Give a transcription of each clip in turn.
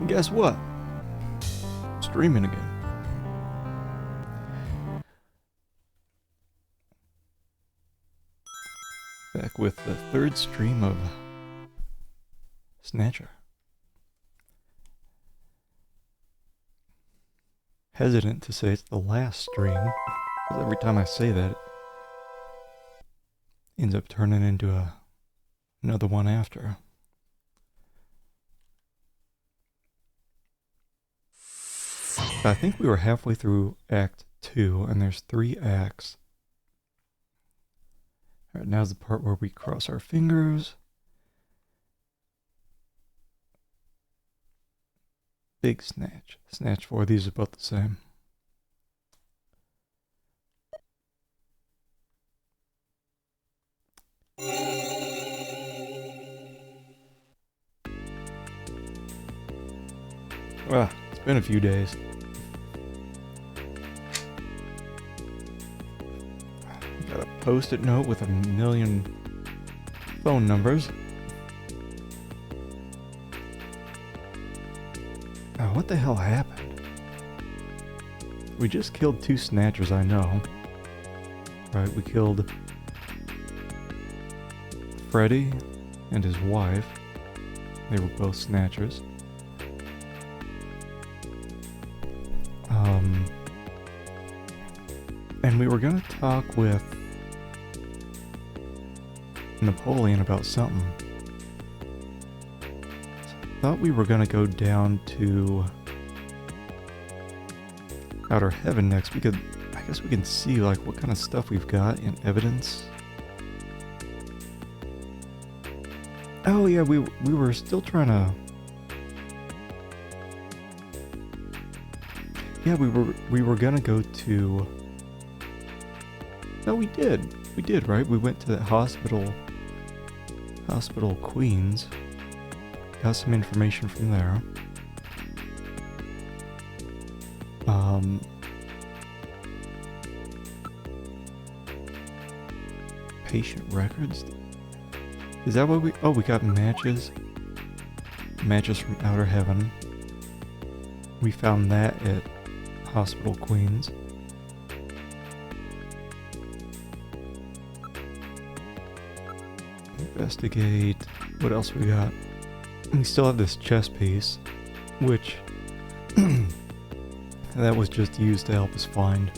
And guess what? Streaming again. Back with the third stream of Snatcher. Hesitant to say it's the last stream, because every time I say that, it ends up turning into another one after. I think we were halfway through Act 2, and there's 3 acts. Alright, now's the part where we cross our fingers. Big Snatch. Snatch 4, these are both the same. Well, it's been a few days. Got a post-it note with 1,000,000 phone numbers. Oh, what the hell happened? We just killed 2 Snatchers, I know. Right, we killed Freddy and his wife. They were both Snatchers. And we were gonna talk with Napoleon about something. Thought we were gonna go down to Outer Heaven next. I guess we can see like what kind of stuff we've got in evidence. Oh yeah, we were still trying to. Yeah, we were gonna go to. No, we did. We did, right? We went to that hospital Queens. Got some information from there. Patient records? Is that what we... Oh, we got matches. Matches from Outer Heaven. We found that at Hospital Queens. Investigate. What else we got? We still have this chess piece, which that was just used to help us find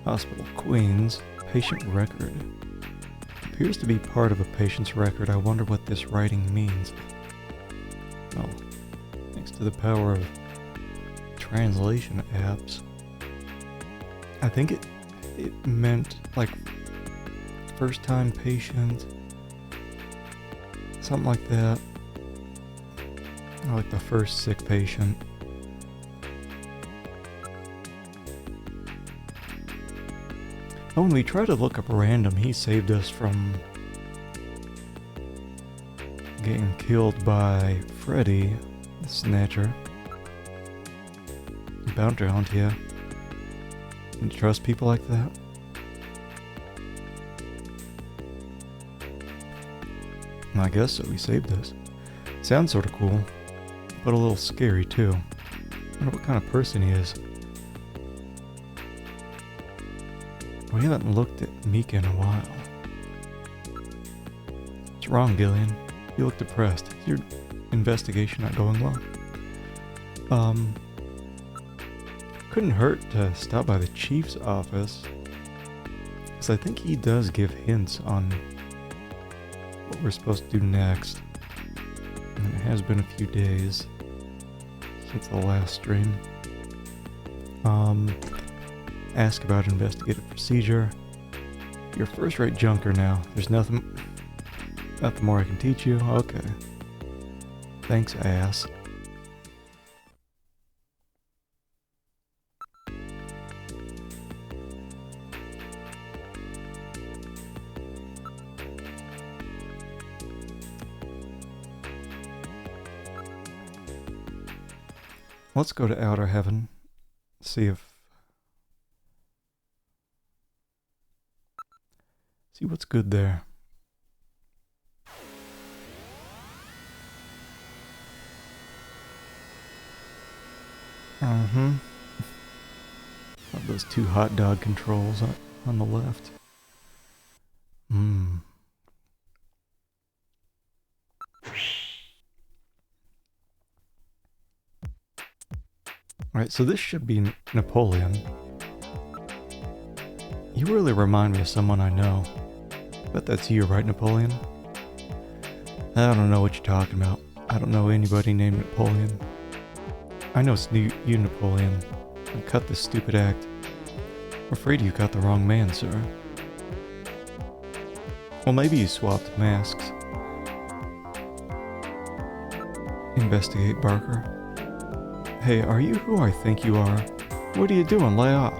Hospital Queens. Patient record. Appears to be part of a patient's record. I wonder what this writing means. Well, thanks to the power of translation apps. I think it meant like first time patient. Something like that. Or like the first sick patient. Oh, when we try to look up random, he saved us from getting killed by Freddy, the Snatcher. Bounty hunt, yeah. Can you trust people like that? I guess so, he saved us. Sounds sort of cool, but a little scary too. I wonder what kind of person he is. We haven't looked at Mika in a while. What's wrong, Gillian? You look depressed. Is your investigation not going well? Couldn't hurt to stop by the chief's office, because I think he does give hints on what we're supposed to do next. And it has been a few days since the last stream. Ask about investigative procedure. You're a first-rate junker now. There's nothing more I can teach you. Okay. Thanks, ass. Let's go to Outer Heaven. See what's good there. Mm-hmm. Of those two hot dog controls on the left. Mmm. Alright, so this should be Napoleon. You really remind me of someone I know. Bet that's you, right, Napoleon? I don't know what you're talking about. I don't know anybody named Napoleon. I know it's you, Napoleon. And cut this stupid act. I'm afraid you got the wrong man, sir. Well, maybe you swapped masks. Investigate, Barker. Hey, are you who I think you are? What are you doing? Lay off.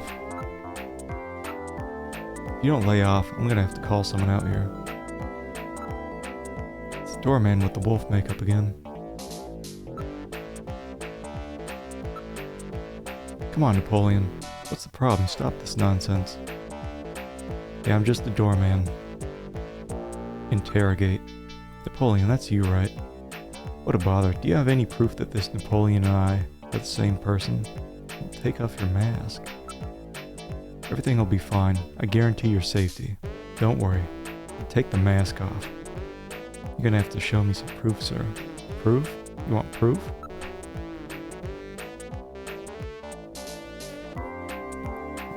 If you don't lay off, I'm gonna have to call someone out here. It's the doorman with the wolf makeup again. Come on, Napoleon. What's the problem? Stop this nonsense. Yeah, I'm just the doorman. Interrogate. Napoleon, that's you, right? What a bother. Do you have any proof that this Napoleon and I are the same person? Well, take off your mask. Everything will be fine. I guarantee your safety. Don't worry. Take the mask off. You're gonna have to show me some proof, sir. Proof? You want proof?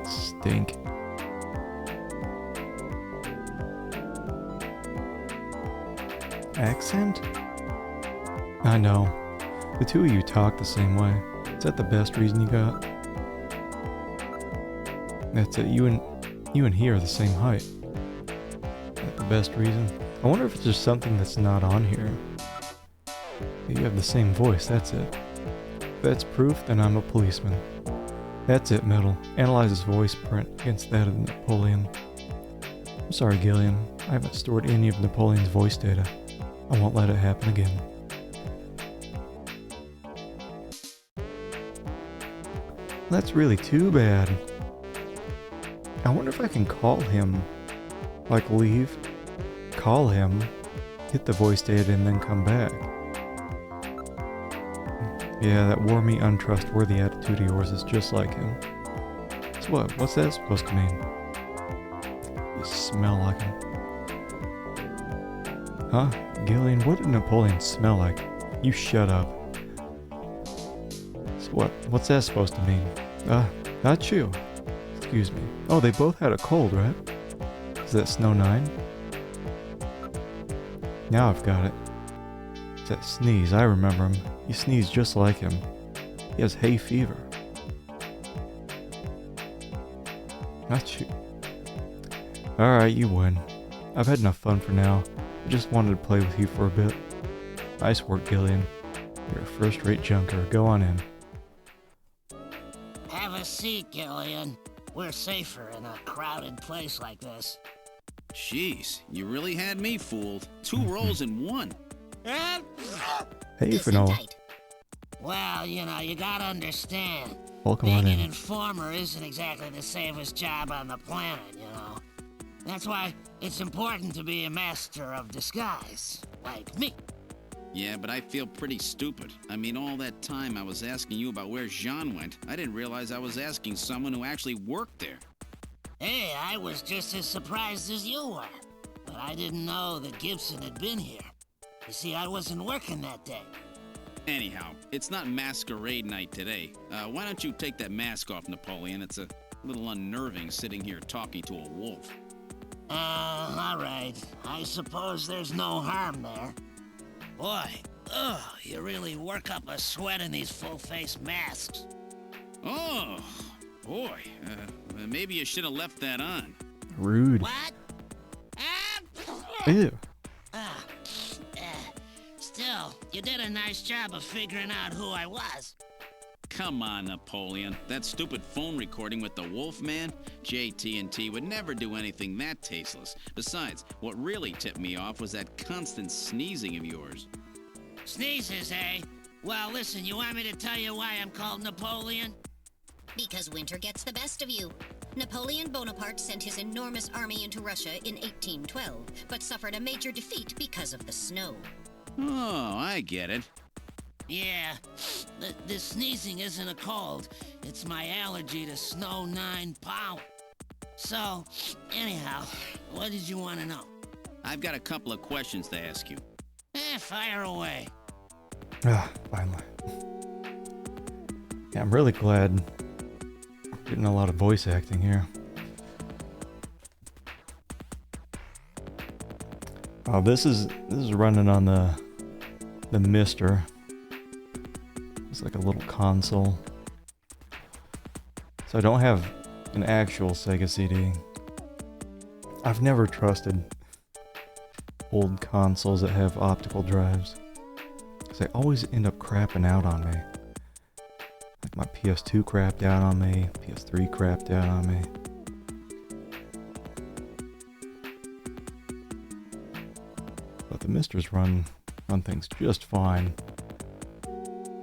Stink. Accent? I know. The two of you talk the same way. Is that the best reason you got? That's it. You and he are the same height. Is that the best reason? I wonder if it's just something that's not on here. You have the same voice, that's it. If that's proof, then I'm a policeman. That's it, Metal. Analyze his voice print against that of Napoleon. I'm sorry, Gillian. I haven't stored any of Napoleon's voice data. I won't let it happen again. That's really too bad. I wonder if I can call him. Like leave, call him, get the voice data, and then come back. Yeah, that wore me untrustworthy attitude of yours is just like him. So what? What's that supposed to mean? You smell like him. Huh? Gillian, what did Napoleon smell like? You shut up. So what? What's that supposed to mean? Not you. Excuse me. Oh, they both had a cold, right? Is that Snow 9? Now I've got it. It's that sneeze. I remember him. He sneezed just like him. He has hay fever. Not you. Alright, you win. I've had enough fun for now. I just wanted to play with you for a bit. Nice work, Gillian. You're a first-rate junker. Go on in. Have a seat, Gillian. We're safer in a crowded place like this. Jeez, you really had me fooled. 2 roles in one. Hey, Listen Finola. tight. Well, you gotta understand. Welcome Being on an in. informer isn't exactly the safest job on the planet, That's why it's important to be a master of disguise, like me. Yeah, but I feel pretty stupid. I mean, all that time I was asking you about where Jean went, I didn't realize I was asking someone who actually worked there. Hey, I was just as surprised as you were. But I didn't know that Gibson had been here. You see, I wasn't working that day. Anyhow, it's not masquerade night today. Why don't you take that mask off, Napoleon? It's a little unnerving sitting here talking to a wolf. All right. I suppose there's no harm there. Boy, you really work up a sweat in these full-face masks. Oh, boy. Maybe you should have left that on. Rude. What? Ew. Still, you did a nice job of figuring out who I was. Come on, Napoleon. That stupid phone recording with the Wolfman? JT&T would never do anything that tasteless. Besides, what really tipped me off was that constant sneezing of yours. Sneezes, eh? Well, listen, you want me to tell you why I'm called Napoleon? Because winter gets the best of you. Napoleon Bonaparte sent his enormous army into Russia in 1812, but suffered a major defeat because of the snow. Oh, I get it. Yeah, the sneezing isn't a cold. It's my allergy to snow 9 power. So, anyhow, what did you want to know? I've got a couple of questions to ask you. Fire away. Ah, finally. Yeah, I'm really glad I'm getting a lot of voice acting here. Oh, this is running on the Mister. It's like a little console. So I don't have an actual Sega CD. I've never trusted old consoles that have optical drives, because they always end up crapping out on me. Like my PS2 crapped out on me, PS3 crapped out on me. But the Misters run things just fine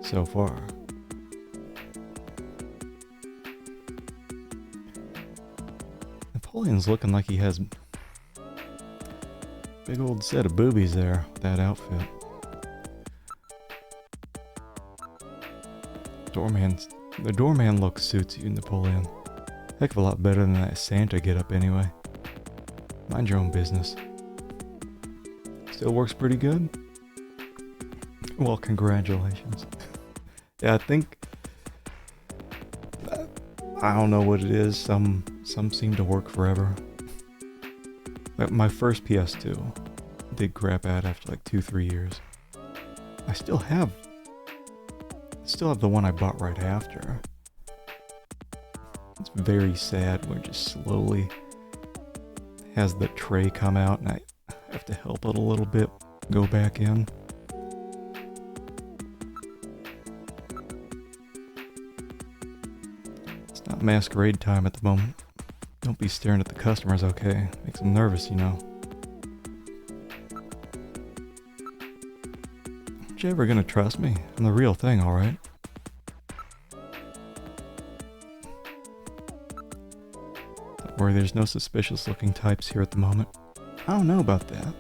so far. Napoleon's looking like he has big old set of boobies there with that outfit. The doorman look suits you, Napoleon. Heck of a lot better than that Santa getup anyway. Mind your own business. Still works pretty good? Well, congratulations. Yeah, I think... I don't know what it is. Some seem to work forever. My first PS2 did crap out after like 2-3 years. I still have the one I bought right after. It's very sad when it just slowly has the tray come out and I have to help it a little bit go back in. It's not masquerade time at the moment. Don't be staring at the customers, okay? Makes them nervous, you know. Aren't you ever gonna trust me? I'm the real thing, alright? Don't worry, there's no suspicious looking types here at the moment. I don't know about that.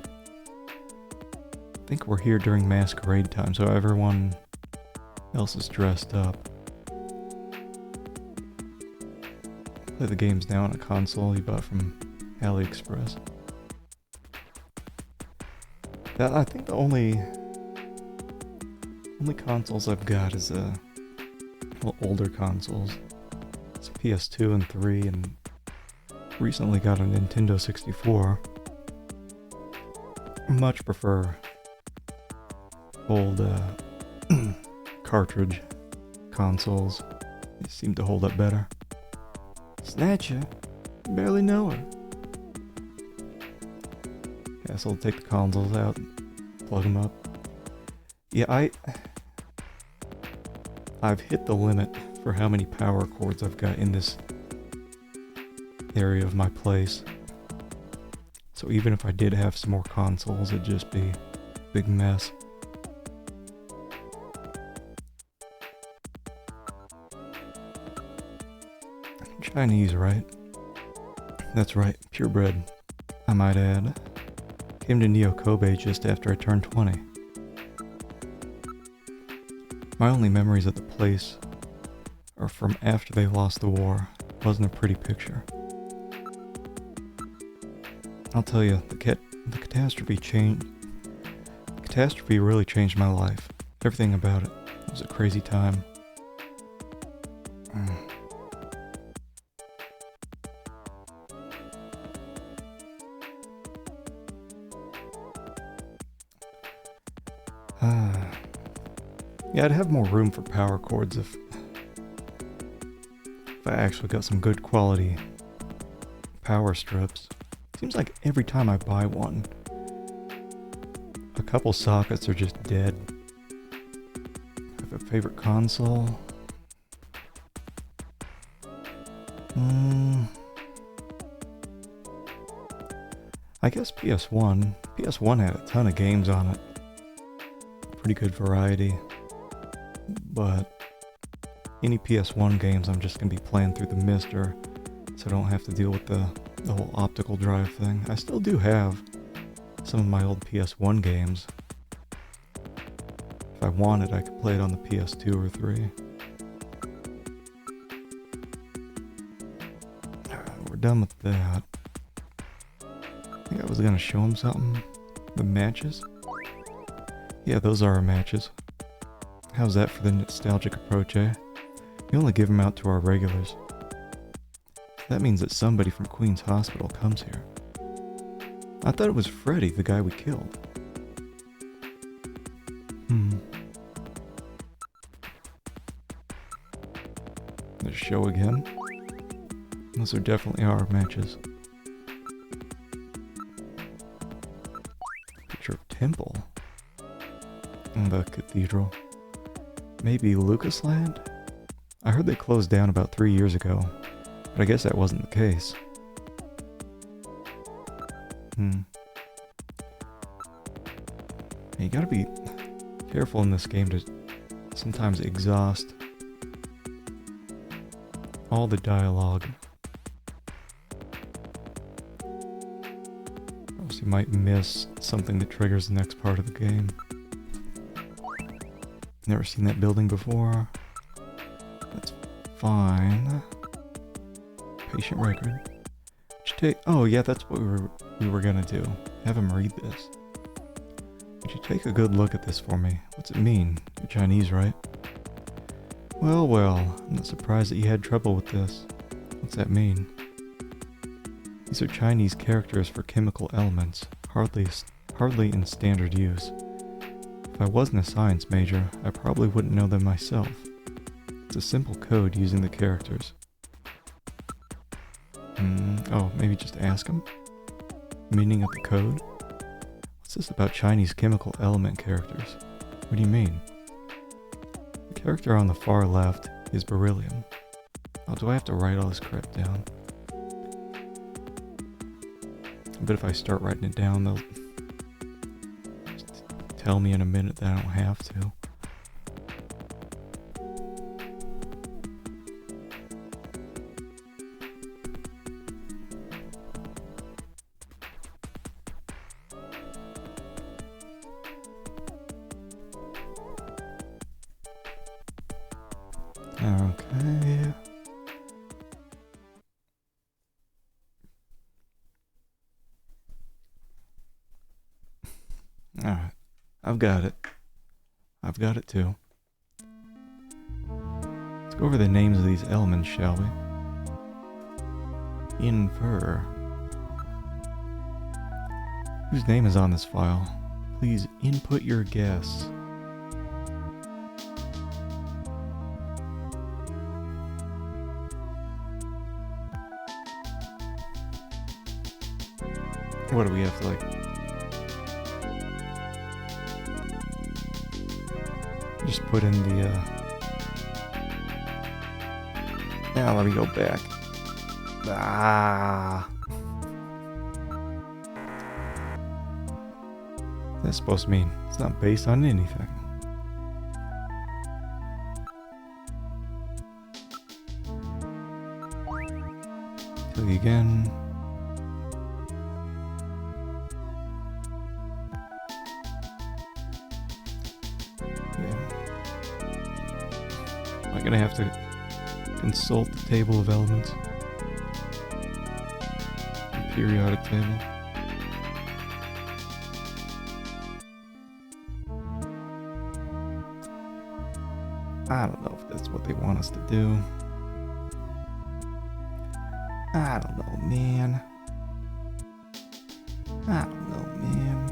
I think we're here during masquerade time, so everyone else is dressed up. Play the games now on a console you bought from AliExpress. I think the only consoles I've got is older consoles. It's PS2 and 3, and recently got a Nintendo 64. I much prefer old cartridge consoles. They seem to hold up better. Snatcher? Barely know her. Yeah, so I'll take the consoles out, plug them up. Yeah, I've hit the limit for how many power cords I've got in this area of my place. So even if I did have some more consoles, it'd just be a big mess. Chinese, right? That's right, purebred, I might add. Came to Neo Kobe just after I turned 20. My only memories of the place are from after they lost the war. It wasn't a pretty picture. I'll tell you, the catastrophe really changed my life. Everything about it. It was a crazy time. Yeah, I'd have more room for power cords if I actually got some good quality power strips. Seems like every time I buy one, a couple sockets are just dead. I have a favorite console. I guess PS1. PS1 had a ton of games on it. Pretty good variety. But any PS1 games I'm just going to be playing through the Mister, so I don't have to deal with the whole optical drive thing. I still do have some of my old PS1 games. If If I wanted, I could play it on the PS2 or 3. Alright, we're done with that. I think I was gonna show him something. The matches? Yeah, those are our matches. How's that for the nostalgic approach, eh? We only give them out to our regulars. That means that somebody from Queen's Hospital comes here. I thought it was Freddy, the guy we killed. The show again? Those are definitely our matches. Picture of Temple. And the cathedral. Maybe Lucasland? I heard they closed down about 3 years ago, but I guess that wasn't the case. You gotta be careful in this game to sometimes exhaust all the dialogue. Else you might miss something that triggers the next part of the game. Never seen that building before. That's fine. Patient record. Oh yeah, that's what we were gonna do. Have him read this. Would you take a good look at this for me? What's it mean? You're Chinese, right? Well, well, I'm not surprised that you had trouble with this. What's that mean? These are Chinese characters for chemical elements, hardly in standard use. If I wasn't a science major, I probably wouldn't know them myself. It's a simple code using the characters. Oh, maybe just ask him? Meaning of the code? What's this about Chinese chemical element characters? What do you mean? The character on the far left is beryllium. Oh, do I have to write all this crap down? I bet if I start writing it down, they'll just tell me in a minute that I don't have to. Okay. Alright. I've got it. I've got it too. Let's go over the names of these elements, shall we? Infer. Whose name is on this file? Please input your guess. What do we have to just put in the now let me go back. That's supposed to mean it's not based on anything. Tell you again. I'm gonna have to consult the table of elements. The periodic table. I don't know if that's what they want us to do. I don't know, man. I don't know, man.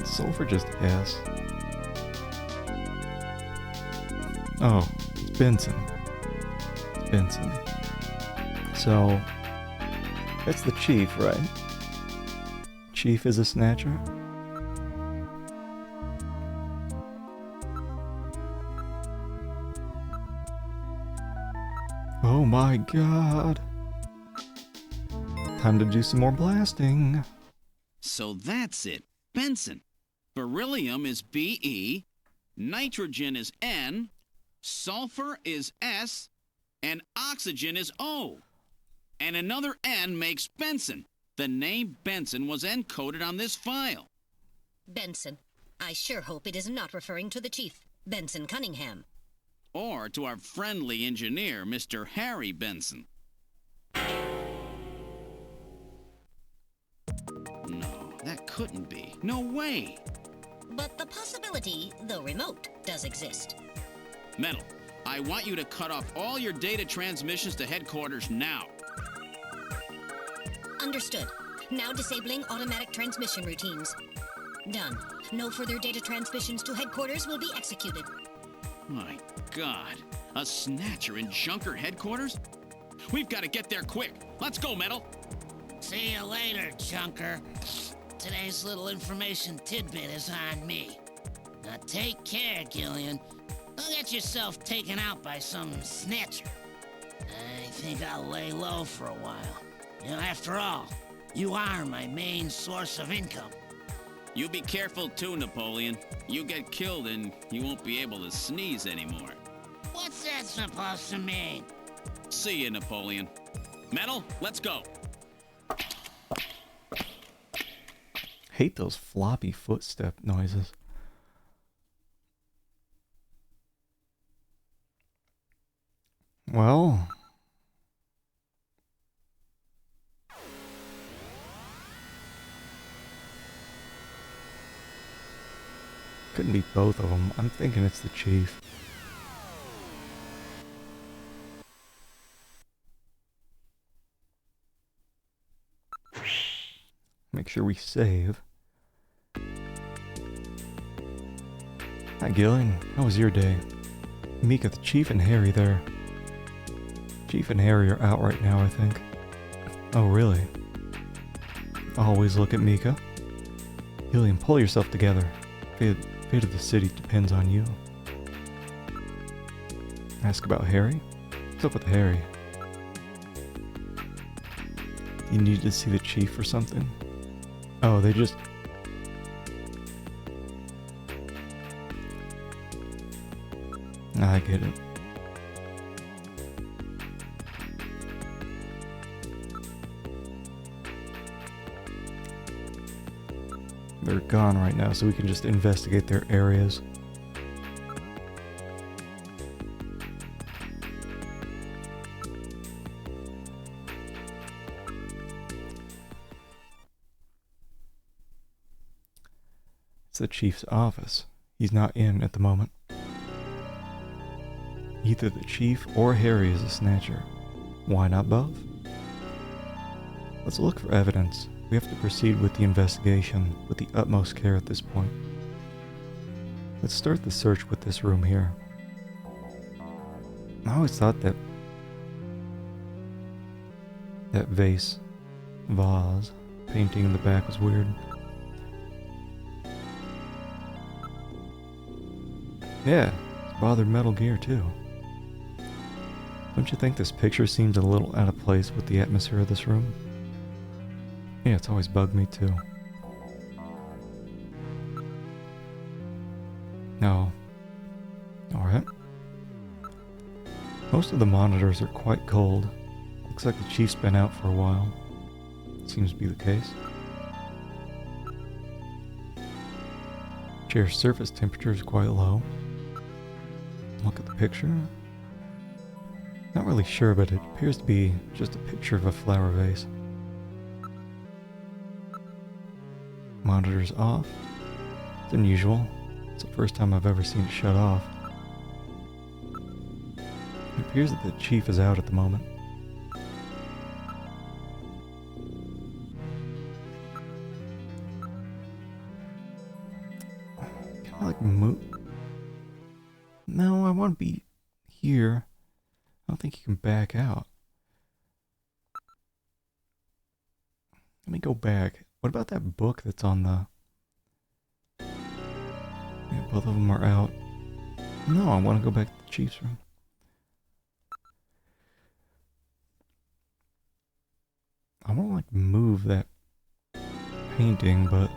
Sulfur just S. Oh, it's Benson. It's Benson. So, that's the chief, right? Chief is a snatcher? Oh my god. Time to do some more blasting. So that's it. Benson. Beryllium is Be, nitrogen is N, sulfur is S, and oxygen is O. And another N makes Benson. The name Benson was encoded on this file. Benson. I sure hope it is not referring to the chief, Benson Cunningham. Or to our friendly engineer, Mr. Harry Benson. No, that couldn't be. No way. But the possibility, though remote, does exist. Metal, I want you to cut off all your data transmissions to headquarters now. Understood. Now disabling automatic transmission routines. Done. No further data transmissions to headquarters will be executed. My God. A Snatcher in Junker headquarters? We've got to get there quick. Let's go, Metal. See you later, Junker. Today's little information tidbit is on me. Now take care, Gillian. Don't get yourself taken out by some snatcher. I think I'll lay low for a while. You know, after all, you are my main source of income. You be careful too, Napoleon. You get killed and you won't be able to sneeze anymore. What's that supposed to mean? See you, Napoleon. Metal, let's go. Hate those floppy footstep noises. Well, couldn't be both of them. I'm thinking it's the chief. Make sure we save. Hi Gillian, how was your day? Mika, the chief and Harry there. Chief and Harry are out right now, I think. Oh really? Always look at Mika. Gillian, pull yourself together. Fate of the city depends on you. Ask about Harry? What's up with Harry? You needed to see the chief or something? Oh, they just... I get it. They're gone right now, so we can just investigate their areas. It's the chief's office. He's not in at the moment. Either the chief or Harry is a snatcher. Why not both? Let's look for evidence. We have to proceed with the investigation with the utmost care at this point. Let's start the search with this room here. I always thought that vase painting in the back was weird. Yeah, it's bothered Metal Gear too. Don't you think this picture seems a little out of place with the atmosphere of this room? Yeah, it's always bugged me too. No. Alright. Most of the monitors are quite cold. Looks like the chief's been out for a while. Seems to be the case. Chair's surface temperature is quite low. Look at the picture. Not really sure, but it appears to be just a picture of a flower vase. Monitor's off. It's unusual. It's the first time I've ever seen it shut off. It appears that the chief is out at the moment. Can I like move? No, I want to be here. I don't think you can back out. Let me go back. What about that book that's on the... Yeah, both of them are out. No, I want to go back to the chief's room. I want to like move that painting, but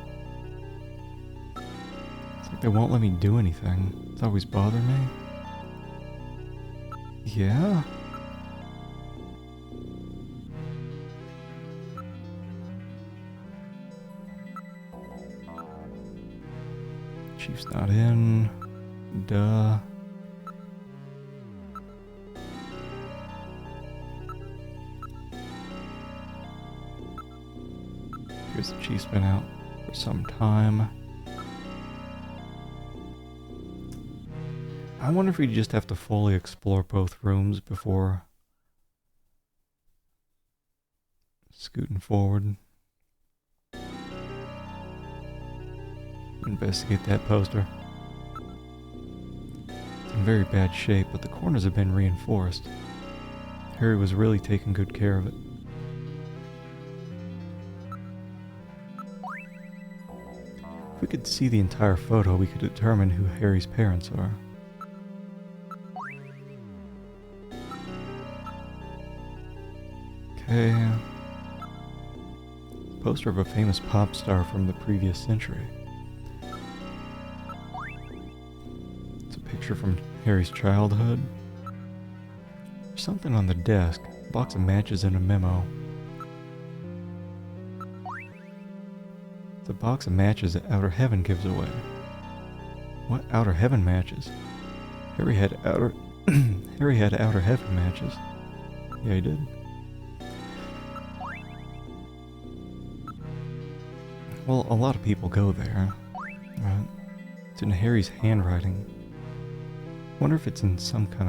it's like they won't let me do anything. It's always bothered me. Chief's not in. Duh. Here's the Chief's been out for some time. I wonder if we just have to fully explore both rooms before scooting forward. Investigate that poster. It's in very bad shape, but the corners have been reinforced. Harry was really taking good care of it. If we could see the entire photo, we could determine who Harry's parents are. Okay. Poster of a famous pop star from the previous century. It's a picture from Harry's childhood. There's something on the desk. A box of matches and a memo. It's a box of matches that Outer Heaven gives away. What Outer Heaven matches? Harry had Outer Heaven matches. Yeah, he did. Well, a lot of people go there, right? It's in Harry's handwriting. Wonder if it's some kind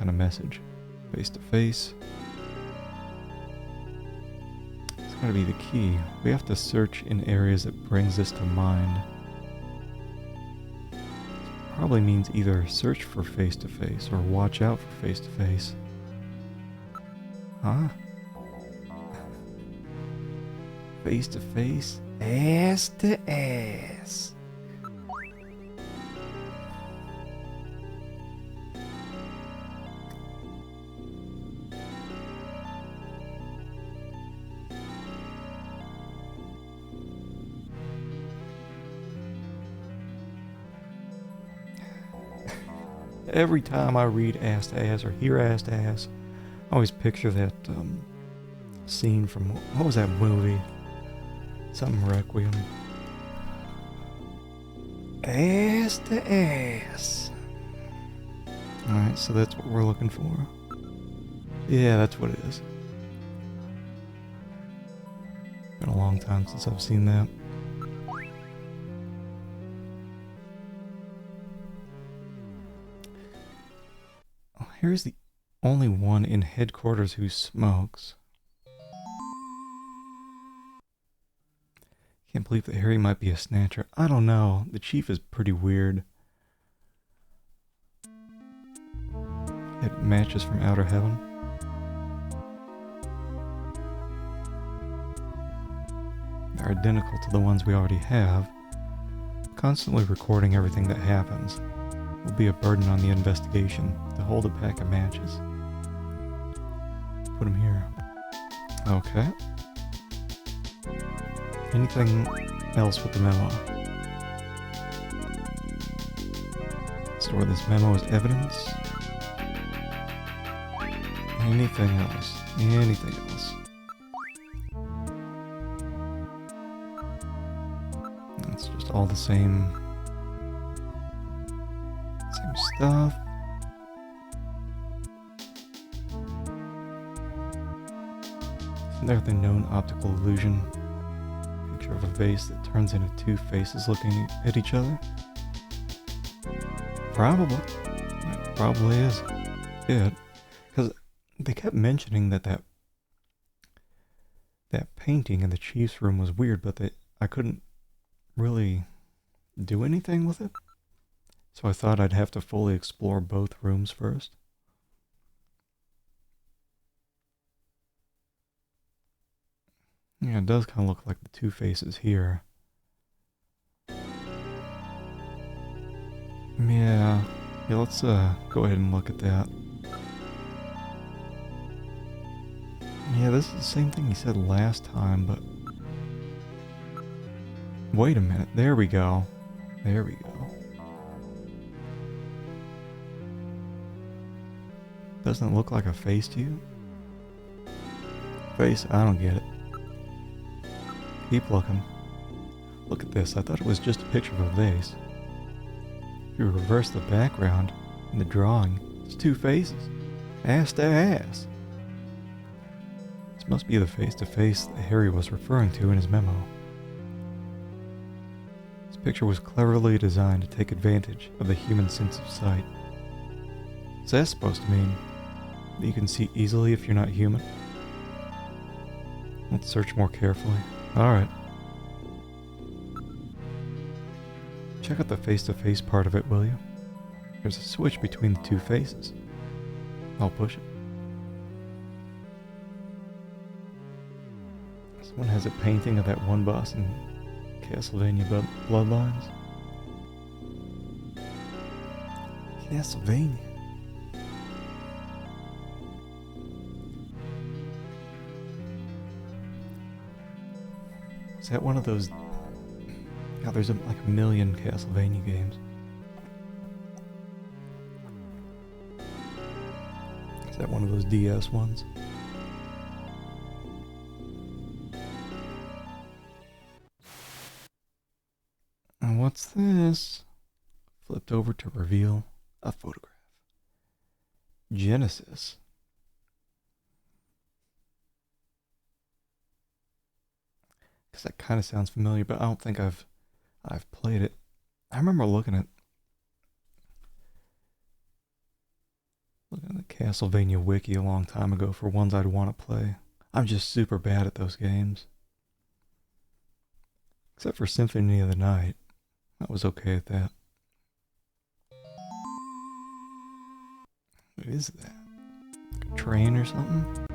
of message. Face to face. It's gotta be the key. We have to search in areas that brings this to mind. This probably means either search for face to face or watch out for face to face. Huh? Face to face, ass to ass. Every time I read ass to ass or hear ass to ass, I always picture that scene from, what was that movie? Something Requiem. Ass to ass. Alright, so that's what we're looking for. Yeah, that's what it is. Been a long time since I've seen that. Oh, here's the only one in headquarters who smokes. Can't believe that Harry might be a Snatcher. I don't know. The Chief is pretty weird. Had matches from Outer Heaven. They're identical to the ones we already have. Constantly recording everything that happens will be a burden on the investigation to hold a pack of matches. Put them here. Okay. Anything else with the memo? Store this memo as evidence? Anything else? Anything else? It's just all the same stuff. Another known optical illusion. Picture of a vase that turns into two faces looking at each other. Probably. That probably is it. Because they kept mentioning that painting in the Chief's room was weird, but I couldn't really do anything with it. So I thought I'd have to fully explore both rooms first. Yeah, it does kind of look like the two faces here. Yeah, let's go ahead and look at that. Yeah, this is the same thing he said last time, but... Wait a minute, there we go. There we go. Doesn't it look like a face to you? Face? I don't get it. Keep looking. Look at this, I thought it was just a picture of a vase. If you reverse the background in the drawing, it's two faces. Ass to ass. This must be the face-to-face that Harry was referring to in his memo. This picture was cleverly designed to take advantage of the human sense of sight. What's that supposed to mean? That you can see easily if you're not human? Let's search more carefully. Alright. Check out the face-to-face part of it, will you? There's a switch between the two faces. I'll push it. Someone has a painting of that one boss in Castlevania Bloodlines. Castlevania. Is that one of those... God, there's like a million Castlevania games. Is that one of those DS ones? And what's this? Flipped over to reveal a photograph. Genesis. Because that kind of sounds familiar, but I don't think I've played it. I remember looking at the Castlevania wiki a long time ago for ones I'd want to play. I'm just super bad at those games. Except for Symphony of the Night. I was okay at that. What is that? Like a train or something?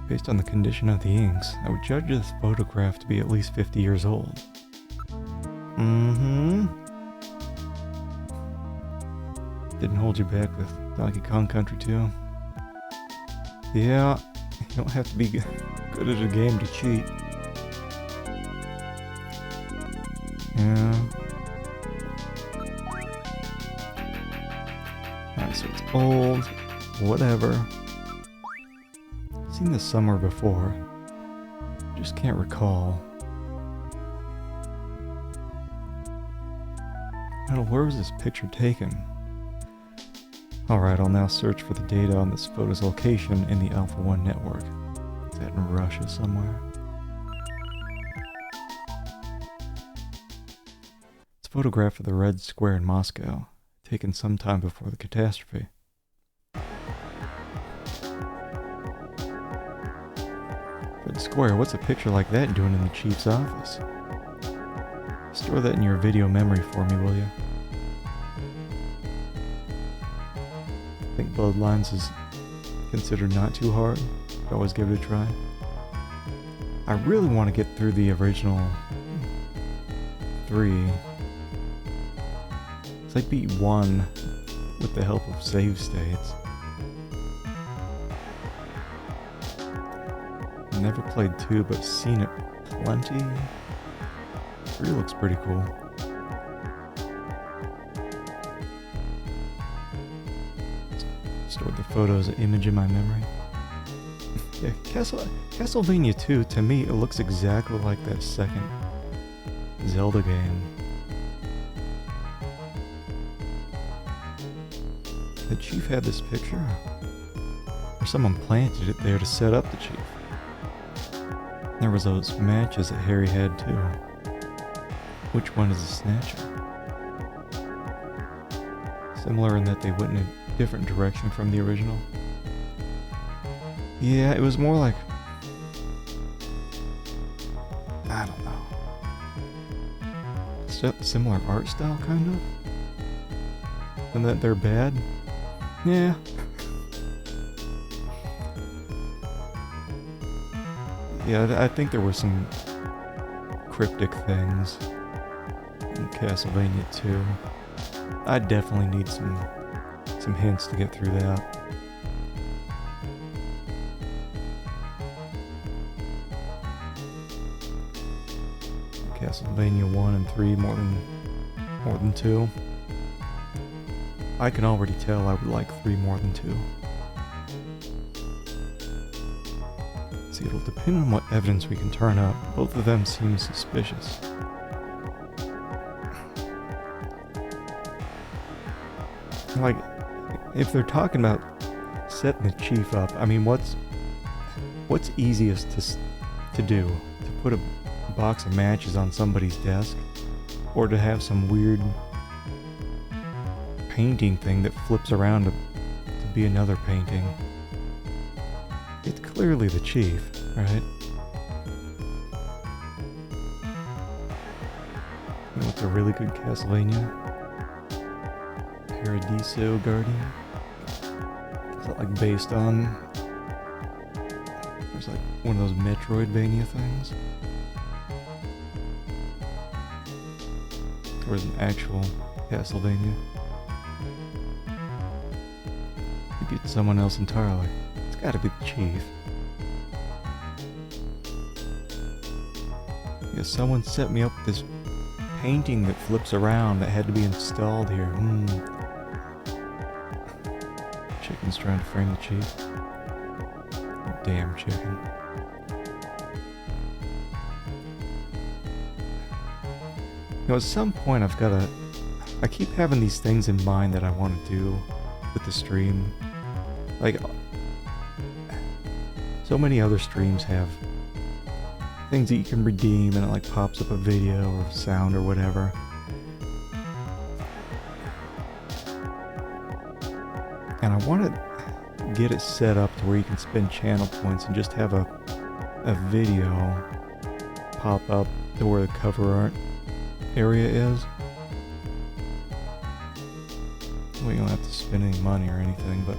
Based on the condition of the inks, I would judge this photograph to be at least 50 years old. Mm-hmm. Didn't hold you back with Donkey Kong Country 2. Yeah, you don't have to be good at a game to cheat. Yeah. Alright, so it's old. Whatever. Seen this somewhere before. Just can't recall. Where was this picture taken? Alright, I'll now search for the data on this photo's location in the Alpha 1 network. Is that in Russia somewhere? It's a photograph of the Red Square in Moscow, taken sometime before the catastrophe. Red Square, what's a picture like that doing in the chief's office? Store that in your video memory for me, will you? I think Bloodlines is considered not too hard. Could always give it a try. I really want to get through the original 3. So I beat 1 with the help of save states. Never played 2, but seen it plenty. 3 looks pretty cool. Stored the photo's image in my memory. Yeah, Castlevania 2, to me, it looks exactly like that second Zelda game. The chief had this picture? Or someone planted it there to set up the chief? There was those matches that Harry had too. Which one is a Snatcher? Similar in that they went in a different direction from the original. Yeah, it was more like... I don't know. Similar art style, kind of? And that they're bad? Yeah. Yeah, I think there were some cryptic things in Castlevania 2. I definitely need some hints to get through that. Castlevania 1 and 3 more than 2. I can already tell I would like 3 more than 2. see, it'll depend on what evidence we can turn up. Both of them seem suspicious. Like, if they're talking about setting the chief up, I mean, what's easiest to do? To put a box of matches on somebody's desk? Or to have some weird painting thing that flips around to be another painting? It's clearly the chief, right? You know what's a really good Castlevania? Paradiso Guardian? Is that like based on... There's like one of those Metroidvania things? Or is it an actual Castlevania? Maybe it's someone else entirely. It's gotta be the chief. Yeah, someone set me up with this painting that flips around that had to be installed here. Chicken's trying to frame the chief. Damn chicken. You know, at some point I keep having these things in mind that I want to do with the stream. Like, so many other streams have things that you can redeem and it like pops up a video or sound or whatever. And I want to get it set up to where you can spend channel points and just have a video pop up to where the cover art area is. Well, you don't have to spend any money or anything, but...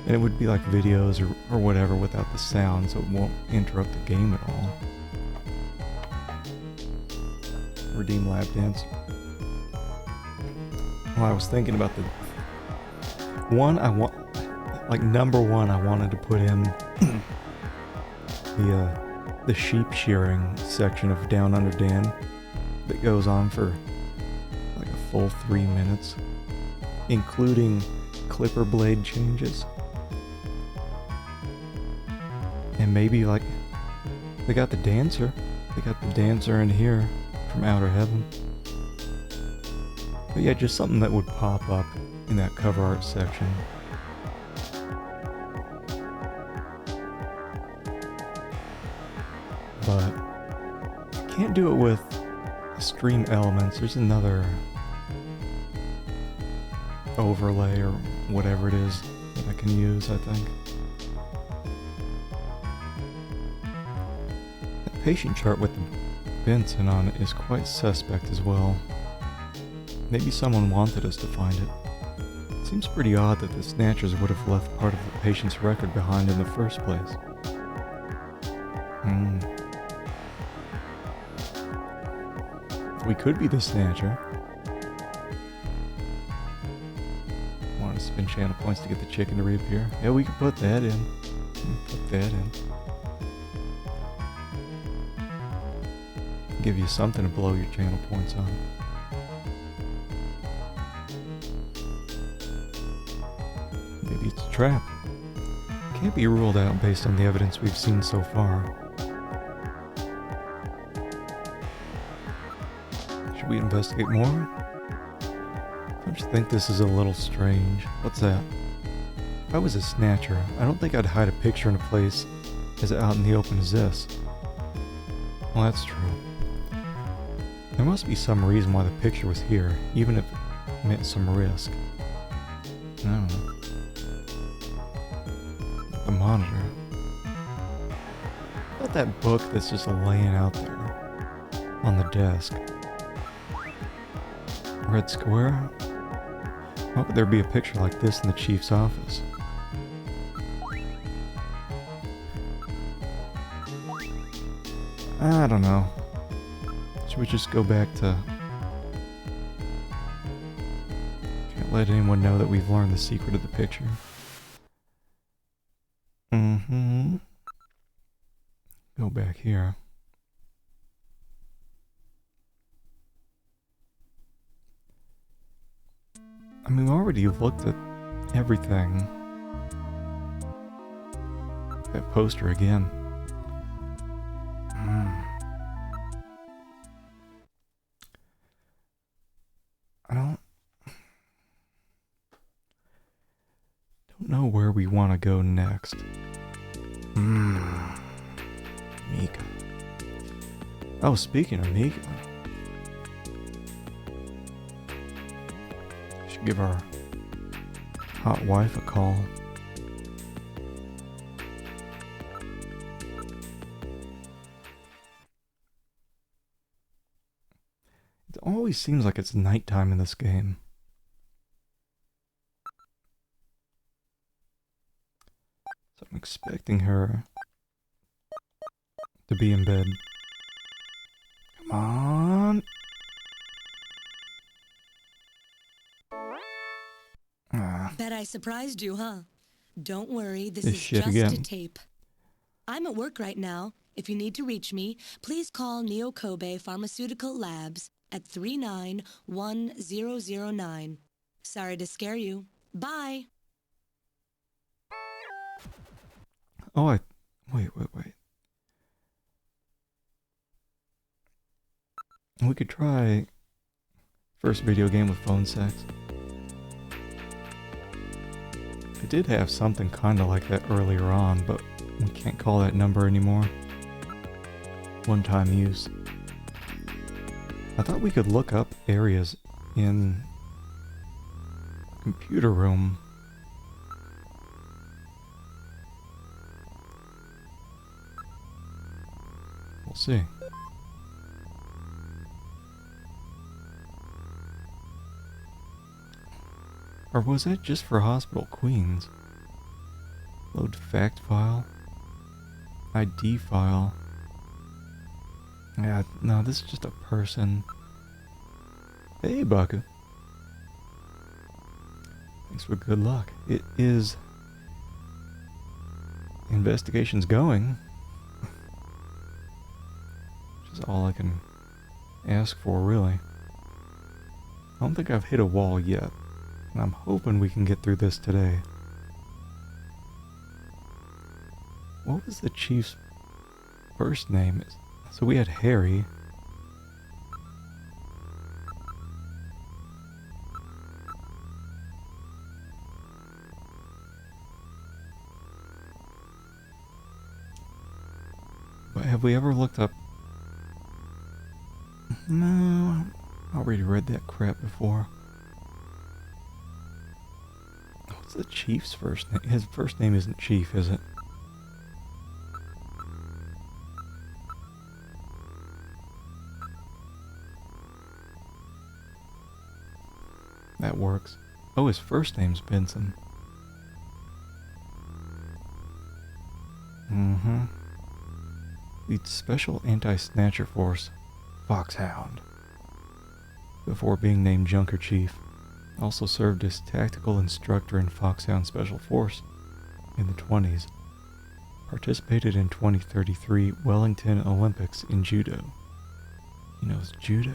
And it would be like videos or whatever without the sound, so it won't interrupt the game at all. Redeem lap dance. Well, I was thinking about the... One, I want... Like, number one, I wanted to put in the sheep shearing section of Down Under Dan that goes on for like a full 3 minutes, including clipper blade changes. And maybe like, they got the dancer in here from Outer Heaven. But yeah, just something that would pop up in that cover art section. But I can't do it with stream elements. There's another overlay or whatever it is that I can use, I think. That patient chart with the Benson on it is quite suspect as well. Maybe someone wanted us to find it. It seems pretty odd that the Snatchers would have left part of the patient's record behind in the first place. We could be the Snatcher. Want to spend channel points to get the chicken to reappear? Yeah, we could put that in. Put that in. Give you something to blow your channel points on. Maybe it's a trap. Can't be ruled out based on the evidence we've seen so far. Should we investigate more? I just think this is a little strange. What's that? If I was a Snatcher, I don't think I'd hide a picture in a place as out in the open as this. Well, that's true. There must be some reason why the picture was here, even if it meant some risk. I don't know. The monitor. What about that book that's just laying out there on the desk? Red Square? Why would there be a picture like this in the chief's office? I don't know. Should we just go back to... Can't let anyone know that we've learned the secret of the picture. Go back here. I mean, we already looked at everything. That poster again. don't know where we want to go next. Mika. Oh, speaking of Mika, should give our hot wife a call. It always seems like it's nighttime in this game. So I'm expecting her to be in bed. Come on. Bet I surprised you, huh? Don't worry, this This is shit just a again. tape. I'm at work right now. If you need to reach me, please call Neo Kobe Pharmaceutical Labs at 391009. Sorry to scare you. Bye. Oh, wait. We could try first video game with phone sex. I did have something kinda like that earlier on, but we can't call that number anymore. One-time use. I thought we could look up areas in the computer room. We'll see. Or was that just for Hospital Queens? Load fact file. ID file. Yeah, no, this is just a person. Hey, Baku. Thanks for good luck. It is... Investigation's going. Which is all I can ask for, really. I don't think I've hit a wall yet. And I'm hoping we can get through this today. What was the chief's first name? So we had Harry. But have we ever looked up... No, I already read that crap before. What's the chief's first name? His first name isn't Chief, is it? That works. Oh, his first name's Benson. Leads Special Anti-Snatcher Force, Foxhound. Before being named Junker Chief. Also served as tactical instructor in Foxhound Special Force in the 20s. Participated in 2033 Wellington Olympics in judo. He knows judo.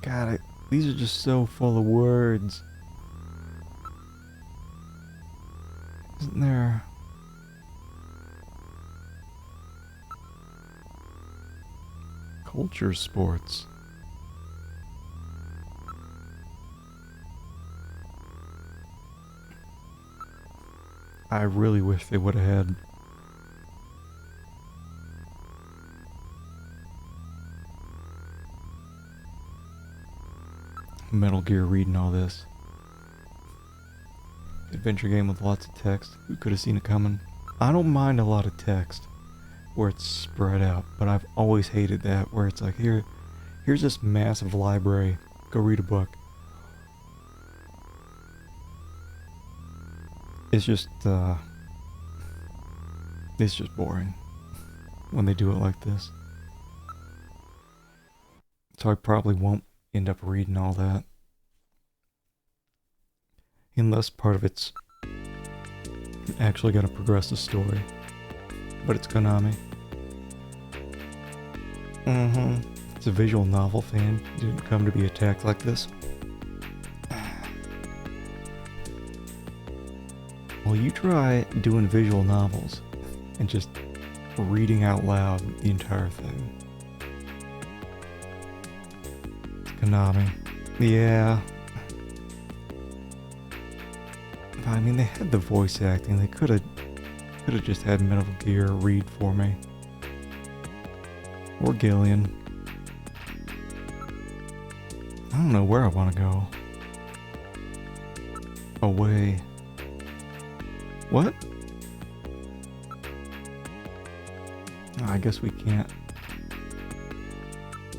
God, these are just so full of words. Isn't there... Culture sports. I really wish they would have had Metal Gear reading all this. Adventure game with lots of text. Who could have seen it coming? I don't mind a lot of text where it's spread out, but I've always hated that where it's like, here's this massive library. Go read a book. It's just boring when they do it like this. So I probably won't end up reading all that. Unless part of it's actually going to progress the story. But it's Konami. It's a visual novel fan. You didn't come to be attacked like this. Well, you try doing visual novels and just reading out loud the entire thing. Konami. Yeah. I mean, they had the voice acting. They could have just had Metal Gear read for me. Or Gillian. I don't know where I want to go. Away. What? Oh, I guess we can't.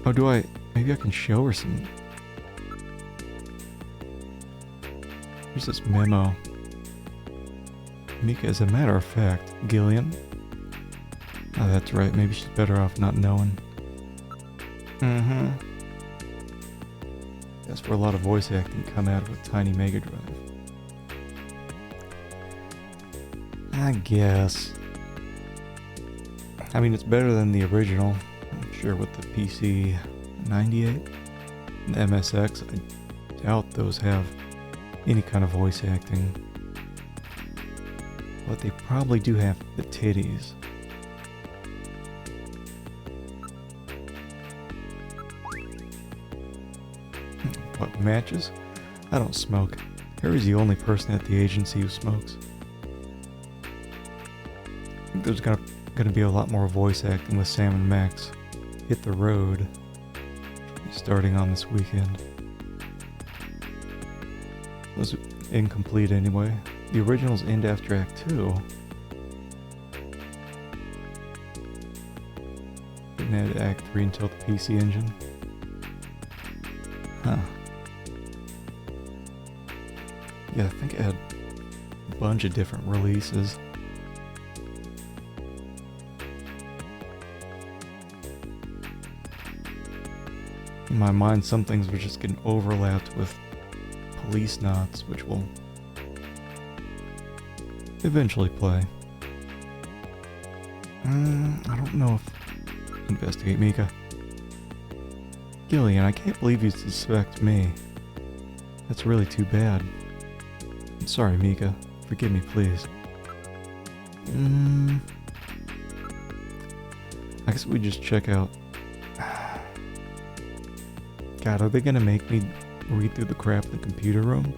Oh, do I? Maybe I can show her some. Here's this memo. Mika, as a matter of fact, Gillian. Oh, that's right. Maybe she's better off not knowing. Mm-hmm. That's where a lot of voice acting come out of a tiny Mega Drive. I guess. I mean, it's better than the original. I'm sure with the PC 98 and the MSX, I doubt those have any kind of voice acting. But they probably do have the titties. What, matches? I don't smoke. Harry's the only person at the agency who smokes. I think there's gonna be a lot more voice acting with Sam and Max Hit the Road starting on this weekend. It was incomplete anyway. The originals end after Act 2. Didn't add Act 3 until the PC Engine. Huh. Yeah, I think it had a bunch of different releases. In my mind, some things were just getting overlapped with Police Knots, which will eventually play. I don't know if... Investigate Mika. Gillian, I can't believe you suspect me. That's really too bad. I'm sorry, Mika. Forgive me, please. I guess we just check out... God, are they gonna make me read through the crap in the computer room?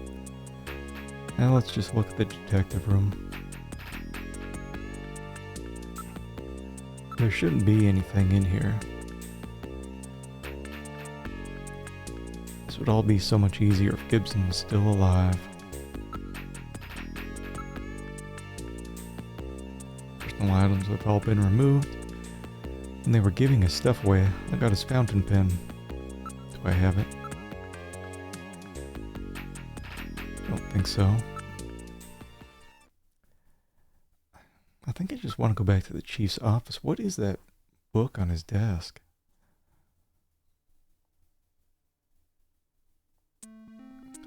Now let's just look at the detective room. There shouldn't be anything in here. This would all be so much easier if Gibson was still alive. Personal items have all been removed. When they were giving his stuff away, I got his fountain pen. Do I have it? Don't think so. I think I just want to go back to the chief's office. What is that book on his desk?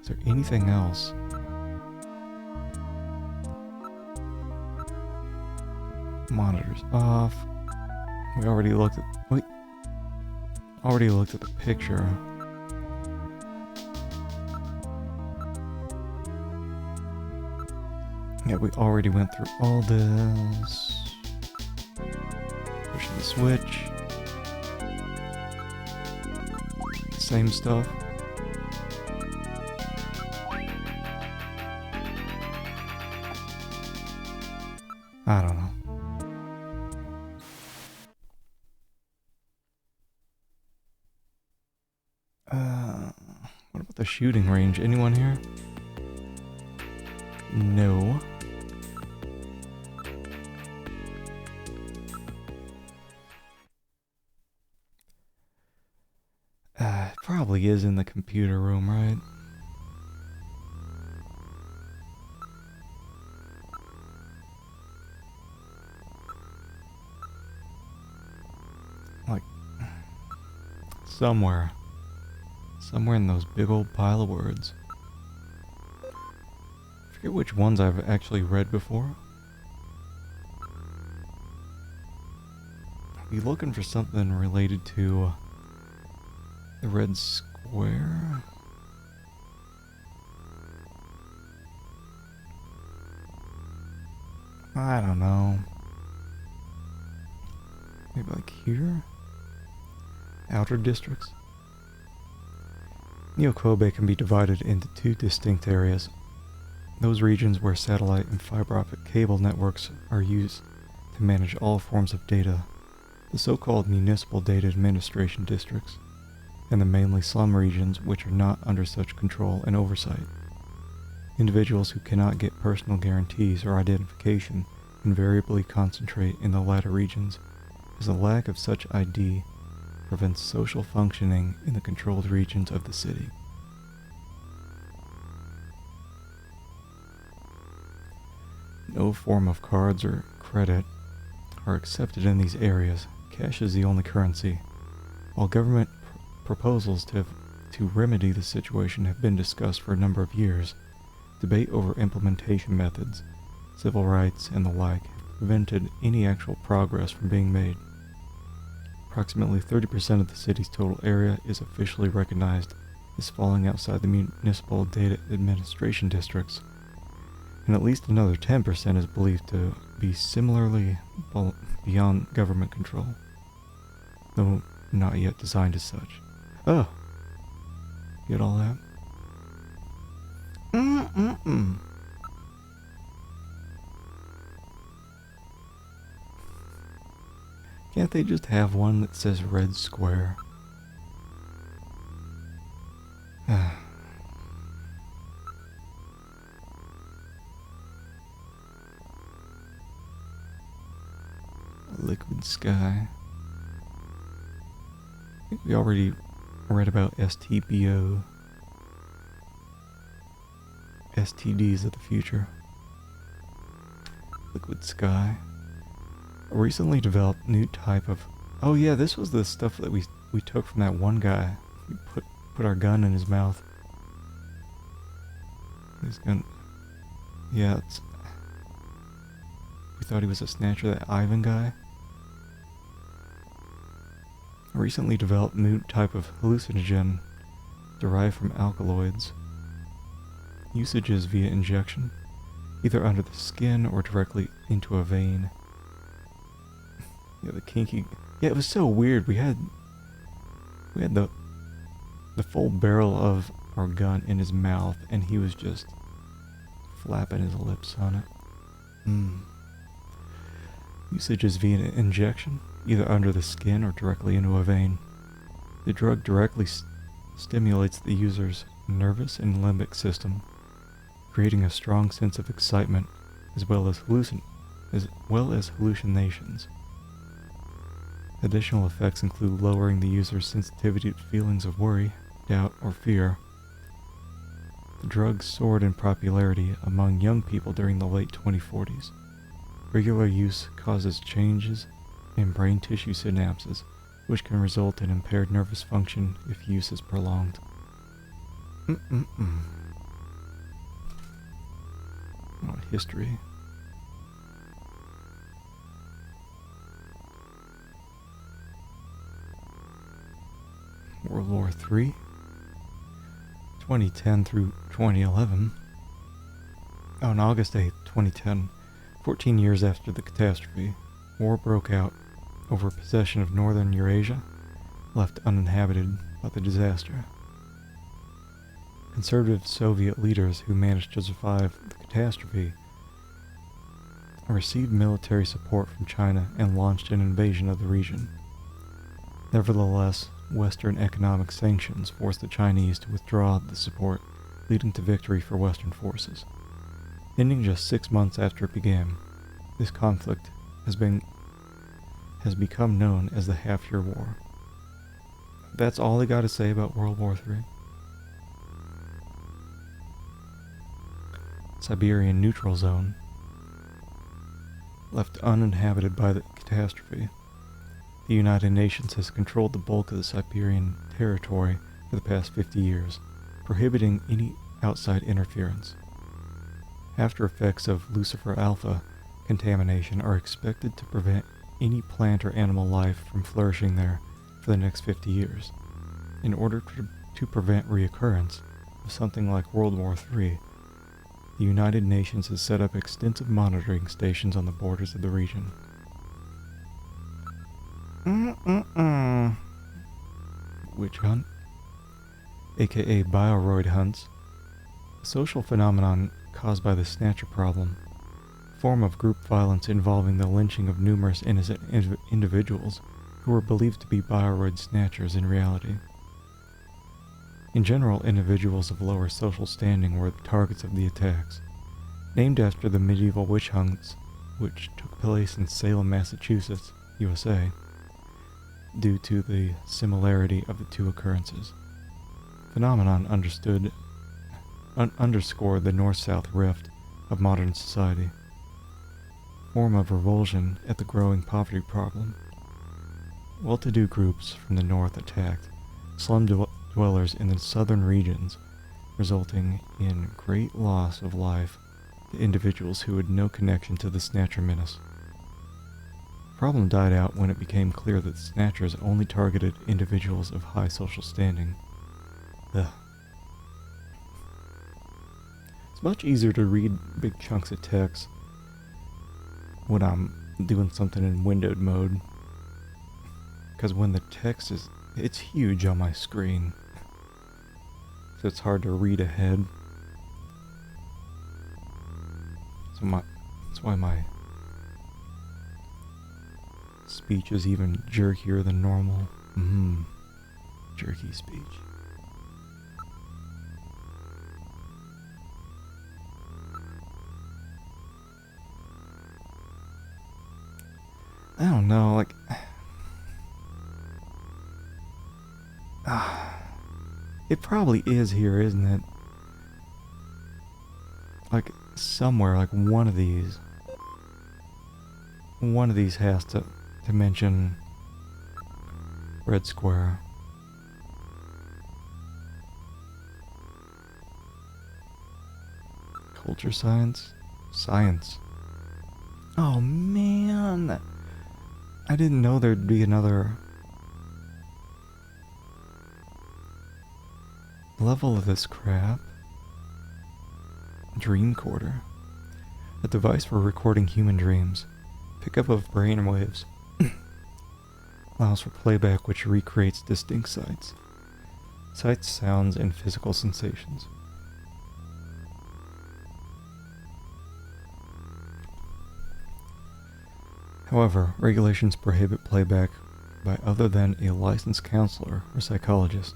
Is there anything else? Monitors off. We already looked at... Wait. Already looked at the picture. Yeah, we already went through all this. Pushing the switch. Same stuff. I don't know. What about the shooting range? Anyone here? No. It probably is in the computer room, right? Like, somewhere. Somewhere in those big old pile of words. I forget which ones I've actually read before. Are you looking for something related to the Red Square? I don't know. Maybe like here? Outer districts? Neo Kobe can be divided into two distinct areas. Those regions where satellite and fiber optic cable networks are used to manage all forms of data, the so-called municipal data administration districts, and the mainly slum regions which are not under such control and oversight. Individuals who cannot get personal guarantees or identification invariably concentrate in the latter regions, as a lack of such ID prevents social functioning in the controlled regions of the city. No form of cards or credit are accepted in these areas. Cash is the only currency. While government proposals to remedy the situation have been discussed for a number of years, debate over implementation methods, civil rights, and the like have prevented any actual progress from being made. Approximately 30% of the city's total area is officially recognized as falling outside the municipal data administration districts, and at least another 10% is believed to be similarly beyond government control, though not yet designed as such. Oh! Get all that? Can't they just have one that says red square? Liquid sky. I think we already read about STBO. STDs of the future. Liquid sky. A recently developed new type of... Oh yeah, this was the stuff that we took from that one guy. We put our gun in his mouth. His gun... Yeah, it's... We thought he was a Snatcher, that Ivan guy. A recently developed new type of hallucinogen derived from alkaloids. Usage is via injection, either under the skin or directly into a vein. Yeah, the kinky... Yeah, it was so weird. We had the full barrel of our gun in his mouth, and he was just flapping his lips on it. Usage is via injection, either under the skin or directly into a vein. The drug directly stimulates the user's nervous and limbic system, creating a strong sense of excitement as well as hallucinations. Additional effects include lowering the user's sensitivity to feelings of worry, doubt, or fear. The drug soared in popularity among young people during the late 2040s. Regular use causes changes in brain tissue synapses, which can result in impaired nervous function if use is prolonged. What history. World War III, 2010 through 2011. On August 8, 2010, 14 years after the catastrophe, war broke out over possession of northern Eurasia, left uninhabited by the disaster. Conservative Soviet leaders who managed to survive the catastrophe received military support from China and launched an invasion of the region. Nevertheless, Western economic sanctions forced the Chinese to withdraw the support, leading to victory for Western forces. Ending just 6 months after it began, this conflict has become known as the Half-Year War. That's all they got to say about World War III. Siberian Neutral Zone, left uninhabited by the catastrophe. The United Nations has controlled the bulk of the Siberian territory for the past 50 years, prohibiting any outside interference. After effects of Lucifer Alpha contamination are expected to prevent any plant or animal life from flourishing there for the next 50 years. In order to prevent reoccurrence of something like World War III, the United Nations has set up extensive monitoring stations on the borders of the region. Witch hunt, aka bioroid hunts, a social phenomenon caused by the Snatcher problem, a form of group violence involving the lynching of numerous innocent individuals who were believed to be bioroid snatchers in reality. In general, individuals of lower social standing were the targets of the attacks, named after the medieval witch hunts which took place in Salem, Massachusetts, USA, due to the similarity of the two occurrences. Phenomenon underscored the north-south rift of modern society, form of revulsion at the growing poverty problem. Well-to-do groups from the north attacked slum dwellers in the southern regions, resulting in great loss of life to individuals who had no connection to the Snatcher menace. The problem died out when it became clear that Snatchers only targeted individuals of high social standing. Ugh. It's much easier to read big chunks of text when I'm doing something in windowed mode, because when the text it's huge on my screen, so it's hard to read ahead. That's why my speech is even jerkier than normal. Jerky speech. I don't know, like... it probably is here, isn't it? Like, somewhere, like one of these has to mention Red Square. Culture science? Science. Oh man! I didn't know there'd be another level of this crap. Dream Quarter. A device for recording human dreams. Pickup of brain waves. Allows for playback which recreates distinct sights. Sights, sounds, and physical sensations. However, regulations prohibit playback by other than a licensed counselor or psychologist.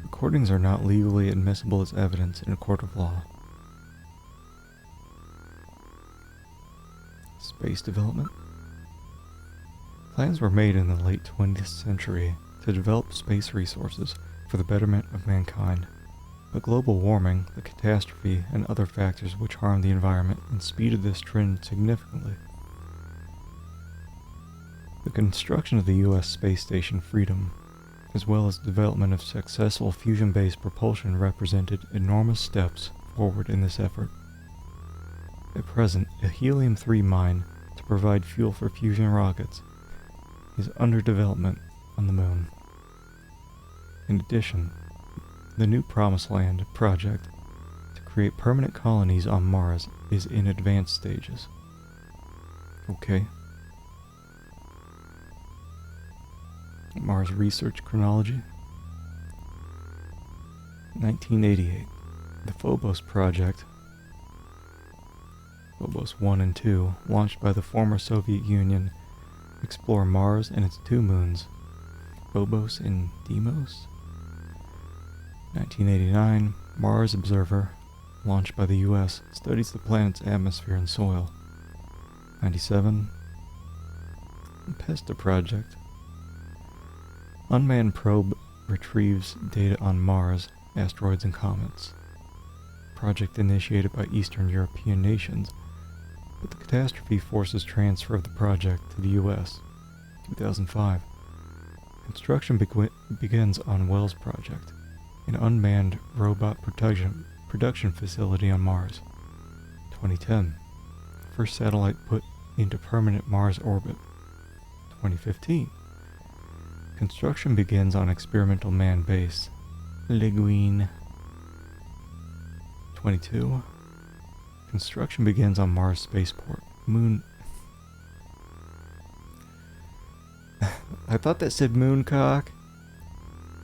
Recordings are not legally admissible as evidence in a court of law. Space development. Plans were made in the late 20th century to develop space resources for the betterment of mankind, but global warming, the catastrophe, and other factors which harmed the environment and speeded this trend significantly. The construction of the U.S. space station Freedom, as well as the development of successful fusion-based propulsion, represented enormous steps forward in this effort. At present, a helium-3 mine to provide fuel for fusion rockets is under development on the moon. In addition, the New Promised Land project to create permanent colonies on Mars is in advanced stages. Okay. Mars research chronology. 1988. The Phobos project, Phobos 1 and 2, launched by the former Soviet Union, explore Mars and its two moons, Phobos and Deimos. 1989. Mars Observer, launched by the US, studies the planet's atmosphere and soil. 97. Pesta project. Unmanned probe retrieves data on Mars, asteroids, and comets. Project initiated by Eastern European nations, but the catastrophe forces transfer of the project to the US. 2005. Construction begins on Wells Project, an unmanned robot production facility on Mars. 2010. First satellite put into permanent Mars orbit. 2015. Construction begins on experimental manned base, Le Guin. 22. Construction begins on Mars spaceport, Moon. I thought that said mooncock.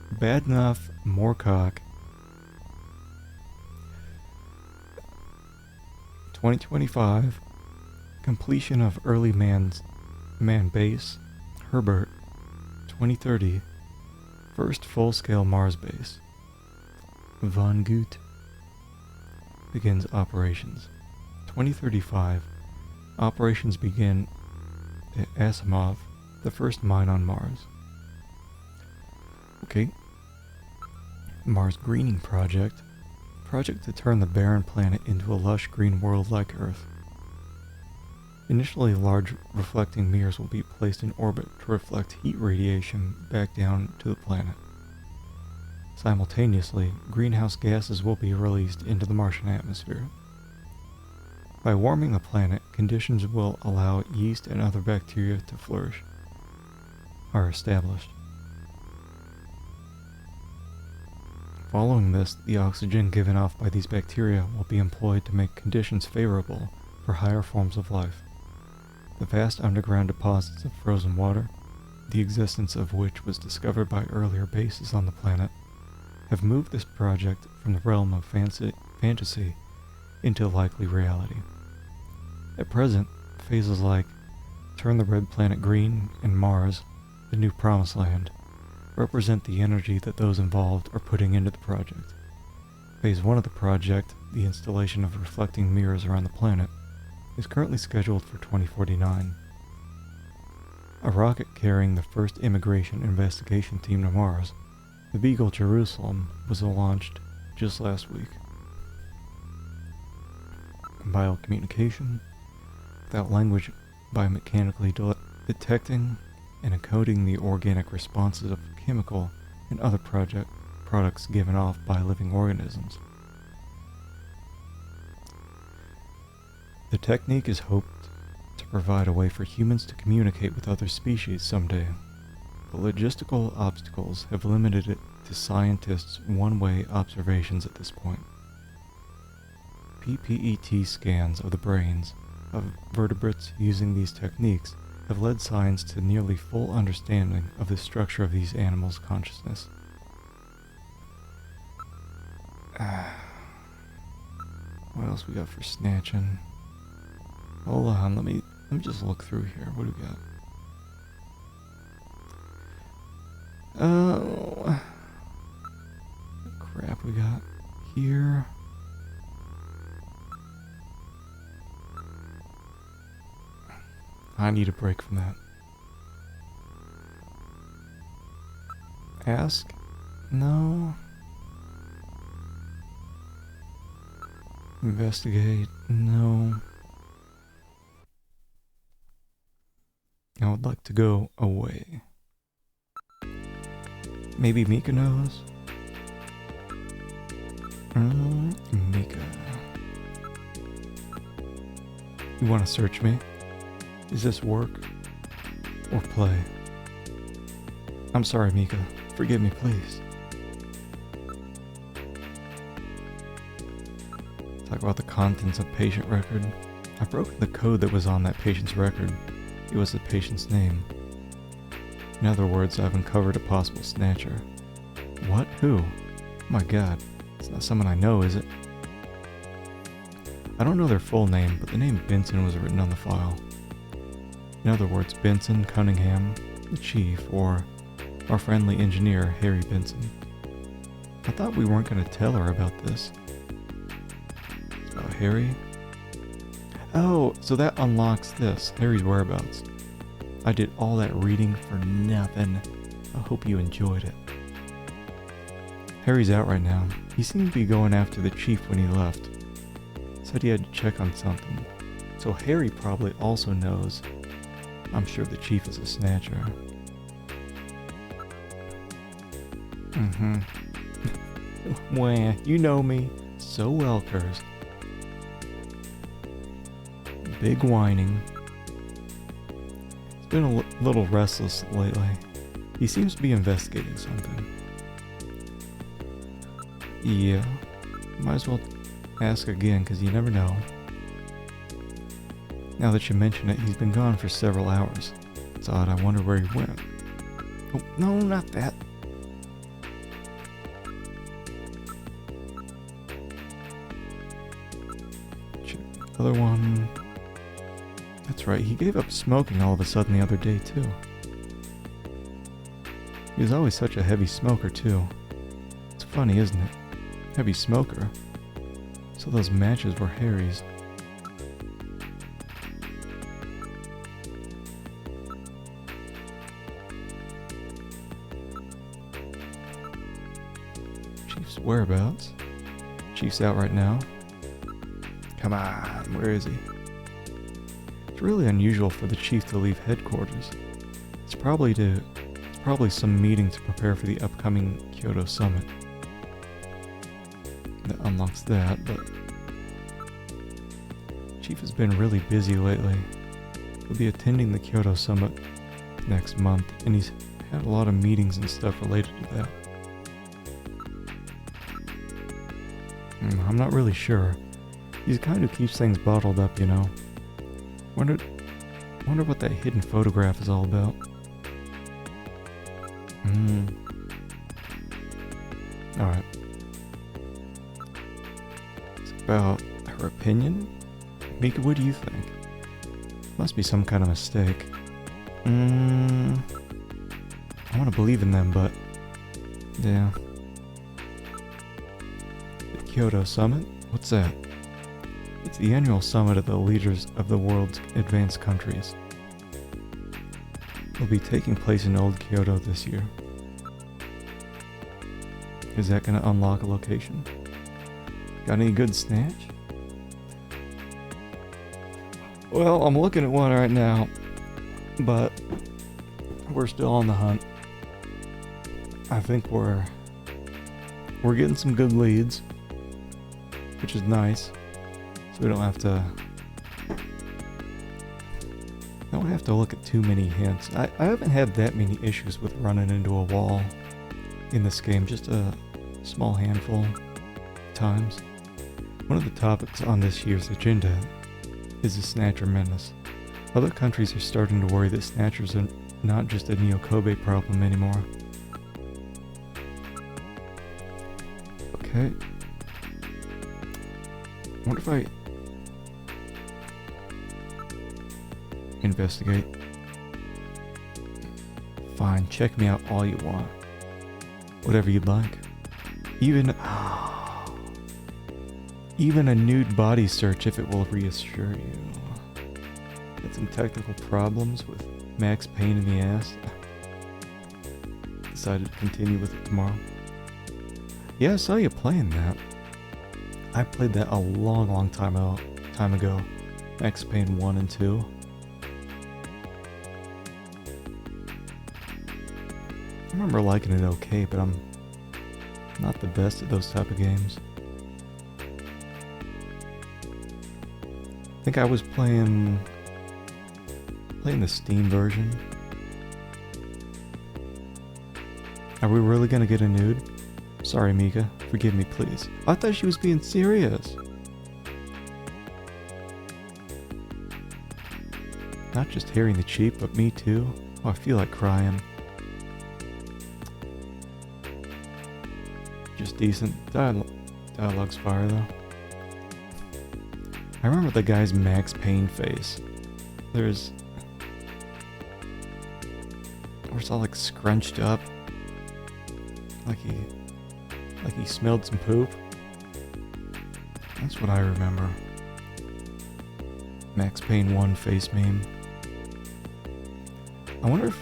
Bad enough, more cock. 2025. Completion of early man base. Herbert. 2030. First full-scale Mars base. Von Goot begins operations. 2035. Operations begin at Asimov, the first mine on Mars. Okay. Mars Greening Project. Project to turn the barren planet into a lush green world like Earth. Initially, large reflecting mirrors will be placed in orbit to reflect heat radiation back down to the planet. Simultaneously, greenhouse gases will be released into the Martian atmosphere. By warming the planet, conditions will allow yeast and other bacteria to flourish, are established. Following this, the oxygen given off by these bacteria will be employed to make conditions favorable for higher forms of life. The vast underground deposits of frozen water, the existence of which was discovered by earlier bases on the planet, have moved this project from the realm of fantasy into likely reality. At present, phases like Turn the Red Planet Green and Mars, the New Promised Land, represent the energy that those involved are putting into the project. Phase 1 of the project, the installation of reflecting mirrors around the planet, is currently scheduled for 2049. A rocket carrying the first immigration investigation team to Mars, the Beagle Jerusalem, was launched just last week. Biocommunication, without language, biomechanically detecting and encoding the organic responses of chemical and other products given off by living organisms. The technique is hoped to provide a way for humans to communicate with other species someday. The logistical obstacles have limited it to scientists' one-way observations at this point. PPET scans of the brains of vertebrates using these techniques have led science to nearly full understanding of the structure of these animals' consciousness. What else we got for snatching? Hold on, let me just look through here. What do we got? Oh, crap we got here. I need a break from that. Ask? No. Investigate? No. I would like to go away. Maybe Mika knows? Mika. You want to search me? Is this work or play? I'm sorry, Mika. Forgive me, please. Talk about the contents of patient record. I've broken the code that was on that patient's record. It was the patient's name. In other words, I've uncovered a possible snatcher. What? Who? My god. It's not someone I know, is it? I don't know their full name, but the name Benson was written on the file. In other words, Benson Cunningham, the chief, or our friendly engineer, Harry Benson. I thought we weren't going to tell her about this. It's about Harry? Oh, so that unlocks this, Harry's whereabouts. I did all that reading for nothing. I hope you enjoyed it. Harry's out right now. He seemed to be going after the chief when he left. Said he had to check on something. So Harry probably also knows. I'm sure the chief is a snatcher. Wah, you know me so well, Kurz. Big whining. He's been a little restless lately. He seems to be investigating something. Yeah, might as well ask again, because you never know. Now that you mention it, he's been gone for several hours. It's odd, I wonder where he went. Oh, no, not that. Check the other one. That's right, he gave up smoking all of a sudden the other day, too. He was always such a heavy smoker, too. It's funny, isn't it? Heavy smoker. So those matches were Harry's. Chief's whereabouts? Chief's out right now. Come on, where is he? It's really unusual for the chief to leave headquarters. It's probably some meeting to prepare for the upcoming Kyoto summit. That unlocks that, but Chief has been really busy lately. He'll be attending the Kyoto summit next month, and he's had a lot of meetings and stuff related to that. I'm not really sure. He's the kind who keeps things bottled up, you know. Wonder what that hidden photograph is all about. Alright. It's about her opinion? Mika, what do you think? Must be some kind of mistake. I want to believe in them, but... yeah. The Kyoto Summit? What's that? It's the annual summit of the leaders of the world's advanced countries. It'll be taking place in Old Kyoto this year. Is that going to unlock a location? Got any good Snatch? Well, I'm looking at one right now, but we're still on the hunt. I think we're getting some good leads, which is nice. So we don't have to look at too many hints. I haven't had that many issues with running into a wall in this game, just a small handful of times. One of the topics on this year's agenda is the Snatcher menace. Other countries are starting to worry that Snatchers are not just a Neo Kobe problem anymore. Okay. I wonder if I investigate. Fine, check me out all you want. Whatever you'd like. Even a nude body search if it will reassure you. Got some technical problems with Max Payne in the ass. Decided to continue with it tomorrow. Yeah, I saw you playing that. I played that a long time ago. Max Payne 1 and 2. I remember liking it okay, but I'm not the best at those type of games. I think I was playing the Steam version. Are we really gonna get a nude? Sorry, Mika. Forgive me, please. I thought she was being serious. Not just hearing the cheap, but me too. Oh, I feel like crying. Just decent. Dialogue's fire, though. I remember the guy's Max Payne face. Where's all like scrunched up. Like he smelled some poop. That's what I remember. Max Payne 1 face meme. I wonder if...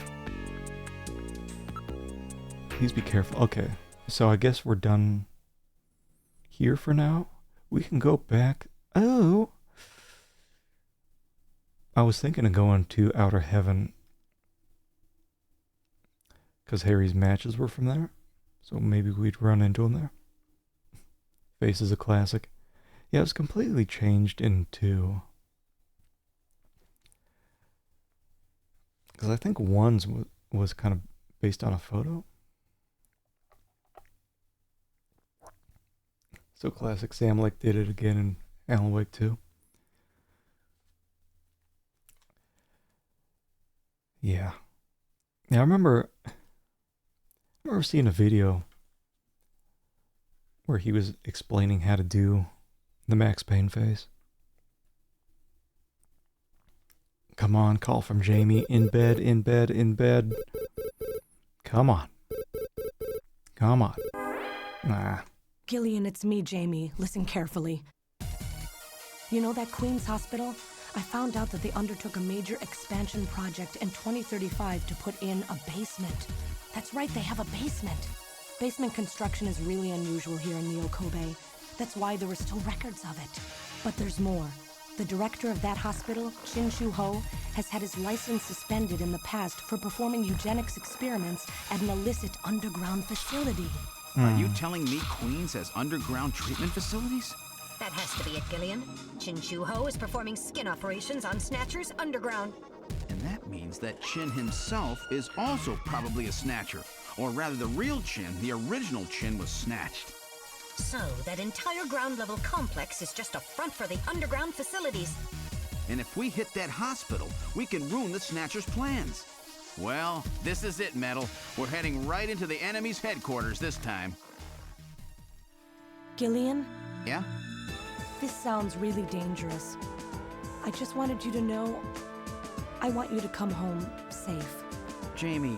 Please be careful. Okay, so I guess we're done here for now. We can go back. Oh! I was thinking of going to Outer Heaven. Because Harry's matches were from there. So maybe we'd run into him there. Face is a classic. Yeah, it was completely changed into... Because I think one's was kind of based on a photo. So classic. Sam Lake did it again in Alan Wake 2. Yeah. Yeah, I remember remember seeing a video where he was explaining how to do the Max Payne face. Come on, call from Jamie. In bed, in bed, in bed. Come on. Come on. Nah. Gillian, it's me, Jamie. Listen carefully. You know that Queens Hospital? I found out that they undertook a major expansion project in 2035 to put in a basement. That's right, they have a basement. Basement construction is really unusual here in Neo Kobe. That's why there were still records of it. But there's more. The director of that hospital, Shin Shu-ho, has had his license suspended in the past for performing eugenics experiments at an illicit underground facility. Are you telling me Queens has underground treatment facilities? That has to be it, Gillian. Chin Shu-ho is performing skin operations on Snatchers underground. And that means that Chin himself is also probably a Snatcher. Or rather, the real Chin, the original Chin, was snatched. So, that entire ground-level complex is just a front for the underground facilities. And if we hit that hospital, we can ruin the Snatcher's plans. Well, this is it, Metal. We're heading right into the enemy's headquarters this time. Gillian, Yeah? this sounds really dangerous. I just wanted you to know, I want you to come home safe. Jamie,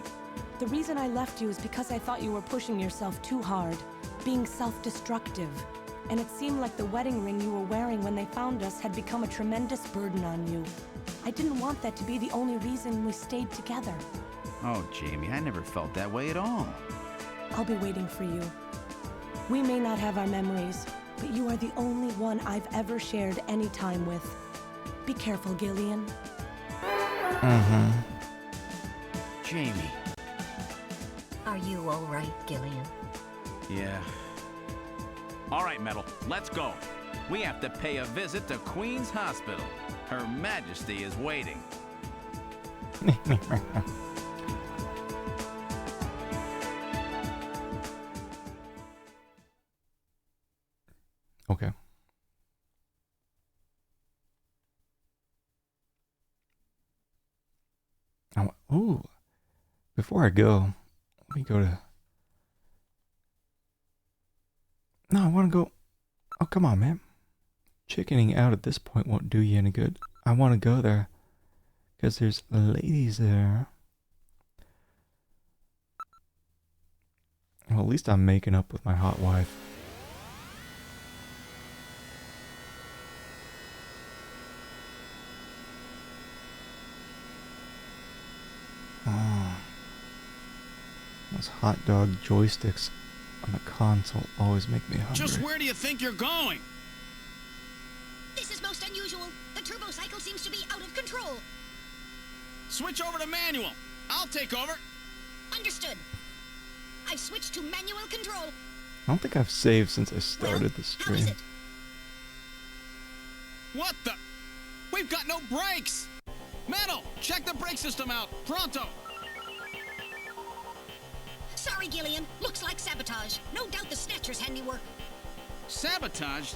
The reason I left you is because I thought you were pushing yourself too hard, being self-destructive. And it seemed like the wedding ring you were wearing when they found us had become a tremendous burden on you. I didn't want that to be the only reason we stayed together. oh, Jamie, I never felt that way at all. I'll be waiting for you. We may not have our memories, but you are the only one I've ever shared any time with. Be careful, Gillian. Jamie. Are you all right, Gillian? Yeah. All right, Metal, let's go. We have to pay a visit to Queen's Hospital. Her Majesty is waiting. Okay. Ooh. Before I go, let me go to... No, I want to go... Oh, come on, man. Chickening out at this point won't do you any good. I want to go there. Because there's ladies there. Well, at least I'm making up with my hot wife. Oh. Those hot dog joysticks on the console always make me hungry. Just where do you think you're going? This is most unusual. The turbo cycle seems to be out of control. Switch over to manual. I'll take over. Understood. I've switched to manual control. I don't think I've saved since I started the How is stream. it? What the? We've got no brakes! Metal, check the brake system out. Pronto! Sorry, Gillian. Looks like sabotage. No doubt the Snatcher's handiwork. Sabotaged?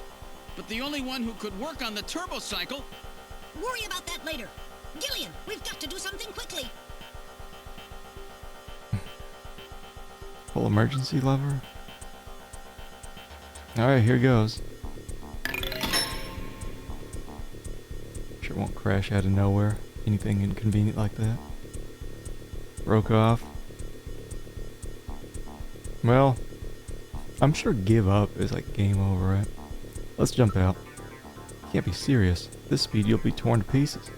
But the only one who could work on the turbo cycle? Worry about that later. Gillian, we've got to do something quickly. Full emergency lever. Alright, here goes. Sure won't crash out of nowhere. Anything inconvenient like that. Broke off. Well, I'm sure give up is like game over, right? Let's jump out. Can't be serious. This speed you'll be torn to pieces.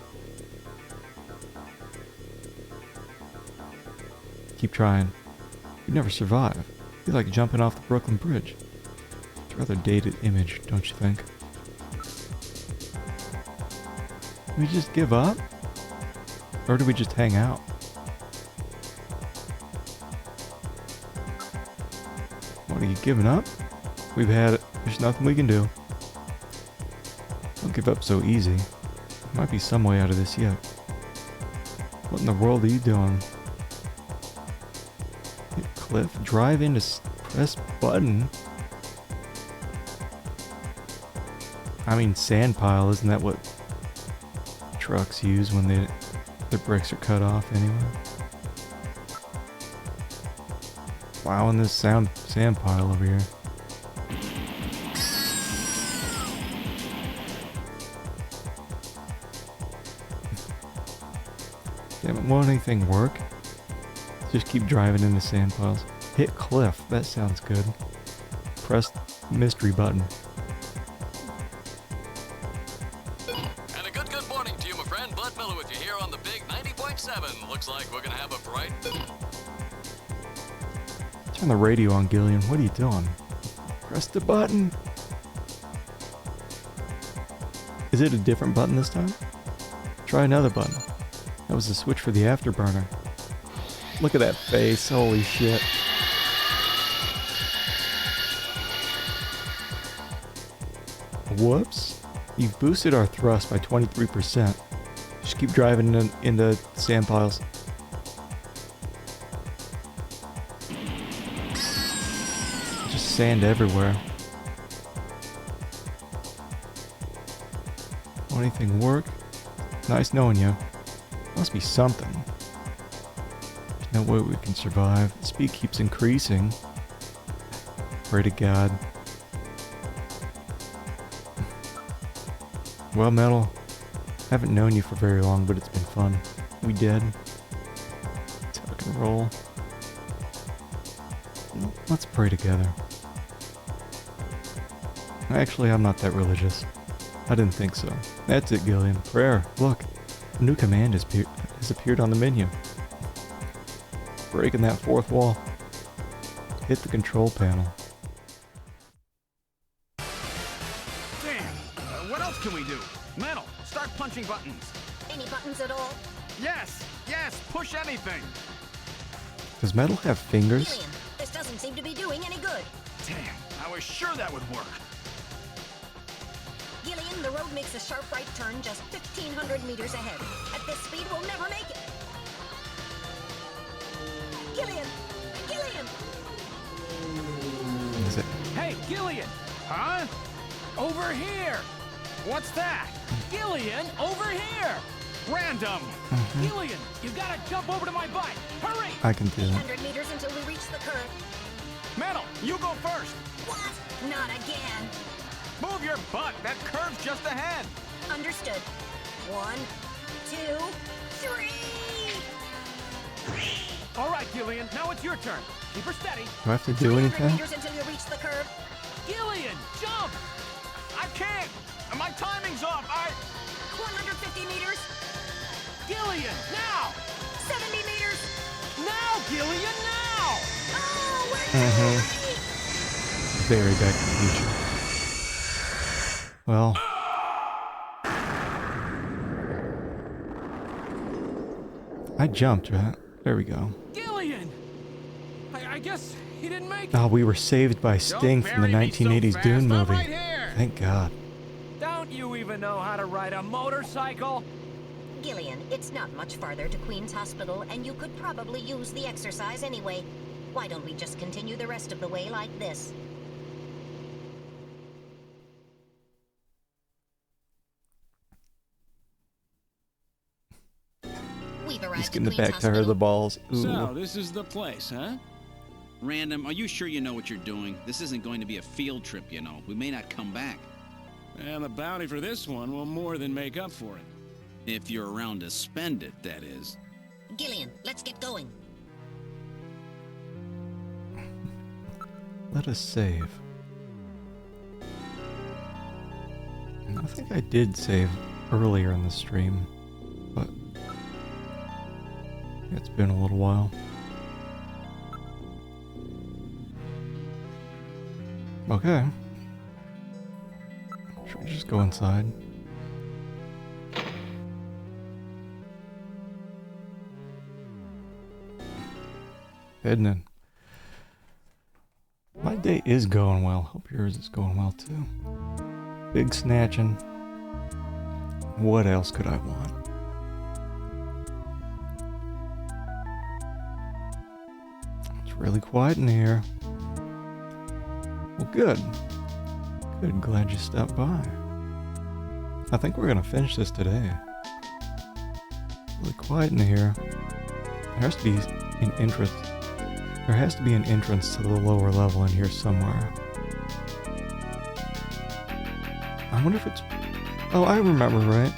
Keep trying. You'd never survive. Be like jumping off the Brooklyn Bridge. It's a rather dated image, don't you think? Do we just give up? Or do we just hang out? What, are you giving up? We've had it. There's nothing we can do. Don't give up so easy. There might be some way out of this yet. What in the world are you doing? Hit cliff, drive into press button. I mean sand pile, isn't that what trucks use when their brakes are cut off anyway? plowing this sand pile over here. Damn it, won't anything work? Just keep driving into sand piles. Hit cliff, that sounds good. Press mystery button. And a good morning to you, my friend. Bud Miller with you here on the big 90.7. Looks like we're gonna have a bright... Turn the radio on, Gillian. What are you doing? Press the button. Is it a different button this time? Try another button. That was the switch for the afterburner. Look at that face. Holy shit. Whoops. You've boosted our thrust by 23%. Just keep driving into sand piles. Just sand everywhere. Will anything work? Nice knowing you. Must be something. There's no way we can survive. The speed keeps increasing. Pray to God. Well, Metal, haven't known you for very long, but it's been fun. We did. Tuck and roll. Let's pray together. Actually, I'm not that religious. I didn't think so. That's it, Gillian. Prayer. Look, a new command has appeared on the menu. Breaking that fourth wall. Hit the control panel. Damn! What else can we do? Metal, start punching buttons. Any buttons at all? Yes, push anything. Does Metal have fingers? Gillian, this doesn't seem to be doing any good. Damn, I was sure that would work. Gillian, the road makes a sharp right turn just 1,500 meters ahead. At this speed, we'll never make it. Gillian! Gillian! Is it? Hey, Gillian! Huh? Over here! What's that? Gillian, over here! Random! Gillian, you gotta jump over to my bike! Hurry! I can do that. 100 meters until we reach the curve. Metal, you go first. What? Not again. Move your butt. That curve's just ahead. Understood. 1, 2, 3! All right, Gillian, now it's your turn. Keep her steady. Do I have to do 300 anything? meters until you reach the curve. Gillian, jump! I can't. My timing's off. 150 meters. Gillian, now! 70 meters. Now, Gillian, now! Oh, we're too late. Very Back to the Future. Well, I jumped, right? There we go. Gillian! I guess he didn't make it. Oh, we were saved by Sting from the 1980s Dune movie. Thank God. Don't you even know how to ride a motorcycle? Gillian, it's not much farther to Queen's Hospital, and you could probably use the exercise anyway. Why don't we just continue the rest of the way like this? We've arrived He's at getting the Queen's back tire of Hospital. the balls. So, Ooh. this is the place, huh? Random, are you sure you know what you're doing? This isn't going to be a field trip, you know. We may not come back. And the bounty for this one will more than make up for it. If you're around to spend it, that is. Gillian, let's get going. Let us save. I think I did save earlier in the stream, but it's been a little while. Okay. Should we just go inside? Heading in. My day is going well. Hope yours is going well too. Big snatching. What else could I want? It's really quiet in here. Well, good. Good, glad you stopped by. I think we're gonna finish this today. Really quiet in here. There has to be an There has to be an entrance to the lower level in here somewhere. I wonder if it's... Oh, I remember, right?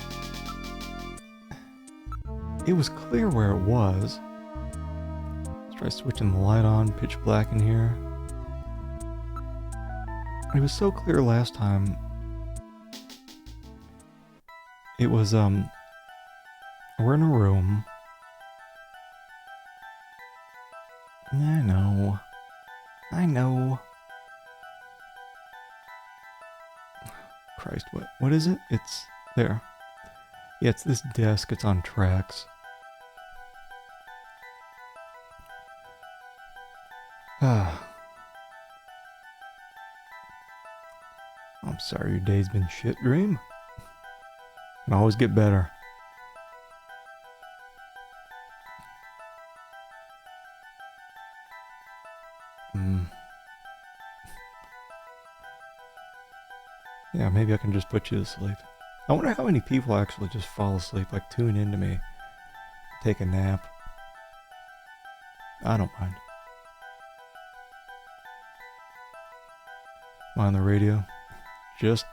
It was clear where it was. Let's try switching the light on, pitch black in here. It was so clear last time. It was, we're in a room. I know. I know. Christ, what is it? It's there. Yeah, it's this desk. It's on tracks. I'm sorry your day's been shit, Dream. Can always get better. Yeah, maybe I can just put you to sleep. I wonder how many people actually just fall asleep, like tune into me, take a nap. I don't mind. On the radio, just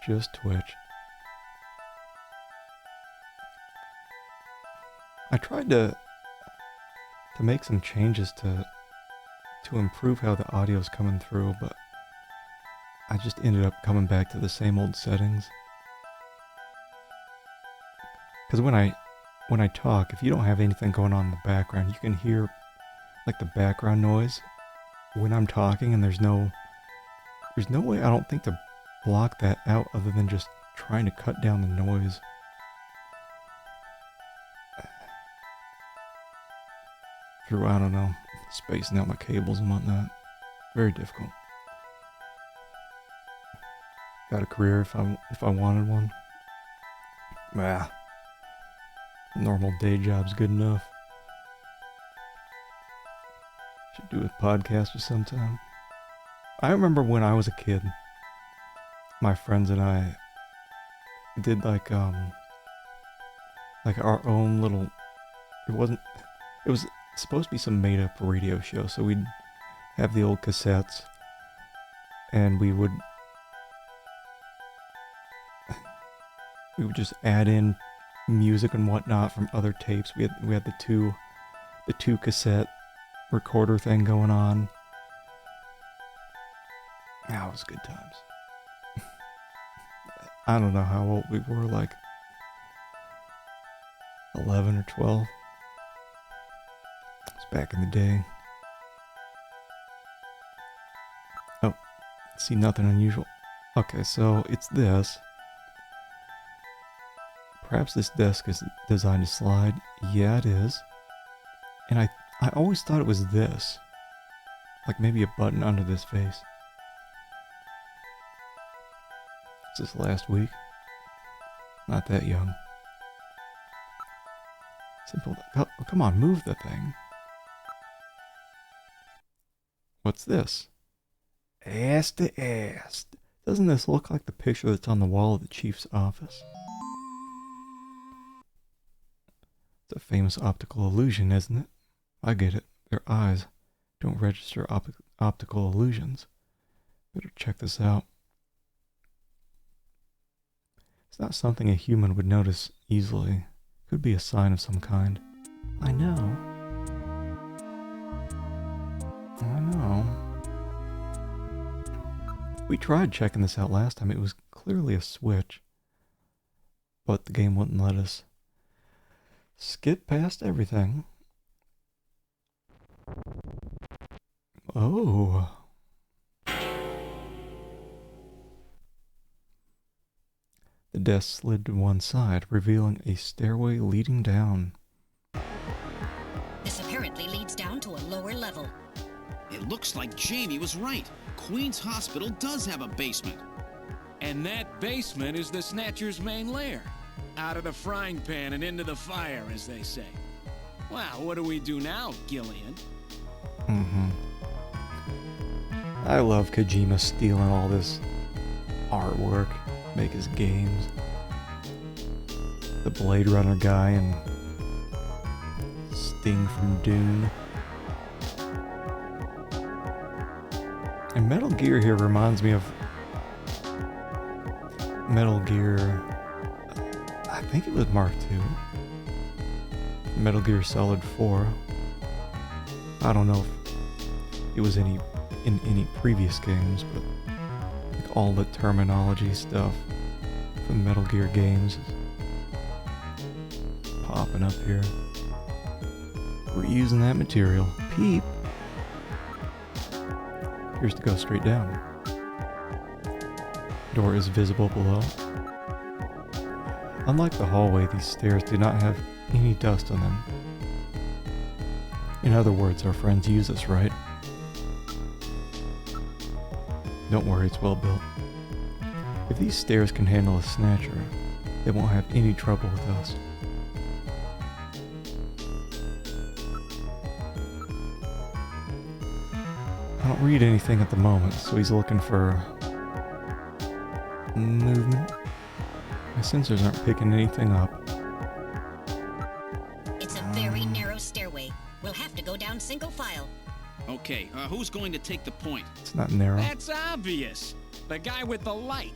Twitch. I tried to make some changes to improve how the audio's coming through, but I just ended up coming back to the same old settings. Because when I talk, if you don't have anything going on in the background, you can hear like the background noise when I'm talking, and there's no way, I don't think, to block that out other than just trying to cut down the noise. Through, I don't know, spacing out my cables and whatnot. Very difficult. Got a career if I wanted one. Normal day job's good enough. Should do a podcast or sometime. I remember when I was a kid, my friends and I did like our own little, it was supposed to be some made up radio show, so we'd have the old cassettes and we would just add in music and whatnot from other tapes. We had the two cassette recorder thing going on. That was good times. I don't know how old we were, like 11 or 12. It's back in the day. Oh, see, nothing unusual. Okay, so it's this. Perhaps this desk is designed to slide. Yeah, it is. And I always thought it was this. Like maybe a button under this face. Is this last week? Not that young. Simple. Oh, come on, move the thing. What's this? Ass to ass. Doesn't this look like the picture that's on the wall of the chief's office? It's a famous optical illusion, isn't it? I get it. Their eyes don't register optical illusions. Better check this out. It's not something a human would notice easily. Could be a sign of some kind. I know. We tried checking this out last time. It was clearly a switch. But the game wouldn't let us skip past everything. Oh. The desk slid to one side, revealing a stairway leading down. This apparently leads down to a lower level. It looks like Jamie was right. Queen's Hospital does have a basement. And that basement is the Snatcher's main lair. Out of the frying pan and into the fire, as they say. Well, what do we do now, Gillian? I love Kojima stealing all this artwork, make his games. The Blade Runner guy and Sting from Dune. Metal Gear here reminds me of Metal Gear, I think it was Mark II. Metal Gear Solid 4. I don't know if it was in any previous games, but like all the terminology stuff from Metal Gear games is popping up here. We're using that material. Peep! Appears to go straight down. Door is visible below. Unlike the hallway, these stairs do not have any dust on them. In other words, our friends use us right. Don't worry, it's well built. If these stairs can handle a Snatcher, they won't have any trouble with us. I don't read anything at the moment, so he's looking for movement. My sensors aren't picking anything up. It's a very narrow stairway. We'll have to go down single file. Okay, who's going to take the point? It's not narrow. That's obvious. The guy with the light.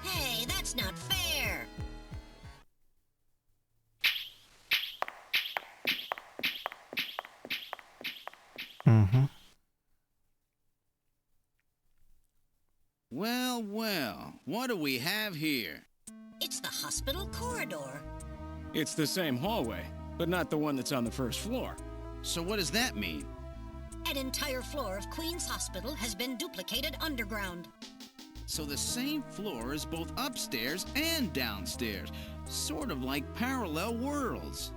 Hey, that's not fair! Mm-hmm. Well, well, what do we have here? It's the hospital corridor. It's the same hallway, but not the one that's on the first floor. So what does that mean? An entire floor of Queen's Hospital has been duplicated underground. So the same floor is both upstairs and downstairs, sort of like parallel worlds.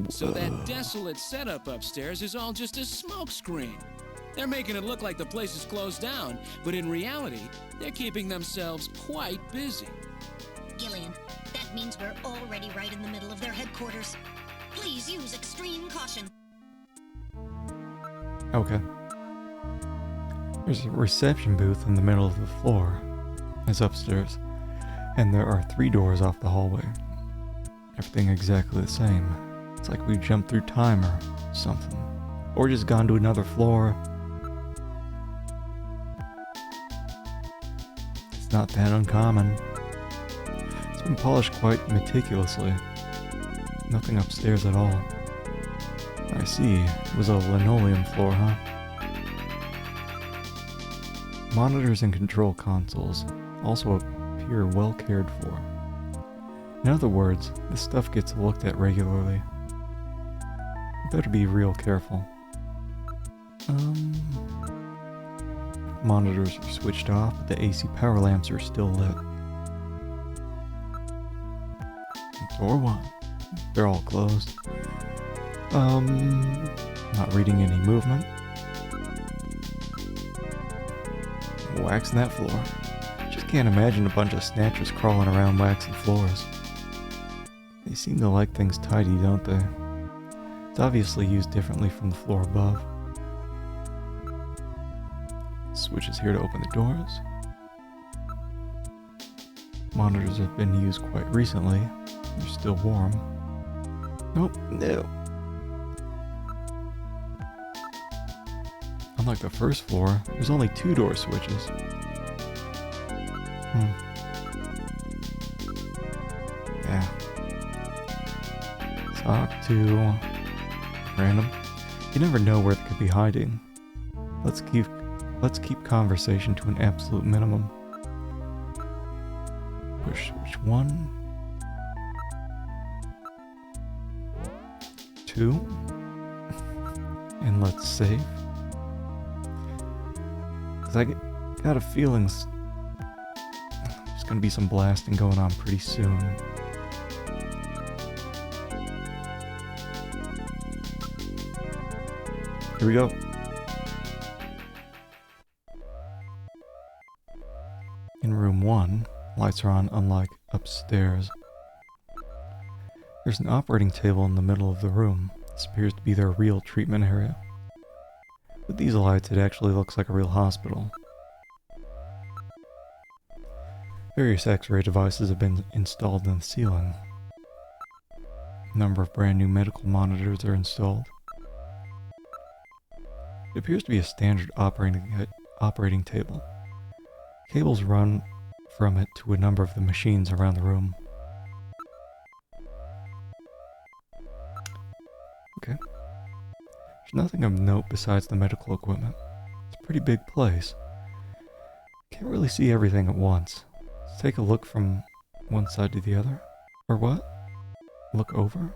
So that desolate setup upstairs is all just a smokescreen. They're making it look like the place is closed down, but in reality, they're keeping themselves quite busy. Gillian, that means we're already right in the middle of their headquarters. Please use extreme caution. Okay. There's a reception booth in the middle of the floor. It's upstairs. And there are 3 doors off the hallway. Everything exactly the same. It's like we jumped through time or something. Or just gone to another floor. It's not that uncommon. It's been polished quite meticulously. Nothing upstairs at all. I see. It was a linoleum floor, huh? Monitors and control consoles also appear well cared for. In other words, this stuff gets looked at regularly. You better be real careful. Monitors are switched off, but the AC power lamps are still lit. Door 1. They're all closed. Not reading any movement. Waxing that floor. Just can't imagine a bunch of Snatchers crawling around waxing floors. They seem to like things tidy, don't they? It's obviously used differently from the floor above. Switch is here to open the doors. Monitors have been used quite recently. They're still warm. Nope, no. Unlike the first floor, there's only 2 door switches. Yeah. Talk to random. You never know where they could be hiding. Let's keep conversation to an absolute minimum. Push switch 1. 2. And let's save. Cause I got a feeling there's gonna be some blasting going on pretty soon. Here we go. In room 1, lights are on, unlike upstairs. There's an operating table in the middle of the room. This appears to be their real treatment area. With these lights, it actually looks like a real hospital. Various X-ray devices have been installed in the ceiling. A number of brand new medical monitors are installed. It appears to be a standard operating operating table. Cables run from it to a number of the machines around the room. Okay. There's nothing of note besides the medical equipment. It's a pretty big place. Can't really see everything at once. Let's take a look from one side to the other. Or what? Look over?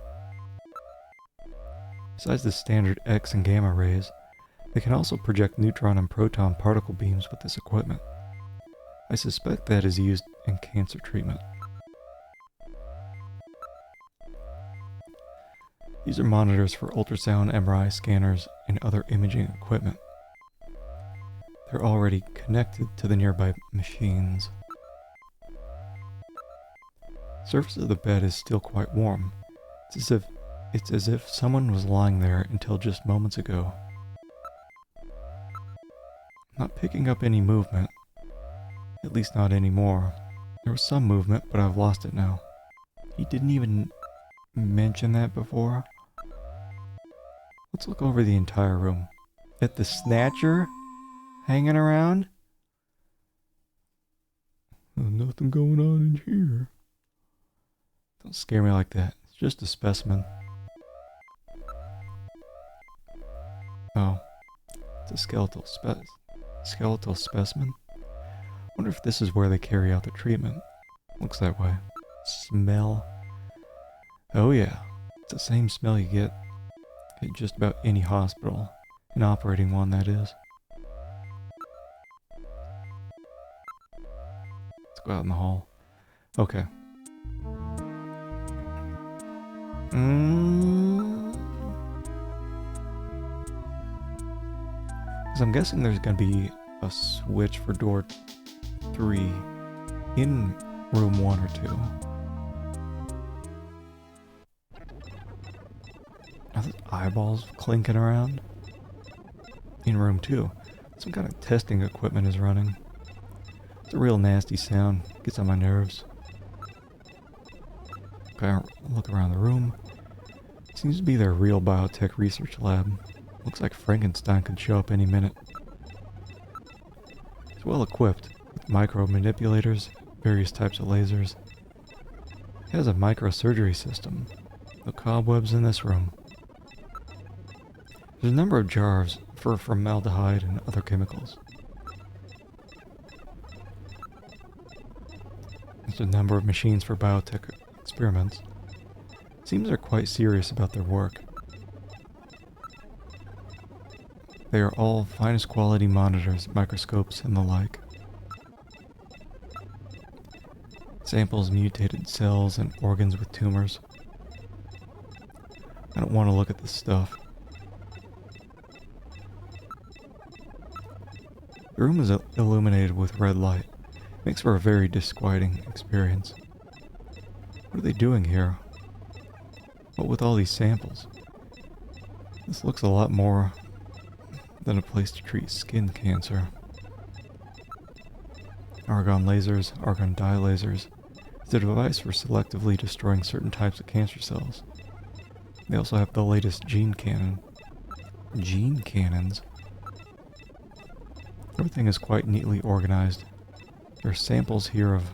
Besides the standard X and gamma rays, they can also project neutron and proton particle beams with this equipment. I suspect that is used in cancer treatment. These are monitors for ultrasound, MRI scanners, and other imaging equipment. They're already connected to the nearby machines. The surface of the bed is still quite warm. It's as if someone was lying there until just moments ago. Not picking up any movement. At least not anymore. There was some movement, but I've lost it now. He didn't even mention that before. Let's look over the entire room. At the Snatcher hanging around? There's nothing going on in here. Don't scare me like that. It's just a specimen. Oh. It's a skeletal specimen. Wonder if this is where they carry out the treatment. Looks that way. Smell. Oh yeah. It's the same smell you get at just about any hospital. An operating one, that is. Let's go out in the hall. Okay. Because I'm guessing there's going to be a switch for door 3 in room 1 or 2. Are those eyeballs clinking around? In room 2. Some kind of testing equipment is running. It's a real nasty sound. Gets on my nerves. Okay, I'll look around the room. Seems to be their real biotech research lab. Looks like Frankenstein could show up any minute. It's well equipped with micro manipulators, various types of lasers. It has a microsurgery system. No cobwebs in this room. There's a number of jars for formaldehyde and other chemicals. There's a number of machines for biotech experiments. Seems they're quite serious about their work. They are all finest quality monitors, microscopes, and the like. Samples mutated cells and organs with tumors. I don't want to look at this stuff. The room is illuminated with red light. Makes for a very disquieting experience. What are they doing here? What with all these samples? This looks a lot more than a place to treat skin cancer. Argon lasers, argon dye lasers, is a device for selectively destroying certain types of cancer cells. They also have the latest gene cannon. Gene cannons? Everything is quite neatly organized. There are samples here of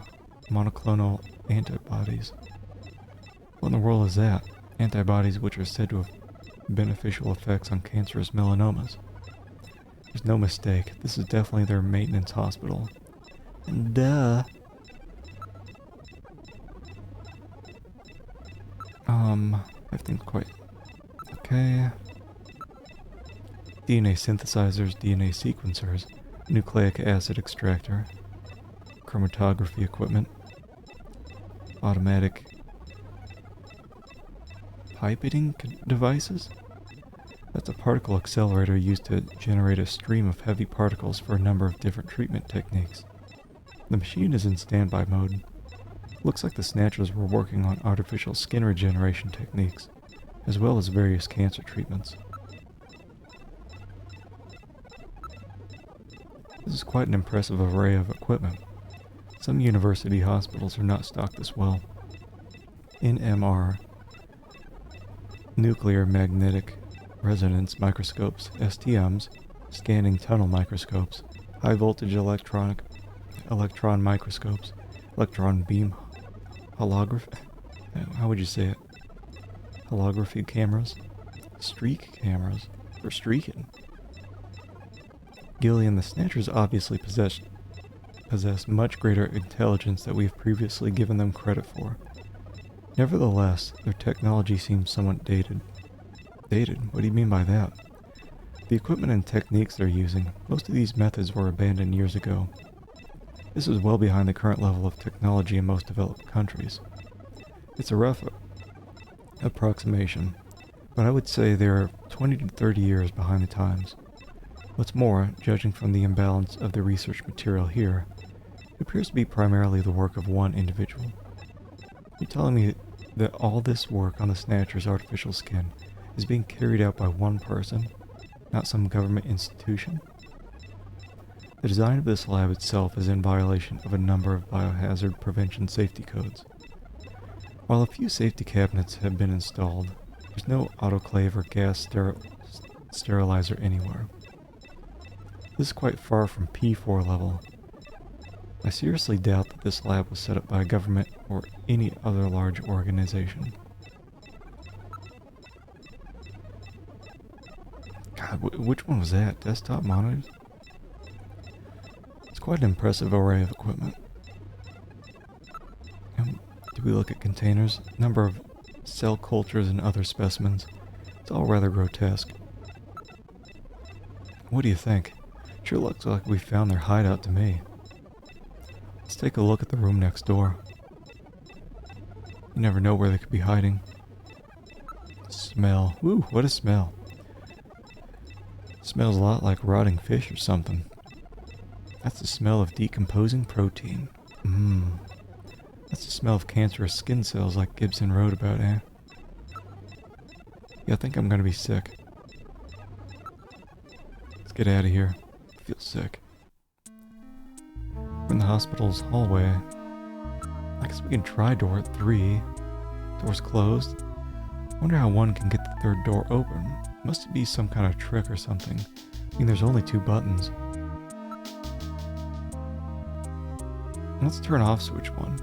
monoclonal antibodies. What in the world is that? Antibodies which are said to have beneficial effects on cancerous melanomas. There's no mistake. This is definitely their maintenance hospital. Duh. Everything's quite okay. DNA synthesizers, DNA sequencers, nucleic acid extractor, chromatography equipment, automatic pipetting devices. That's a particle accelerator used to generate a stream of heavy particles for a number of different treatment techniques. The machine is in standby mode. Looks like the Snatchers were working on artificial skin regeneration techniques, as well as various cancer treatments. This is quite an impressive array of equipment. Some university hospitals are not stocked this well. NMR, nuclear magnetic resonance microscopes, STMs, scanning tunnel microscopes, high voltage electron microscopes, electron beam holography. How would you say it? Holography cameras, streak cameras for streaking. Gillian, the Snatchers obviously possess much greater intelligence than we've previously given them credit for. Nevertheless, their technology seems somewhat dated. Dated? What do you mean by that? The equipment and techniques they're using, most of these methods were abandoned years ago. This is well behind the current level of technology in most developed countries. It's a rough approximation, but I would say they're 20 to 30 years behind the times. What's more, judging from the imbalance of the research material here, it appears to be primarily the work of one individual. You're telling me that all this work on the Snatcher's artificial skin is being carried out by one person, not some government institution? The design of this lab itself is in violation of a number of biohazard prevention safety codes. While a few safety cabinets have been installed, there's no autoclave or gas sterilizer anywhere. This is quite far from P4 level. I seriously doubt that this lab was set up by a government or any other large organization. God, which one was that? Desktop monitors? It's quite an impressive array of equipment. Do we look at containers? Number of cell cultures and other specimens. It's all rather grotesque. What do you think? Sure looks like we found their hideout to me. Let's take a look at the room next door. You never know where they could be hiding. Smell. Woo, what a smell. Smells a lot like rotting fish or something. That's the smell of decomposing protein. That's the smell of cancerous skin cells like Gibson wrote about, eh? Yeah, I think I'm gonna be sick. Let's get out of here. I feel sick. We're in the hospital's hallway. I guess we can try door 3. Door's closed. Wonder how one can get the third door open. Must be some kind of trick or something. I mean, there's only 2 buttons. Let's turn off switch 1.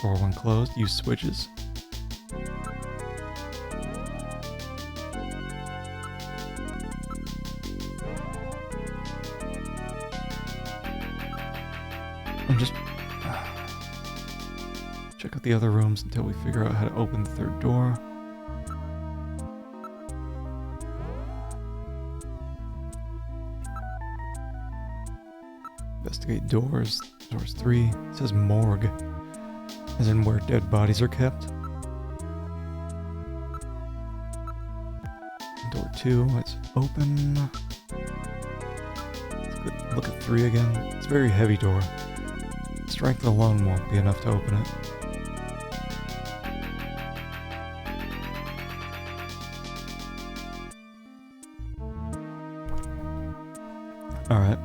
Door 1 closed. Use switches. Just check out the other rooms until we figure out how to open the third door. Investigate doors. Doors 3. It says morgue, as in where dead bodies are kept. Door 2. Let's open. Let's look at 3 again. It's a very heavy door. Strength alone won't be enough to open it. Alright.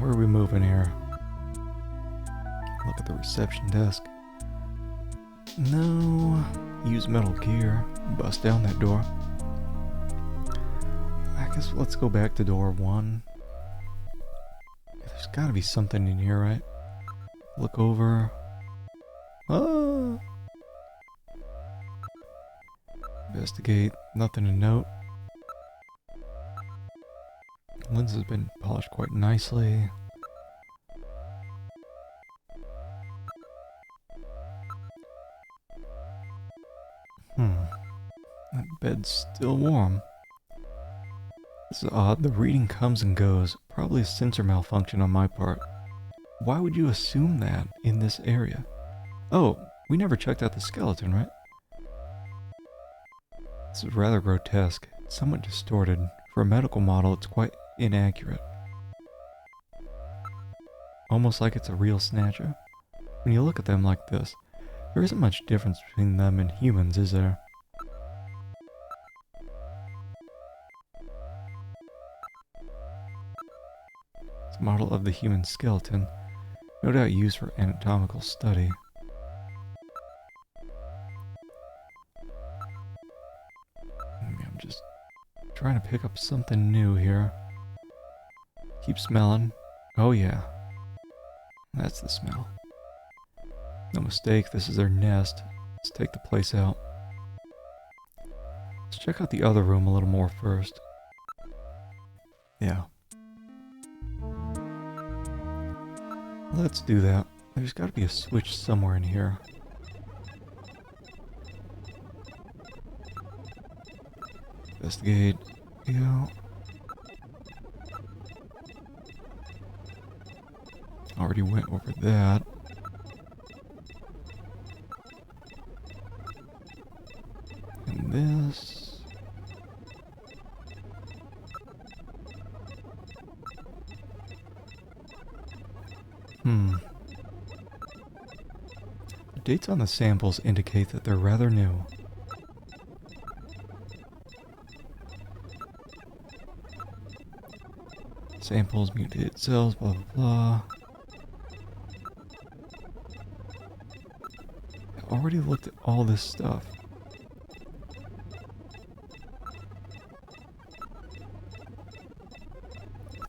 Where are we moving here? Look at the reception desk. No. Use metal gear. Bust down that door. I guess let's go back to door 1. There's gotta be something in here, right? Look over. Ah! Investigate. Nothing to note. Lens has been polished quite nicely. That bed's still warm. This is odd. The reading comes and goes. Probably a sensor malfunction on my part. Why would you assume that in this area? Oh, we never checked out the skeleton, right? This is rather grotesque. It's somewhat distorted. For a medical model, it's quite inaccurate. Almost like it's a real Snatcher. When you look at them like this, there isn't much difference between them and humans, is there? It's a model of the human skeleton, no doubt used for anatomical study. I'm just Trying to pick up something new here. Keep smelling. Oh yeah. That's the smell. No mistake, this is their nest. Let's take the place out. Let's check out the other room a little more first. Yeah. Let's do that. There's got to be a switch somewhere in here. Investigate. Yeah. Already went over that. And this. The dates on the samples indicate that they're rather new. Samples, mutated cells, blah blah blah. I already looked at all this stuff.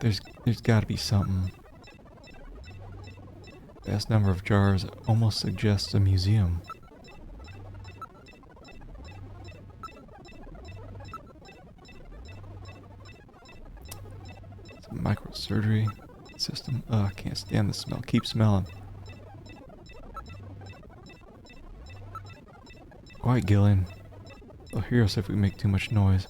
There's gotta be something. Vast number of jars almost suggests a museum. Some microsurgery system. Ugh, I can't stand the smell. Keep smelling. Quiet, Gillian. They'll hear us if we make too much noise.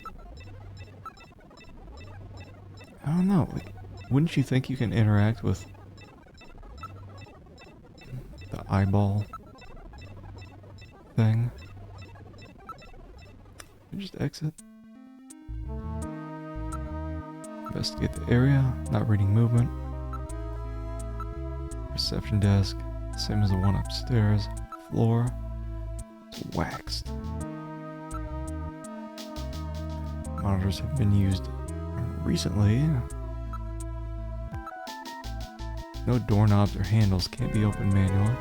I don't know. Like, wouldn't you think you can interact with the eyeball thing? Just exit. Investigate the area. Not reading movement. Reception desk. Same as the one upstairs. Floor. It's waxed. Monitors have been used recently. No doorknobs or handles. Can't be opened manually.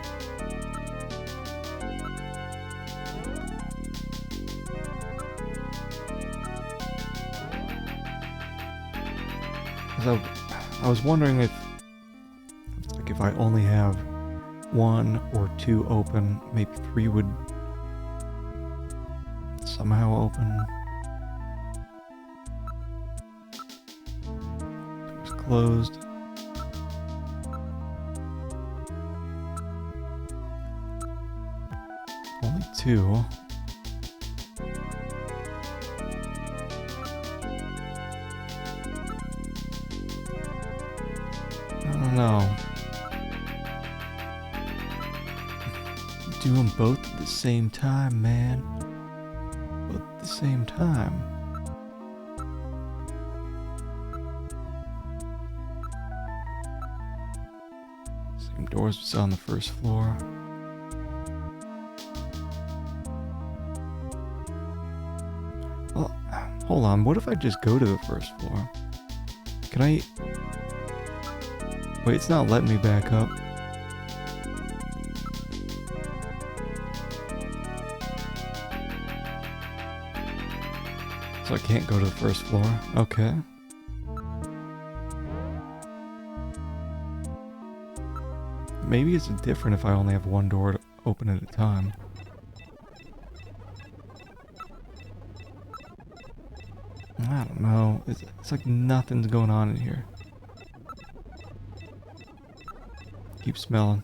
I was wondering if I only have one or two open, maybe three would somehow open. Doors closed. Only two. I don't know. Do them both at the same time, man. Both at the same time. Same doors we saw on the first floor. Well, hold on. What if I just go to the first floor? Can I... Wait, it's not letting me back up. So I can't go to the first floor? Okay. Maybe it's different if I only have one door to open at a time. I don't know. It's like nothing's going on in here. Keep smelling.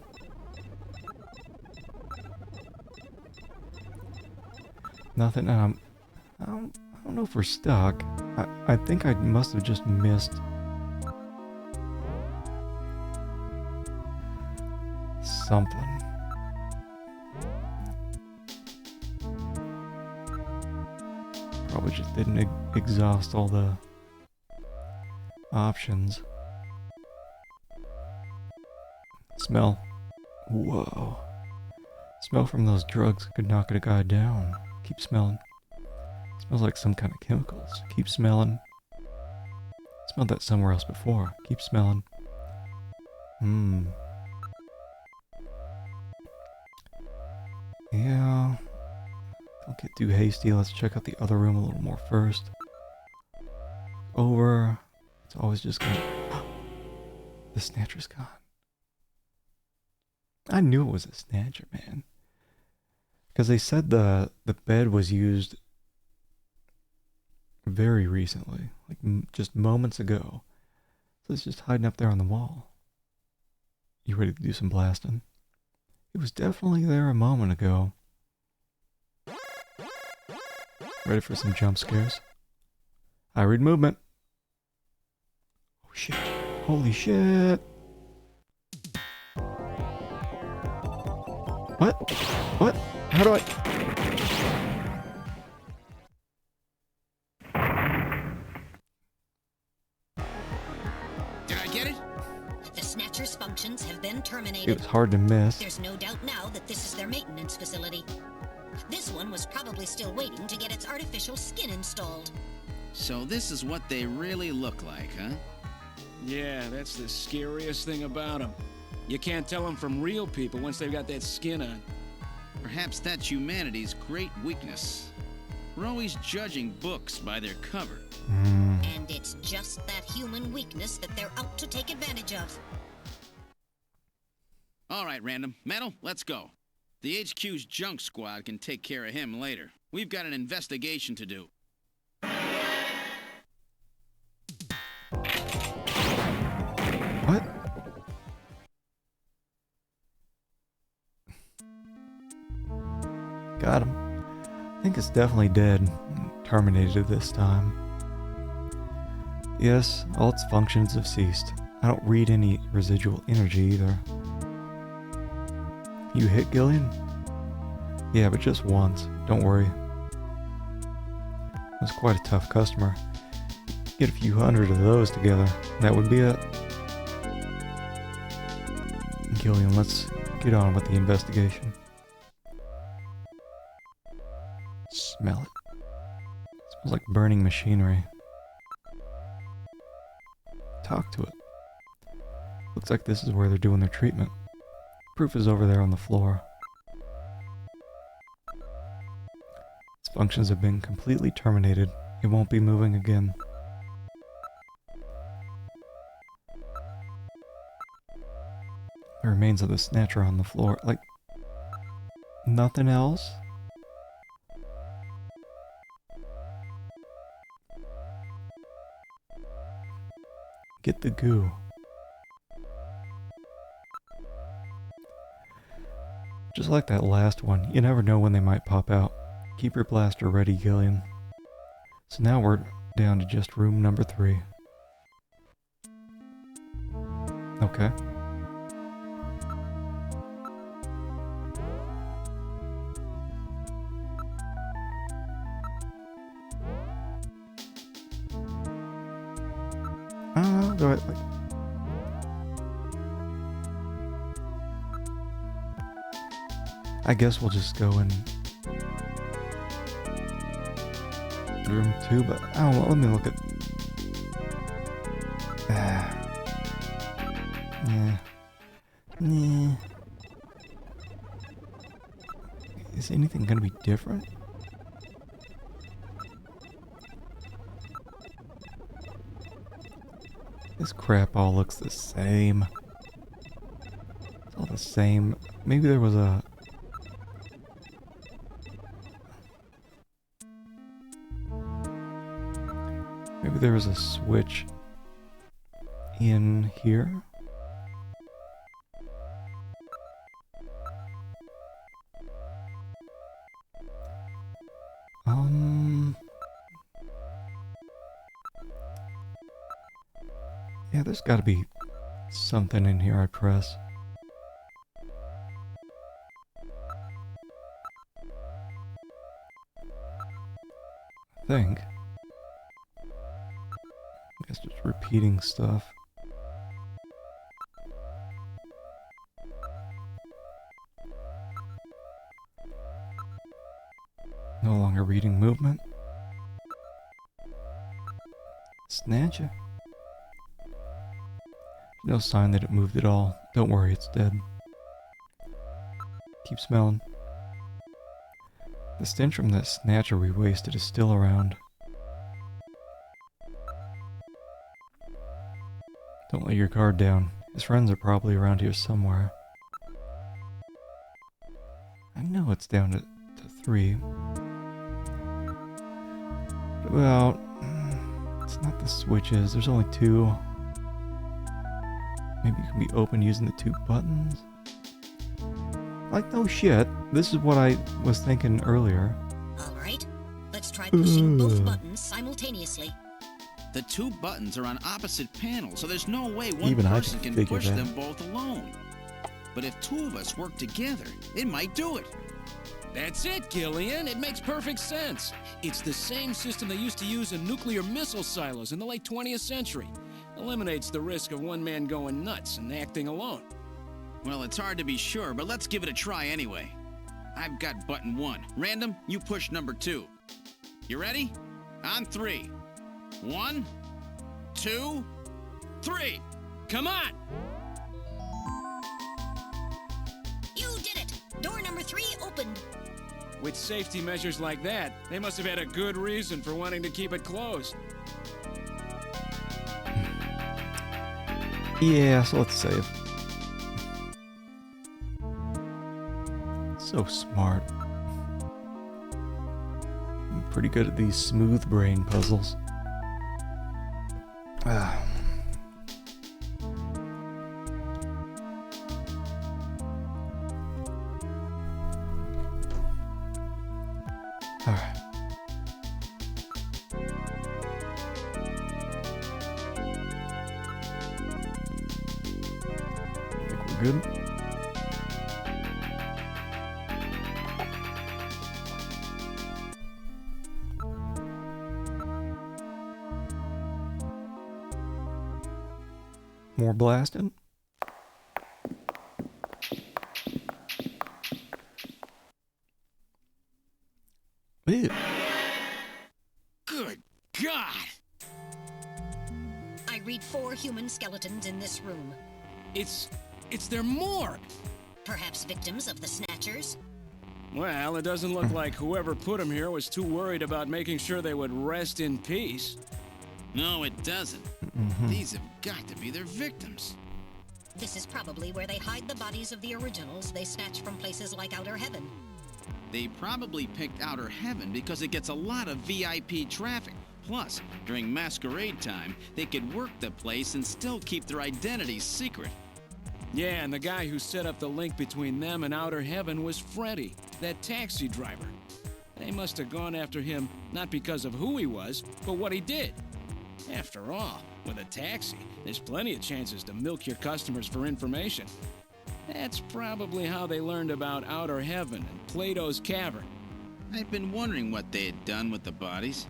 Nothing. I don't know if we're stuck. I think I must have just missed something. Probably just didn't exhaust all the options. Smell. Whoa. Smell from those drugs could knock a guy down. Keep smelling. Smells like some kind of chemicals. Keep smelling. Smelled that somewhere else before. Keep smelling. Yeah. Don't get too hasty. Let's check out the other room a little more first. over. It's always just gonna... The Snatcher's gone. I knew it was a Snatcher, man. Because they said the bed was used very recently. Like, just moments ago. So it's just hiding up there on the wall. You ready to do some blasting? It was definitely there a moment ago. Ready for some jump scares? I read movement. Oh shit. Holy shit. What? What? How do I... Did I get it? The Snatcher's functions have been It terminated. was hard to miss. There's no doubt now that this is their maintenance facility. This one was probably still waiting to get its artificial skin installed. So this is what they really look like, huh? Yeah, that's the scariest thing about them. You can't tell them from real people once they've got that skin on. Perhaps that's humanity's great weakness. We're always judging books by their cover. And it's just that human weakness that they're out to take advantage of. All right, Random. Metal, let's go. The HQ's junk squad can take care of him later. We've got an investigation to do. What? Got him. I think it's definitely dead. Terminated this time. Yes, all its functions have ceased. I don't read any residual energy either. You hit Gillian? Yeah, but just once. Don't worry. That's quite a tough customer. Get a few hundred of those together. That would be it. Gillian, let's get on with the investigation. Smell it. Smells like burning machinery. Talk to it. Looks like this is where they're doing their treatment. Proof is over there on the floor. Its functions have been completely terminated. It won't be moving again. The remains of the Snatcher on the floor. Like, nothing else? Get the goo. Just like that last one, you never know when they might pop out. Keep your blaster ready, Gillian. So now we're down to just room number 3. Okay. Do I, like... I guess we'll just go in room 2, but I don't know, let me look at... Yeah. Is anything gonna be different? This crap all looks the same. It's all the same. Maybe there was a... Maybe there was a switch in here. Yeah, there's gotta be something in here I'd press. I think. I guess just repeating stuff. No longer reading movement. Snatcher. No sign that it moved at all. Don't worry, it's dead. Keep smelling. The stench from that Snatcher we wasted is still around. Don't let your guard down. His friends are probably around here somewhere. I know it's down to 3. What about... It's not the switches. There's only 2. Maybe it can be opened using the 2 buttons? Like, no shit. This is what I was thinking earlier. Alright, let's try pushing both buttons simultaneously. The 2 buttons are on opposite panels, so there's no way one Even I person can can figure push that. them both alone. But if 2 of us work together, it might do it. That's it, Gillian. It makes perfect sense. It's the same system they used to use in nuclear missile silos in the late 20th century. Eliminates the risk of one man going nuts and acting alone. Well, it's hard to be sure, but let's give it a try anyway. I've got button 1. Random, you push number 2. You ready? On 3. 1, 2, 3. Come on! You did it! Door number 3 opened. With safety measures like that, they must have had a good reason for wanting to keep it closed. Yeah, so let's save. So smart. I'm pretty good at these smooth brain puzzles. Ah. Alright. Think we're good? More blasting? Ew. Good God! I read 4 human skeletons in this room. It's their morgue. Perhaps victims of the Snatchers? Well, it doesn't look like whoever put them here was too worried about making sure they would rest in peace. No, it doesn't. These have got to be their victims. This is probably where they hide the bodies of the originals they snatch from places like Outer Heaven. They probably picked Outer Heaven because it gets a lot of VIP traffic. Plus, during masquerade time, they could work the place and still keep their identities secret. Yeah, and the guy who set up the link between them and Outer Heaven was Freddy, that taxi driver. They must have gone after him not because of who he was, but what he did. After all, with a taxi, there's plenty of chances to milk your customers for information. That's probably how they learned about Outer Heaven and Plato's Cavern. I've been wondering what they had done with the bodies.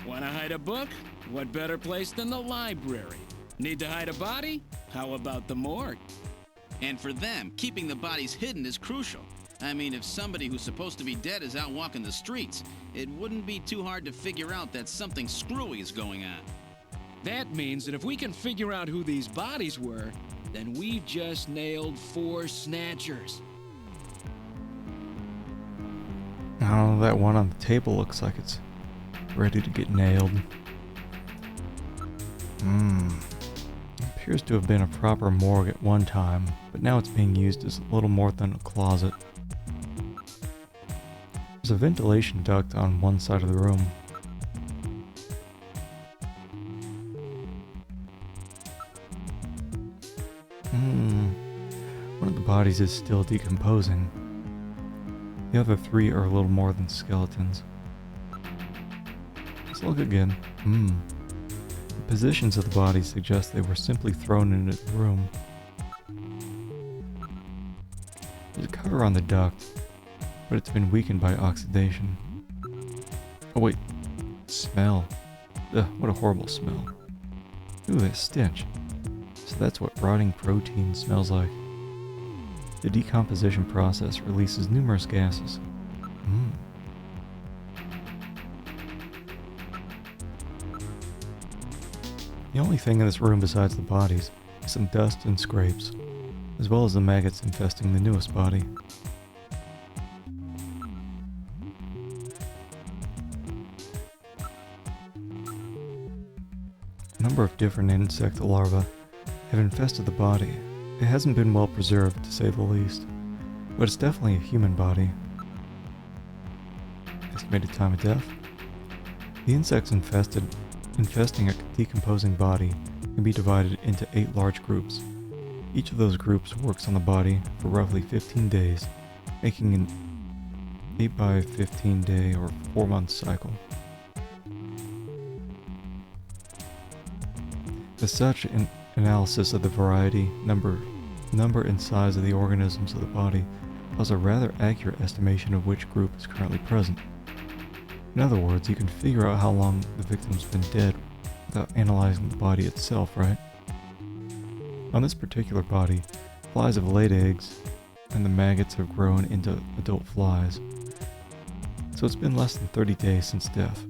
Want to hide a book? What better place than the library? Need to hide a body? How about the morgue? And for them, keeping the bodies hidden is crucial. I mean, if somebody who's supposed to be dead is out walking the streets, it wouldn't be too hard to figure out that something screwy is going on. That means that if we can figure out who these bodies were, then we've just nailed 4 snatchers. I don't know, that one on the table looks like it's ready to get nailed. Appears to have been a proper morgue at one time, but now it's being used as a little more than a closet. There's a ventilation duct on one side of the room. One of the bodies is still decomposing. The other 3 are a little more than skeletons. Let's look again. The positions of the bodies suggest they were simply thrown into the room. There's a cover on the duct, but it's been weakened by oxidation. Oh wait, smell. Ugh, what a horrible smell. Ooh, that stench. So that's what rotting protein smells like. The decomposition process releases numerous gases. The only thing in this room besides the bodies is some dust and scrapes, as well as the maggots infesting the newest body. A number of different insect larvae have infested the body. It hasn't been well preserved, to say the least, but it's definitely a human body. Estimated time of death? The insects infesting a decomposing body can be divided into 8 large groups. Each of those groups works on the body for roughly 15 days, making an 8 by 15 day or 4-month cycle. As such, an analysis of the variety, number and size of the organisms of the body allows a rather accurate estimation of which group is currently present. In other words, you can figure out how long the victim's been dead without analyzing the body itself, right? On this particular body, flies have laid eggs, and the maggots have grown into adult flies. So it's been less than 30 days since death.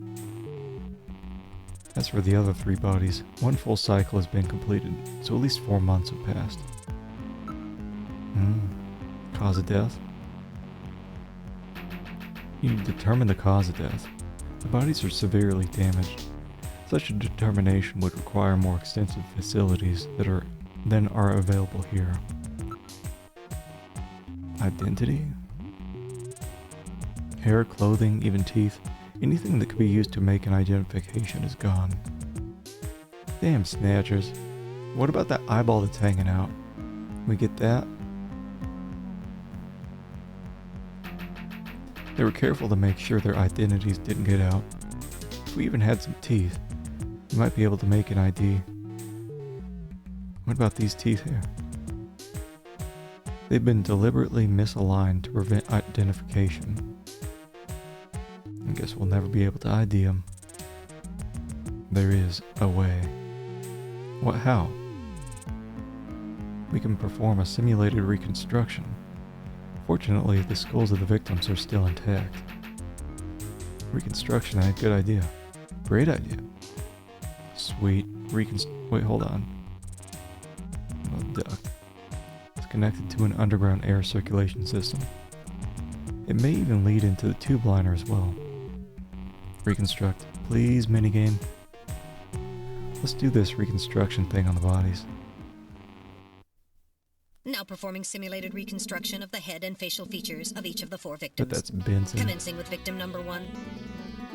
As for the other 3 bodies, 1 full cycle has been completed, so at least 4 months have passed. Cause of death? You need to determine the cause of death. The bodies are severely damaged. Such a determination would require more extensive facilities than are available here. Identity? Hair, clothing, even teeth. Anything that could be used to make an identification is gone. Damn Snatchers. What about that eyeball that's hanging out? We get that? They were careful to make sure their identities didn't get out. If we even had some teeth, we might be able to make an ID. What about these teeth here? They've been deliberately misaligned to prevent identification. I guess we'll never be able to ID them. There is a way. What? How? We can perform a simulated reconstruction. Fortunately, the skulls of the victims are still intact. Reconstruction, good idea. Great idea. Sweet. Wait, hold on. A duct. It's connected to an underground air circulation system. It may even lead into the tube liner as well. Reconstruct. Please, minigame. Let's do this reconstruction thing on the bodies. Now performing simulated reconstruction of the head and facial features of each of the 4 victims. But that's Benson. Commencing with victim number 1.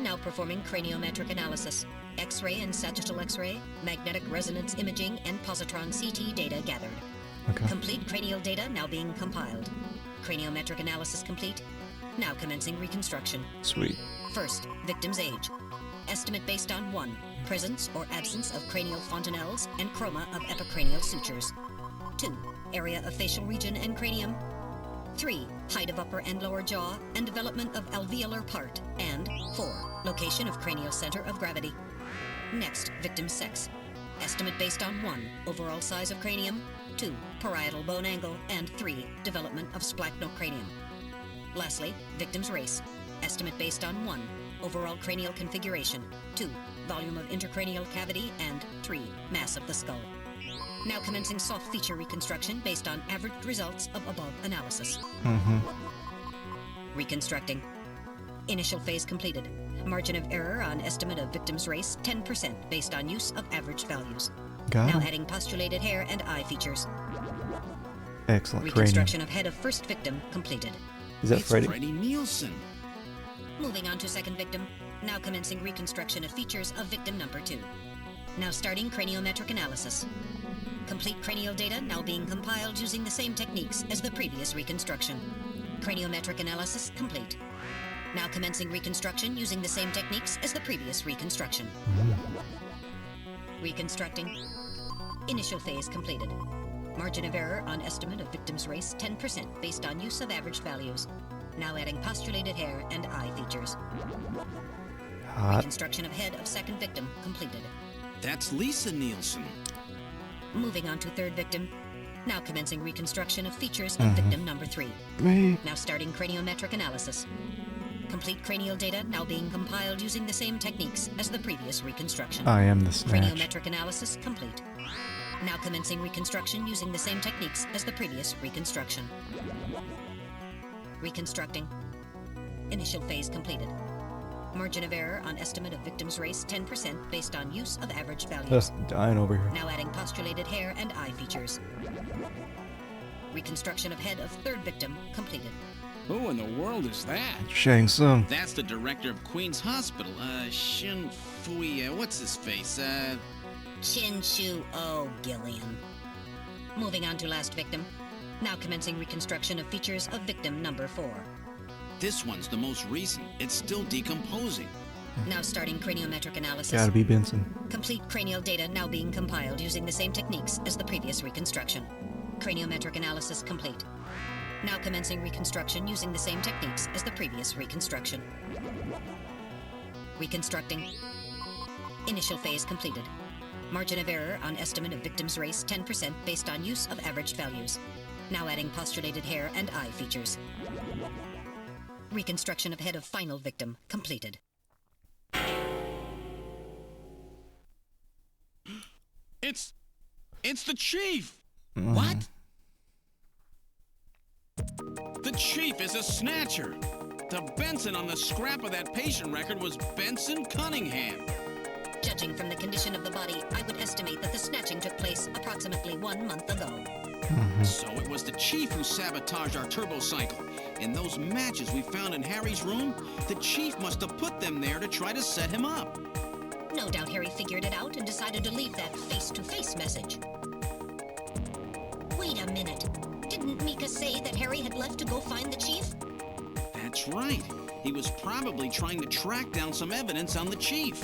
Now performing craniometric analysis. X-ray and sagittal X-ray, magnetic resonance imaging, and positron CT data gathered. Okay. Complete cranial data now being compiled. Craniometric analysis complete. Now commencing reconstruction. Sweet. First, victim's age. Estimate based on 1. Presence or absence of cranial fontanelles and chroma of epicranial sutures. 2. Area of facial region and cranium. 3. Height of upper and lower jaw and development of alveolar part. And 4. Location of cranial center of gravity. Next, victim's sex. Estimate based on 1. Overall size of cranium. 2. Parietal bone angle. And 3. Development of splachocranium. Lastly, victim's race. Estimate based on 1. Overall cranial configuration. 2. Volume of intercranial cavity. And 3. Mass of the skull. Now commencing soft feature reconstruction based on averaged results of above analysis. Reconstructing. Initial phase completed. Margin of error on estimate of victim's race 10% based on use of average values. Got Now it. adding postulated hair and eye features. Excellent. Reconstruction of head of first victim completed. Is that It's Freddy? Freddie Nielsen. Moving on to second victim. Now commencing reconstruction of features of victim number 2. Now starting craniometric analysis. Complete cranial data now being compiled using the same techniques as the previous reconstruction. Craniometric analysis complete. Now commencing reconstruction using the same techniques as the previous reconstruction. Reconstructing. Initial phase completed. Margin of error on estimate of victim's race 10% based on use of averaged values. Now adding postulated hair and eye features. Hot. Reconstruction of head of second victim completed. That's Lisa Nielsen. Moving on to third victim. Now commencing reconstruction of features of victim number 3. Me. Now starting craniometric analysis. Complete cranial data now being compiled using the same techniques as the previous reconstruction. I am the Snatch. Craniometric analysis complete. Now commencing reconstruction using the same techniques as the previous reconstruction. Reconstructing. Initial phase completed. Margin of error on estimate of victim's race 10% based on use of average values. Dying over here. Now adding postulated hair and eye features. Reconstruction of head of third victim completed. Who in the world is that? Shang Tsung. That's the director of Queen's Hospital, Shin Fui, what's his face, Chin Shu O Gillian. Moving on to last victim. Now commencing reconstruction of features of victim number 4. This one's the most recent. It's still decomposing. Now starting craniometric analysis. Gotta be Benson. Complete cranial data now being compiled using the same techniques as the previous reconstruction. Craniometric analysis complete. Now commencing reconstruction using the same techniques as the previous reconstruction. Reconstructing. Initial phase completed. Margin of error on estimate of victim's race 10% based on use of average values. Now adding postulated hair and eye features. Reconstruction of head of final victim completed. It's the chief! What? The chief is a snatcher! The Benson on the scrap of that patient record was Benson Cunningham. Judging from the condition of the body, I would estimate that the snatching took place approximately 1 month ago. So it was the chief who sabotaged our turbo cycle. And those matches we found in Harry's room, the chief must have put them there to try to set him up. No doubt Harry figured it out and decided to leave that face-to-face message. Wait a minute. Didn't Mika say that Harry had left to go find the chief? That's right. He was probably trying to track down some evidence on the chief.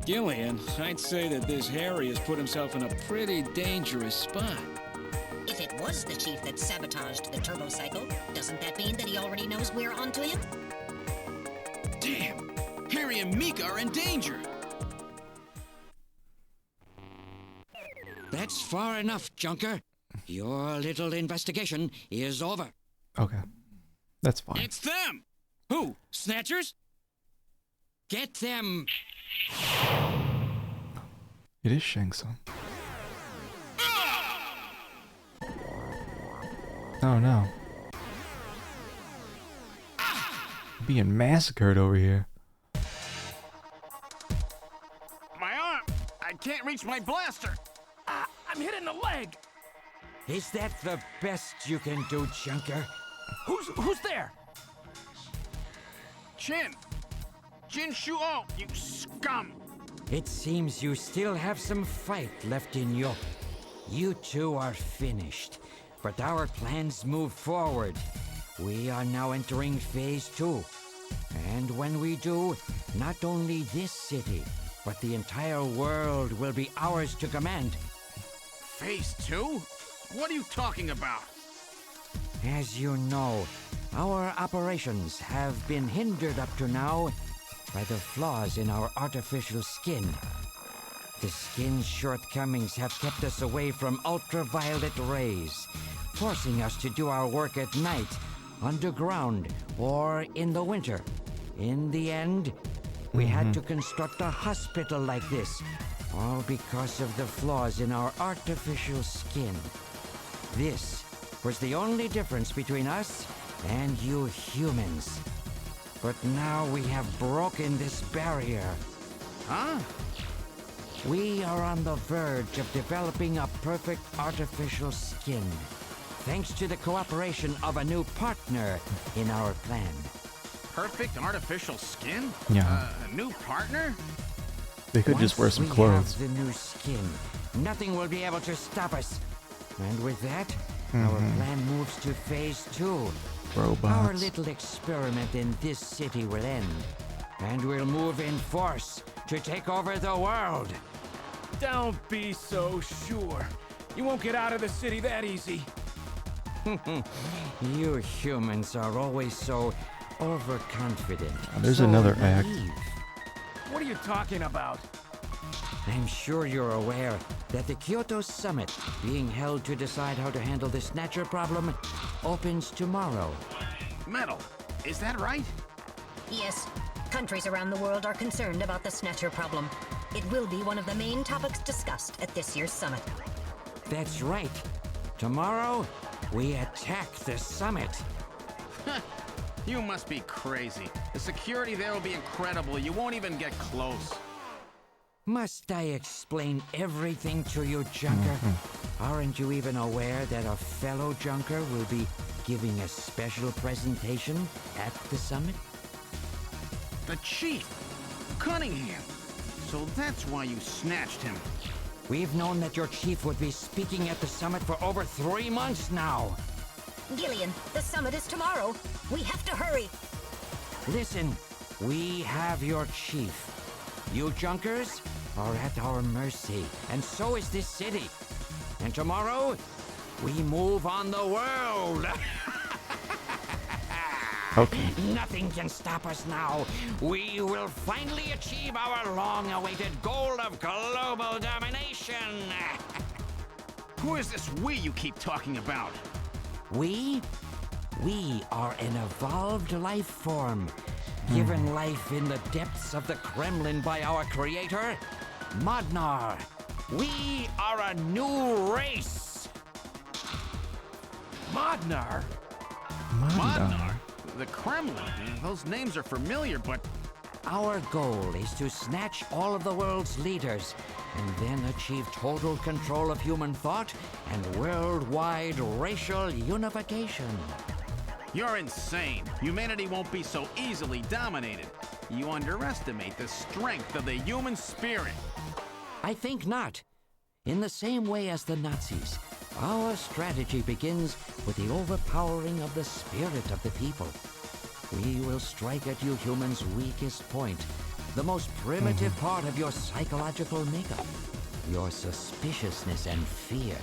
Gillian, I'd say that this Harry has put himself in a pretty dangerous spot. If it was the chief that sabotaged the turbo cycle, doesn't that mean that he already knows we're onto him? Damn! Harry and Mika are in danger! That's far enough, Junker. Your little investigation is over. Okay. That's fine. It's them! Who? Snatchers? Get them! It is Shang Tsung. Oh no. Being massacred over here. My arm! I can't reach my blaster! I'm hit in the leg. Is that the best you can do, Junker? Who's there? Jin Shuo, you scum! It seems you still have some fight left in you. You two are finished, but our plans move forward. We are now entering Phase 2. And when we do, not only this city, but the entire world will be ours to command. Phase 2? What are you talking about? As you know, our operations have been hindered up to now by the flaws in our artificial skin. The skin's shortcomings have kept us away from ultraviolet rays, forcing us to do our work at night, underground, or in the winter. In the end, we had to construct a hospital like this, all because of the flaws in our artificial skin. This was the only difference between us and you humans. But now we have broken this barrier. Huh? We are on the verge of developing a perfect artificial skin, thanks to the cooperation of a new partner in our plan. Perfect artificial skin? Yeah. A new partner? They could just wear some Once clothes. we have the new skin, nothing will be able to stop us. And with that, our plan moves to Phase 2. Robots. Our little experiment in this city will end, and we'll move in force to take over the world. Don't be so sure. You won't get out of the city that easy. You humans are always so overconfident. There's so another act. naive. What are you talking about? I'm sure you're aware that the Kyoto Summit, being held to decide how to handle the Snatcher problem, opens tomorrow. Metal, is that right? Yes. Countries around the world are concerned about the Snatcher problem. It will be one of the main topics discussed at this year's summit. That's right. Tomorrow, we attack the summit. You must be crazy. The security there will be incredible. You won't even get close. Must I explain everything to you, Junker? Aren't you even aware that a fellow Junker will be giving a special presentation at the summit? The Chief! Cunningham! So that's why you snatched him. We've known that your chief would be speaking at the summit for over 3 months now. Gillian, the summit is tomorrow. We have to hurry. Listen, we have your chief. You Junkers are at our mercy, and so is this city. And tomorrow, we move on the world. Okay. Nothing can stop us now. We will finally achieve our long-awaited goal of global domination. Who is this we you keep talking about? We are an evolved life form, given life in the depths of the Kremlin by our creator, Modnar. We are a new race. Modnar? Modnar? The Kremlin? Those names are familiar, but... Our goal is to snatch all of the world's leaders and then achieve total control of human thought and worldwide racial unification. You're insane. Humanity won't be so easily dominated. You underestimate the strength of the human spirit. I think not. In the same way as the Nazis, our strategy begins with the overpowering of the spirit of the people. We will strike at you humans' weakest point, the most primitive part of your psychological makeup, your suspiciousness and fear.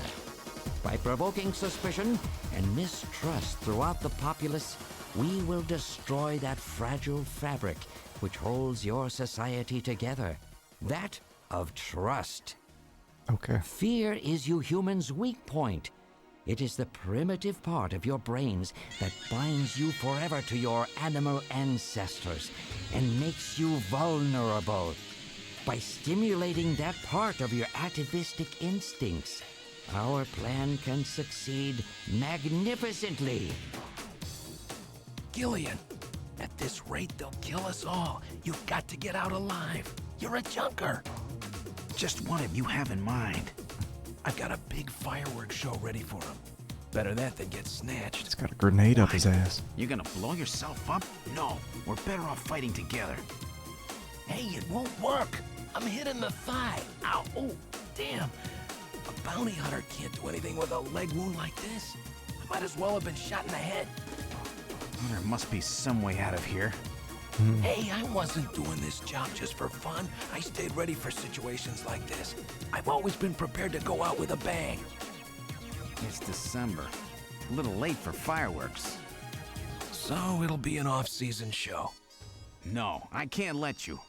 By provoking suspicion and mistrust throughout the populace, we will destroy that fragile fabric which holds your society together, that of trust. Okay. Fear is you humans' weak point. It is the primitive part of your brains that binds you forever to your animal ancestors and makes you vulnerable. By stimulating that part of your atavistic instincts, our plan can succeed magnificently. Gillian, at this rate, they'll kill us all. You've got to get out alive. You're a junker. Just what have you have in mind? I've got a big fireworks show ready for him. Better that than get snatched. He's got a grenade up his ass. You're gonna blow yourself up? No, we're better off fighting together. Hey, it won't work. I'm hit in the thigh. Ow, oh, damn. A bounty hunter can't do anything with a leg wound like this. I might as well have been shot in the head. Well, there must be some way out of here. Hey, I wasn't doing this job just for fun. I stayed ready for situations like this. I've always been prepared to go out with a bang. It's December. A little late for fireworks. So it'll be an off-season show. No, I can't let you.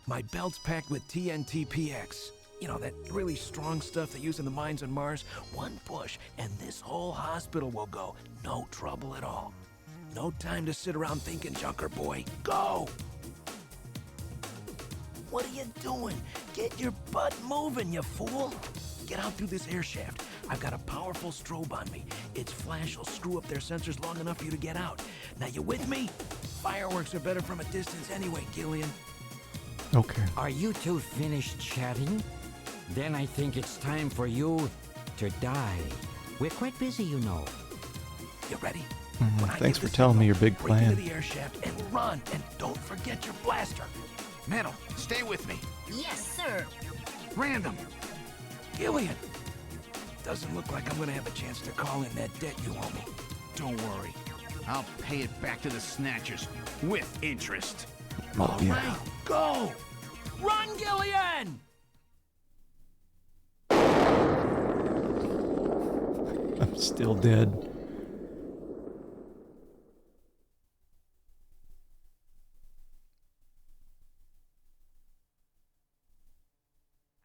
My belt's packed with TNT PX. You know, that really strong stuff they use in the mines on Mars. One push, and this whole hospital will go. No trouble at all. No time to sit around thinking, Junker boy. Go! What are you doing? Get your butt moving, you fool! Get out through this air shaft. I've got a powerful strobe on me. Its flash will screw up their sensors long enough for you to get out. Now, you with me? Fireworks are better from a distance anyway, Gillian. Okay. Are you two finished chatting? Then I think it's time for you to die. We're quite busy, you know. You ready? Thanks for telling me your big break plan. into the air shaft and run, and don't forget your blaster. Metal, stay with me. Yes, sir. Random. Gillian, doesn't look like I'm gonna have a chance to call in that debt you owe me. Don't worry. I'll pay it back to the Snatchers with interest. Oh, All yeah. right, go! Run, Gillian! I'm still dead.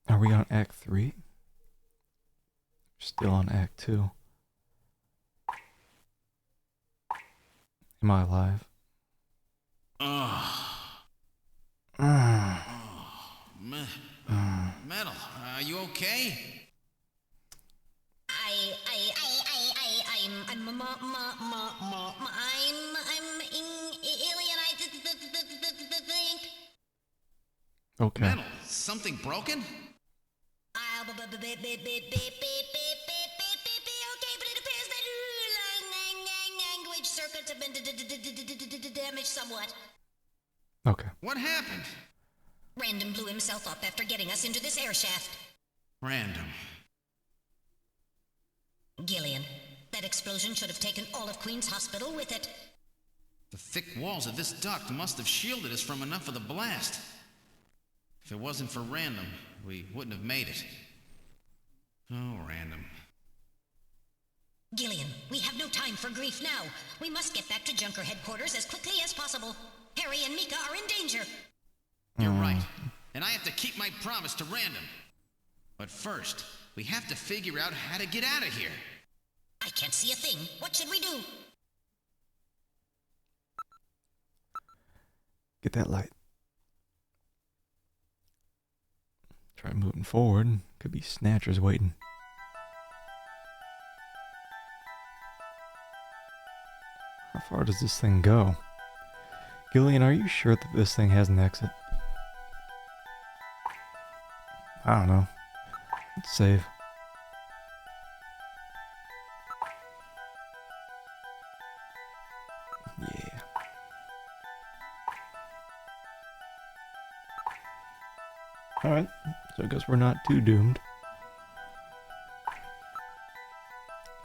Are we on Act 3? Still on Act 2. Am I alive? Metal, are you okay? I'm Okay. Metal, something broken? Okay, but it appears that language circuits have been damaged somewhat. Okay. What happened? Random blew himself up after getting us into this air shaft. Random. Gillian, that explosion should have taken all of Queen's Hospital with it. The thick walls of this duct must have shielded us from enough of the blast. If it wasn't for Random, we wouldn't have made it. Oh, Random. Gillian, we have no time for grief now. We must get back to Junker headquarters as quickly as possible. Harry and Mika are in danger. You're right. And I have to keep my promise to Random. But first, we have to figure out how to get out of here. I can't see a thing. What should we do? Get that light. Try moving forward. Could be Snatchers waiting. How far does this thing go? Gillian, are you sure that this thing has an exit? I don't know. Let's save. Yeah. Alright, so I guess we're not too doomed.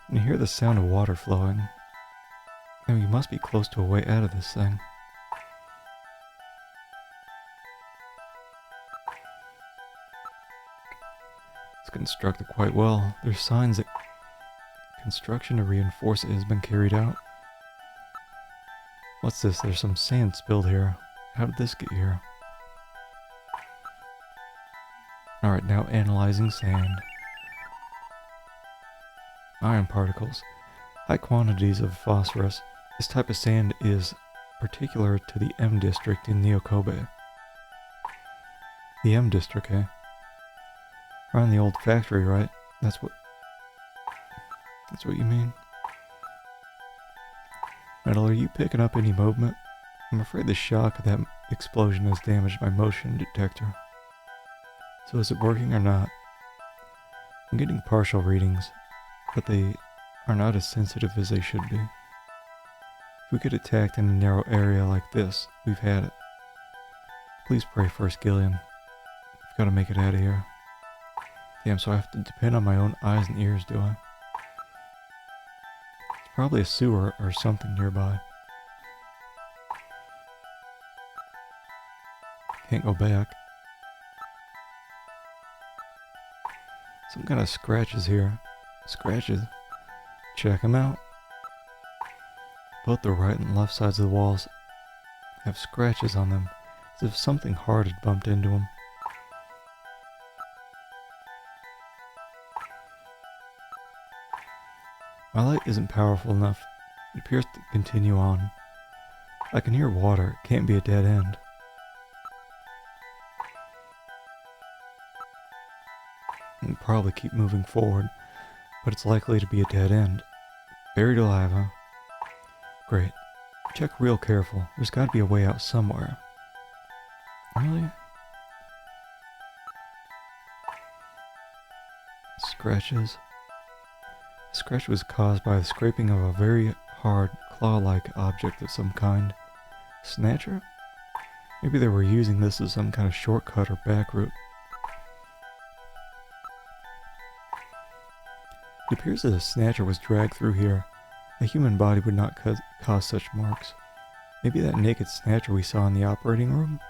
And you hear the sound of water flowing. Now you must be close to a way out of this thing. It's constructed quite well. There's signs that construction to reinforce it has been carried out. What's this? There's some sand spilled here. How did this get here? Alright, now analyzing sand. Iron particles. High quantities of phosphorus. This type of sand is particular to the M district in Neokobe. The M district, eh? Around the old factory, right? That's what you mean? Metal, are you picking up any movement? I'm afraid the shock of that explosion has damaged my motion detector. So is it working or not? I'm getting partial readings, but they are not as sensitive as they should be. If we get attacked in a narrow area like this, we've had it. Please pray first, Gillian. I've got to make it out of here. Damn, so I have to depend on my own eyes and ears, do I? It's probably a sewer or something nearby. Can't go back. Some kind of scratches here. Scratches. Check them out. Both the right and left sides of the walls have scratches on them, as if something hard had bumped into them. My light isn't powerful enough. It appears to continue on. I can hear water. It can't be a dead end. I'll probably keep moving forward, but it's likely to be a dead end. Buried alive, huh? Great. Check real careful. There's got to be a way out somewhere. Really? Scratches. The scratch was caused by the scraping of a very hard, claw-like object of some kind. Snatcher? Maybe they were using this as some kind of shortcut or back route. It appears that a Snatcher was dragged through here. A human body would not cause such marks. Maybe that naked Snatcher we saw in the operating room?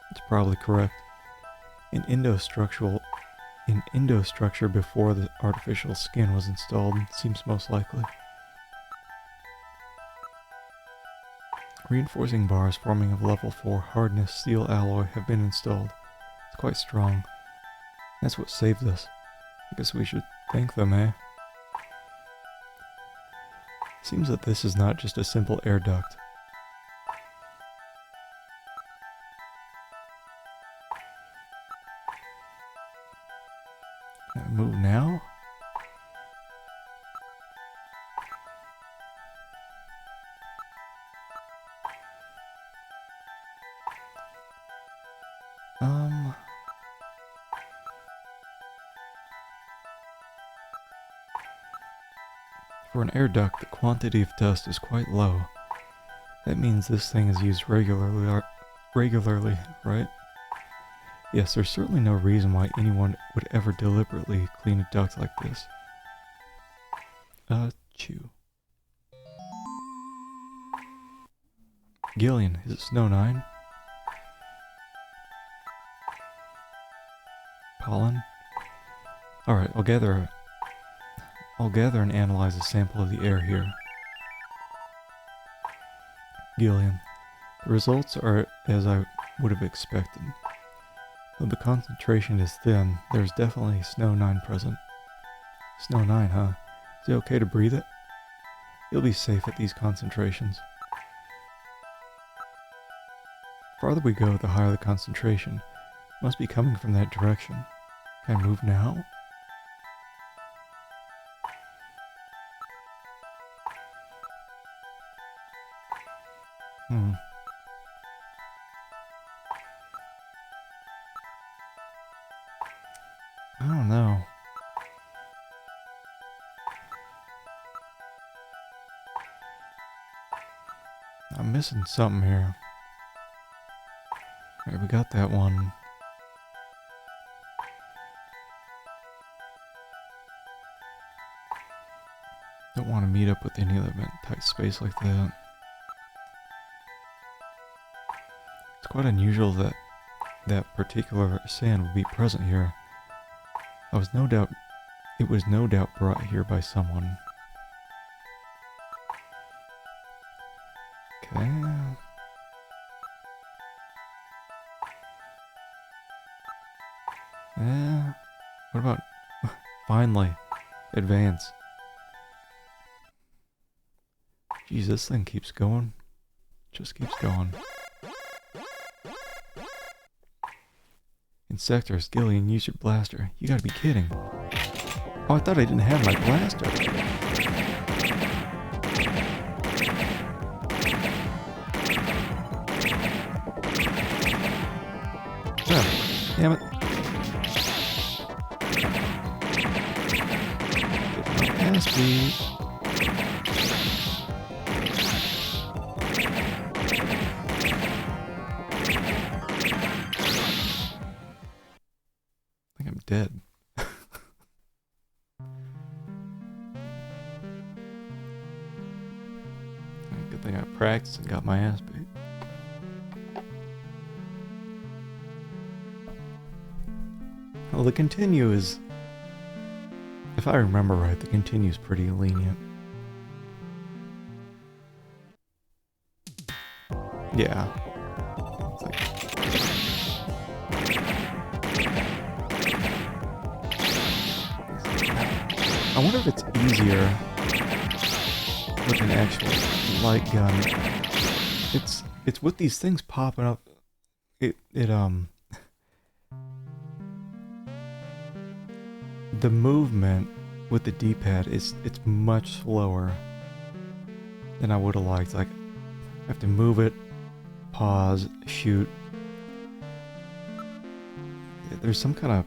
It's probably correct. An endostructure before the artificial skin was installed seems most likely. Reinforcing bars forming of level 4 hardness steel alloy have been installed. It's quite strong. That's what saved us. I guess we should thank them, eh? Seems that this is not just a simple air duct. Can I move now? For an air duct, the quantity of dust is quite low. That means this thing is used regularly, right? Yes, there's certainly no reason why anyone would ever deliberately clean a duct like this. Chew. Gillian, is it Snow 9? Pollen? Alright, I'll gather and analyze a sample of the air here. Gillian, the results are as I would have expected. Though the concentration is thin, there's definitely Snow 9 present. Snow 9, huh? Is it okay to breathe it? You'll be safe at these concentrations. The farther we go, the higher the concentration. It must be coming from that direction. Can I move now? I don't know. I'm missing something here. Alright, we got that one. Don't want to meet up with any of them in tight space like that. It's quite unusual that that particular sand would be present here. It was no doubt brought here by someone. Okay. Yeah. What about finally advance? Jeez, this thing keeps going. Just keeps going. In sectors, Gillian, use your blaster. You gotta be kidding. Oh, I thought I didn't have my blaster. Oh, damn it. Get my ass beat. Dead. Good thing I practiced and got my ass beat. Well, the continue is, if I remember right, the continue is pretty lenient. Yeah. It's like, I wonder if it's easier with an actual light gun. It's with these things popping up. The movement with the D-pad it's much slower than I would have liked. Like, I have to move it, pause, shoot. There's some kind of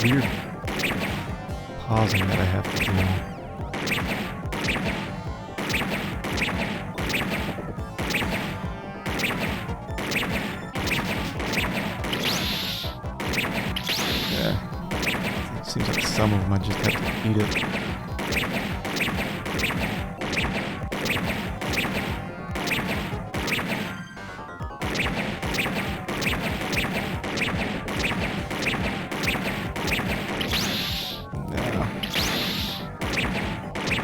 weird pausing that I have to do. Yeah. It seems like some of them I just have to eat it.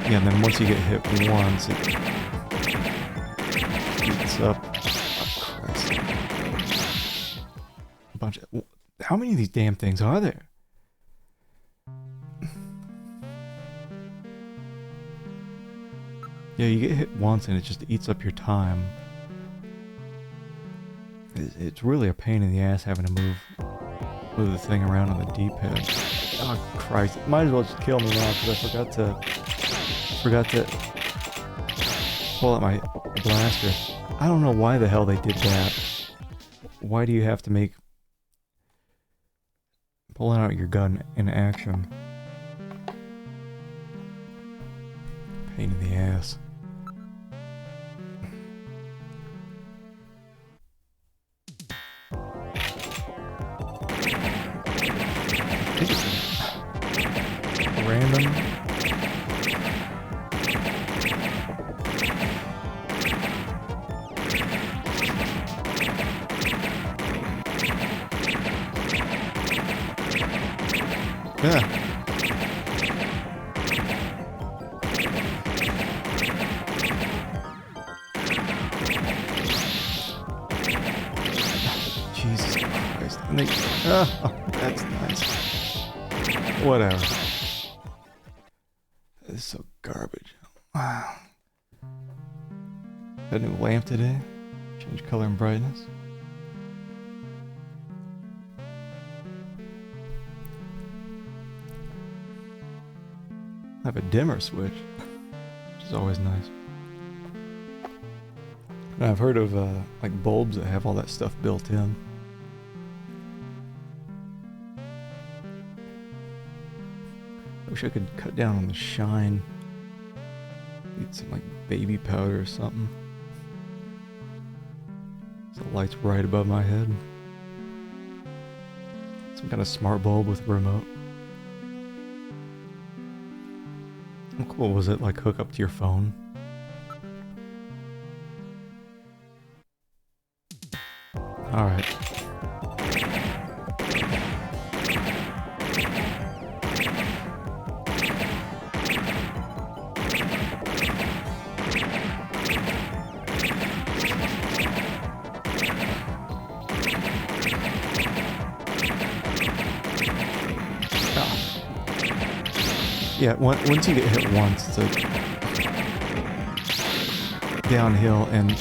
Yeah, and then once you get hit once, it eats up. Oh, Christ. A bunch of... How many of these damn things are there? Yeah, you get hit once and it just eats up your time. It's really a pain in the ass having to move the thing around on the D-pad. Oh, Christ. Might as well just kill me now because I forgot to pull out my blaster. I don't know why the hell they did that. Why do you have to make pulling out your gun in action? Pain in the ass. I think it's random. Yeah. Jesus Christ. And they, oh, that's nice. Whatever. This is so garbage. Wow. Got a new lamp today. Change color and brightness. I have a dimmer switch, which is always nice. And I've heard of like bulbs that have all that stuff built in. I wish I could cut down on the shine. Need some like baby powder or something. So the light's right above my head. Some kind of smart bulb with a remote. How cool was it? Like hook up to your phone? Alright. Yeah, once you get hit once, it's like downhill, and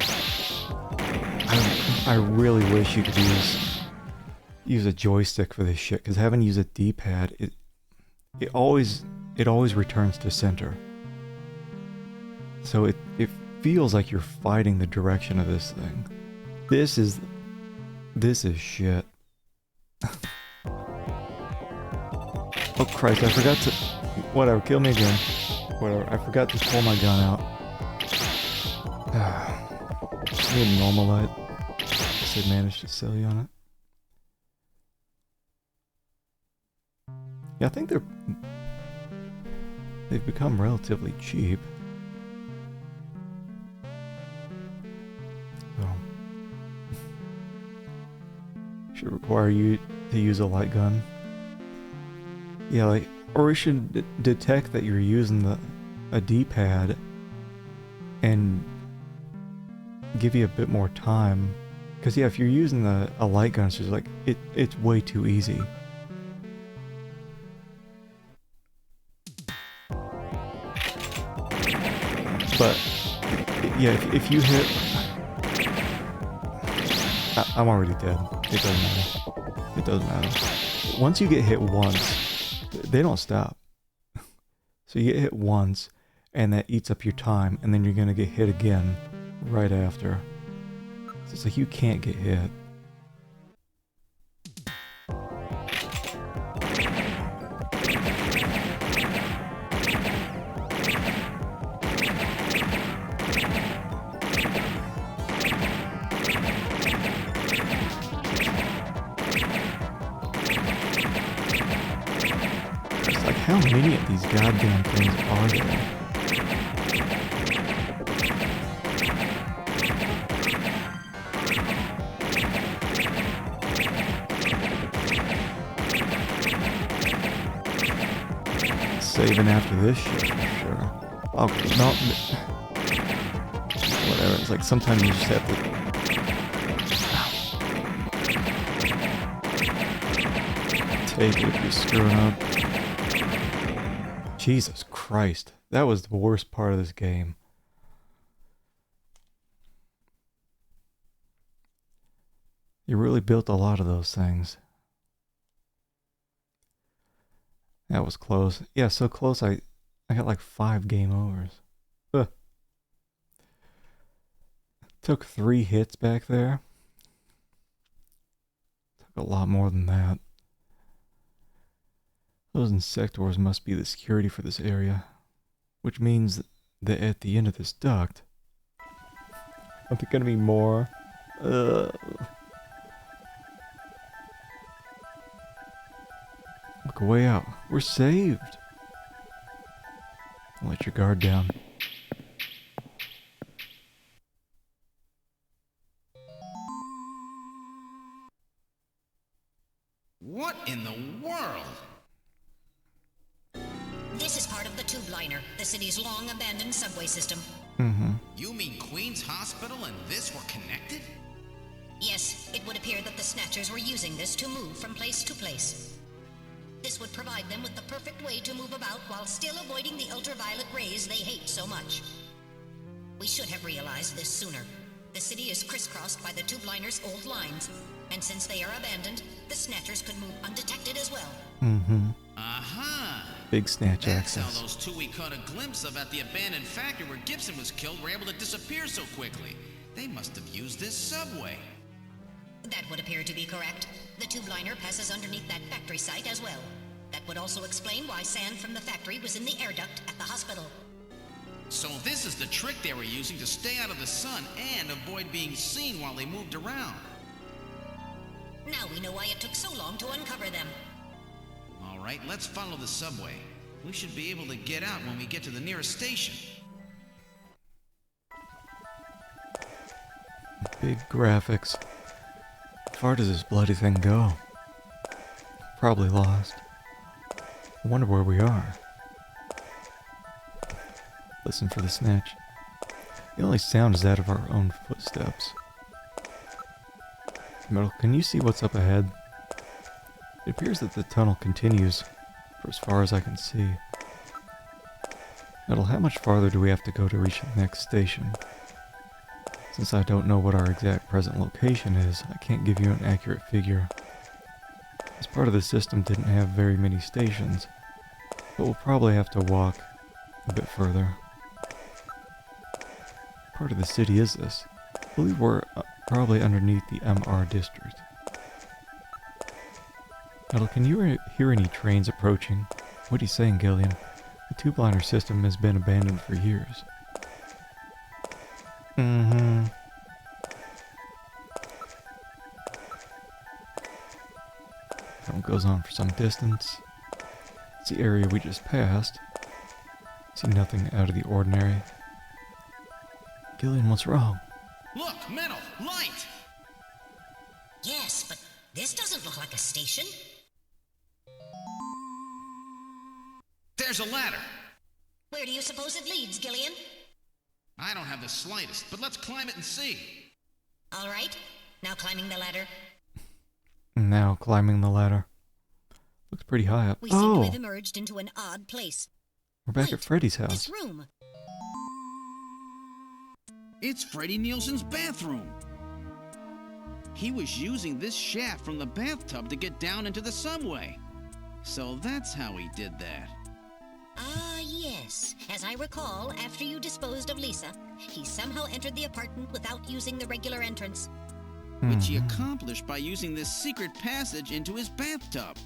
I really wish you could use a joystick for this shit, because having to use a D-pad, it always returns to center. So it feels like you're fighting the direction of this thing. This is shit. Oh Christ, I forgot to... Whatever, kill me again. Whatever, I forgot to pull my gun out. I need a normal light. Guess I managed to sell you on it. Yeah, I think they've become relatively cheap. So should require you to use a light gun. Yeah, like, or it should detect that you're using a D-pad and give you a bit more time. Because yeah, if you're using a light gun, it's just like it's way too easy. But yeah, if you hit, I'm already dead. It doesn't matter. It doesn't matter. Once you get hit once, they don't stop. So you get hit once, and that eats up your time, and then you're gonna get hit again right after. So it's like you can't get hit. It's like, how many of these goddamn things are there? Saving after this shit, for sure. Oh, no. Whatever, it's like sometimes you just have to take it if you're screwing up. Jesus Christ, that was the worst part of this game. You really built a lot of those things. That was close. Yeah, so close I got like 5 game overs. Ugh. Took 3 hits back there. Took a lot more than that. Those insectors must be the security for this area, which means that at the end of this duct, are there gonna be more? Look a way out. We're saved. Let your guard down. What in the world? This is part of the tube liner, the city's long-abandoned subway system. You mean Queen's Hospital and this were connected? Yes, it would appear that the Snatchers were using this to move from place to place. This would provide them with the perfect way to move about while still avoiding the ultraviolet rays they hate so much. We should have realized this sooner. The city is crisscrossed by the tube liner's old lines, and since they are abandoned, the Snatchers could move undetected as well. Aha! Big snatch That's access. how those two we caught a glimpse of at the abandoned factory where Gibson was killed were able to disappear so quickly. They must have used this subway. That would appear to be correct. The tube liner passes underneath that factory site as well. That would also explain why sand from the factory was in the air duct at the hospital. So this is the trick they were using to stay out of the sun and avoid being seen while they moved around. Now we know why it took so long to uncover them. All right, let's follow the subway. We should be able to get out when we get to the nearest station. Big graphics. How far does this bloody thing go? Probably lost. I wonder where we are. Listen for the snatch. The only sound is that of our own footsteps. Metal, can you see what's up ahead? It appears that the tunnel continues for as far as I can see. Metal, how much farther do we have to go to reach the next station? Since I don't know what our exact present location is, I can't give you an accurate figure. This part of the system didn't have very many stations, but we'll probably have to walk a bit further. What part of the city is this? I believe we're probably underneath the MR district. Metal, can you hear any trains approaching? What are you saying, Gillian? The tube liner system has been abandoned for years. Tunnel goes on for some distance. It's the area we just passed. See nothing out of the ordinary. Gillian, what's wrong? Look, metal, light! Yes, but this doesn't look like a station. There's a ladder. Where do you suppose it leads, Gillian? I don't have the slightest, but let's climb it and see. All right, now climbing the ladder. Now climbing the ladder. Looks pretty high up. We seem to have emerged into an odd place. We're back at Wait, Freddy's house. This room. It's Freddie Nielsen's bathroom. He was using this shaft from the bathtub to get down into the subway. So that's how he did that. Ah, yes. As I recall, after you disposed of Lisa, he somehow entered the apartment without using the regular entrance. Which he accomplished by using this secret passage into his bathtub.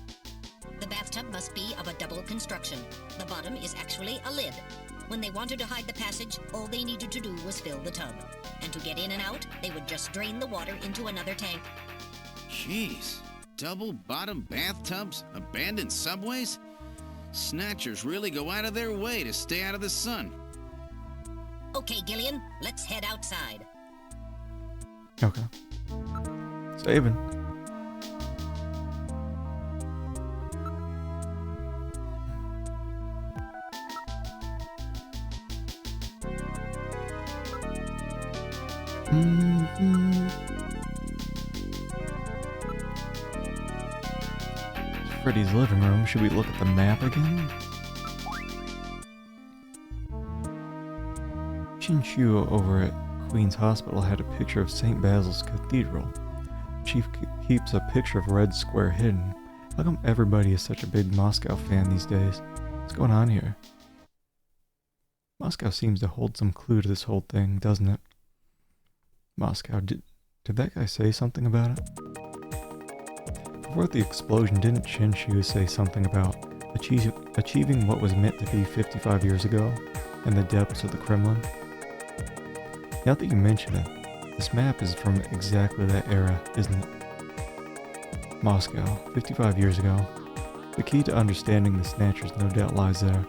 The bathtub must be of a double construction. The bottom is actually a lid. When they wanted to hide the passage, all they needed to do was fill the tub. And to get in and out, they would just drain the water into another tank. Jeez. Double bottom bathtubs? Abandoned subways? Snatchers really go out of their way to stay out of the sun. Okay, Gillian, let's head outside. Okay. Saving. Freddy's living room. Should we look at the map again? Chinchu over at Queen's Hospital had a picture of St. Basil's Cathedral. Chief keeps a picture of Red Square hidden. How come everybody is such a big Moscow fan these days? What's going on here? Moscow seems to hold some clue to this whole thing, doesn't it? Moscow, did that guy say something about it? Before the explosion, didn't Shinshu say something about achieving what was meant to be 55 years ago in the depths of the Kremlin? Now that you mention it, this map is from exactly that era, isn't it? Moscow, 55 years ago. The key to understanding the Snatchers no doubt lies there.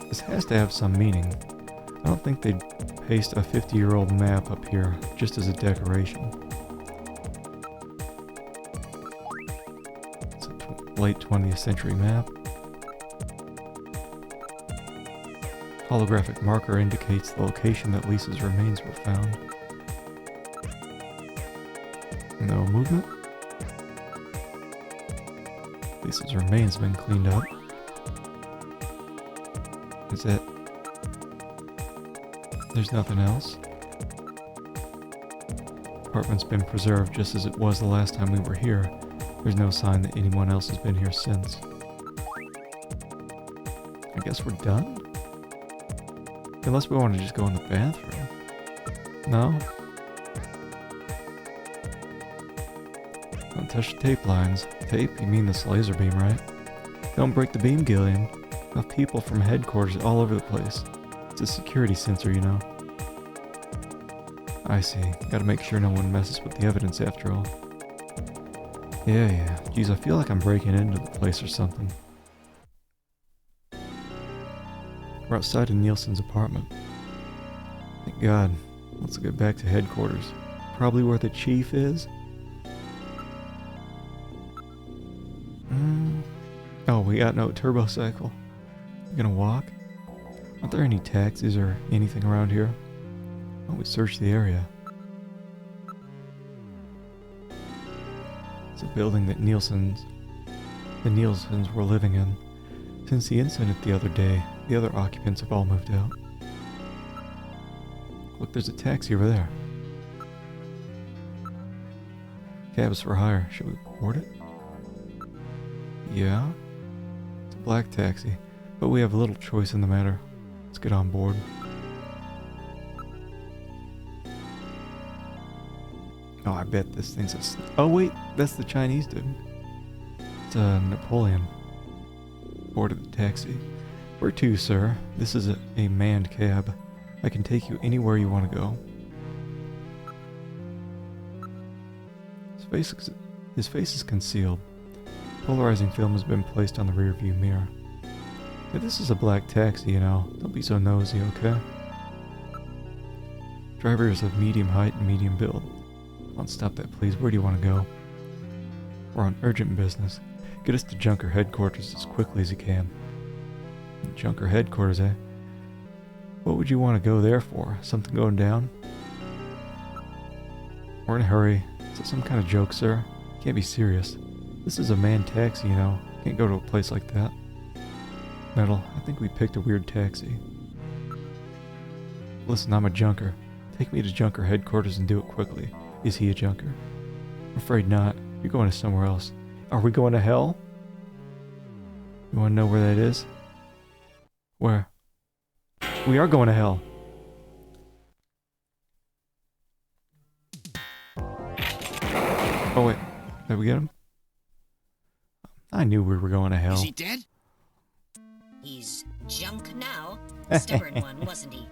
This has to have some meaning. I don't think they'd paste a 50-year-old map up here just as a decoration. It's a late 20th century map. Holographic marker indicates the location that Lisa's remains were found. No movement. Lisa's remains have been cleaned up. Is that... There's nothing else. Apartment's been preserved just as it was the last time we were here. There's no sign that anyone else has been here since. I guess we're done? Unless we want to just go in the bathroom. No? Don't touch the tape lines. Tape? You mean this laser beam, right? Don't break the beam, Gillian. Enough people from headquarters all over the place. It's a security sensor, you know. I see. Gotta make sure no one messes with the evidence after all. Yeah. Geez, I feel like I'm breaking into the place or something. We're outside of Nielsen's apartment. Thank God. Let's get back to headquarters. Probably where the chief is? Oh, we got no turbo cycle. You gonna walk? Aren't there any taxis or anything around here? Why don't we search the area? It's a building that the Nielsens were living in. Since the incident the other day, the other occupants have all moved out. Look, there's a taxi over there. Cabs for hire. Should we board it? Yeah. It's a black taxi, but we have little choice in the matter. Let's get on board. Oh, I bet this thing's a... Oh wait, that's the Chinese dude. It's Napoleon. Boarded the taxi. Where to, sir? This is a manned cab. I can take you anywhere you want to go. His face is concealed. Polarizing film has been placed on the rear view mirror. Hey, this is a black taxi, you know. Don't be so nosy, okay? Driver is of medium height and medium build. Come on, stop that, please. Where do you want to go? We're on urgent business. Get us to Junker headquarters as quickly as you can. Junker headquarters, eh? What would you want to go there for? Something going down? We're in a hurry. Is it some kind of joke, sir? Can't be serious. This is a manned taxi, you know. Can't go to a place like that. Metal, I think we picked a weird taxi. Listen, I'm a junker. Take me to Junker headquarters and do it quickly. Is he a junker? I'm afraid not. You're going to somewhere else. Are we going to hell? You want to know where that is? Where? We are going to hell. Oh wait, did we get him? I knew we were going to hell. Is he dead? He's junk now. Stubborn one, wasn't he?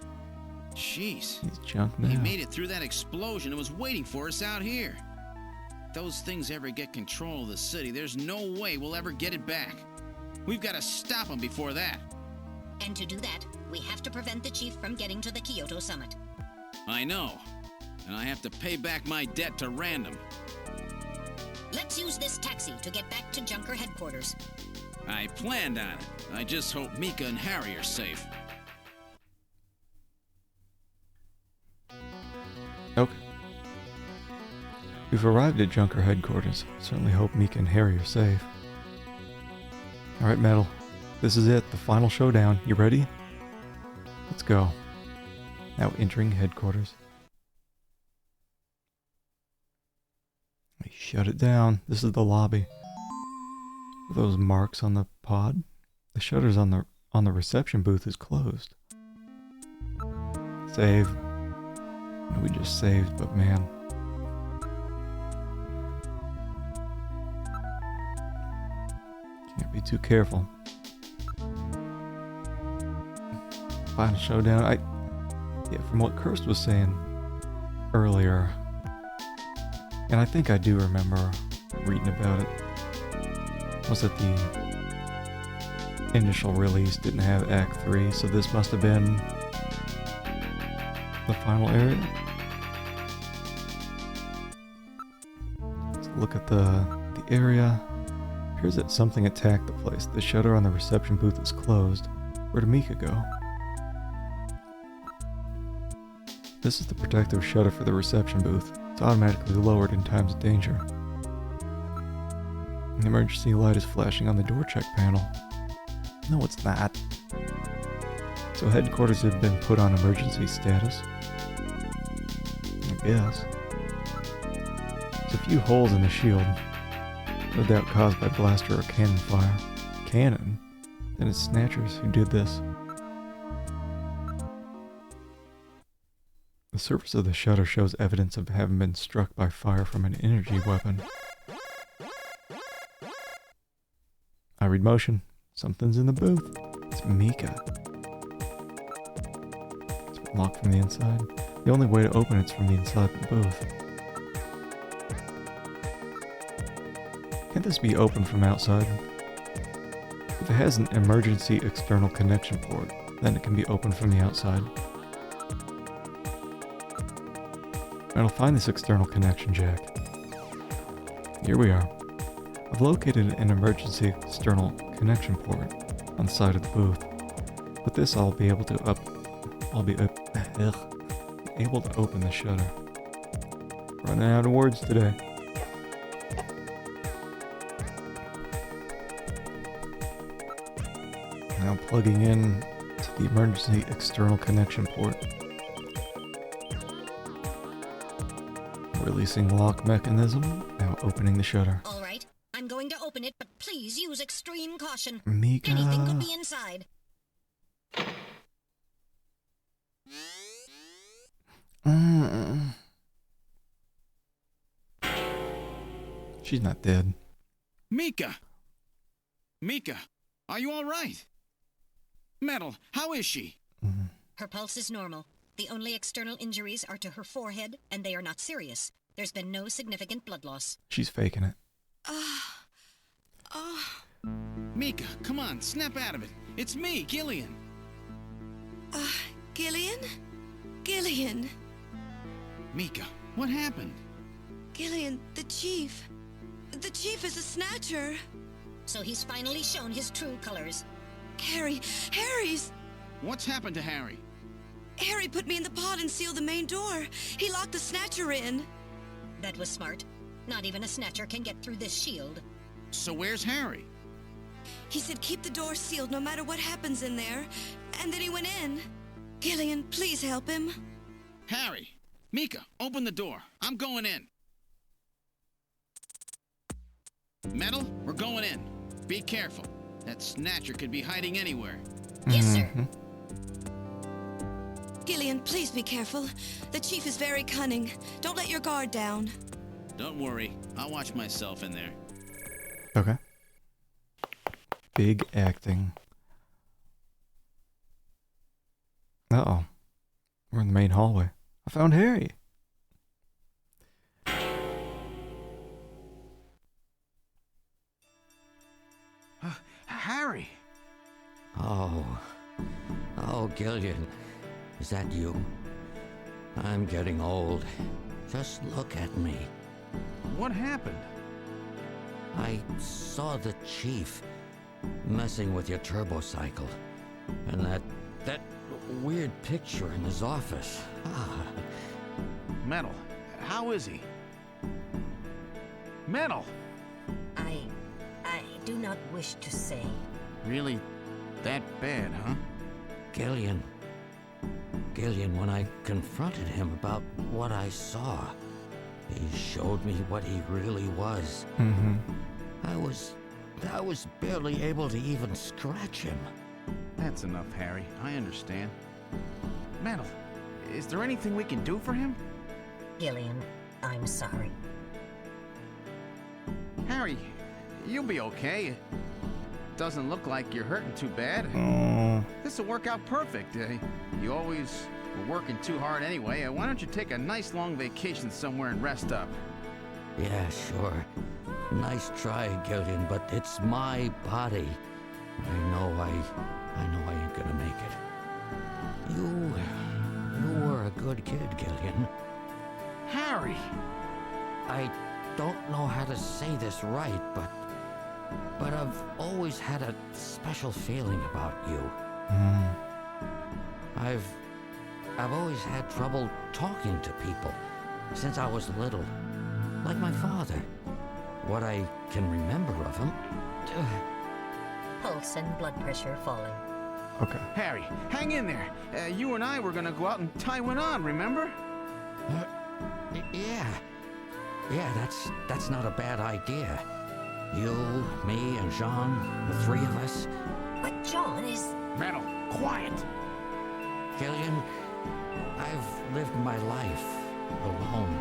Jeez. He's junk now. He made it through that explosion and was waiting for us out here. If those things ever get control of the city, there's no way we'll ever get it back. We've got to stop them before that. And to do that, we have to prevent the chief from getting to the Kyoto summit. I know. And I have to pay back my debt to Random. Let's use this taxi to get back to Junker headquarters. I planned on it. I just hope Mika and Harry are safe. Okay. We've arrived at Junker headquarters. Certainly hope Mika and Harry are safe. Alright, Metal. This is it, the final showdown. You ready? Let's go. Now entering headquarters. We shut it down. This is the lobby. Those marks on the pod. The shutters on the reception booth is closed. Save. We just saved, but man. Can't be too careful. Final showdown. Yeah, from what Kirst was saying earlier, and I think I do remember reading about it, was that the initial release didn't have Act 3, so this must have been the final area. Let's look at the area. Appears that something attacked the place. The shutter on the reception booth is closed. Where did Mika go? This is the protective shutter for the reception booth. It's automatically lowered in times of danger. An emergency light is flashing on the door check panel. No, it's not. So headquarters have been put on emergency status. I guess. There's a few holes in the shield. No doubt caused by blaster or cannon fire. Cannon? Then it's Snatchers who did this. The surface of the shutter shows evidence of having been struck by fire from an energy weapon. I read motion. Something's in the booth. It's Mika. It's locked from the inside. The only way to open it's from the inside the booth. Can't this be opened from outside? If it has an emergency external connection port, then it can be opened from the outside. I'll find this external connection jack. Here we are. I've located an emergency external connection port on the side of the booth. With this, I'll be able to open the shutter. Running out of words today. Now plugging in to the emergency external connection port. Releasing lock mechanism. Now opening the shutter. All right, I'm going to open it, but please use extreme caution. Mika. Anything could be inside. She's not dead. Mika! Mika, are you all right? Metal, how is she? Her pulse is normal. The only external injuries are to her forehead, and they are not serious. There's been no significant blood loss. She's faking it. Mika, come on, snap out of it. It's me, Gillian. Gillian? Gillian. Mika, what happened? Gillian, the chief. The chief is a Snatcher. So he's finally shown his true colors. Harry's... What's happened to Harry? Harry put me in the pod and sealed the main door. He locked the Snatcher in. That was smart. Not even a Snatcher can get through this shield. So where's Harry? He said keep the door sealed no matter what happens in there. And then he went in. Gillian, please help him. Harry! Mika, open the door. I'm going in. Metal, we're going in. Be careful. That Snatcher could be hiding anywhere. Yes, sir. Gillian, please be careful. The chief is very cunning. Don't let your guard down. Don't worry. I'll watch myself in there. Okay. Big acting. Uh-oh. We're in the main hallway. I found Harry. Harry! Oh, Gillian. Is that you? I'm getting old. Just look at me. What happened? I saw the chief messing with your turbocycle. And that weird picture in his office. Metal, how is he? Metal! I do not wish to say. Really that bad, huh? Gillian, when I confronted him about what I saw, he showed me what he really was. I was barely able to even scratch him. That's enough, Harry. I understand. Metal, Is there anything we can do for him? Gillian, I'm sorry. Harry, you'll be okay. It doesn't look like you're hurting too bad. Oh, This will work out perfect. You always were working too hard anyway. Why don't you take a nice long vacation somewhere and rest up? Yeah, sure. Nice try, Gillian, but it's my body. I know I ain't gonna make it. You were a good kid, Gillian. Harry! I don't know how to say this right, but I've always had a special feeling about you. I've always had trouble talking to people since I was little, like my father. What I can remember of him. Pulse and blood pressure falling. okay. Harry, hang in there. You and I were gonna go out and tie one on, remember? Yeah, that's not a bad idea. You, me, and Jean, the three of us. But John is... Metal, quiet! Gillian, I've lived my life alone.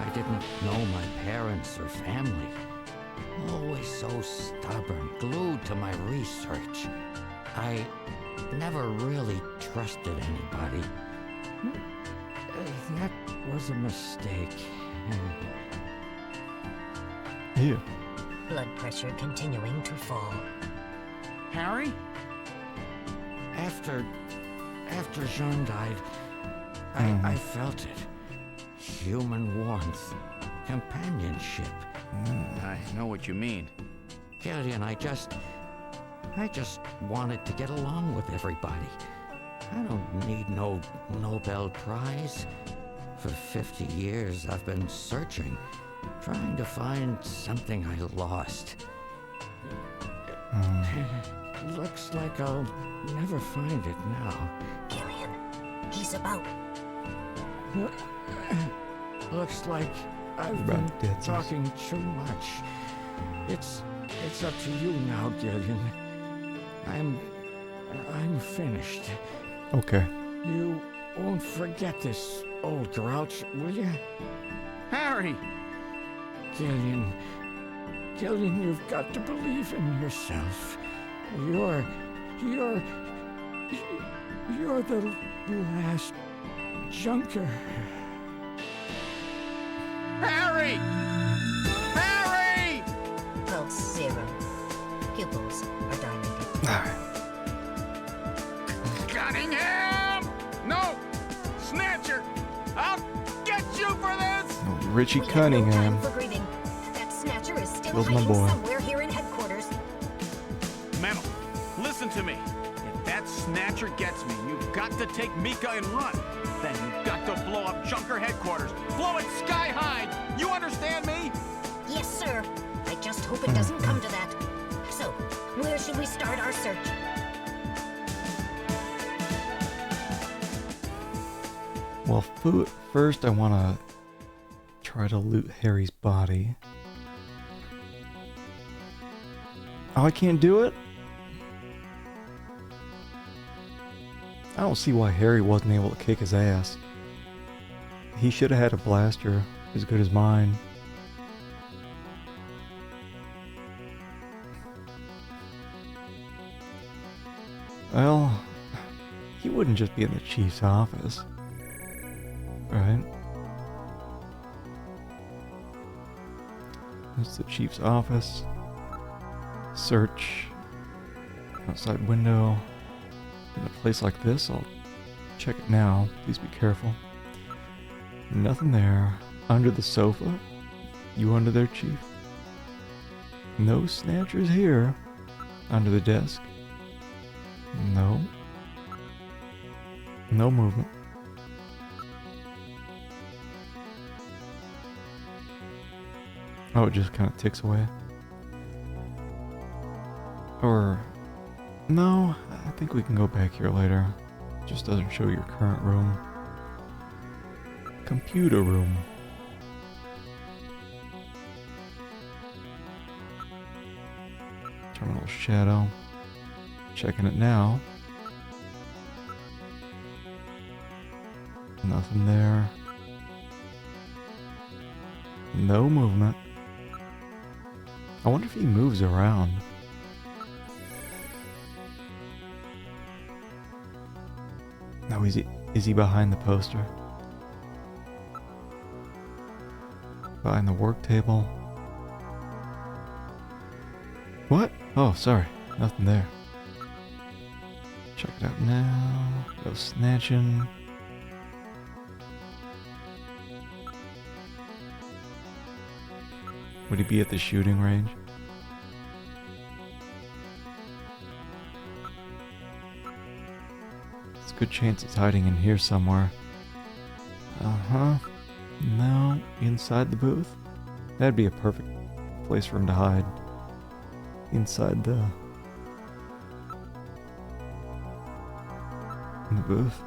I didn't know my parents or family. Always so stubborn, glued to my research. I never really trusted anybody. That was a mistake. Ew. Blood pressure continuing to fall. Harry? After Jean died, I felt it. Human warmth, companionship. I know what you mean. Gillian, I just wanted to get along with everybody. I don't need no Nobel Prize. For 50 years, I've been searching, trying to find something I lost. Looks like I'll never find it now. Gillian, he's about... Looks like I've About been dead, talking too much. It's up to you now, Gillian. I'm finished. Okay. You won't forget this, old grouch, will you? Harry! Gillian, you've got to believe in yourself. You're the last junker. Harry! Harry! Pulse 0. Pupils are dilated. Alright. Cunningham! No! Snatcher! I'll get you for this! Richie We have Cunningham. No time for grieving. That Snatcher is still Killed my hiding boy. somewhere here in headquarters. Metal, listen to me. If that Snatcher gets me, you've got to take Mika and run. Then you've got to blow up Junker headquarters. Blow it sky high! You understand me? Yes, sir. I just hope it doesn't come to that. So, where should we start our search? Well, first I want to try to loot Harry's body. Oh, I can't do it? I don't see why Harry wasn't able to kick his ass. He should have had a blaster as good as mine. Well, he wouldn't just be in the chief's office, right? That's the chief's office. Search. Outside window. In a place like this, I'll check it now. Please be careful. Nothing there. Under the sofa? You under there, Chief? No snatchers here. Under the desk? No. No movement. Oh, it just kind of ticks away. Or... no, I think we can go back here later. It just doesn't show your current room. Computer room. Terminal shadow. Checking it now. Nothing there. No movement. I wonder if he moves around. No, is he behind the poster? Behind the work table? What? Oh, sorry. Nothing there. Check it out now. Go snatching. Would he be at the shooting range? It's a good chance it's hiding in here somewhere. Uh-huh. No, inside the booth? That'd be a perfect place for him to hide. Inside the... in the booth.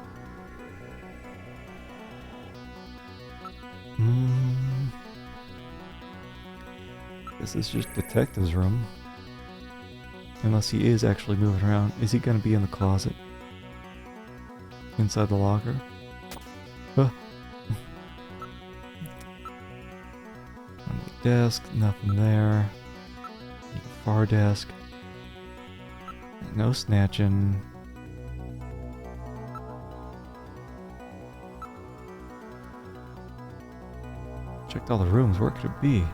This is just detective's room. Unless he is actually moving around. Is he gonna be in the closet? Inside the locker? On the desk, nothing there. Far desk. No snatching. Checked all the rooms. Where could it be?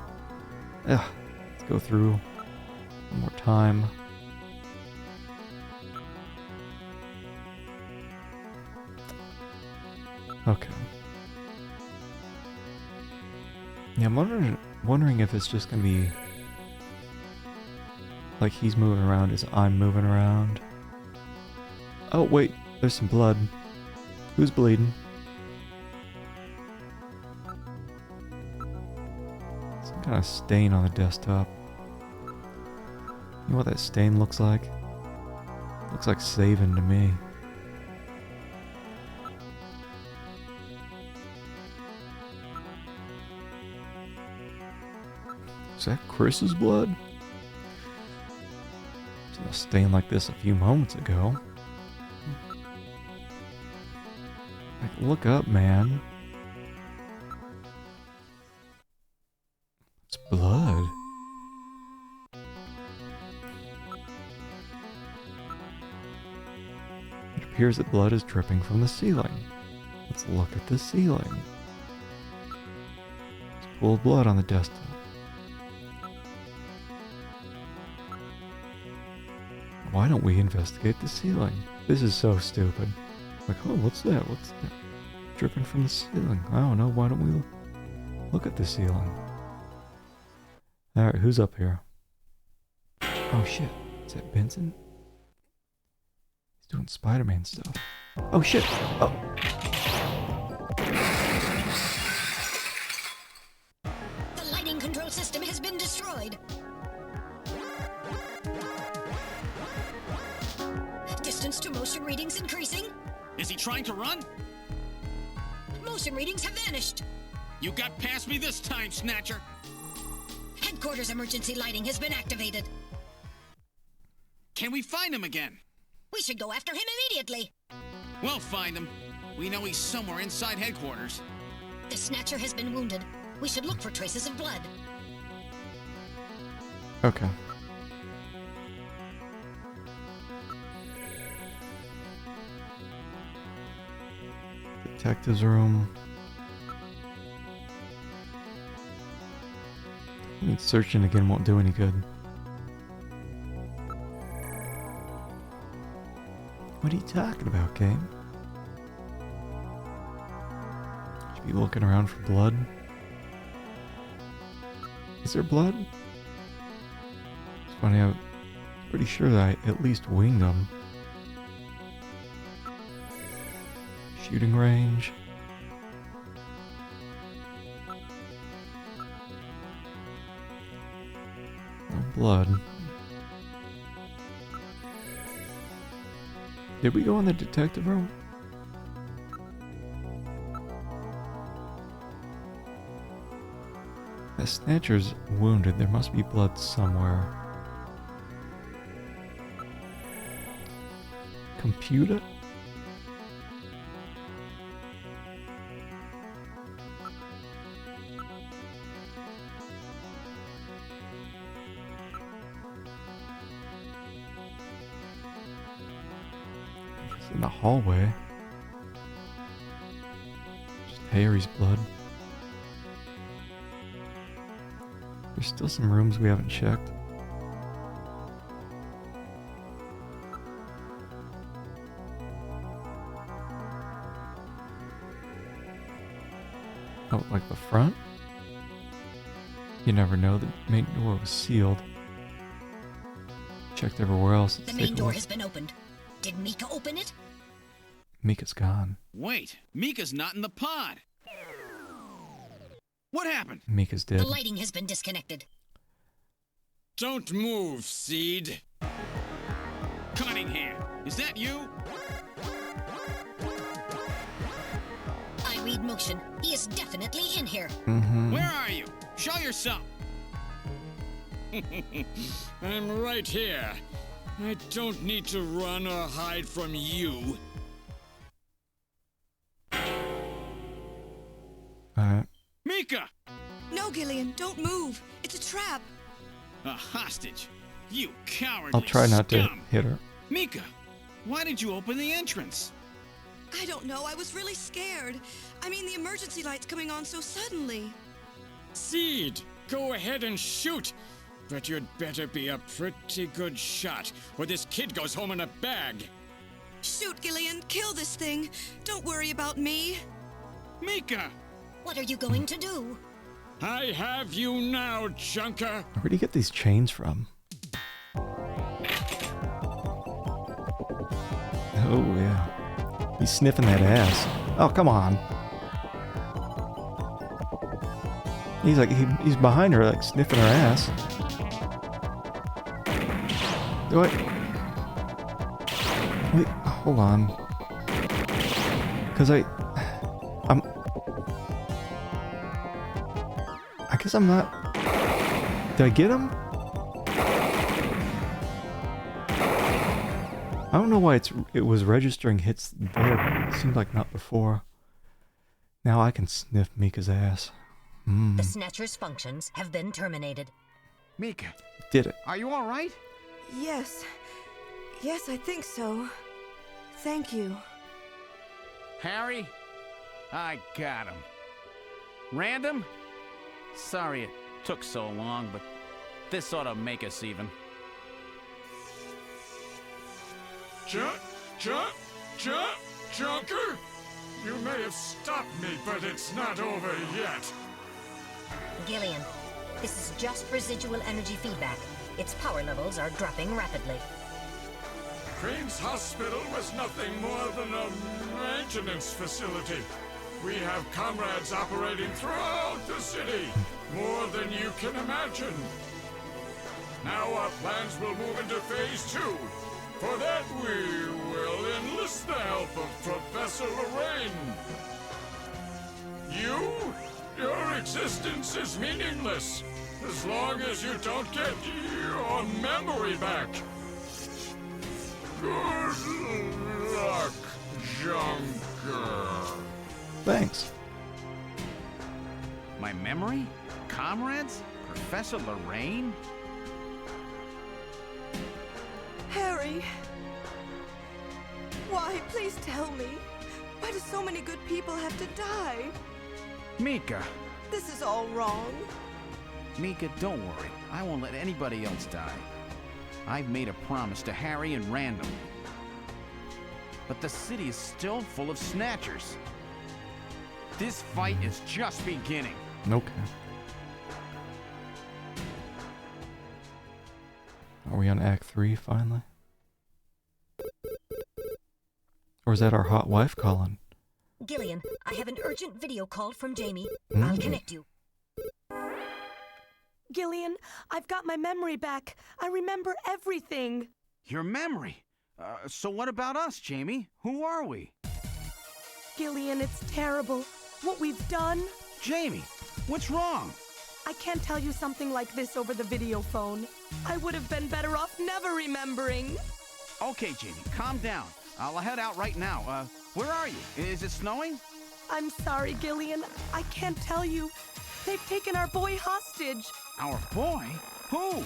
Ugh. Let's go through one more time. Okay. Yeah, I'm wondering if it's just gonna be like he's moving around as I'm moving around. Oh wait, there's some blood. Who's bleeding? Some kind of stain on the desktop. You know what that stain looks like? Looks like saving to me. Is that Chris's blood? There's no stain like this a few moments ago. Like, look up, man. It's blood. It appears that blood is dripping from the ceiling. Let's look at the ceiling. There's a pool of blood on the desktop. Why don't we investigate the ceiling? This is so stupid. Like, oh, what's that? What's that? Dripping from the ceiling. I don't know. Why don't we look at the ceiling? Alright, who's up here? Oh shit. Is that Benson? He's doing Spider-Man stuff. Oh shit! Oh! The lighting control system has been destroyed. Distance to motion readings increasing. Is he trying to run? Motion readings have vanished. You got past me this time, Snatcher. Headquarters emergency lighting has been activated. Can we find him again? We should go after him immediately. We'll find him. We know he's somewhere inside headquarters. The Snatcher has been wounded. We should look for traces of blood. Okay. Detective's room. Searching again won't do any good. What are you talking about, game? Should be looking around for blood. Is there blood? It's funny, I'm pretty sure that I at least winged them. Shooting range. No blood. Did we go in the detective room? The Snatcher's wounded. There must be blood somewhere. It's in the hallway. Just Harry's blood. There's still some rooms we haven't checked. Oh, like the front? You never know, the main door was sealed. Checked everywhere else. The main door has been opened. Did Mika open it? Mika's gone. Wait, Mika's not in the pod. What happened? Mika's dead. The lighting has been disconnected. Don't move, Seed. Cunningham, is that you? I read motion. He is definitely in here. Mm-hmm. Where are you? Show yourself. I'm right here. I don't need to run or hide from you. Alright. Mika! No, Gillian, don't move. It's a trap. A hostage. You cowardly I'll try not to scum. hit her. Mika, why did you open the entrance? I don't know. I was really scared. I mean, the emergency light's coming on so suddenly. Seed, go ahead and shoot. But you'd better be a pretty good shot, or this kid goes home in a bag. Shoot, Gillian. Kill this thing. Don't worry about me. Mika! What are you going to do? I have you now, Junker. Where do you get these chains from? Oh, yeah. He's sniffing that ass. Oh, come on. He's like, he's behind her, like, sniffing her ass. What? Wait, hold on. Because I guess I'm not... Did I get him? I don't know why it was registering hits there, but it seemed like not before. Now I can sniff Mika's ass. The Snatcher's functions have been terminated. Mika, Did it. are you all right? Yes. Yes, I think so. Thank you. Harry? I got him. Random? Sorry it took so long, but this ought to make us even. Junker? You may have stopped me, but it's not over yet. Gillian, this is just residual energy feedback. Its power levels are dropping rapidly. Queen's Hospital was nothing more than a maintenance facility. We have comrades operating throughout the city, more than you can imagine. Now our plans will move into Phase 2. For that, we will enlist the help of Professor Lorraine. Your existence is meaningless, as long as you don't get your memory back. Good luck, Junker. Thanks. My memory? Comrades? Professor Lorraine? Harry. Why? Please tell me. Why do so many good people have to die? Mika. This is all wrong. Mika, don't worry. I won't let anybody else die. I've made a promise to Harry and Random. But the city is still full of Snatchers. This fight is just beginning. Okay. Are we on Act 3 finally? Or is that our hot wife calling? Gillian, I have an urgent video call from Jamie. Mm. I'll connect you. Gillian, I've got my memory back. I remember everything. Your memory? So what about us, Jamie? Who are we? Gillian, it's terrible. What we've done. Jamie, what's wrong? I can't tell you something like this over the video phone. I would have been better off never remembering. Okay, Jamie, calm down. I'll head out right now. Where are you? Is it snowing? I'm sorry, Gillian. I can't tell you. They've taken our boy hostage. Our boy? Who?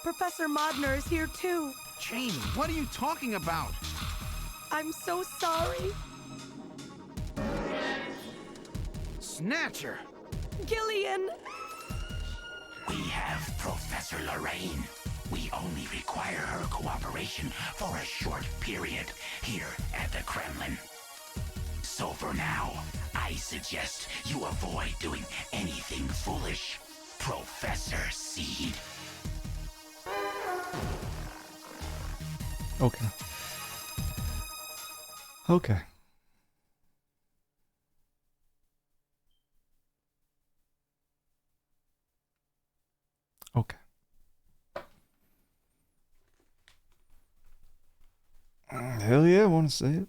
Professor Modner is here too. Jamie, what are you talking about? I'm so sorry. Snatcher! Gillian! We have Professor Lorraine. We only require her cooperation for a short period here at the Kremlin. So for now, I suggest you avoid doing anything foolish, Professor Seed. Okay. Okay. Okay. Hell yeah, I want to see it.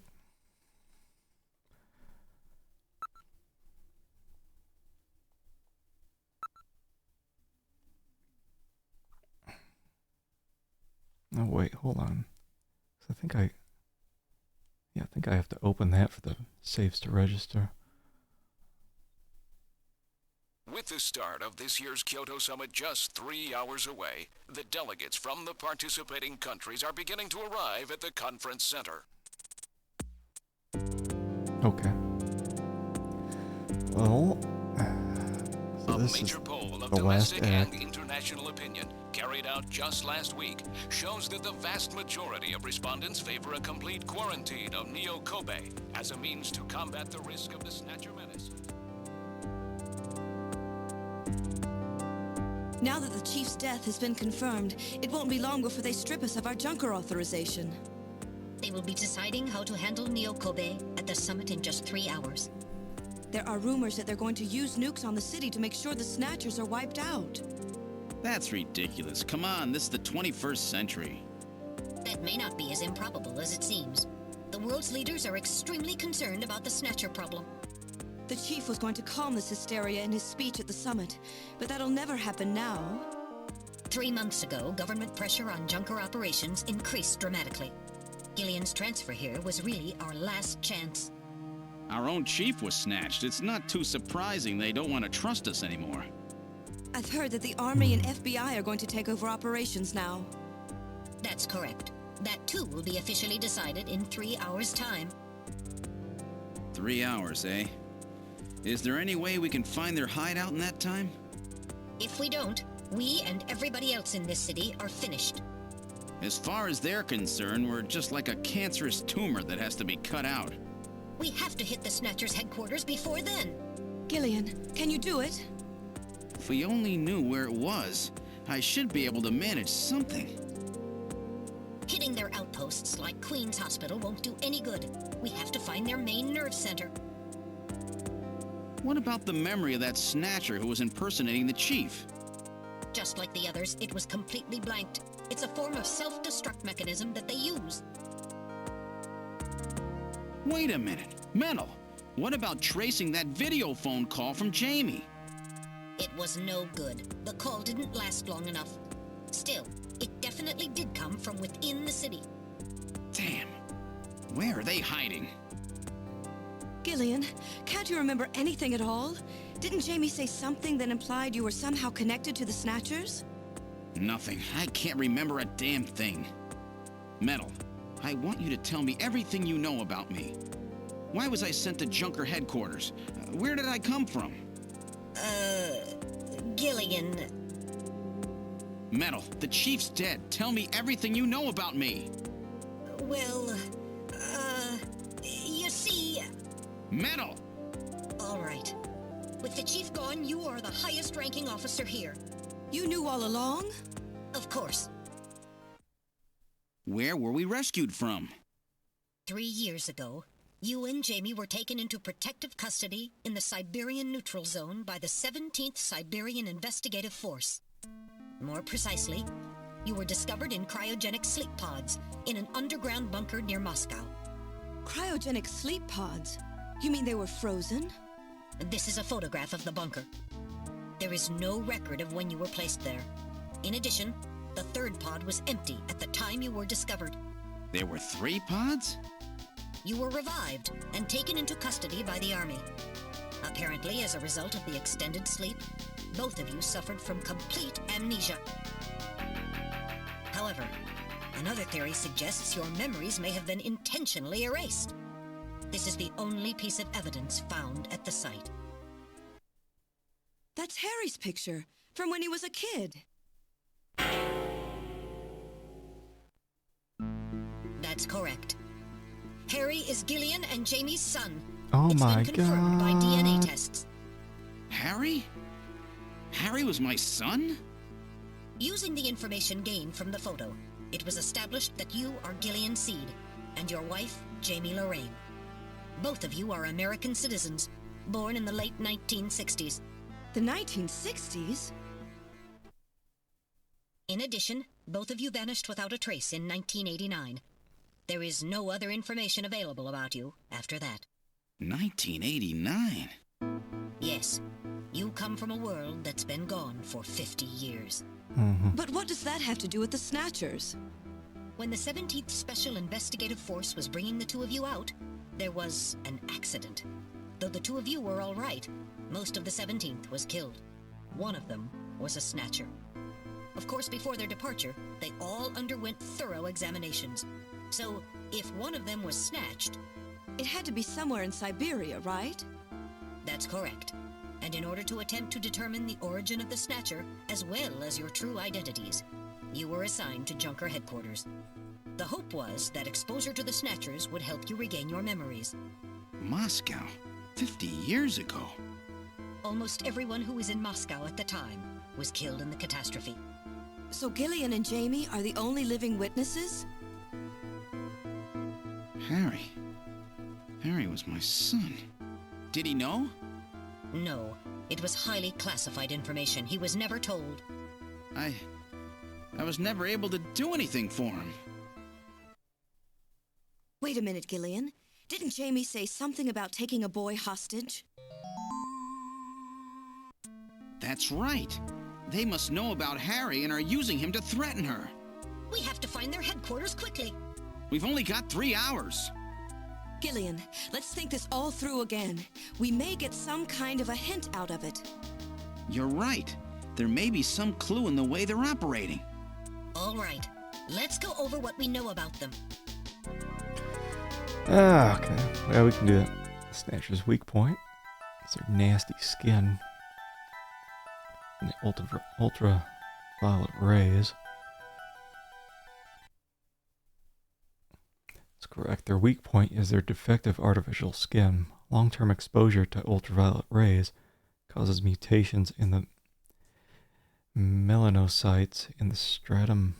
Oh wait, hold on. I think I have to open that for the saves to register. With the start of this year's Kyoto Summit just 3 hours away, the delegates from the participating countries are beginning to arrive at the conference center. Okay. Well, so A this is major poll of the last domestic and act. international opinion carried out just last week shows that the vast majority of respondents favor a complete quarantine of Neo Kobe as a means to combat the risk of the Snatcher menace. Now that the Chief's death has been confirmed, it won't be long before they strip us of our Junker authorization. They will be deciding how to handle Neo Kobe at the summit in just 3 hours. There are rumors that they're going to use nukes on the city to make sure the Snatchers are wiped out. That's ridiculous. Come on, this is the 21st century. That may not be as improbable as it seems. The world's leaders are extremely concerned about the Snatcher problem. The Chief was going to calm this hysteria in his speech at the summit, but that'll never happen now. 3 months ago, government pressure on Junker operations increased dramatically. Gillian's transfer here was really our last chance. Our own chief was snatched. It's not too surprising they don't want to trust us anymore. I've heard that the Army and FBI are going to take over operations now. That's correct. That too will be officially decided in 3 hours' time. 3 hours, eh? Is there any way we can find their hideout in that time? If we don't, we and everybody else in this city are finished. As far as they're concerned, we're just like a cancerous tumor that has to be cut out. We have to hit the Snatchers' headquarters before then. Gillian, can you do it? If we only knew where it was, I should be able to manage something. Hitting their outposts like Queen's Hospital won't do any good. We have to find their main nerve center. What about the memory of that Snatcher who was impersonating the chief? Just like the others, it was completely blanked. It's a form of self-destruct mechanism that they use. Wait a minute. Mental. What about tracing that video phone call from Jamie? It was no good. The call didn't last long enough. Still, it definitely did come from within the city. Damn. Where are they hiding? Gillian, can't you remember anything at all? Didn't Jamie say something that implied you were somehow connected to the Snatchers? Nothing. I can't remember a damn thing. Metal, I want you to tell me everything you know about me. Why was I sent to Junker headquarters? Where did I come from? Gillian. Metal, the chief's dead. Tell me everything you know about me. Well, you see... Metal! All right. With the chief gone, you are the highest-ranking officer here. You knew all along? Of course. Where were we rescued from? 3 years ago, you and Jamie were taken into protective custody in the Siberian Neutral Zone by the 17th Siberian Investigative Force. More precisely, you were discovered in cryogenic sleep pods in an underground bunker near Moscow. Cryogenic sleep pods? You mean they were frozen? This is a photograph of the bunker. There is no record of when you were placed there. In addition, the third pod was empty at the time you were discovered. There were 3 pods? You were revived and taken into custody by the Army. Apparently, as a result of the extended sleep, both of you suffered from complete amnesia. However, Another theory suggests your memories may have been intentionally erased. This is the only piece of evidence found at the site. That's Harry's picture, from when he was a kid. That's correct. Harry is Gillian and Jamie's son. Oh It's my been confirmed by DNA god. tests. Harry? Harry was my son? Using the information gained from the photo, it was established that you are Gillian Seed and your wife, Jamie Lorraine. Both of you are American citizens, born in the late 1960s. The 1960s? In addition, both of you vanished without a trace in 1989. There is no other information available about you after that. 1989? Yes, you come from a world that's been gone for 50 years. But what does that have to do with the Snatchers? When the 17th Special Investigative Force was bringing the two of you out, there was an accident. Though the two of you were all right, most of the 17th was killed. One of them was a Snatcher. Of course, before their departure, they all underwent thorough examinations. So, if one of them was snatched... It had to be somewhere in Siberia, right? That's correct. And in order to attempt to determine the origin of the Snatcher, as well as your true identities, you were assigned to Junker headquarters. The hope was that exposure to the Snatchers would help you regain your memories. Moscow? 50 years ago? Almost everyone who was in Moscow at the time was killed in the catastrophe. So Gillian and Jamie are the only living witnesses? Harry. Harry was my son. Did he know? No. It was highly classified information. He was never told. I was never able to do anything for him. Wait a minute, Gillian. Didn't Jamie say something about taking a boy hostage? That's right. They must know about Harry and are using him to threaten her. We have to find their headquarters quickly. We've only got 3 hours. Gillian, let's think this all through again. We may get some kind of a hint out of it. You're right. There may be some clue in the way they're operating. All right. Let's go over what we know about them. Okay. Well, we can do that. Snatcher's weak point. It's their nasty skin. And the ultraviolet rays. That's correct. Their weak point is their defective artificial skin. Long-term exposure to ultraviolet rays causes mutations in the melanocytes in the stratum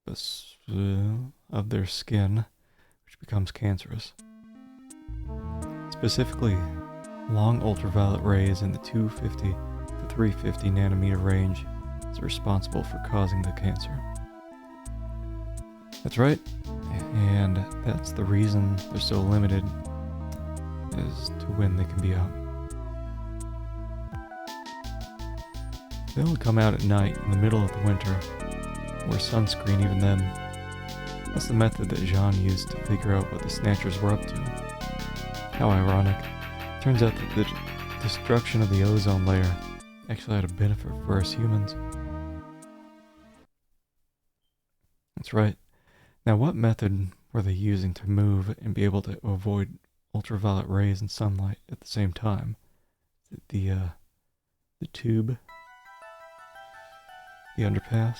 of their skin, which becomes cancerous. Specifically, long ultraviolet rays in the 250 to 350 nanometer range is responsible for causing the cancer. That's right, and that's the reason they're so limited, is to when they can be out. They only come out at night in the middle of the winter. Wear sunscreen even then. That's the method that Jean used to figure out what the Snatchers were up to. How ironic. Turns out that the destruction of the ozone layer actually had a benefit for us humans. That's right. Now, what method were they using to move and be able to avoid ultraviolet rays and sunlight at the same time? The tube? The underpass?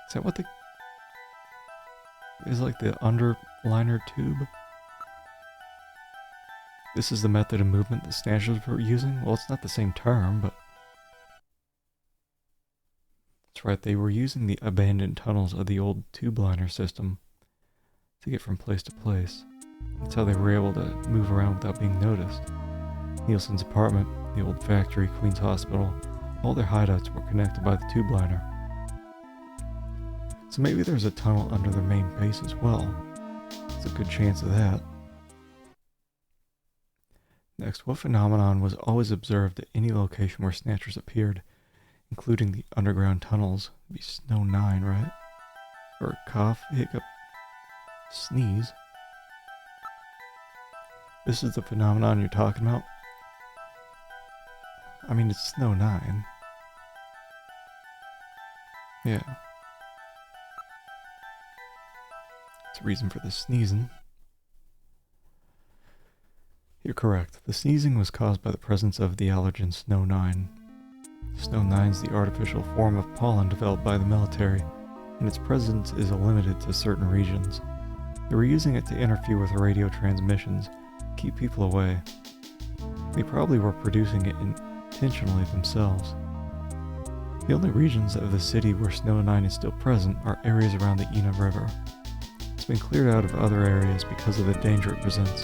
Is that what the... is like the underliner tube? This is the method of movement the Snatchers were using? Well, it's not the same term, but... That's right, they were using the abandoned tunnels of the old tube liner system to get from place to place. That's how they were able to move around without being noticed. Nielsen's apartment, the old factory, Queen's Hospital, all their hideouts were connected by the tube liner. So maybe there's a tunnel under their main base as well. There's a good chance of that. Next, what phenomenon was always observed at any location where Snatchers appeared, including the underground tunnels? It'd be Snow 9, right? Or cough, hiccup, sneeze. This is the phenomenon you're talking about? I mean, it's Snow 9. Yeah. It's a reason for the sneezing. You're correct. The sneezing was caused by the presence of the allergen Snow 9. Snow 9 is the artificial form of pollen developed by the military, and its presence is limited to certain regions. They were using it to interfere with radio transmissions, keep people away. They probably were producing it intentionally themselves. The only regions of the city where Snow 9 is still present are areas around the Ina River. It's been cleared out of other areas because of the danger it presents.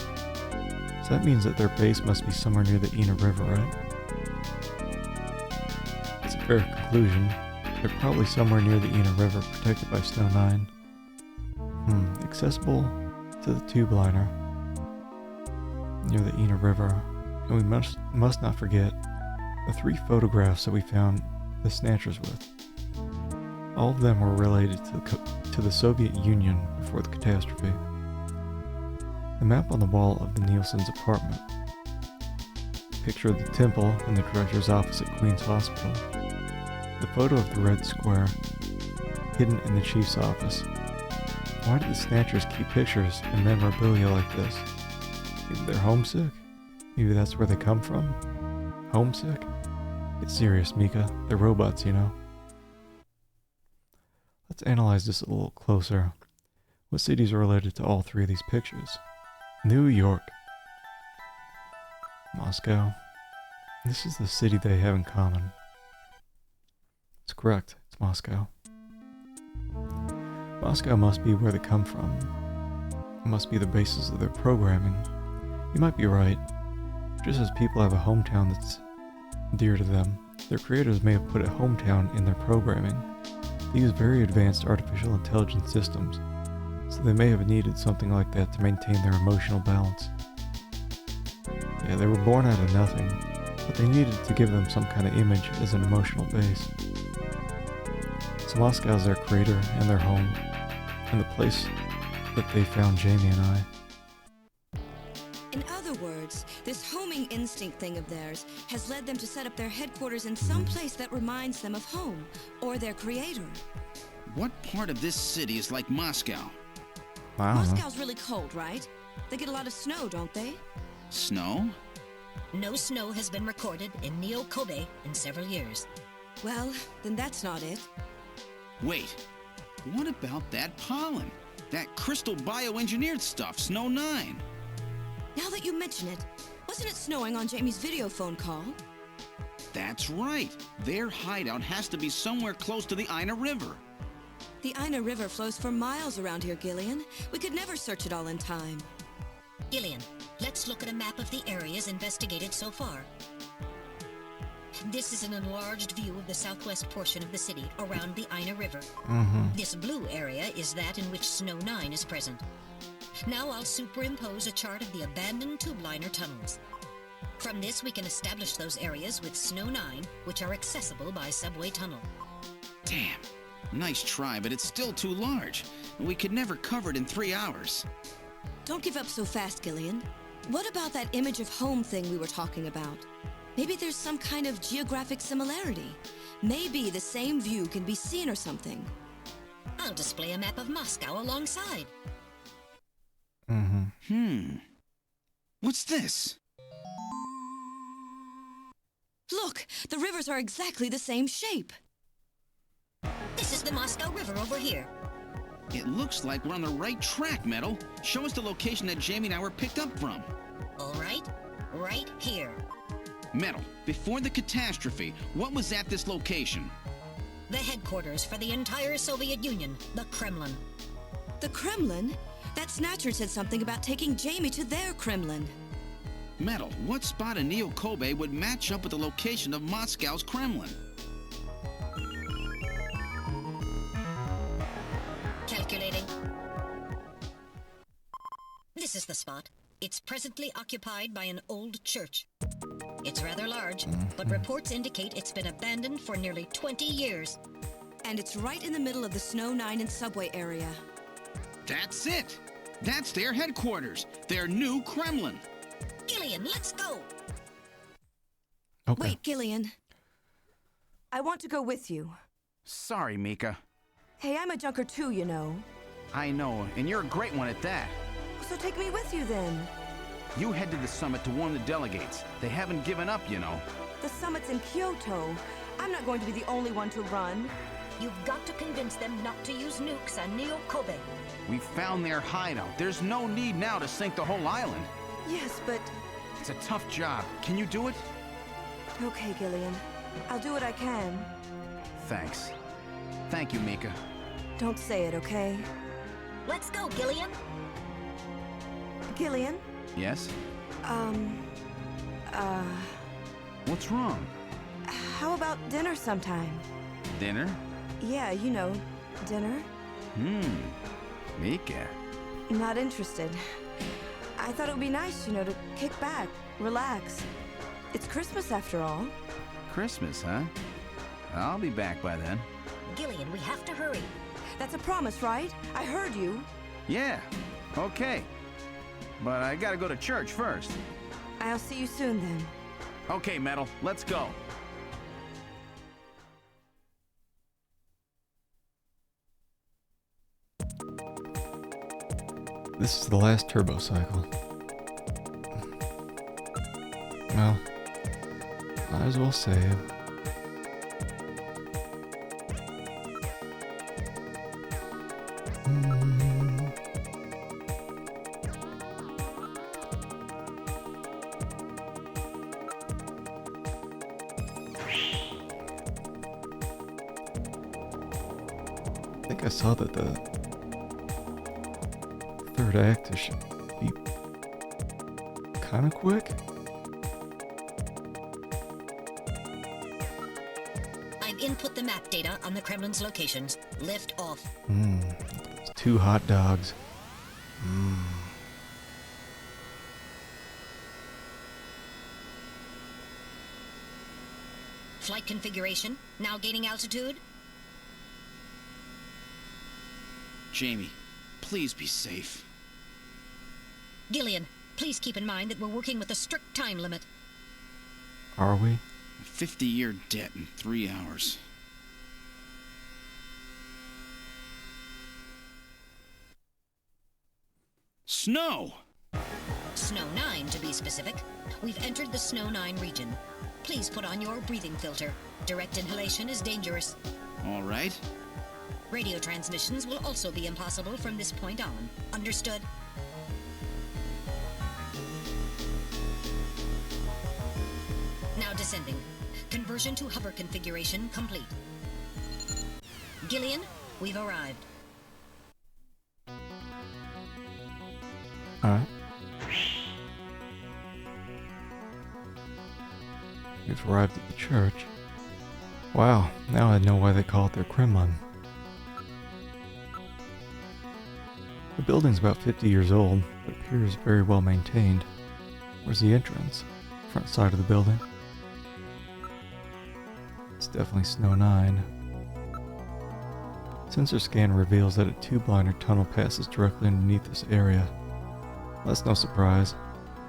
So that means that their base must be somewhere near the Ina River, right? It's a fair conclusion. They're probably somewhere near the Ina River, protected by Snow 9. Accessible to the tube liner near the Ina River. And we must not forget the 3 photographs that we found the Snatchers with. All of them were related to the Soviet Union before the catastrophe. The map on the wall of the Nielsen's apartment. Picture of the temple in the director's office at Queen's Hospital. The photo of the red square, hidden in the chief's office. Why do the Snatchers keep pictures and memorabilia like this? Maybe they're homesick? Maybe that's where they come from? Homesick? Get serious, Mika. They're robots, you know. Let's analyze this a little closer. What cities are related to all 3 of these pictures? New York. Moscow. This is the city they have in common. It's correct. It's Moscow. Moscow must be where they come from. It must be the basis of their programming. You might be right. Just as people have a hometown that's dear to them, their creators may have put a hometown in their programming. They use very advanced artificial intelligence systems, so they may have needed something like that to maintain their emotional balance. Yeah, they were born out of nothing, but they needed to give them some kind of image as an emotional base. So Moscow is their creator and their home, and the place that they found Jamie and I. In other words, this homing instinct thing of theirs has led them to set up their headquarters in some place that reminds them of home, or their creator. What part of this city is like Moscow? Moscow's really cold, right? They get a lot of snow, don't they? Snow? No snow has been recorded in Neo-Kobe in several years. Well, then that's not it. Wait, what about that pollen? That crystal bioengineered stuff, Snow 9? Now that you mention it, wasn't it snowing on Jamie's video phone call? That's right. Their hideout has to be somewhere close to the Ina River. The Ina River flows for miles around here, Gillian. We could never search it all in time. Gillian, let's look at a map of the areas investigated so far. This is an enlarged view of the southwest portion of the city around the Ina River. This blue area is that in which Snow 9 is present. Now I'll superimpose a chart of the abandoned tube liner tunnels. From this we can establish those areas with Snow 9, which are accessible by subway tunnel. Damn. Nice try, but it's still too large. We could never cover it in 3 hours. Don't give up so fast, Gillian. What about that image of home thing we were talking about? Maybe there's some kind of geographic similarity. Maybe the same view can be seen or something. I'll display a map of Moscow alongside. What's this? Look, the rivers are exactly the same shape. This is the Moscow River over here. It looks like we're on the right track, Metal. Show us the location that Jamie and I were picked up from. All right, right here. Metal, before the catastrophe, what was at this location? The headquarters for the entire Soviet Union, the Kremlin. The Kremlin? That Snatcher said something about taking Jamie to their Kremlin. Metal, what spot in Neo-Kobe would match up with the location of Moscow's Kremlin? Calculating. This is the spot. It's presently occupied by an old church. It's rather large, but reports indicate it's been abandoned for nearly 20 years. And it's right in the middle of the Snow 9 and subway area. That's it! That's their headquarters, their new Kremlin. Gillian, let's go! Wait, Gillian. I want to go with you. Sorry, Mika. Hey, I'm a junker too, you know. I know, and you're a great one at that. So take me with you then. You head to the summit to warn the delegates. They haven't given up, you know. The summit's in Kyoto. I'm not going to be the only one to run. You've got to convince them not to use nukes on Neo Kobe. We found their hideout. There's no need now to sink the whole island. Yes, but... It's a tough job. Can you do it? Okay, Gillian. I'll do what I can. Thanks. Thank you, Mika. Don't say it, okay? Let's go, Gillian. Gillian? Yes? What's wrong? How about dinner sometime? Dinner? Yeah, you know, dinner. Mika. Not interested. I thought it would be nice, you know, to kick back, relax. It's Christmas after all. Christmas, huh? I'll be back by then. Gillian, we have to hurry. That's a promise, right? I heard you. Yeah, okay. But I gotta go to church first. I'll see you soon then. Okay, Metal, let's go. This is the last turbo cycle. Well, might as well save. I think I saw that the third act should be kind of quick. I've input the map data on the Kremlin's locations. Lift off. It's 2 hot dogs. Flight configuration. Now gaining altitude. Jamie, please be safe. Gillian, please keep in mind that we're working with a strict time limit. Are we? A 50-year debt in 3 hours. Snow! Snow 9, to be specific. We've entered the Snow 9 region. Please put on your breathing filter. Direct inhalation is dangerous. All right. Radio transmissions will also be impossible from this point on. Understood? Now descending. Conversion to hover configuration complete. Gillian, we've arrived. Alright. We've arrived at the church. Wow, now I know why they call it their Kremlin. The building's about 50 years old, but appears very well maintained. Where's the entrance? Front side of the building. It's definitely Snow 9. Sensor scan reveals that a tube-liner tunnel passes directly underneath this area. Well, that's no surprise.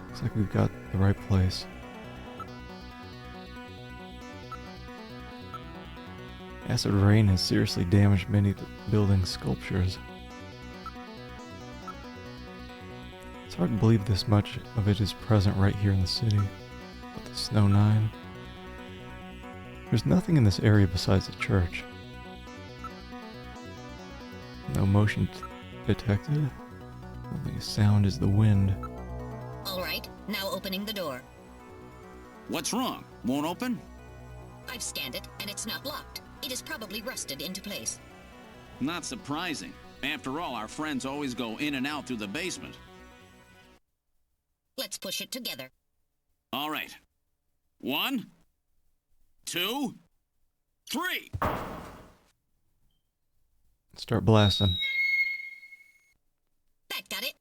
Looks like we've got the right place. Acid rain has seriously damaged many of the building's sculptures. It's hard to believe this much of it is present right here in the city. But the Snow 9... There's nothing in this area besides the church. No motion detected. Only sound is the wind. All right, now opening the door. What's wrong? Won't open? I've scanned it, and it's not locked. It is probably rusted into place. Not surprising. After all, our friends always go in and out through the basement. Let's push it together. All right. 1, 2, 3. Start blasting. That got it.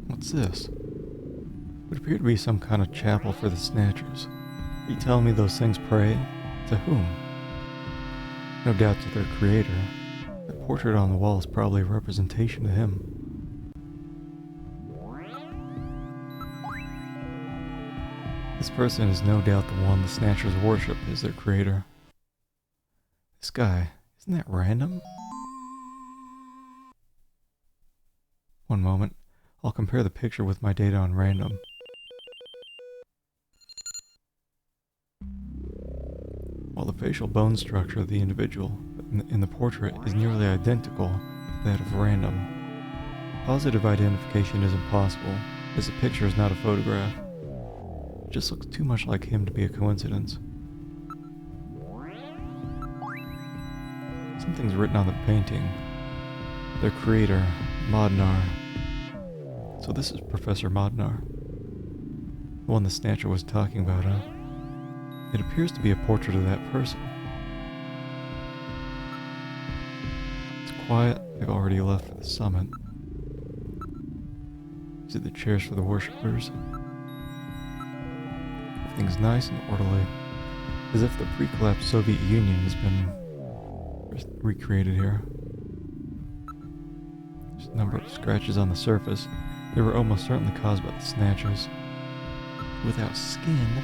What's this? It would appear to be some kind of chapel for the Snatchers. Are you telling me those things pray? To whom? No doubt to their creator. The portrait on the wall is probably a representation of him. This person is no doubt the one the Snatchers worship as their creator. This guy, isn't that random? One moment, I'll compare the picture with my data on random. While the facial bone structure of the individual in the portrait is nearly identical to that of random, positive identification is impossible, as the picture is not a photograph. It just looks too much like him to be a coincidence. Something's written on the painting. Their creator, Modnar. So this is Professor Modnar. The one the Snatcher was talking about, huh? It appears to be a portrait of that person. It's quiet. They've already left for the summit. These are the chairs for the worshippers. Everything's nice and orderly, as if the pre-collapsed Soviet Union has been recreated here. There's a number of scratches on the surface. They were almost certainly caused by the Snatchers. Without skin,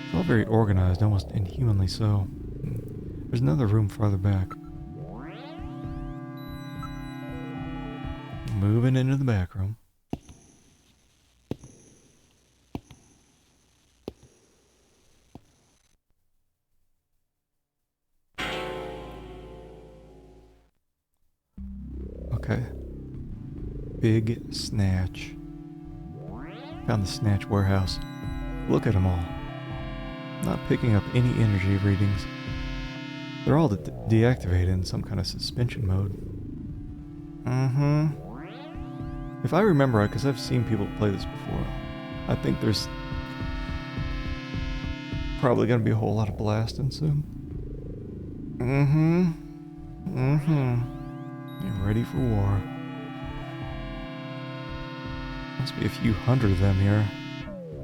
it's all very organized, almost inhumanly so. There's another room farther back. Moving into the back room. Okay. Big Snatch. Found the Snatch warehouse. Look at them all. Not picking up any energy readings. They're all deactivated in some kind of suspension mode. If I remember right, because I've seen people play this before, I think there's probably going to be a whole lot of blasting soon. Get ready for war. Must be a few hundred of them here.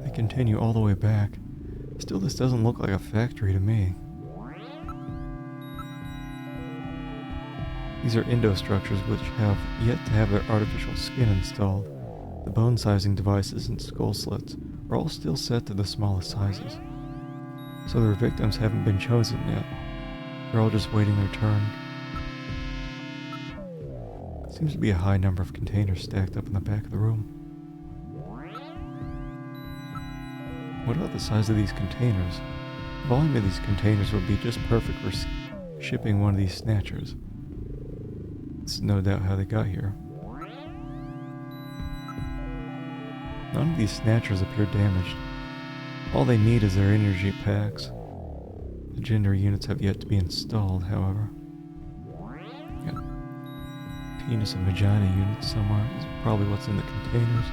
They continue all the way back. Still, this doesn't look like a factory to me. These are endostructures which have yet to have their artificial skin installed. The bone sizing devices and skull slits are all still set to the smallest sizes. So their victims haven't been chosen yet. They're all just waiting their turn. Seems to be a high number of containers stacked up in the back of the room. What about the size of these containers? The volume of these containers would be just perfect for shipping one of these Snatchers. This is no doubt how they got here. None of these Snatchers appear damaged. All they need is their energy packs. The gender units have yet to be installed, however. Got penis and vagina units somewhere. This is probably what's in the containers.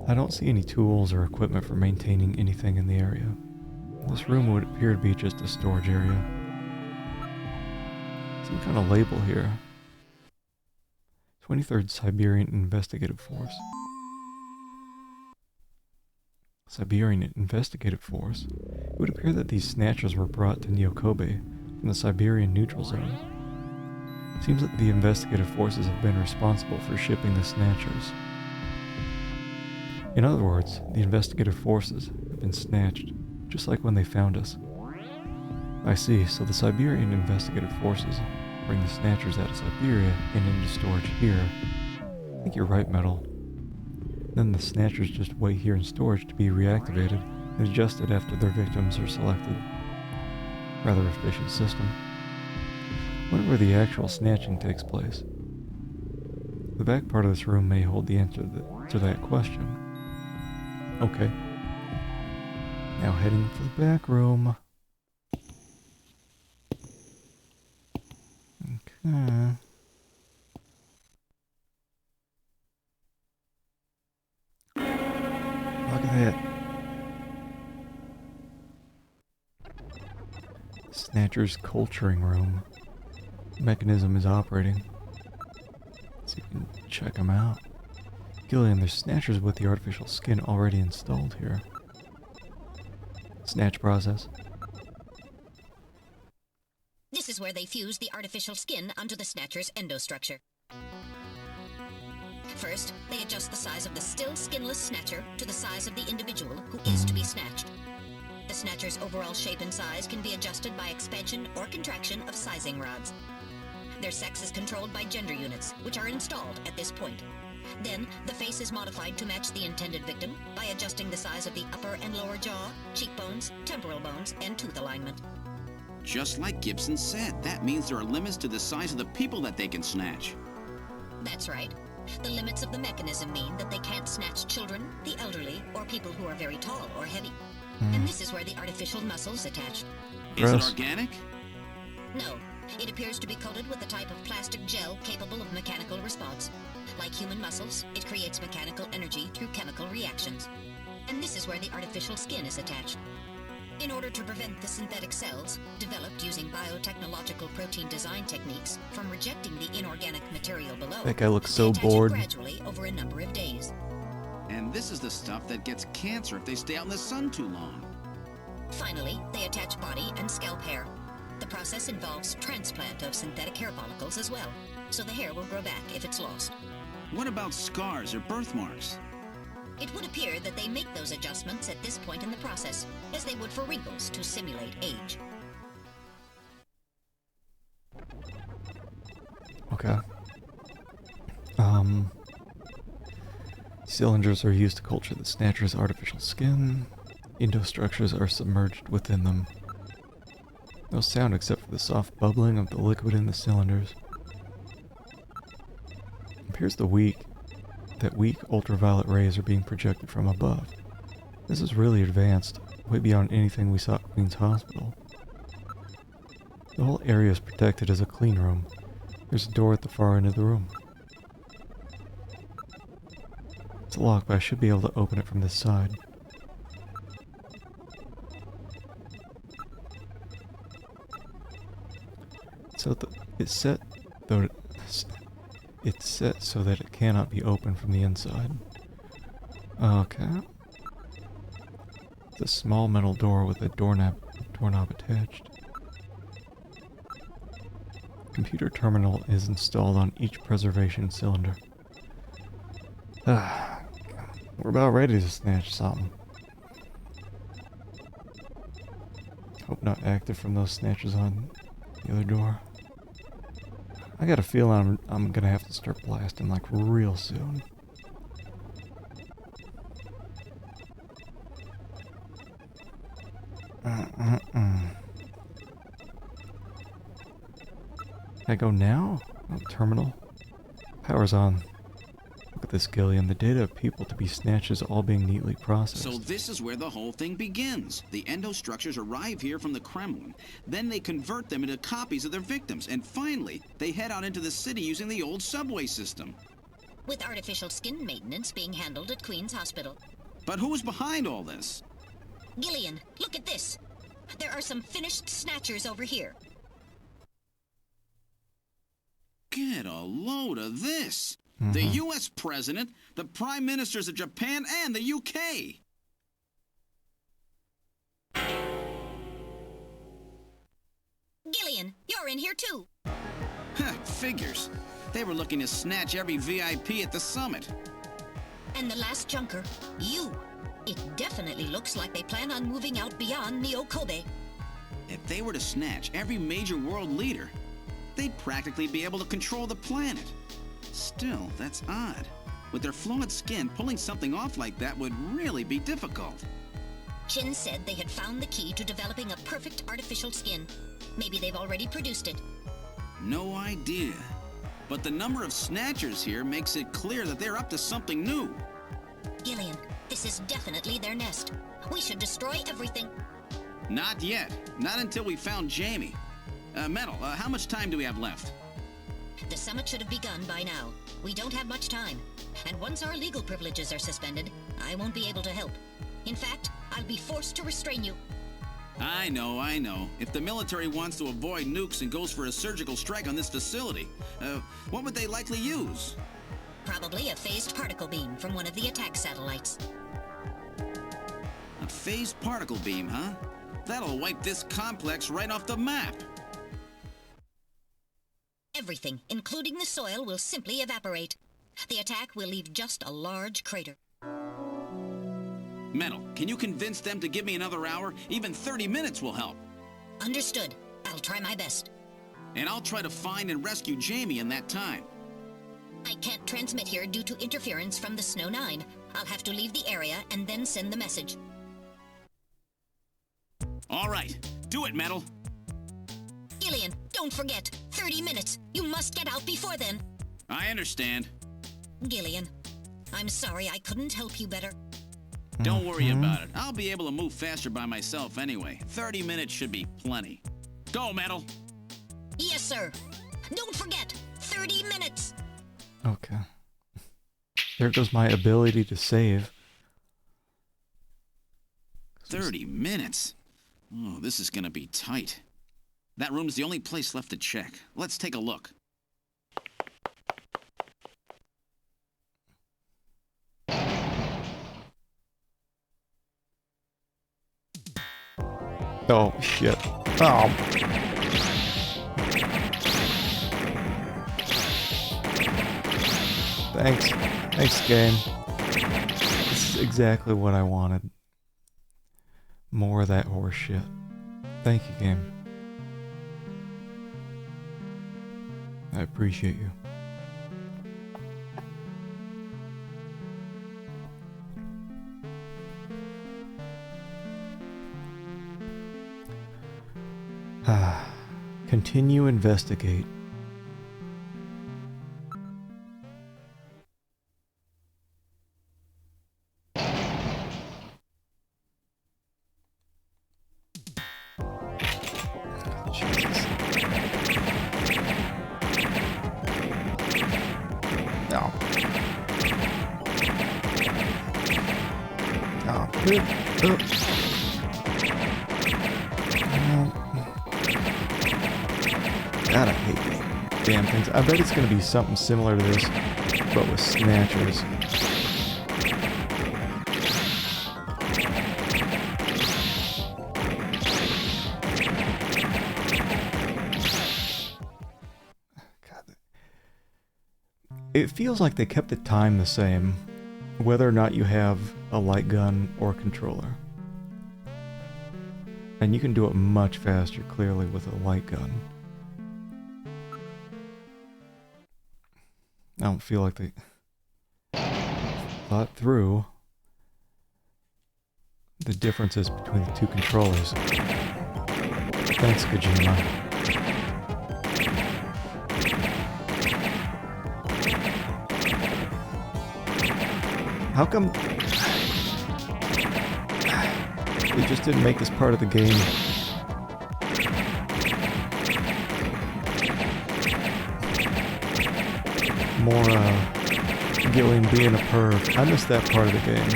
I don't see any tools or equipment for maintaining anything in the area. This room would appear to be just a storage area. Some kind of label here. 23rd Siberian Investigative Force. Siberian Investigative Force? It would appear that these Snatchers were brought to Neo-Kobe from the Siberian Neutral Zone. It seems that the investigative forces have been responsible for shipping the Snatchers. In other words, the investigative forces have been snatched, just like when they found us. I see, so the Siberian investigative forces bring the Snatchers out of Siberia and into storage here. I think you're right, Metal. Then the Snatchers just wait here in storage to be reactivated and adjusted after their victims are selected. Rather efficient system. Wonder where the actual snatching takes place. The back part of this room may hold the answer to that question. Okay. Now heading for the back room. Okay. Look at that. Snatcher's culturing room. The mechanism is operating. So you can check them out. Gillian, there's Snatchers with the artificial skin already installed here. Snatch process. This is where they fuse the artificial skin onto the Snatcher's endostructure. First, they adjust the size of the still skinless Snatcher to the size of the individual who is to be snatched. The Snatcher's overall shape and size can be adjusted by expansion or contraction of sizing rods. Their sex is controlled by gender units, which are installed at this point. Then, the face is modified to match the intended victim by adjusting the size of the upper and lower jaw, cheekbones, temporal bones, and tooth alignment. Just like Gibson said, that means there are limits to the size of the people that they can snatch. That's right. The limits of the mechanism mean that they can't snatch children, the elderly, or people who are very tall or heavy. And this is where the artificial muscle's attached. Is it organic? No. It appears to be coated with a type of plastic gel capable of mechanical response. Like human muscles, it creates mechanical energy through chemical reactions. And this is where the artificial skin is attached. In order to prevent the synthetic cells, developed using biotechnological protein design techniques, from rejecting the inorganic material below, That guy looks so they attach bored. it gradually over a number of days. And this is the stuff that gets cancer if they stay out in the sun too long. Finally, they attach body and scalp hair. The process involves transplant of synthetic hair follicles as well, so the hair will grow back if it's lost. What about scars or birthmarks? It would appear that they make those adjustments at this point in the process, as they would for wrinkles to simulate age. Okay. Cylinders are used to culture the Snatcher's artificial skin. Endostructures are submerged within them. No sound except for the soft bubbling of the liquid in the cylinders. It appears that weak ultraviolet rays are being projected from above. This is really advanced, way beyond anything we saw at Queen's Hospital. The whole area is protected as a clean room. There's a door at the far end of the room. It's locked, but I should be able to open it from this side. So it's set so that it cannot be opened from the inside. Okay. It's a small metal door with a doorknob attached. Computer terminal is installed on each preservation cylinder. We're about ready to snatch something. Hope not active from those snatches on the other door. I got a feeling I'm gonna have to start blasting like real soon. Can I go now? Oh, terminal. Power's on. Look at this, Gillian. The data of people to be snatched is all being neatly processed. So this is where the whole thing begins. The endostructures arrive here from the Kremlin. Then they convert them into copies of their victims. And finally, they head out into the city using the old subway system. With artificial skin maintenance being handled at Queen's Hospital. But who's behind all this? Gillian, look at this. There are some finished Snatchers over here. Get a load of this. The U.S. President, the Prime Ministers of Japan, and the U.K. Gillian, you're in here too. Figures. They were looking to snatch every VIP at the summit. And the last junker, you. It definitely looks like they plan on moving out beyond Neo Kobe. If they were to snatch every major world leader, they'd practically be able to control the planet. Still, that's odd. With their flawed skin, pulling something off like that would really be difficult. Chin said they had found the key to developing a perfect artificial skin. Maybe they've already produced it. No idea. But the number of snatchers here makes it clear that they're up to something new. Gillian, this is definitely their nest. We should destroy everything. Not yet. Not until we found Jamie. Metal, how much time do we have left? The summit should have begun by now. We don't have much time. And once our legal privileges are suspended, I won't be able to help. In fact, I'll be forced to restrain you. I know. If the military wants to avoid nukes and goes for a surgical strike on this facility, what would they likely use? Probably a phased particle beam from one of the attack satellites. A phased particle beam, huh? That'll wipe this complex right off the map. Everything, including the soil, will simply evaporate. The attack will leave just a large crater. Metal, can you convince them to give me another hour? Even 30 minutes will help. Understood. I'll try my best. And I'll try to find and rescue Jamie in that time. I can't transmit here due to interference from the Snow 9. I'll have to leave the area and then send the message. All right. Do it, Metal. Gillian, don't forget. 30 minutes. You must get out before then. I understand. Gillian, I'm sorry I couldn't help you better. Don't worry about it. I'll be able to move faster by myself anyway. 30 minutes should be plenty. Go, Metal. Yes, sir. Don't forget. 30 minutes. Okay. There goes my ability to save. 30 minutes? Oh, this is gonna be tight. That room's the only place left to check. Let's take a look. Oh, shit. Oh. Thanks. Thanks, game. This is exactly what I wanted. More of that horse shit. Thank you, game. I appreciate you. Continue investigate. Jesus. No. No. God, I hate these damn things. I bet it's going to be something similar to this, but with Snatchers. God. It feels like they kept the time the same, whether or not you have a light gun or controller. And you can do it much faster, clearly, with a light gun. I don't feel like they thought through the differences between the two controllers. Thanks, Kojima. How come they just didn't make this part of the game? More, Gillian being a perv. I missed that part of the game.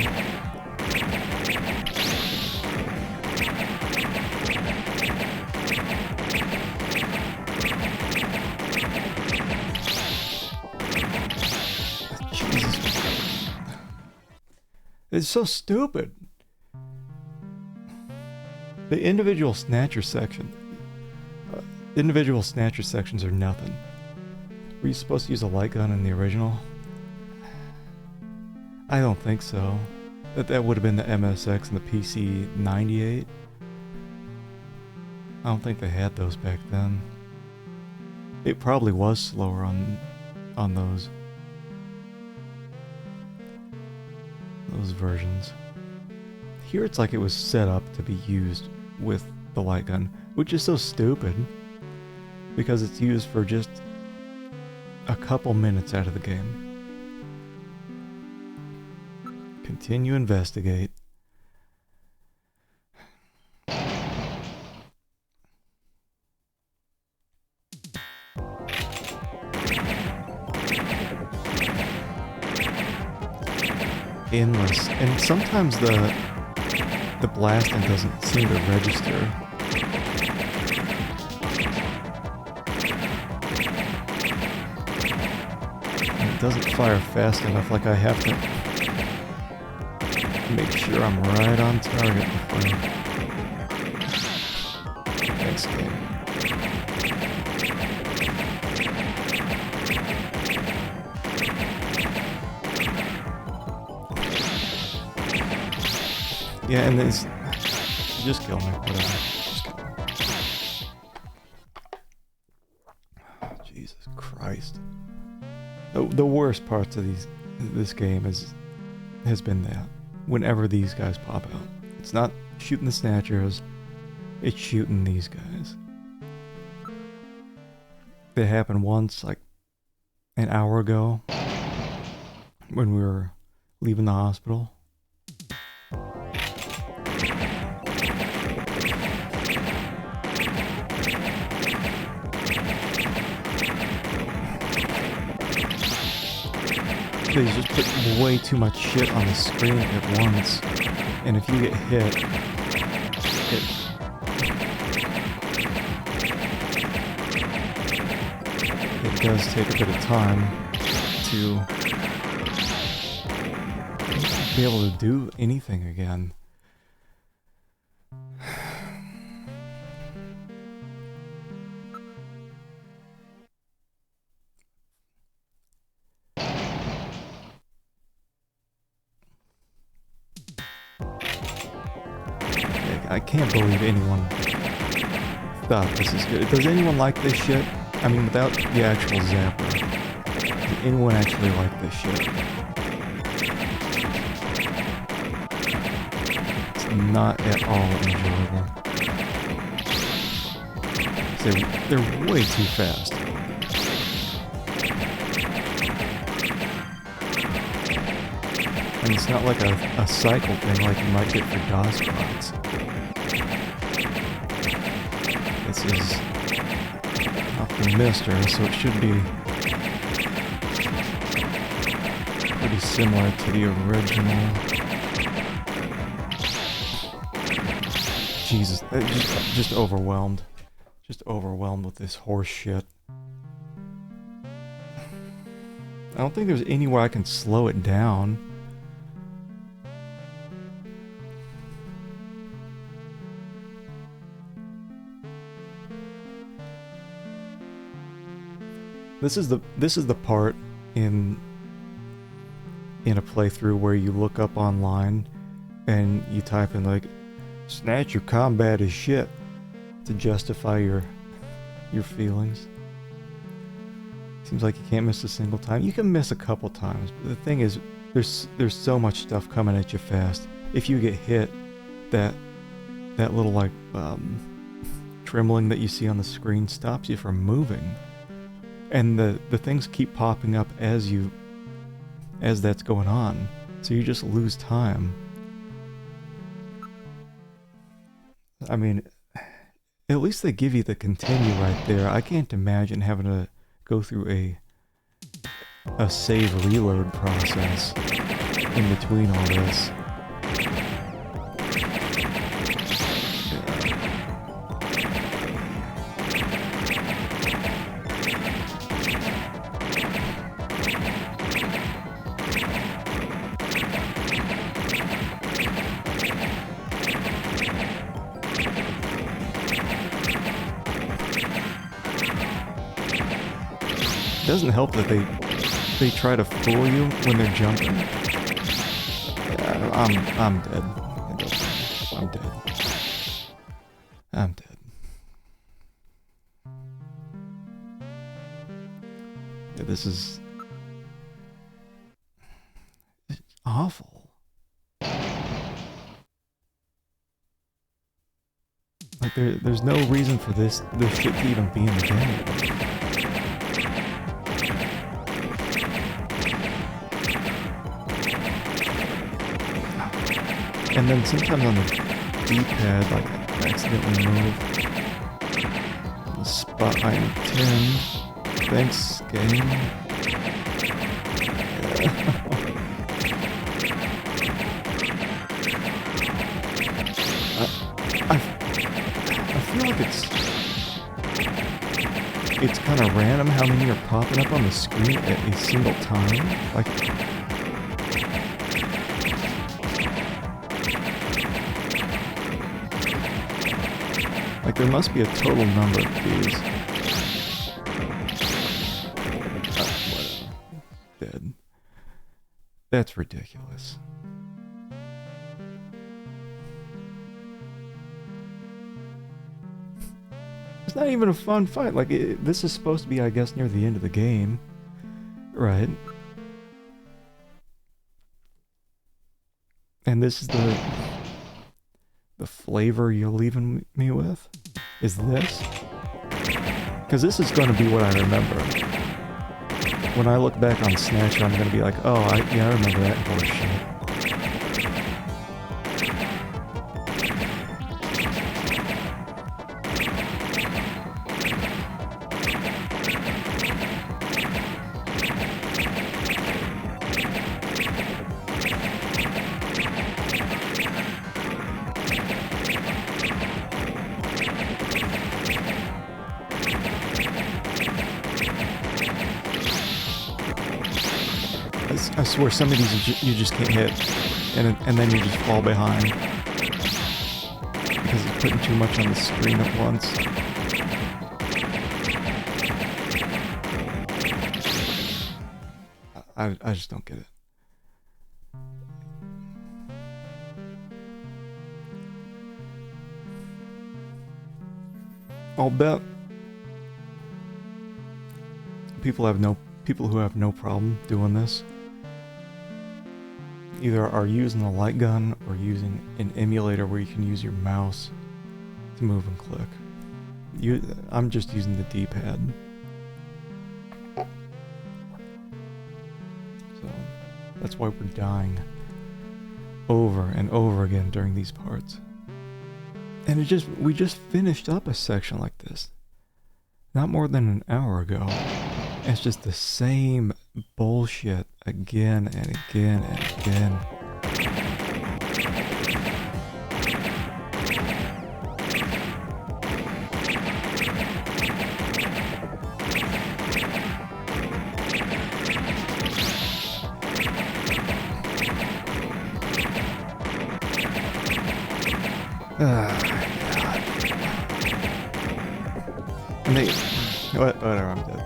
Jesus. It's so stupid. The individual Snatcher sections are nothing. Were you supposed to use a light gun in the original? I don't think so. That would have been the MSX and the PC 98. I don't think they had those back then. It probably was slower on those versions. Here it's like it was set up to be used with the light gun, which is so stupid because it's used for just a couple minutes out of the game. Continue investigate. Endless. And sometimes the blasting doesn't seem to register. It doesn't fire fast enough, like I have to make sure I'm right on target before. Thanks, game. Yeah, and it's... Just kill me. Whatever. Just kill me. Jesus Christ. The worst parts of this game has been that. Whenever these guys pop out. It's not shooting the Snatchers. It's shooting these guys. It happened once, like, an hour ago. When we were leaving the hospital. They just put way too much shit on the screen at once, and if you get hit, it does take a bit of time to be able to do anything again. I can't believe anyone thought this is good. Does anyone like this shit? I mean, without the actual zapper. Does anyone actually like this shit? It's not at all enjoyable. They're way too fast. And it's not like a cycle thing like you might get for DOS bots. This is not the Mister, so it should be pretty similar to the original. Jesus, just overwhelmed. Just overwhelmed with this horse shit. I don't think there's any way I can slow it down. This is the part in a playthrough where you look up online and you type in like Snatcher combat is shit to justify your feelings. Seems like you can't miss a single time. You can miss a couple times, but the thing is there's so much stuff coming at you fast. If you get hit, that little like trembling that you see on the screen stops you from moving. And the things keep popping up as that's going on. So you just lose time. I mean, at least they give you the continue right there. I can't imagine having to go through a save reload process in between all this. It doesn't help that they try to fool you when they're jumping. Yeah, I'm dead. I'm dead. I'm dead. Yeah, this is awful. Like there's no reason for this shit to even be in the game. And then sometimes on the D-pad, like, I accidentally move the spot I intend. Thanks, game. I feel like it's kind of random how many are popping up on the screen at a single time. Like there must be a total number of these. Whatever. Dead. That's ridiculous. It's not even a fun fight. Like, this is supposed to be, I guess, near the end of the game. Right. And this is the flavor you're leaving me with? Is this? Because this is going to be what I remember. When I look back on Snatcher, I'm going to be like, oh, yeah, I remember that horse shit. I swear some of these you just can't hit, and then you just fall behind because it's putting too much on the screen at once. I just don't get it. I'll bet people who have no problem doing this either are using the light gun or using an emulator where you can use your mouse to move and click. I'm just using the D-pad. So that's why we're dying over and over again during these parts. And we just finished up a section like this not more than an hour ago. It's just the same bullshit again and again and again. And whatever, I'm dead.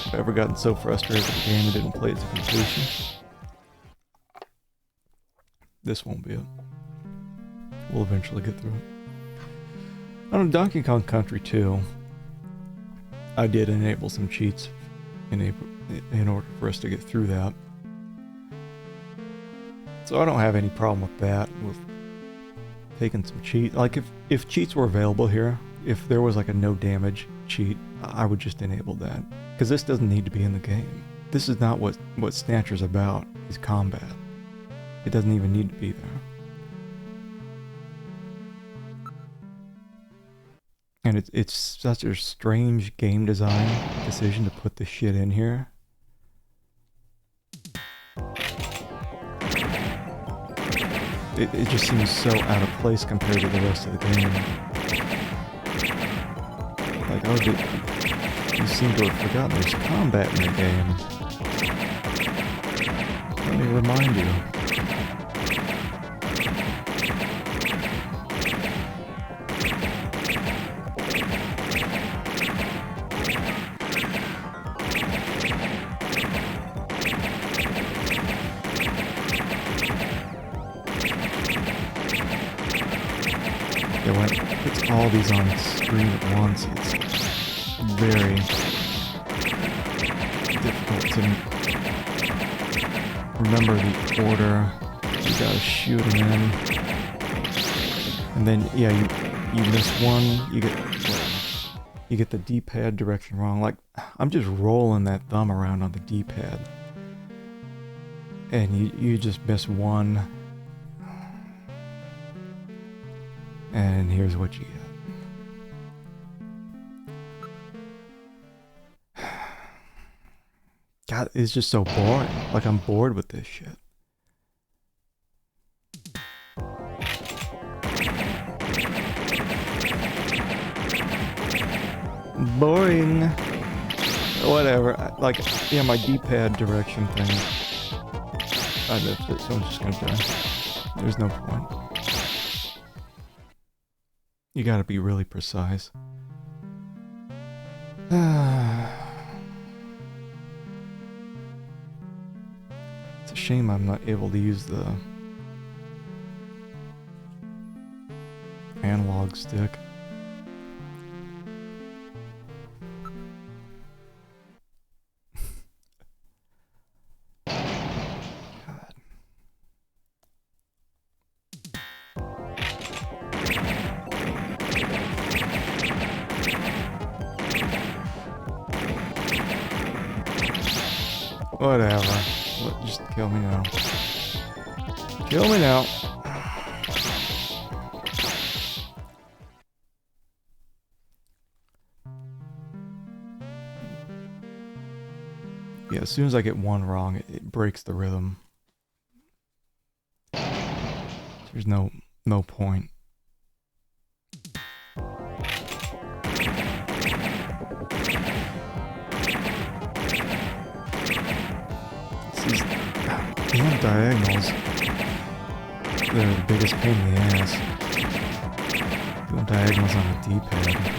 I've ever gotten so frustrated with the game I didn't play it to completion. This won't be it. We'll eventually get through it. On Donkey Kong Country 2, I did enable some cheats in order for us to get through that. So I don't have any problem with that, with taking some cheat. Like if cheats were available here, if there was like a no damage cheat, I would just enable that. Because this doesn't need to be in the game. This is not what Snatcher's about, is combat. It doesn't even need to be there. And it's such a strange game design decision to put this shit in here. It just seems so out of place compared to the rest of the game. Like, oh, you seem to have forgotten there's combat in the game. Let me remind you. When it puts all these on screen at once, it's very difficult to remember the order. You gotta shoot them in, and then yeah, you miss one, you get the D-pad direction wrong. Like, I'm just rolling that thumb around on the D-pad, and you just miss one. And here's what you get. God, it's just so boring. Like, I'm bored with this shit. Boring. Whatever. Like, yeah, my D-pad direction thing. I missed it, so I'm just gonna die. There's no point. You gotta be really precise. It's a shame I'm not able to use the analog stick. Whatever. Just kill me now. Kill me now. Yeah, as soon as I get one wrong, it breaks the rhythm. There's no point. These damn diagonals. They're the biggest pain in the ass. Doing diagonals on a D-pad.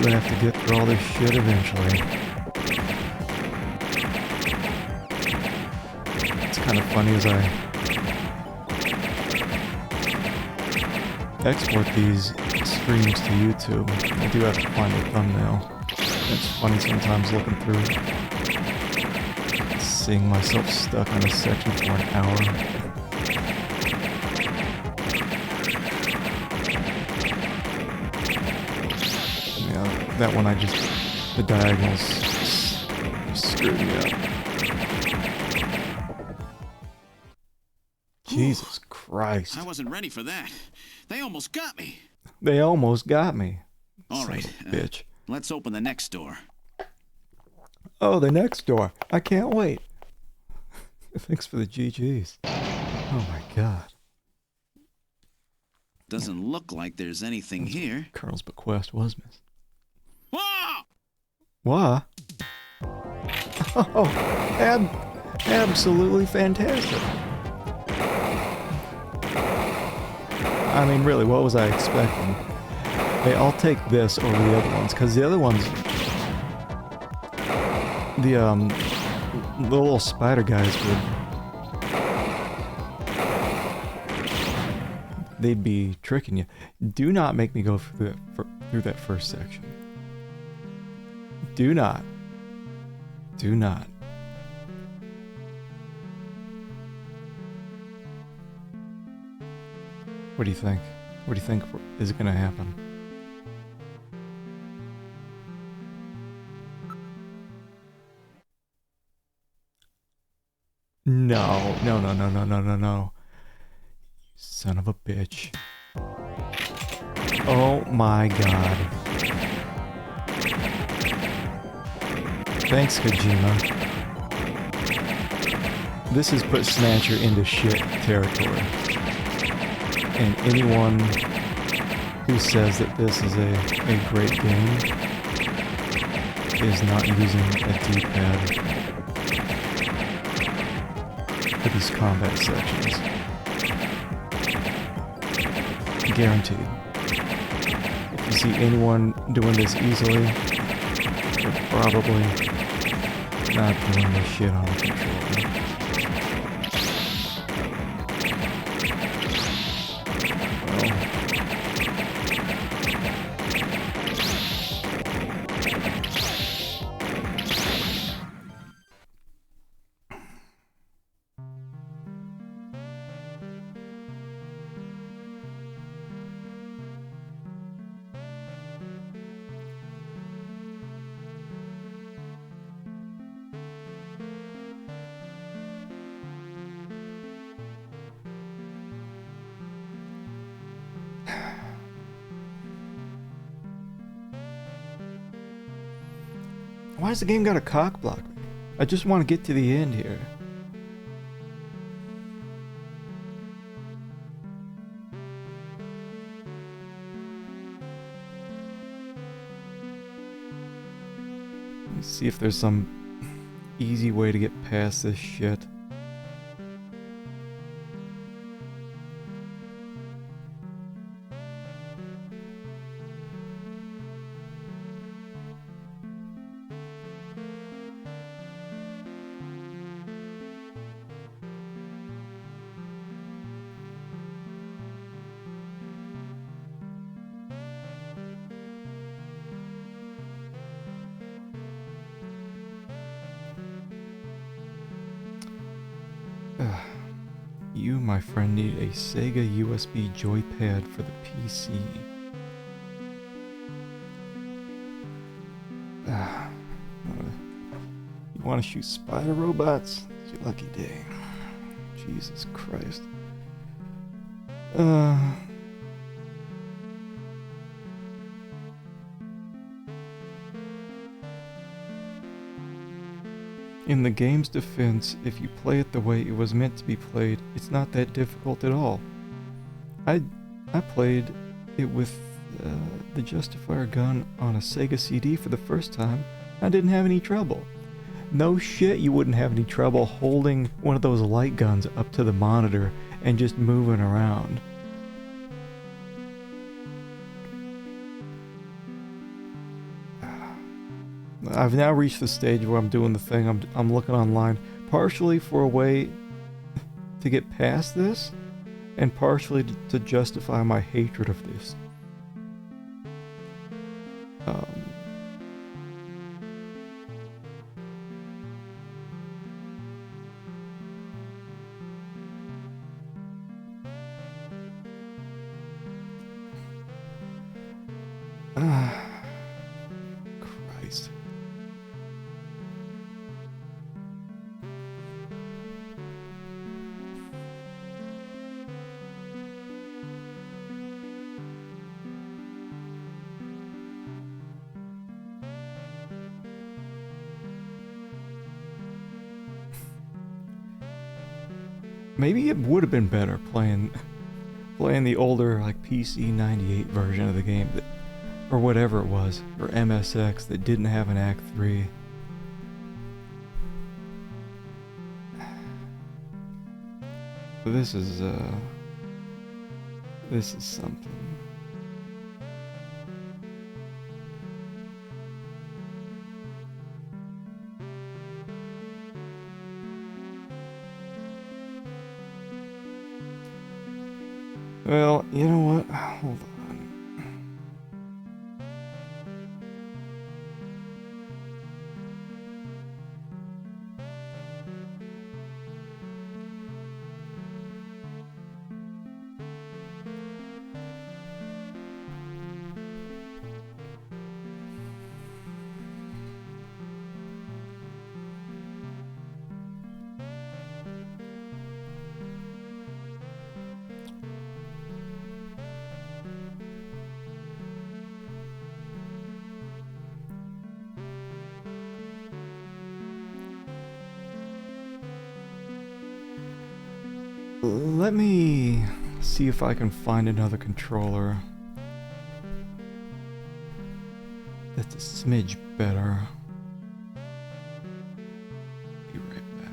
I have to get through all this shit eventually. It's kind of funny as I export these streams to YouTube. I do have to find a thumbnail. It's funny sometimes looking through, seeing myself stuck on a section for an hour. That one the diagonals screwed me up. Jesus Christ. I wasn't ready for that. They almost got me. They almost got me. All right, bitch. Let's open the next door. Oh, the next door. I can't wait. Thanks for the GGs. Oh my god. Doesn't look like there's anything here. Colonel's bequest was missing. What? Oh, absolutely fantastic. I mean, really, what was I expecting? Hey, I'll take this over the other ones, because the other ones, the little spider guys they'd be tricking you. Do not make me go through that first section. Do not. Do not. What do you think? What do you think is going to happen? No. No, no, no, no, no, no, no. Son of a bitch. Oh my god. Thanks, Kojima. This has put Snatcher into shit territory. And anyone who says that this is a great game is not using a D-pad for these combat sections. Guaranteed. If you see anyone doing this easily, they're probably not doing this shit on the controller. Why has the game got a cock block? I just want to get to the end here. Let's see if there's some easy way to get past this shit. You, my friend, need a Sega USB joypad for the PC. You want to shoot spider robots? It's your lucky day. Jesus Christ. In the game's defense, if you play it the way it was meant to be played, it's not that difficult at all. I played it with the Justifier gun on a Sega CD for the first time. I didn't have any trouble. No shit, you wouldn't have any trouble holding one of those light guns up to the monitor and just moving around. I've now reached the stage where I'm doing the thing. I'm looking online, partially for a way to get past this, and partially to justify my hatred of this. Christ. Maybe it would have been better playing the older like PC 98 version of the game, that, or whatever it was, or MSX, that didn't have an Act 3. This is something. Well, you know what? Hold on. Let me see if I can find another controller that's a smidge better. Be right back.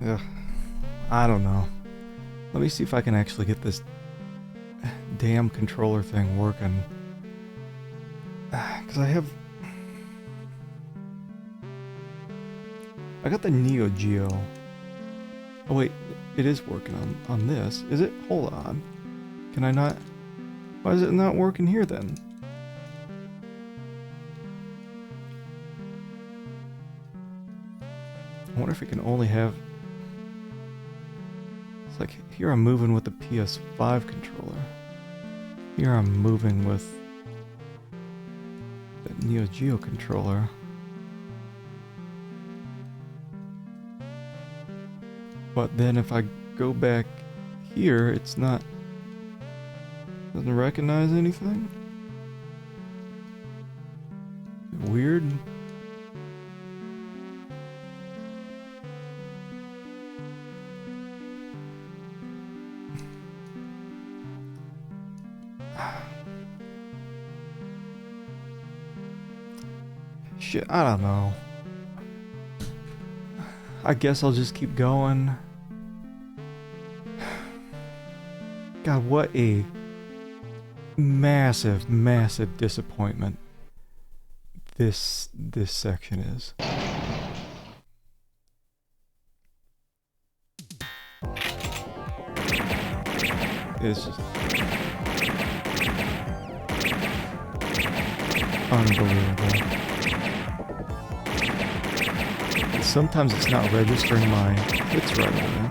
Ugh, I don't know. Let me see if I can actually get this damn controller thing working. Because I got the Neo Geo. Oh wait, it is working on this. Is it? Hold on. Can I not? Why is it not working here then? I wonder if it can only have... It's like, here I'm moving with the PS5 controller. Here I'm moving with the Neo Geo controller. But then if I go back here, it's not... Doesn't recognize anything? Weird. Shit, I don't know. I guess I'll just keep going. God, what a massive, massive disappointment this section is. It's just unbelievable. Sometimes it's not registering my hits right away.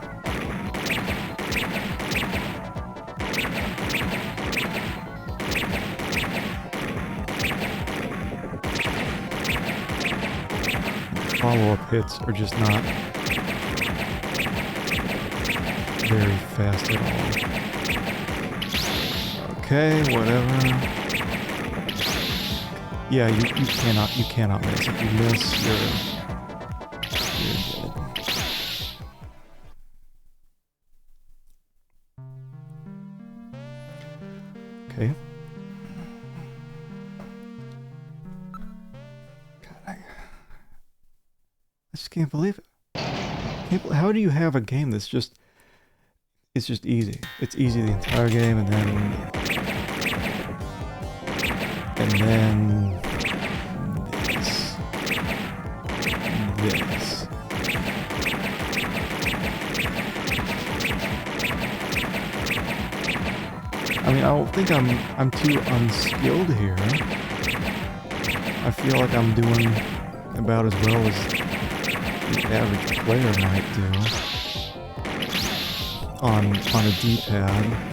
Follow-up hits are just not very fast at all. Okay, whatever. Yeah, you cannot miss. If you miss, you're dead. Okay. God, I just can't believe it. How do you have a game that's just... It's just easy. It's easy the entire game, and then this. I mean, I don't think I'm too unskilled here. I feel like I'm doing about as well as the average player might do on a D-pad.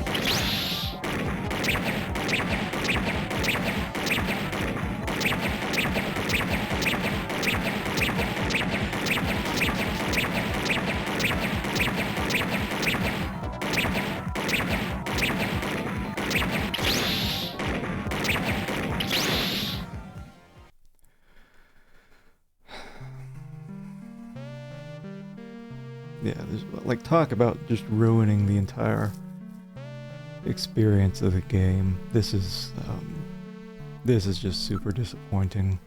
Yeah, there's, like, talk about just ruining the entire experience of the game. This is just super disappointing.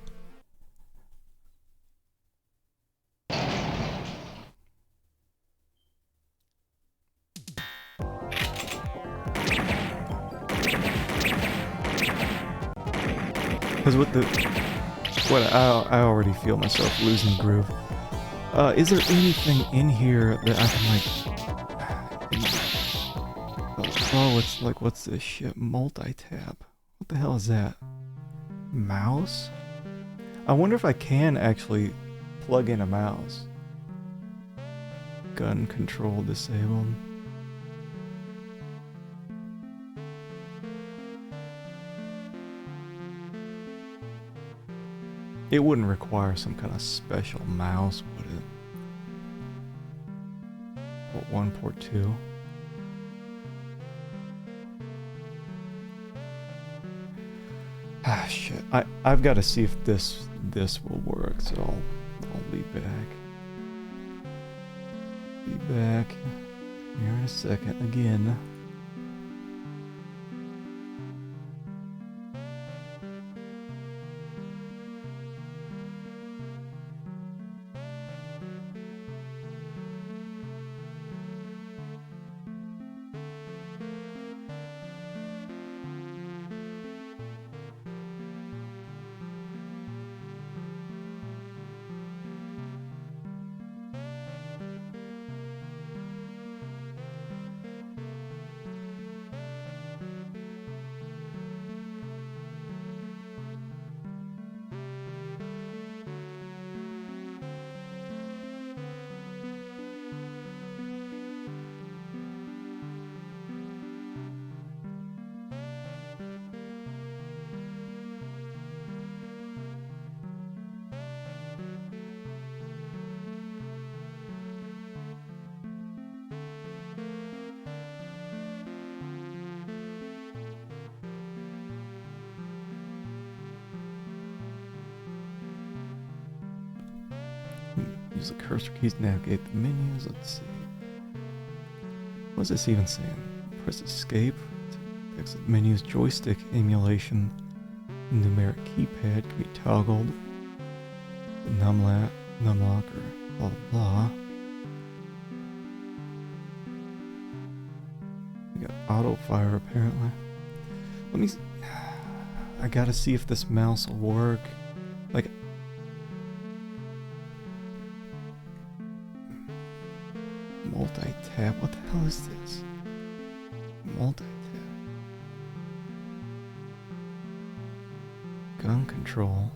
Because with I already feel myself losing the groove. Is there anything in here that I can, like... Oh, it's like, what's this shit? Multi-tap. What the hell is that? Mouse? I wonder if I can actually plug in a mouse. Gun control disabled. It wouldn't require some kind of special mouse, would it? Port 1, port 2. Ah, shit. I've got to see if this will work, so I'll be back. Be back here in a second again. Use the cursor keys to navigate the menus. Let's see. What's this even saying? Press escape to exit menus. Joystick emulation. Numeric keypad can be toggled. Numlocker. Blah blah blah. We got auto fire apparently. Let me. I gotta see if this mouse will work. Like. Multi-tap? What the hell is this? Multi-tap. Gun control.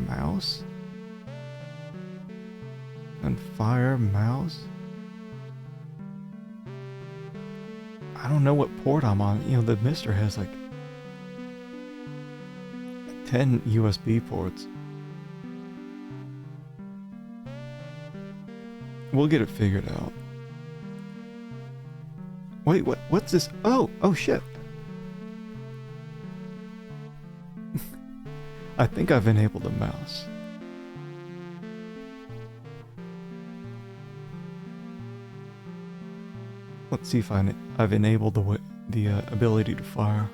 Mouse? Gunfire, mouse? I don't know what port I'm on. You know, the Mister has like 10 USB ports. We'll get it figured out. Wait, what's this? Oh shit. I think I've enabled the mouse. Let's see if I've enabled the ability to fire.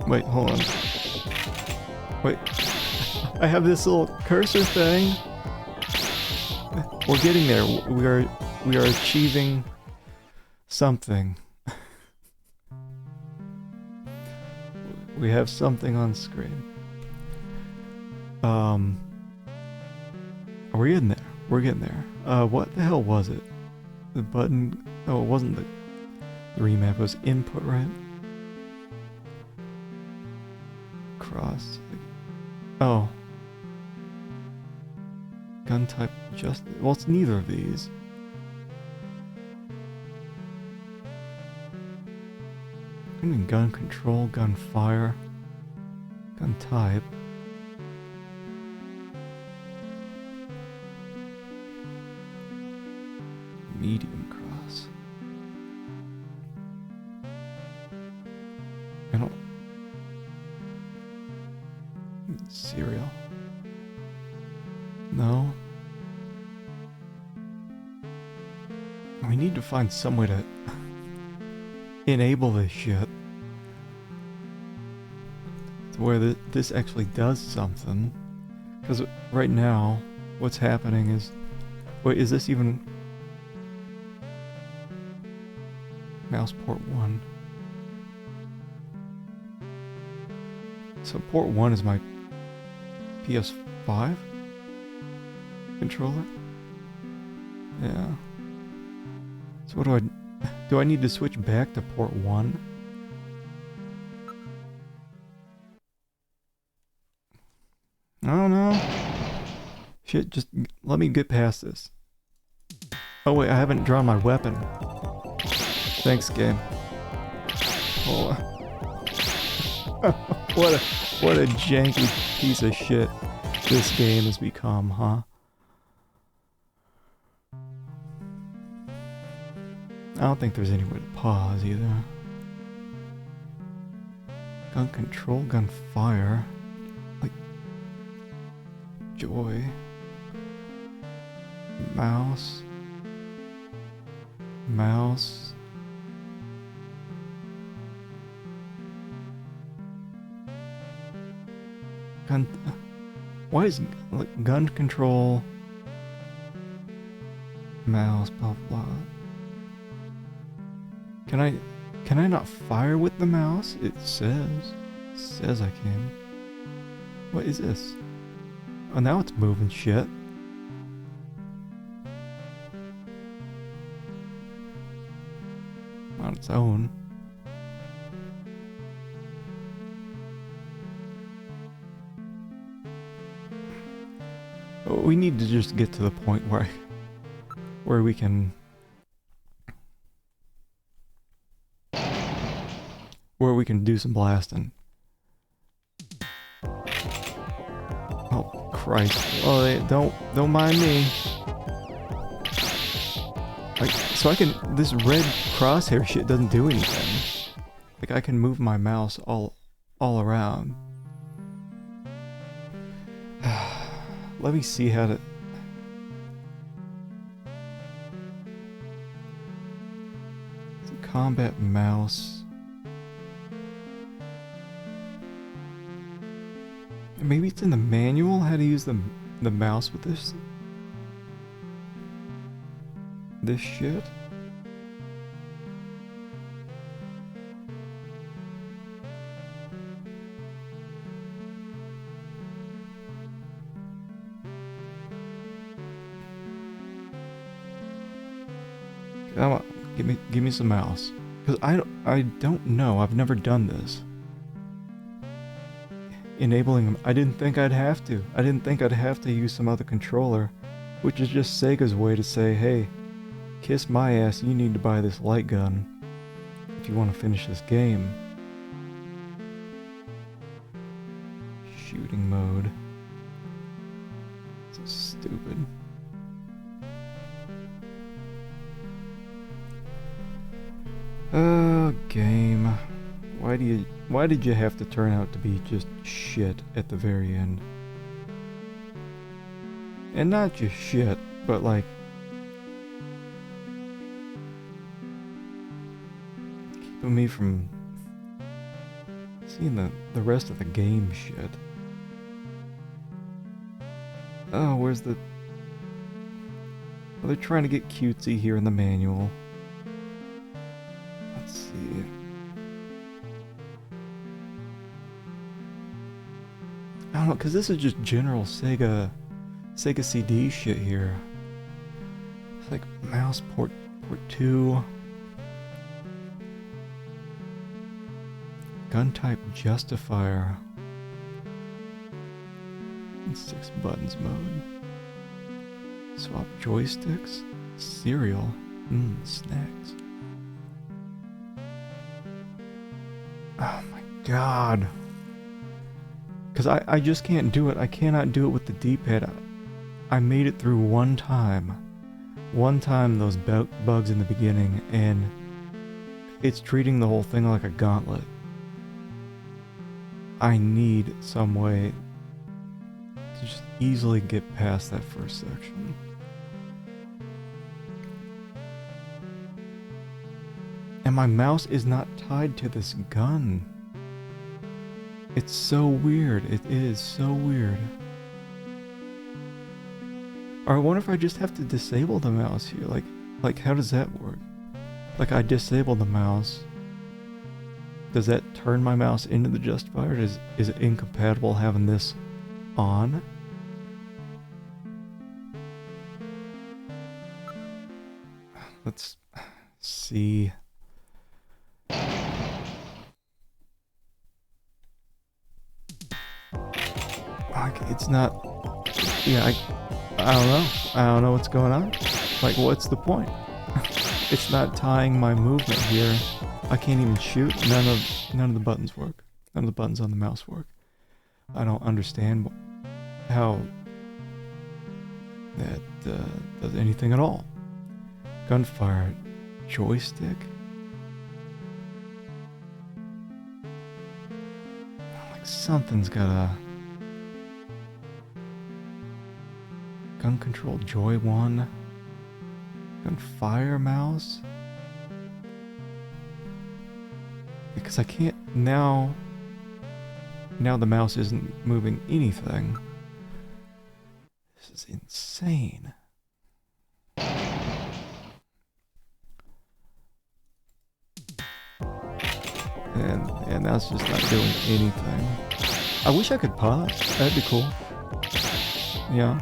Wait, hold on. Wait, I have this little cursor thing. We're getting there. We are achieving something. We have something on screen. Are we in there? We're getting there. What the hell was it? The button? Oh, it wasn't the remap. It was input, right? Cross. Oh. Gun type just. Well, it's neither of these. I mean, gun control, gun fire, gun type. Medium cross. I don't. Serial. No. We need to find some way to enable this shit to where this actually does something. Because right now, what's happening is... Wait, is this even... Mouse port 1. So port 1 is my PS5 controller? Yeah. So what do I need to switch back to port 1? I don't know. Shit, just let me get past this. Oh wait, I haven't drawn my weapon. Thanks, game. Oh. What a janky piece of shit this game has become, huh? I don't think there's any way to pause either. Gun control, gun fire. Like... Joy. Mouse. Mouse. Gun... Why is like gun control... Mouse, blah blah. Can I not fire with the mouse? It says I can. What is this? Oh, now it's moving shit. On its own. We need to just get to the point where we can... Where we can do some blasting. Oh Christ! Oh, don't mind me. So I can, this red crosshair shit doesn't do anything. Like I can move my mouse all around. Let me see how to... It's a combat mouse. Maybe it's in the manual how to use the mouse with this shit. Come on, give me some mouse. Because I don't know. I've never done this. Enabling them. I didn't think I'd have to. I didn't think I'd have to use some other controller, which is just Sega's way to say, hey, kiss my ass, you need to buy this light gun if you want to finish this game. Shooting mode. So stupid. Game. Why did you have to turn out to be just shit at the very end? And not just shit, but like keeping me from seeing the rest of the game shit. Oh, where's the... Well, they're trying to get cutesy here in the manual. Let's see. I don't know, because this is just general Sega CD shit here. It's like mouse port 2. Gun type justifier. And 6 buttons mode. Swap joysticks. Cereal. Snacks. Oh my god. Because I just can't do it. I cannot do it with the D-pad. I made it through one time. One time those bugs in the beginning, and it's treating the whole thing like a gauntlet. I need some way to just easily get past that first section. And my mouse is not tied to this gun. It's so weird. It is so weird. Or I wonder if I just have to disable the mouse here. Like how does that work? Like I disable the mouse. Does that turn my mouse into the justifier? Is it incompatible having this on? Let's see. It's not... Yeah, I don't know. I don't know what's going on. Like, what's the point? It's not tying my movement here. I can't even shoot. None of the buttons work. None of the buttons on the mouse work. I don't understand how that does anything at all. Gunfire joystick. Like something's gotta... Gun control joy 1. Gunfire mouse. Because I can't now. Now the mouse isn't moving anything. This is insane. And that's just not doing anything. I wish I could pause. That'd be cool. Yeah.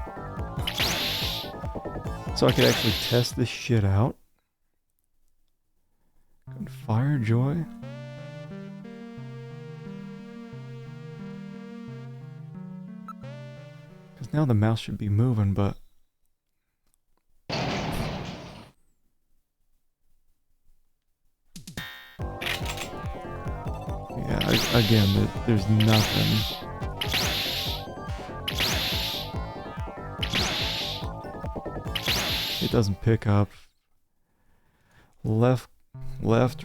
So I could actually test this shit out. Gunfire joy. Because now the mouse should be moving, but... Yeah, again, there's nothing. It doesn't pick up. left,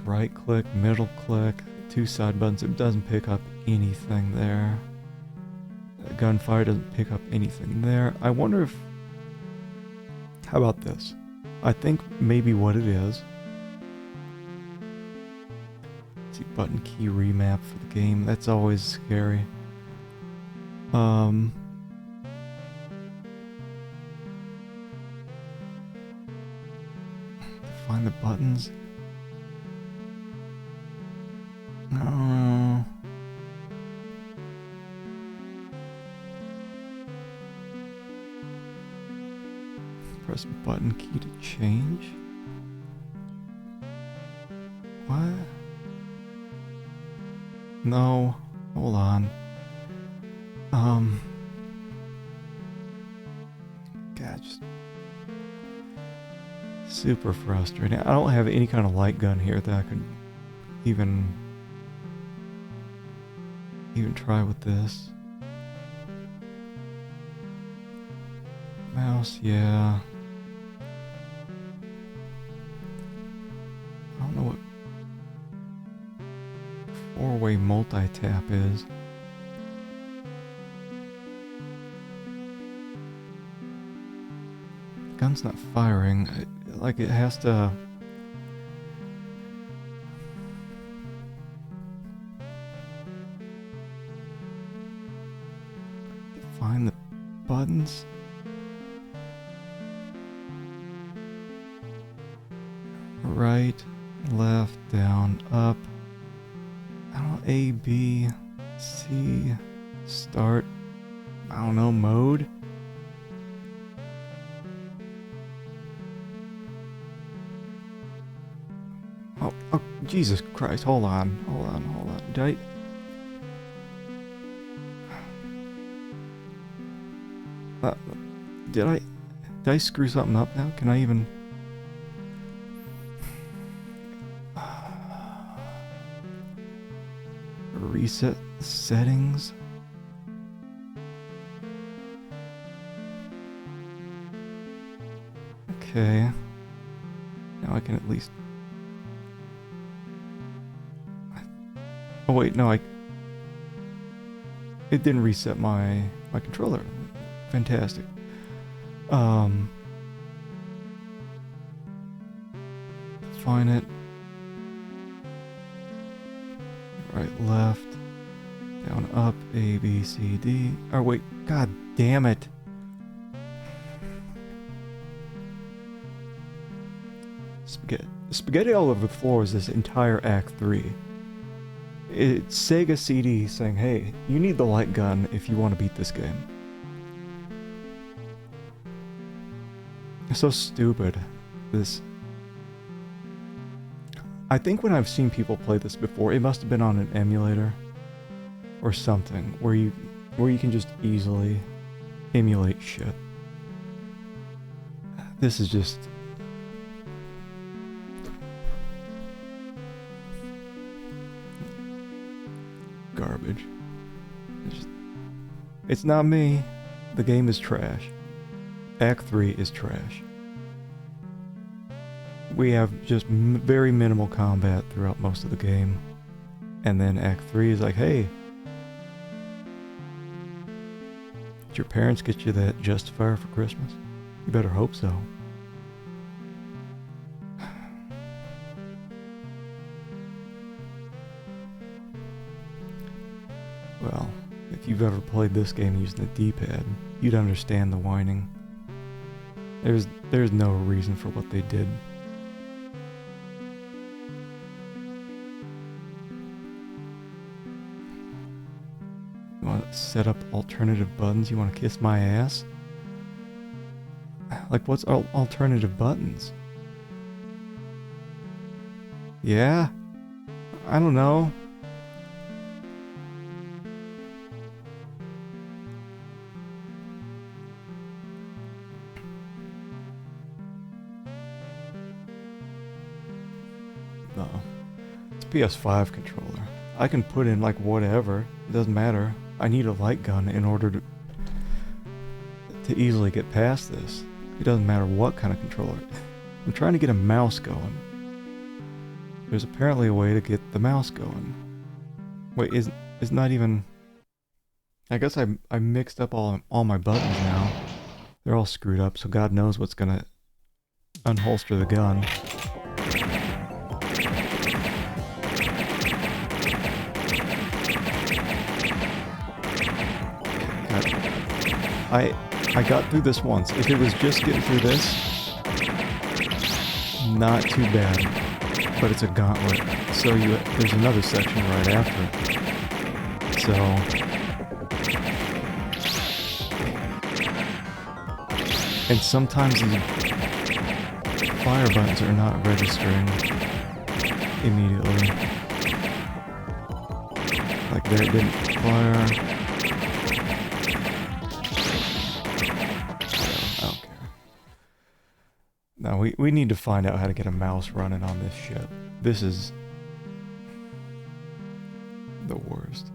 right click, middle click, 2 side buttons. It doesn't pick up anything there. Gunfire doesn't pick up anything there. I wonder if... How about this? I think maybe what it is... Let's see, button key remap for the game. That's always scary. Find the buttons. No. Press button key to change. What? No. Hold on. God, just super frustrating. I don't have any kind of light gun here that I could even try with this. Mouse, yeah. I don't know what 4-way multi-tap is. The gun's not firing. Like it has to... Find the buttons. Right, left, down, up. I don't know, A, B, C, start. I don't know, mode. Oh, Jesus Christ, hold on. Did I screw something up now? Can I even... Reset settings? Okay. Now I can at least... Oh wait, no, it didn't reset my controller. Fantastic. Define it. Right, left, down, up, A, B, C, D. Oh wait, god damn it. Spaghetti all over the floor is this entire Act 3. It's Sega CD saying, hey, you need the light gun if you want to beat this game. It's so stupid. I think when I've seen people play this before, it must have been on an emulator or something where you can just easily emulate shit. This is just... garbage. It's not me. The game is trash. Act 3 is trash. We have just very minimal combat throughout most of the game. And then Act 3 is like, hey, did your parents get you that Justifier for Christmas? You better hope so. Well, if you've ever played this game using the D-pad, you'd understand the whining. There's no reason for what they did. You want to set up alternative buttons? You want to kiss my ass? Like, what's alternative buttons? Yeah? I don't know. No. It's a PS5 controller. I can put in like whatever. It doesn't matter. I need a light gun in order to easily get past this. It doesn't matter what kind of controller. I'm trying to get a mouse going. there's apparently a way to get the mouse going. Wait, is not even... I guess I mixed up all my buttons now. They're all screwed up, so God knows what's gonna unholster the gun. I got through this once. If it was just getting through this, not too bad. But it's a gauntlet. So there's another section right after it. So and sometimes the fire buttons are not registering immediately. Like there it didn't fire. No, we need to find out how to get a mouse running on this shit. This is the worst.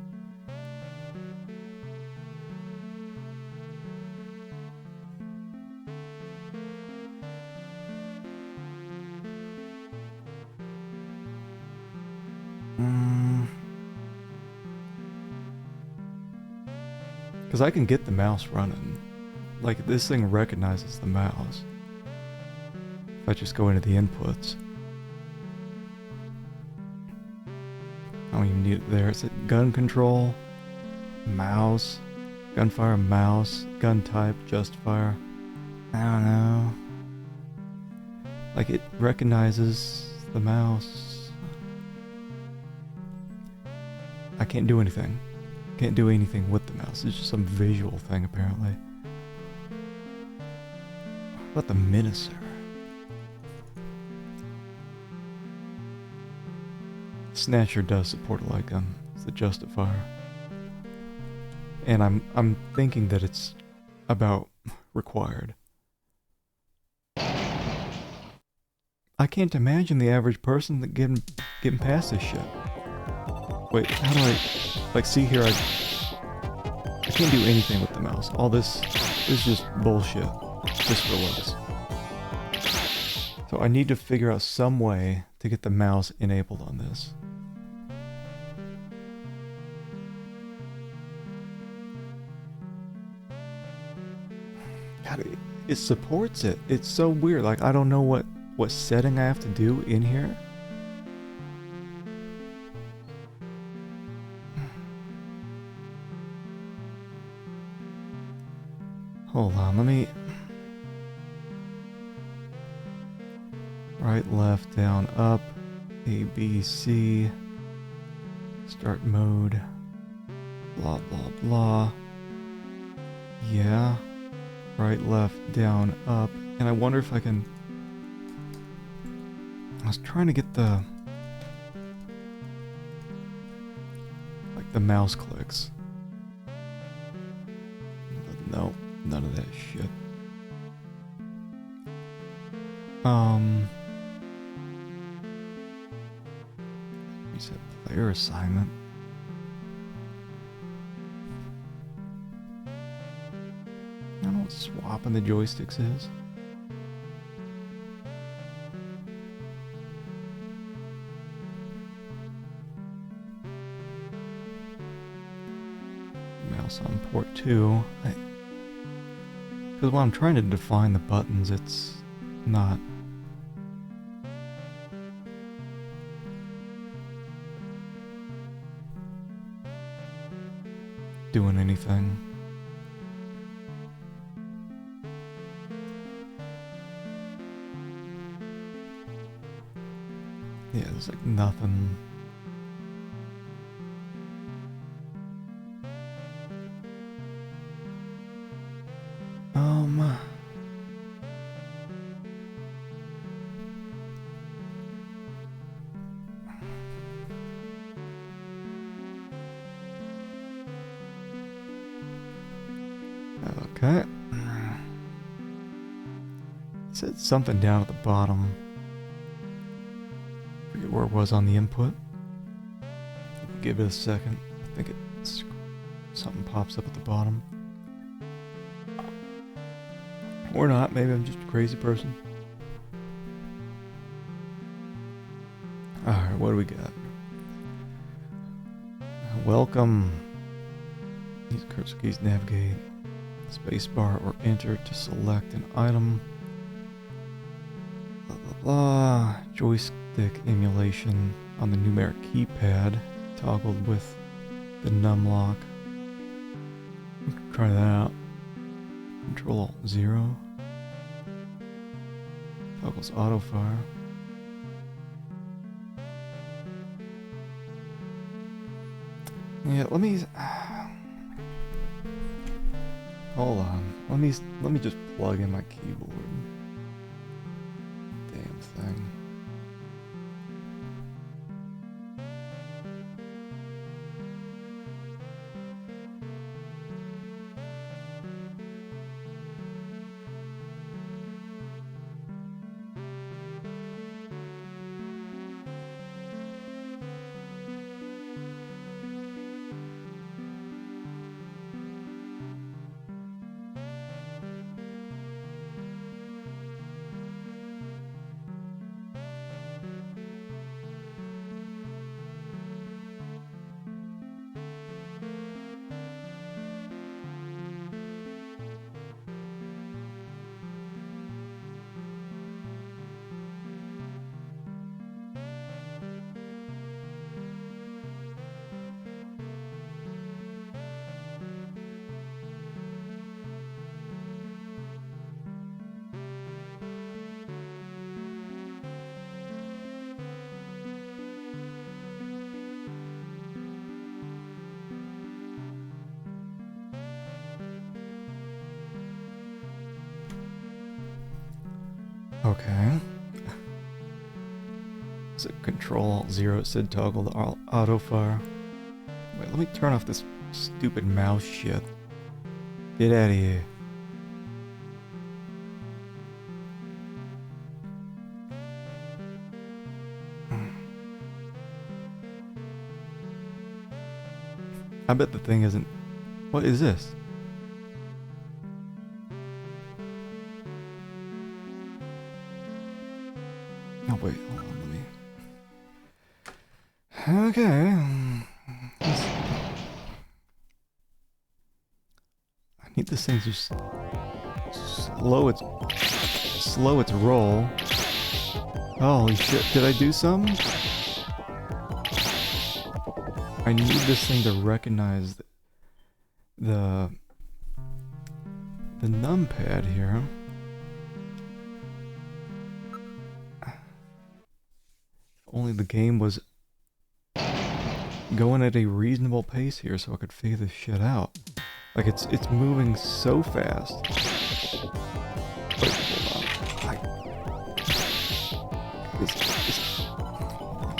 Because I can get the mouse running. Like, this thing recognizes the mouse. If I just go into the inputs. I don't even need it there. It's gun control, mouse, gunfire, mouse, gun type, justifier. I don't know. Like, it recognizes the mouse. I can't do anything. Can't do anything with the mouse. It's just some visual thing, apparently. What about the Miniser? Snatcher does support a light gun. It's the justifier. And I'm thinking that it's about required. I can't imagine the average person that getting past this shit. Wait, how do I... Like, see here, I can't do anything with the mouse. All this is just bullshit. Just for looks. So I need to figure out some way to get the mouse enabled on this. God, it supports it. It's so weird. Like, I don't know what setting I have to do in here. Hold on, let me... Right, left, down, up, A, B, C, start mode, blah, blah, blah. Yeah. Right, left, down, up. And I wonder if I can... I was trying to get the... like the mouse clicks. But no, none of that shit. Reset player assignment. I don't know what swapping the joysticks is. Mouse on port 2. Because while I'm trying to define the buttons, it's not doing anything. Yeah, there's like nothing. Okay. It said something down at the bottom. Forget where it was on the input. Give it a second. I think it's something pops up at the bottom. Or not. Maybe I'm just a crazy person. Alright, what do we got? Welcome. Use cursor keys, navigate. Spacebar or enter to select an item. Blah blah blah. Joystick emulation on the numeric keypad, toggled with the num lock. Try that out. Control Alt 0. Toggles auto fire. Yeah, let me. Hold on. Let me just plug in my keyboard. Damn thing. Okay. Is it Control Alt 0? It said toggle the auto fire. Wait, let me turn off this stupid mouse shit. Get out of here. I bet the thing isn't. What is this? Oh wait, hold on, let me. Okay. I need this thing to slow its roll. Holy shit! Did I do something? I need this thing to recognize the numpad here. Only the game was going at a reasonable pace here so I could figure this shit out. Like it's moving so fast. Wait, hold on.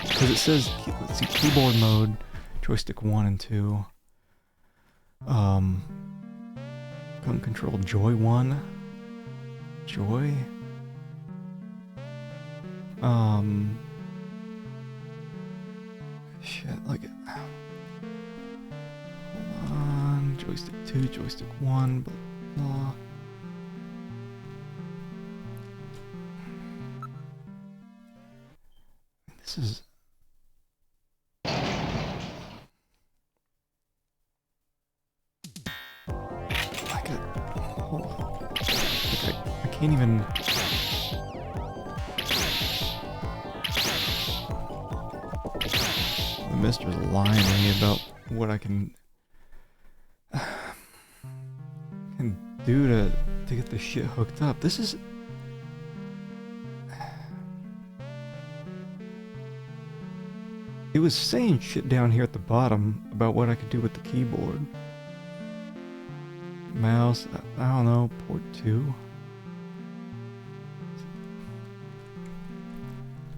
Because it says, let's see, keyboard mode, joystick 1 and 2. Gun control, joy 1. Joy? Shit, like it. Hold on. Joystick 2, joystick 1, blah, blah. This is. Like a. Hold on. Like I can't even. The mister's lying to me about what I can do to get this shit hooked up. This is. It was saying shit down here at the bottom about what I could do with the keyboard. Mouse, I don't know, port 2.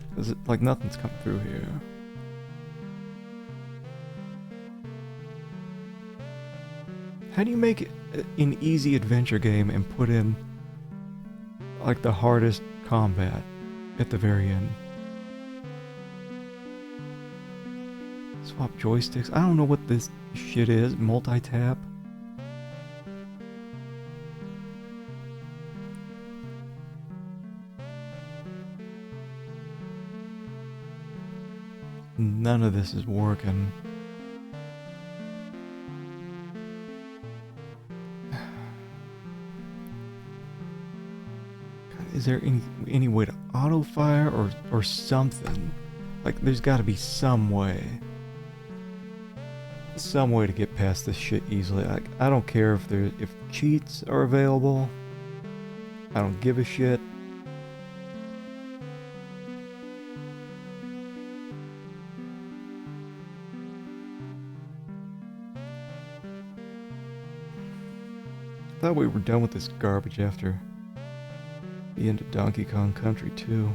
Because like nothing's come through here. How do you make an easy adventure game and put in like the hardest combat at the very end? Swap joysticks. I don't know what this shit is. Multi-tap. none of this is working. Is there any way to auto fire or something? Like, there's got to be some way to get past this shit easily. Like, I don't care if cheats are available. I don't give a shit. I thought we were done with this garbage after the end of Donkey Kong Country 2.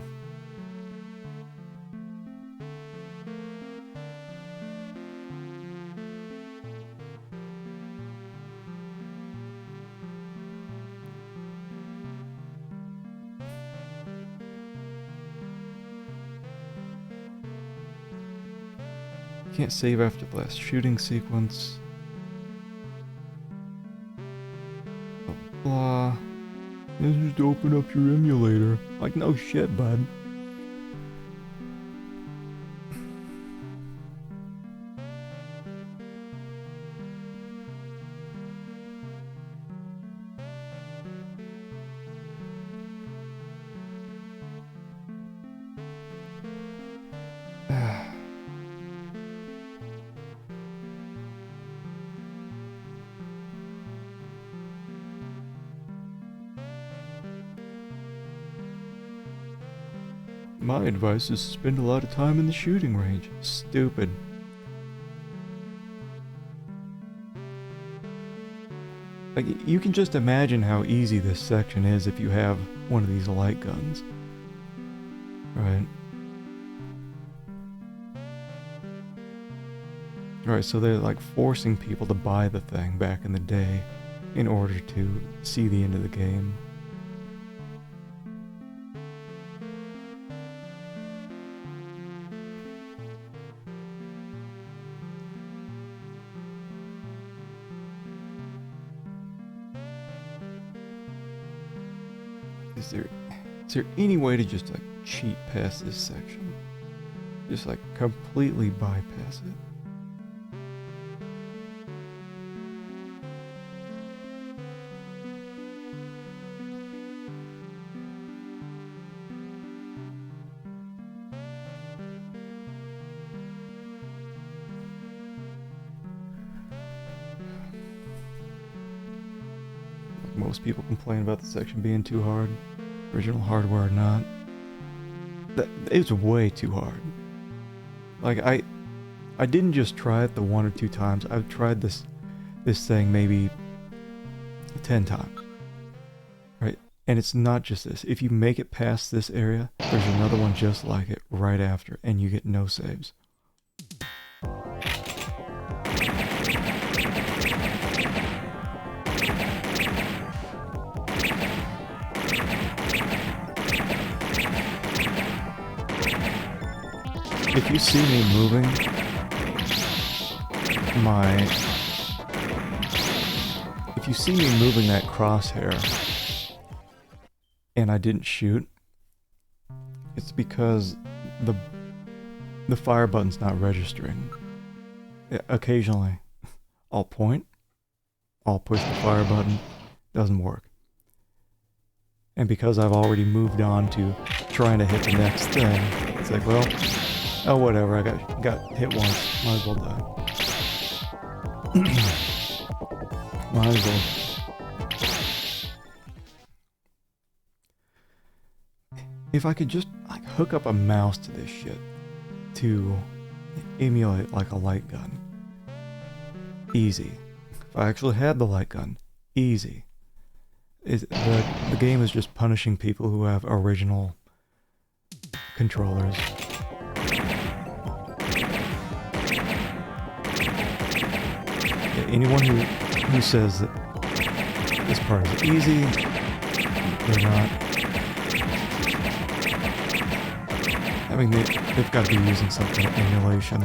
Can't save after the last shooting sequence. Blah. Just open up your emulator. Like, no shit, bud. My advice is to spend a lot of time in the shooting range. Stupid. Like, you can just imagine how easy this section is if you have one of these light guns. Right. Right, so they're like forcing people to buy the thing back in the day in order to see the end of the game. Is there any way to just like cheat past this section? Just like completely bypass it? Most people complain about the section being too hard, original hardware or not. It's way too hard. Like, I didn't just try it the 1 or 2 times. I've tried this thing maybe 10 times, right? And it's not just this. If you make it past this area, there's another one just like it right after, and you get no saves. If you see me moving if you see me moving that crosshair and I didn't shoot, it's because the fire button's not registering. Occasionally, I'll point, I'll push the fire button, doesn't work. And because I've already moved on to trying to hit the next thing, it's like, well, oh, whatever, I got hit once. Might as well die. Might as well. If I could just like hook up a mouse to this shit to emulate like a light gun. Easy. If I actually had the light gun. Easy. The game is just punishing people who have original controllers. Anyone who says that this part is easy, they're not. I mean, they've got to be using some kind of emulation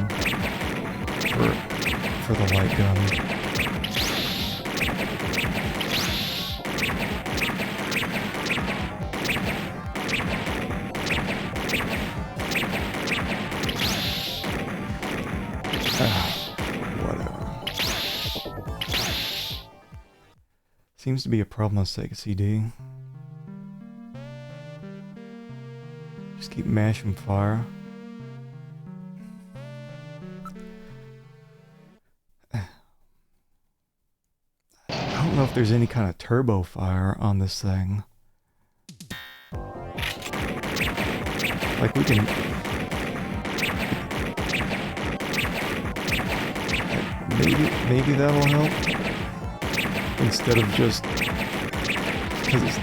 for the light gun. Seems to be a problem on Sega CD. Just keep mashing fire. I don't know if there's any kind of turbo fire on this thing. Like we can... Maybe that'll help. Instead of just... Cause it's...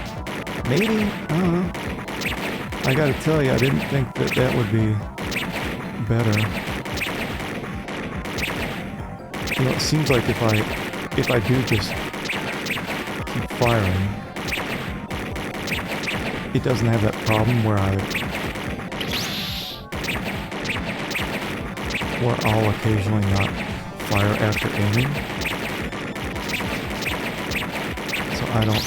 Maybe? I don't know. I gotta tell you, I didn't think that that would be better. You know, it seems like if I do just keep firing, it doesn't have that problem where I'll occasionally not fire after aiming. So I don't...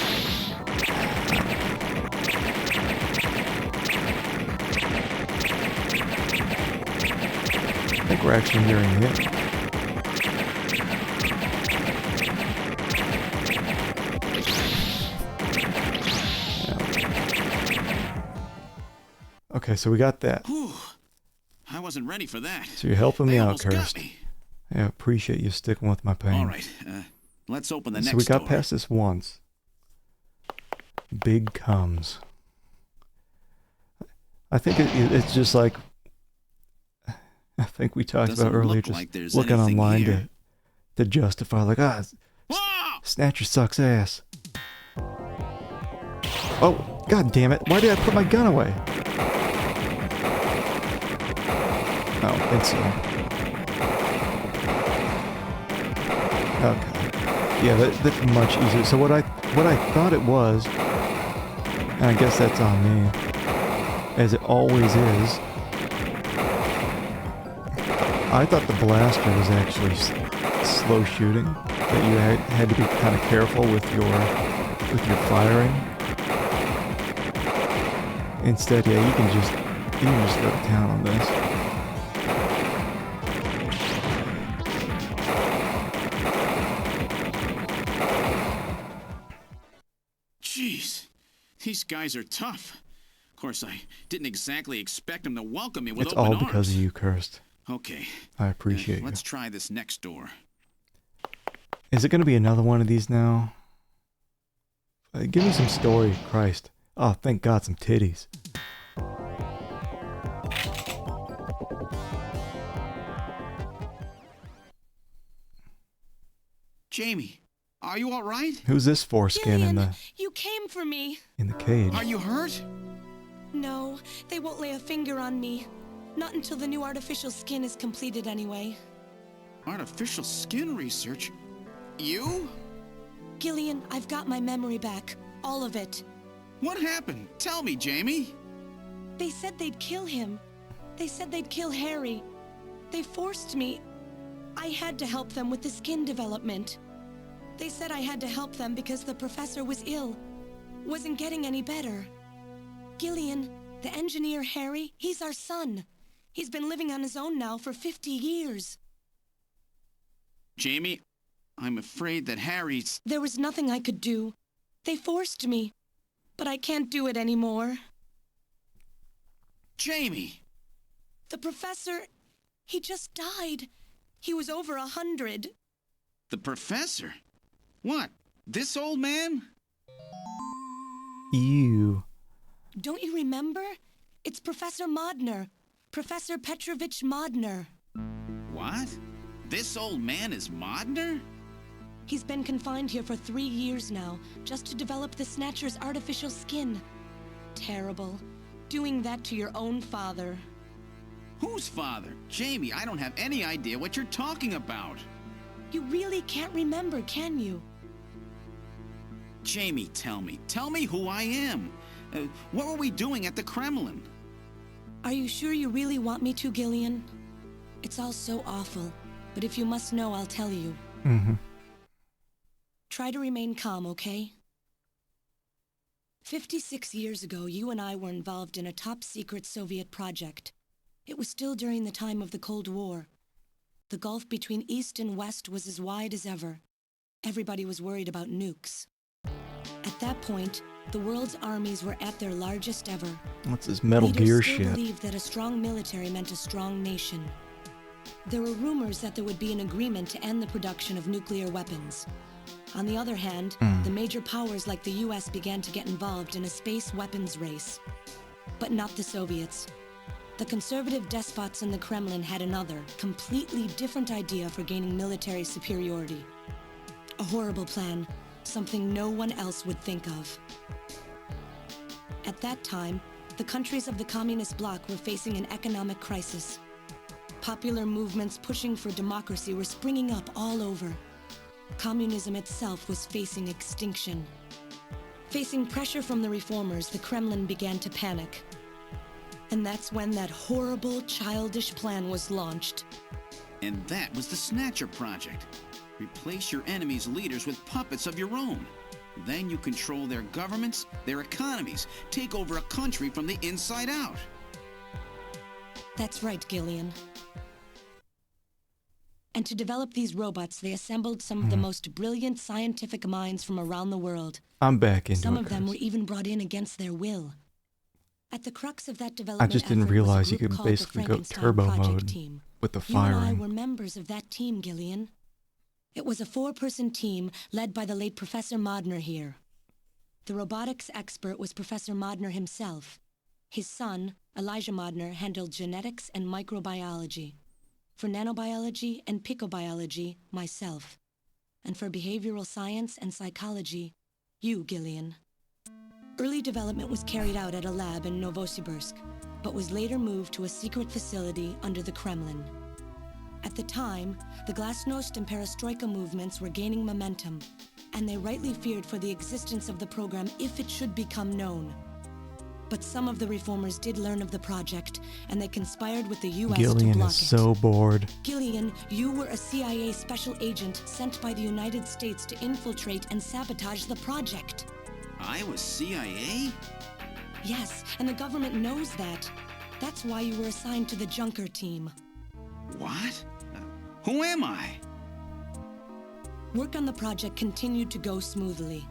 I think we're actually nearing it. Okay, so we got that. Whew. I wasn't ready for that. So you're helping me They out, almost got Kirst. me. I appreciate you sticking with my pain. All right, let's open the next So we got door. past this once. Big comes. I think it's just like... I think we talked Doesn't about earlier, look just like there's looking anything online here. to justify, like, Snatcher sucks ass. Oh, god damn it. Why did I put my gun away? I don't think so. Okay. Yeah, that's much easier. So what I thought it was, and I guess that's on me, as it always is, I thought the blaster was actually slow shooting, that you had to be kind of careful with your firing. Instead, yeah, you can just go to town on this. Jeez, these guys are tough. Of course, I didn't exactly expect them to welcome me with It's open all arms. because of you, Kirst. Okay. I appreciate you. Let's try this next door. Is it going to be another one of these now? Give me some story, Christ. Oh, thank God, some titties. Jamie, are you all right? Who's this foreskin in the You came for me. cage? Are you hurt? No, they won't lay a finger on me. Not until the new artificial skin is completed anyway. Artificial skin research? You? Gillian, I've got my memory back. All of it. What happened? Tell me, Jamie. They said they'd kill him. They said they'd kill Harry. They forced me. I had to help them with the skin development. They said I had to help them because the professor was ill. Wasn't getting any better. Gillian, the engineer Harry, he's our son. He's been living on his own now for 50 years. Jamie, I'm afraid that Harry's... There was nothing I could do. They forced me. But I can't do it anymore. Jamie! The professor, he just died. He was over 100. The professor? What? This old man? Ew. Don't you remember? It's Professor Modner. Professor Petrovich Modner. What? This old man is Modner? He's been confined here for 3 years now, just to develop the Snatcher's artificial skin. Terrible. Doing that to your own father. Whose father? Jamie, I don't have any idea what you're talking about. You really can't remember, can you? Jamie, tell me. Tell me who I am. What were we doing at the Kremlin? Are you sure you really want me to, Gillian? It's all so awful, but if you must know, I'll tell you. Mm-hmm. Try to remain calm, okay? 56 years ago, you and I were involved in a top-secret Soviet project. It was still during the time of the Cold War. The gulf between East and West was as wide as ever. Everybody was worried about nukes. At that point, the world's armies were at their largest ever. What's this Metal Leaders Gear still shit? believed that a strong military meant a strong nation. There were rumors that there would be an agreement to end the production of nuclear weapons. On the other hand, the major powers like the US began to get involved in a space weapons race. But not the Soviets. The conservative despots in the Kremlin had another, completely different idea for gaining military superiority. A horrible plan, something no one else would think of. At that time, the countries of the communist bloc were facing an economic crisis. Popular movements pushing for democracy were springing up all over. Communism itself was facing extinction. Facing pressure from the reformers, the Kremlin began to panic. And that's when that horrible, childish plan was launched. And that was the Snatcher project. Replace your enemy's leaders with puppets of your own. Then you control their governments, their economies, take over a country from the inside out. That's right, Gillian. And to develop these robots, they assembled some of the most brilliant scientific minds from around the world. I'm back into Some it, of them guys. were even brought in against their will. At the crux of that development I just didn't effort was a realize you group could called the basically go Frankenstein turbo Project mode team. with the You and I firing. were members of that team, Gillian. It was a 4-person team led by the late Professor Modner here. The robotics expert was Professor Modner himself. His son, Elijah Modner, handled genetics and microbiology. For nanobiology and picobiology, myself. And for behavioral science and psychology, you, Gillian. Early development was carried out at a lab in Novosibirsk, but was later moved to a secret facility under the Kremlin. At the time, the Glasnost and Perestroika movements were gaining momentum, and they rightly feared for the existence of the program if it should become known. But some of the reformers did learn of the project, and they conspired with the US to Gillian block is it. so bored. Gillian, you were a CIA special agent sent by the United States to infiltrate and sabotage the project. I was CIA? Yes, and the government knows that. That's why you were assigned to the Junker team. What? Who am I? Work on the project continued to go smoothly.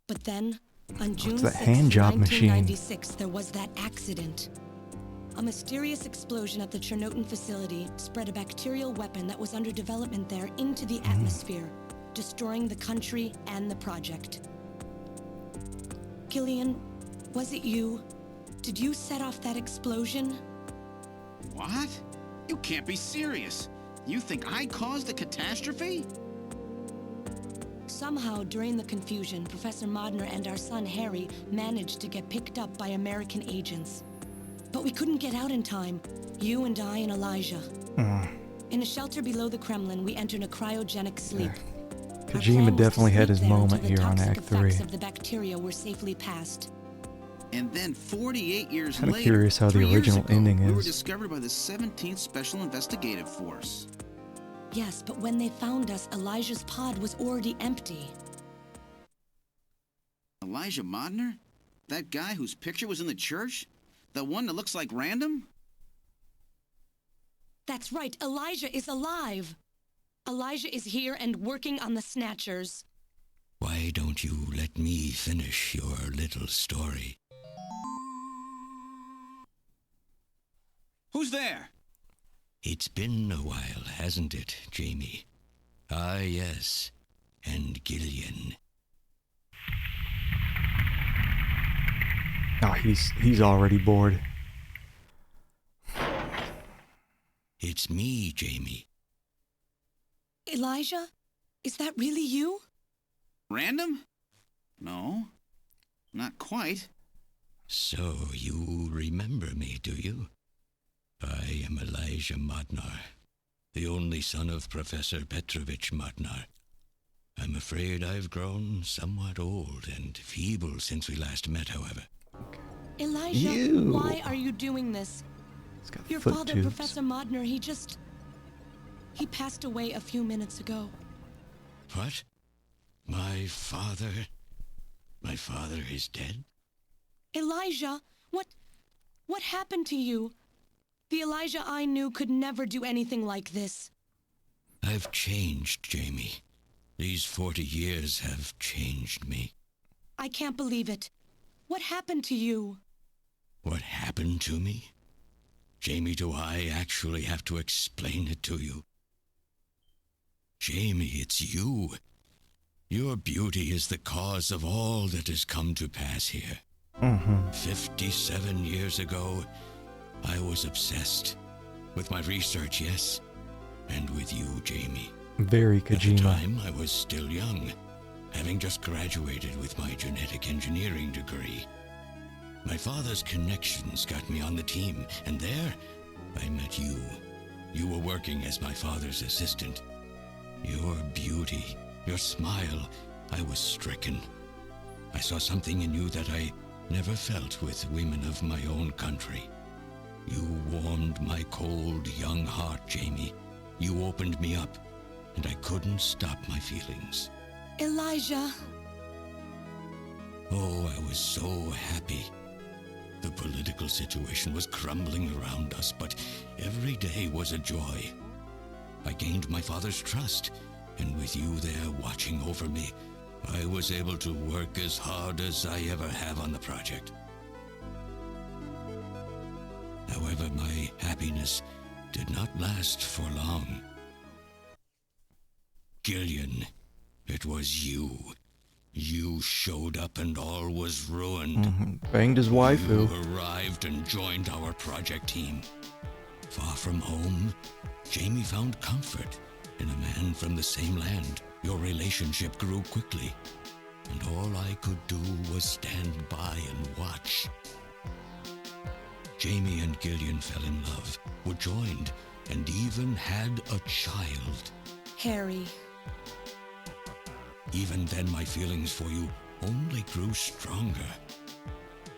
But then, on June 6, the hand job machine? 1996, there was that accident. A mysterious explosion at the Chernobyl facility spread a bacterial weapon that was under development there into the atmosphere, destroying the country and the project. Gillian, was it you? Did you set off that explosion? What? You can't be serious. You think I caused the catastrophe? Somehow, during the confusion, Professor Modner and our son Harry managed to get picked up by American agents. But we couldn't get out in time, you and I and Elijah. In a shelter below the Kremlin, we entered a cryogenic sleep. Our plan Kojima was to definitely had sleep his there moment until the here on toxic Act 3. effects of the bacteria were safely passed. And then 48 years Kinda later, curious how the 3 years original ago, ending we were is. discovered by the 17th Special Investigative Force. Yes, but when they found us, Elijah's pod was already empty. Elijah Modner? That guy whose picture was in the church? The one that looks like Random? That's right, Elijah is alive! Elijah is here and working on the Snatchers. Why don't you let me finish your little story? Who's there? It's been a while, hasn't it, Jamie? Ah, yes. And Gillian. Oh, he's already bored. It's me, Jamie. Elijah? Is that really you? Random? No. Not quite. So you remember me, do you? I am Elijah Modnar, the only son of Professor Petrovich Modnar. I'm afraid I've grown somewhat old and feeble since we last met, however. Elijah, Ew. why are you doing this? He's got Your foot father, tubes. Professor Modner, he passed away a few minutes ago. What? My father? My father is dead? Elijah, what happened to you? The Elijah I knew could never do anything like this. I've changed, Jamie. These 40 years have changed me. I can't believe it. What happened to you? What happened to me? Jamie, do I actually have to explain it to you? Jamie, it's you. Your beauty is the cause of all that has come to pass here. 57 years ago, I was obsessed. With my research, yes. And with you, Jamie. Very Kojima. At the time, I was still young, having just graduated with my genetic engineering degree. My father's connections got me on the team, and there, I met you. You were working as my father's assistant. Your beauty, your smile, I was stricken. I saw something in you that I never felt with women of my own country. You warmed my cold, young heart, Jamie. You opened me up, and I couldn't stop my feelings. Elijah. Oh, I was so happy. The political situation was crumbling around us, but every day was a joy. I gained my father's trust, and with you there watching over me, I was able to work as hard as I ever have on the project. However, my happiness did not last for long. Gillian, it was you. You showed up and all was ruined. Banged his waifu. You arrived and joined our project team. Far from home, Jamie found comfort in a man from the same land. Your relationship grew quickly, and all I could do was stand by and watch. Jamie and Gillian fell in love, were joined, and even had a child. Harry. Even then, my feelings for you only grew stronger.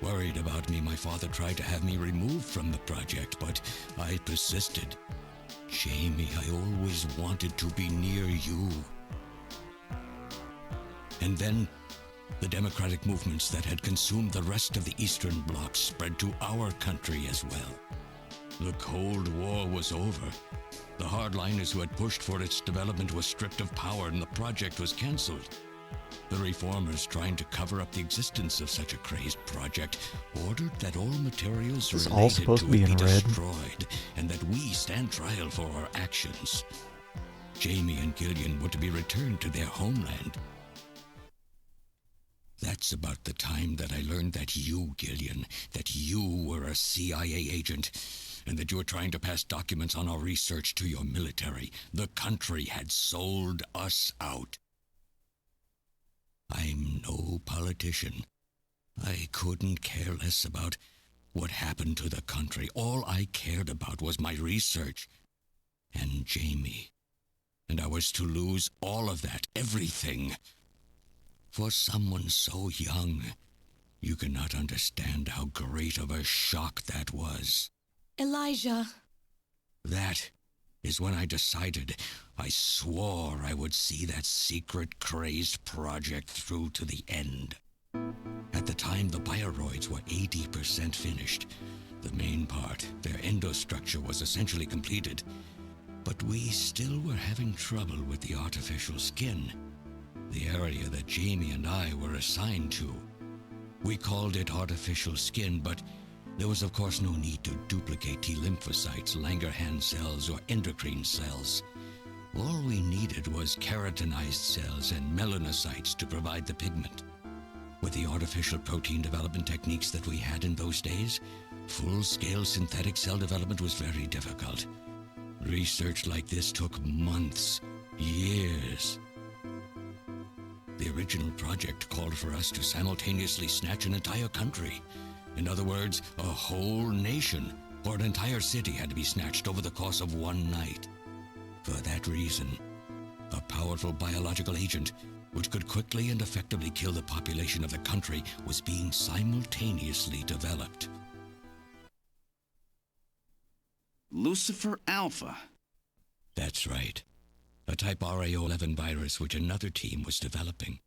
Worried about me, my father tried to have me removed from the project, but I persisted. Jamie, I always wanted to be near you. And then, the democratic movements that had consumed the rest of the Eastern Bloc spread to our country as well. The Cold War was over. The hardliners who had pushed for its development were stripped of power and the project was cancelled. The reformers, trying to cover up the existence of such a crazed project, ordered that all materials Is this all related supposed to to be it in be red? destroyed, and that we stand trial for our actions. Jamie and Gillian were to be returned to their homeland. That's about the time that I learned that you, Gillian, that you were a CIA agent, and that you were trying to pass documents on our research to your military. The country had sold us out. I'm no politician. I couldn't care less about what happened to the country. All I cared about was my research and Jamie. And I was to lose all of that, everything. For someone so young, you cannot understand how great of a shock that was. Elijah. That is when I decided, I swore I would see that secret, crazed project through to the end. At the time, the bioroids were 80% finished. The main part, their endostructure, was essentially completed. But we still were having trouble with the artificial skin, the area that Jamie and I were assigned to. We called it artificial skin, but there was of course no need to duplicate T lymphocytes, Langerhans cells, or endocrine cells. All we needed was keratinized cells and melanocytes to provide the pigment. With the artificial protein development techniques that we had in those days, full-scale synthetic cell development was very difficult. Research like this took months, years. The original project called for us to simultaneously snatch an entire country. In other words, a whole nation, or an entire city, had to be snatched over the course of one night. For that reason, a powerful biological agent, which could quickly and effectively kill the population of the country, was being simultaneously developed. Lucifer Alpha. That's right. A type RA11 virus which another team was developing.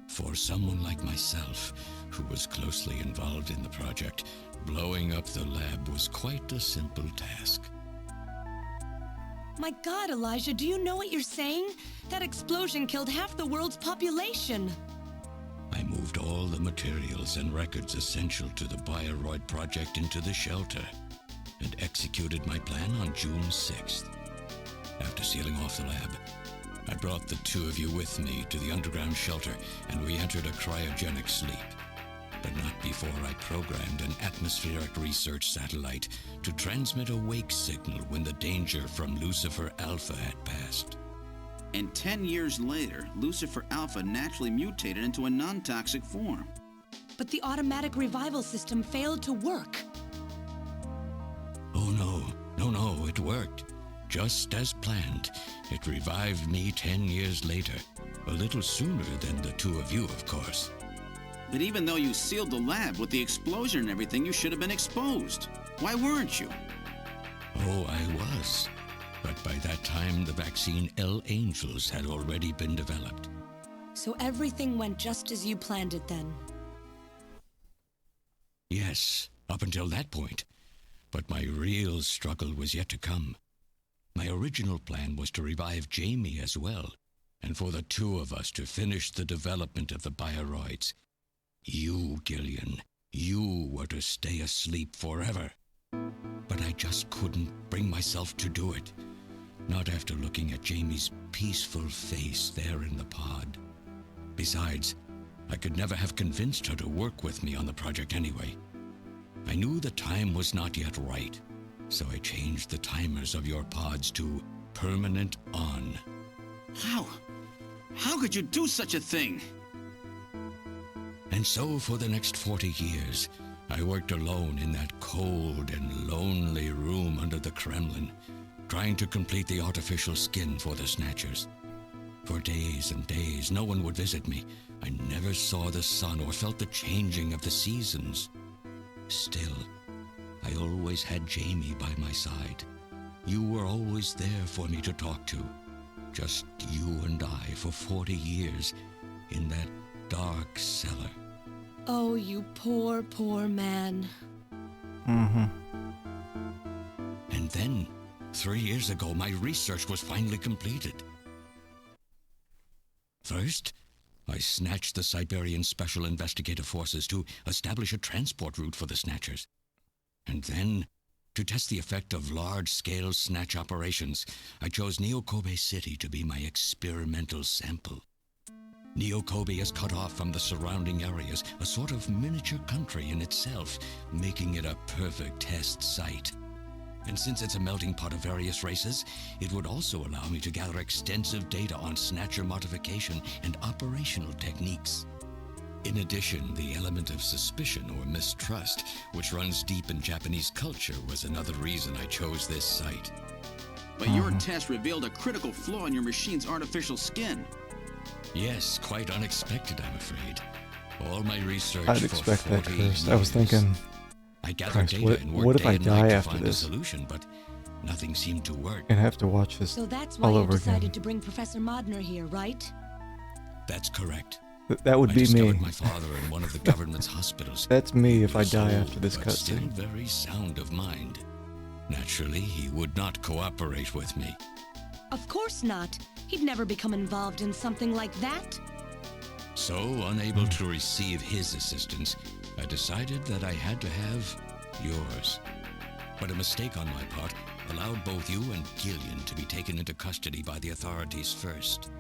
For someone like myself, who was closely involved in the project, blowing up the lab was quite a simple task. My God, Elijah, do you know what you're saying? That explosion killed half the world's population. I moved all the materials and records essential to the Bioroid project into the shelter and executed my plan on June 6th. After sealing off the lab, I brought the two of you with me to the underground shelter and we entered a cryogenic sleep. But not before I programmed an atmospheric research satellite to transmit a wake signal when the danger from Lucifer Alpha had passed. And 10 years later, Lucifer Alpha naturally mutated into a non-toxic form. But the automatic revival system failed to work. Oh no, it worked. Just as planned. It revived me 10 years later. A little sooner than the two of you, of course. But even though you sealed the lab with the explosion and everything, you should have been exposed. Why weren't you? Oh, I was. But by that time, the vaccine L Angels had already been developed. So everything went just as you planned it then? Yes, up until that point. But my real struggle was yet to come. My original plan was to revive Jamie as well, and for the two of us to finish the development of the Bioroids. You, Gillian, you were to stay asleep forever. But I just couldn't bring myself to do it. Not after looking at Jamie's peaceful face there in the pod. Besides, I could never have convinced her to work with me on the project anyway. I knew the time was not yet right, so I changed the timers of your pods to permanent on. How could you do such a thing? And so for the next 40 years, I worked alone in that cold and lonely room under the Kremlin, trying to complete the artificial skin for the Snatchers. For days and days, no one would visit me. I never saw the sun or felt the changing of the seasons. Still, I always had Jamie by my side. You were always there for me to talk to. Just you and I for 40 years in that dark cellar. Oh, you poor, poor man. Mm-hmm. And then, 3 years ago, my research was finally completed. First, I snatched the Siberian Special Investigative Forces to establish a transport route for the Snatchers. And then, to test the effect of large-scale snatch operations, I chose Neo-Kobe City to be my experimental sample. Neo-Kobe is cut off from the surrounding areas, a sort of miniature country in itself, making it a perfect test site. And since it's a melting pot of various races, it would also allow me to gather extensive data on Snatcher modification and operational techniques. In addition, the element of suspicion or mistrust, which runs deep in Japanese culture, was another reason I chose this site. But your test revealed a critical flaw in your machine's artificial skin. Yes, quite unexpected, I'm afraid. All my research I'd for expect that 40 first. years. I was thinking, I gathered Christ, data and worked what if I day and night die to after find this? a solution, but nothing seemed to work. And have to watch this So that's why all you over decided again. to bring Professor Modner here, right? That's correct. That would I be discovered me. my father in one of the government's hospitals. That's me He if I was die old, after this but still cutscene. very sound of mind. Naturally, he would not cooperate with me. Of course not. He'd never become involved in something like that. So, unable to receive his assistance, I decided that I had to have yours. But a mistake on my part allowed both you and Gillian to be taken into custody by the authorities first.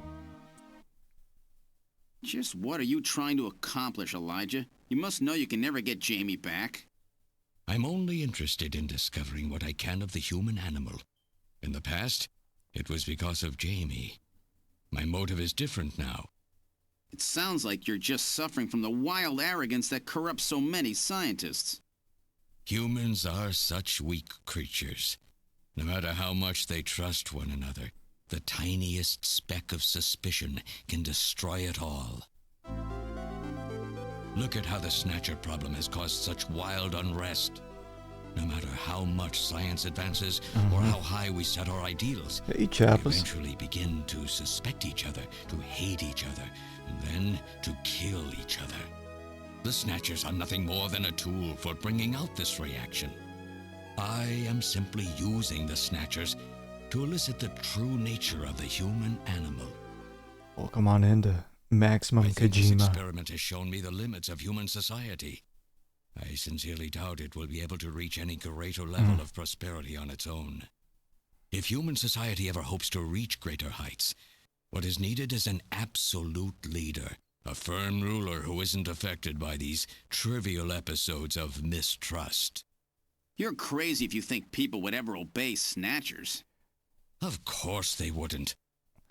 Just what are you trying to accomplish, Elijah? You must know you can never get Jamie back. I'm only interested in discovering what I can of the human animal. In the past, it was because of Jamie. My motive is different now. It sounds like you're just suffering from the wild arrogance that corrupts so many scientists. Humans are such weak creatures. No matter how much they trust one another, the tiniest speck of suspicion can destroy it all. Look at how the Snatcher problem has caused such wild unrest. No matter how much science advances or how high we set our ideals, Hey, we Chappers. eventually begin to suspect each other, to hate each other, and then to kill each other. The Snatchers are nothing more than a tool for bringing out this reaction. I am simply using the Snatchers to elicit the true nature of the human animal. Welcome on into Maximum I think this Kojima. experiment has shown me the limits of human society. I sincerely doubt it will be able to reach any greater level of prosperity on its own. If human society ever hopes to reach greater heights, what is needed is an absolute leader, a firm ruler who isn't affected by these trivial episodes of mistrust. You're crazy if you think people would ever obey Snatchers. Of course they wouldn't.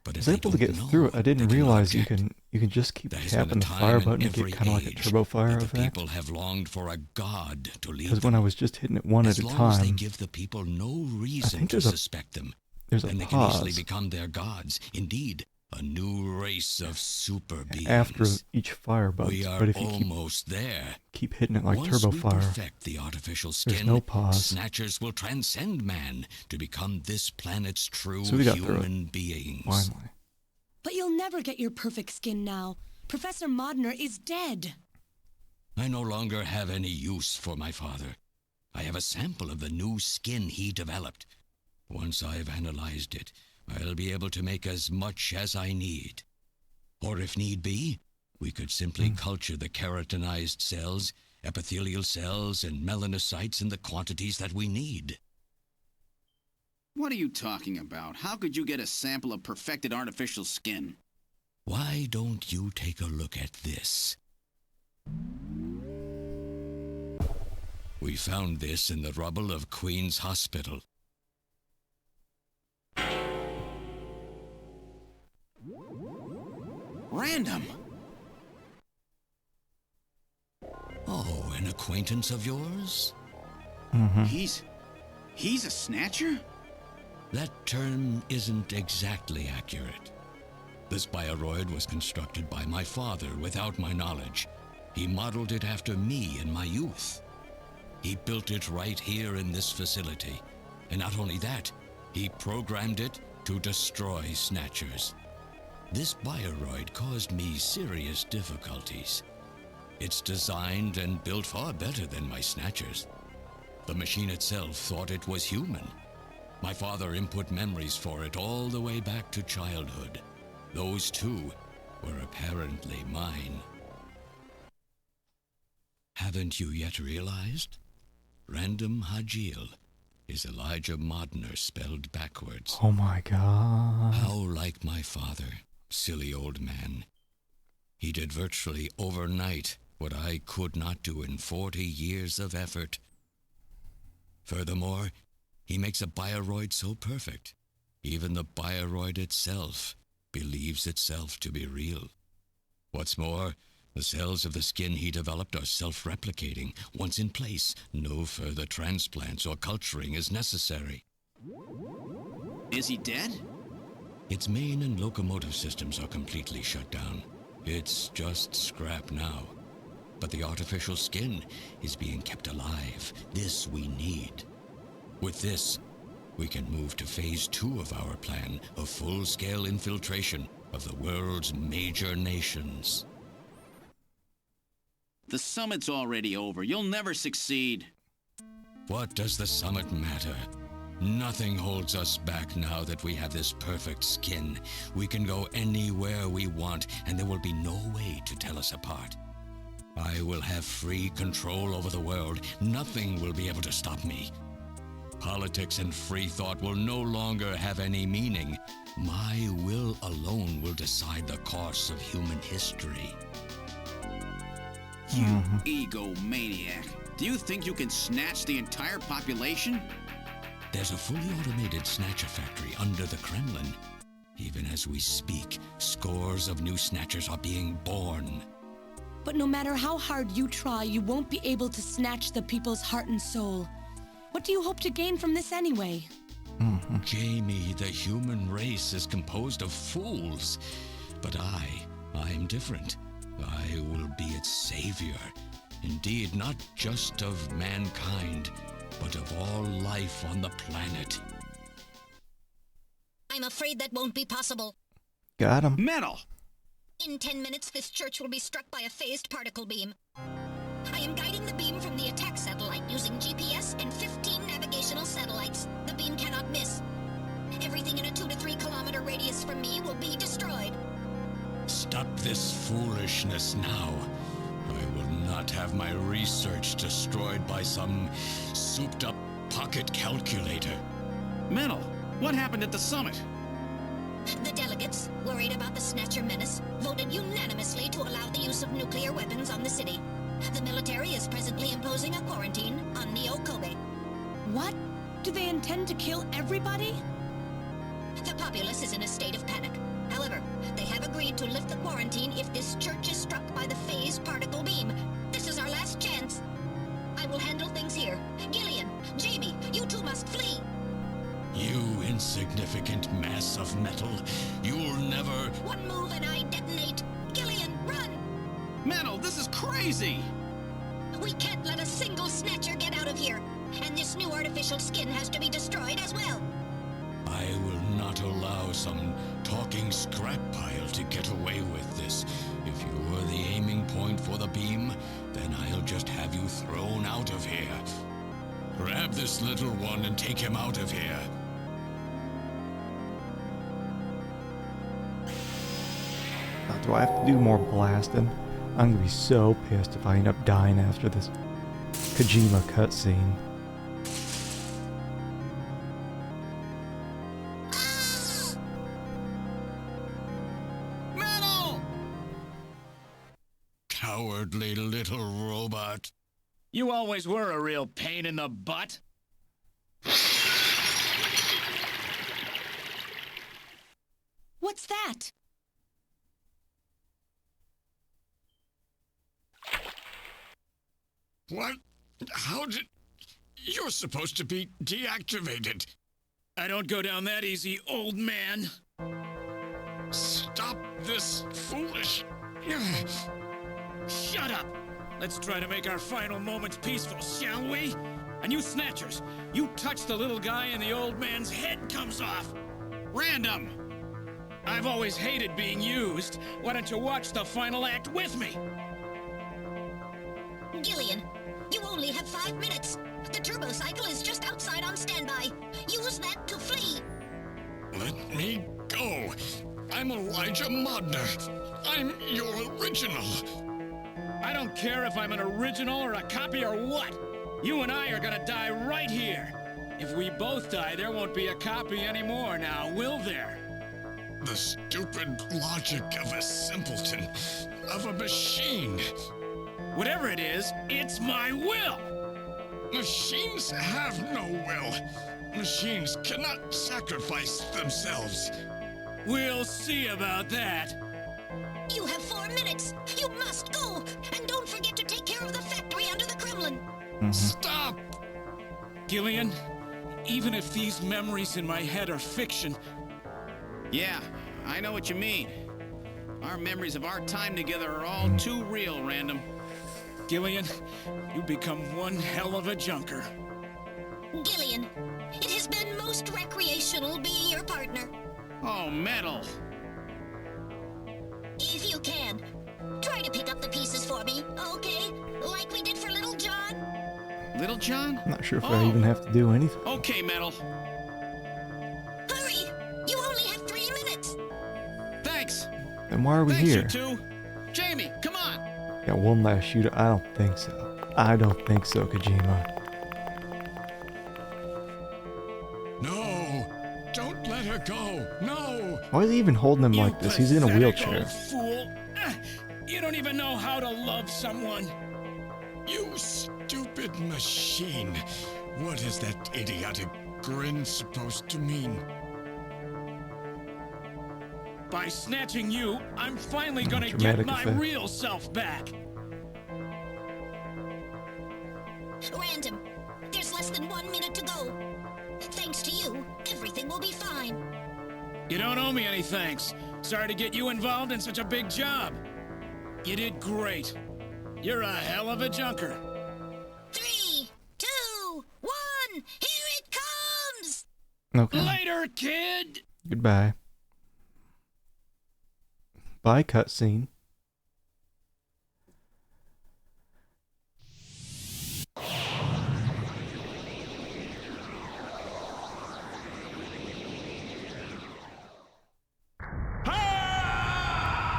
But I if was they able to don't get know, through it. I didn't they cannot realize you object. can just keep There has been a tapping the time fire in button to every get kind of like a age turbo fire that the effect. people have longed for a god to lead Because them. when I was just hitting it one As at a long as they time, give the people no reason think to there's a- suspect them, there's a then they can easily pause. become their gods. Indeed, a new race of super beings. after each fire button. We are But if you almost there. keep hitting it like Once turbo we fire, perfect the artificial skin, there's no pause. Snatchers will transcend man to become this planet's true So we got through it. human beings. Finally. But you'll never get your perfect skin now. Professor Modner is dead. I no longer have any use for my father. I have a sample of the new skin he developed. Once I've analyzed it, I'll be able to make as much as I need. Or if need be, we could simply culture the keratinized cells, epithelial cells, and melanocytes in the quantities that we need. What are you talking about? How could you get a sample of perfected artificial skin? Why don't you take a look at this? We found this in the rubble of Queen's Hospital. Random! Oh, an acquaintance of yours? He's a Snatcher? That term isn't exactly accurate. This bioroid was constructed by my father without my knowledge. He modeled it after me in my youth. He built it right here in this facility. And not only that, he programmed it to destroy Snatchers. This bioroid caused me serious difficulties. It's designed and built far better than my Snatchers. The machine itself thought it was human. My father input memories for it all the way back to childhood. Those too were apparently mine. Haven't you yet realized? Random Hajil is Elijah Modner spelled backwards. Oh my god. How like my father, silly old man. He did virtually overnight what I could not do in 40 years of effort. Furthermore, he makes a bioroid so perfect, even the bioroid itself believes itself to be real. What's more, the cells of the skin he developed are self-replicating. Once in place, no further transplants or culturing is necessary. Is he dead? Its main and locomotive systems are completely shut down. It's just scrap now. But the artificial skin is being kept alive. This we need. With this, we can move to phase 2 of our plan of full-scale infiltration of the world's major nations. The summit's already over. You'll never succeed. What does the summit matter? Nothing holds us back now that we have this perfect skin. We can go anywhere we want, and there will be no way to tell us apart. I will have free control over the world. Nothing will be able to stop me. Politics and free thought will no longer have any meaning. My will alone will decide the course of human history. You egomaniac. Do you think you can snatch the entire population? There's a fully automated Snatcher factory under the Kremlin. Even as we speak, scores of new Snatchers are being born. But no matter how hard you try, you won't be able to snatch the people's heart and soul. What do you hope to gain from this anyway? Jamie, the human race is composed of fools. But I'm different. I will be its savior. Indeed, not just of mankind, but of all life on the planet. I'm afraid that won't be possible. Got him. Metal! In 10 minutes, this church will be struck by a phased particle beam. I am guiding the beam from the attack satellite using GPS and 15 navigational satellites. The beam cannot miss. Every this foolishness now. I will not have my research destroyed by some souped-up pocket calculator. Metal, what happened at the summit? The delegates, worried about the Snatcher menace, voted unanimously to allow the use of nuclear weapons on the city. The military is presently imposing a quarantine on Neo Kobe. What? Do they intend to kill everybody? The populace is in a state of panic. However, they have agreed to lift the quarantine if this church is struck by the phase particle beam. This is our last chance. I will handle things here. Gillian, Jamie, you two must flee. You insignificant mass of metal. You'll never... One move and I detonate. Gillian, run! Metal, this is crazy! We can't let a single Snatcher get out of here. And this new artificial skin has to be destroyed as well. I will not allow some talking scrap pile to get away with this. If you're the aiming point for the beam, then I'll just have you thrown out of here. Grab this little one and take him out of here. Now, do I have to do more blasting? I'm gonna be so pissed if I end up dying after this Kojima cutscene. Metal! Cowardly little robot. You always were a real pain in the butt. What's that? What? How did... You're supposed to be deactivated. I don't go down that easy, old man. Stop this foolish... Shut up! Let's try to make our final moments peaceful, shall we? And you Snatchers, you touch the little guy and the old man's head comes off. Random! I've always hated being used. Why don't you watch the final act with me? Gillian, you only have 5 minutes. The turbo cycle is just outside on standby. Use that to flee. Let me go. I'm Elijah Modner. I'm your original. I don't care if I'm an original or a copy or what. You and I are gonna die right here. If we both die, there won't be a copy anymore now, will there? The stupid logic of a simpleton, of a machine. Whatever it is, it's my will! Machines have no will. Machines cannot sacrifice themselves. We'll see about that. You have 4 minutes. You must go. And don't forget to take care of the factory under the Kremlin. Stop! Gillian, even if these memories in my head are fiction... Yeah, I know what you mean. Our memories of our time together are all too real, Random. Gillian, you become one hell of a junker. Gillian, it has been most recreational being your partner. Oh, Metal. If you can, try to pick up the pieces for me, okay? Like we did for Little John? Little John? I'm not sure if I even have to do anything. Okay, Metal. Hurry! You only have 3 minutes! Thanks. Then why are we Thanks, here? you two. Jamie, come on. Got one last shooter? I don't think so. I don't think so, Kojima. No! Don't let her go! No! Why is he even holding him like this? He's in a Pathetic wheelchair. old fool. You don't even know how to love someone. You stupid machine! What is that idiotic grin supposed to mean? By snatching you, I'm finally gonna get Dramatic my effect. real self back. Random, there's less than 1 minute to go. Thanks to you, everything will be fine. You don't owe me any thanks. Sorry to get you involved in such a big job. You did great. You're a hell of a junker. 3, 2, 1, here it comes! Okay. Later, kid! Goodbye. Bye, cutscene.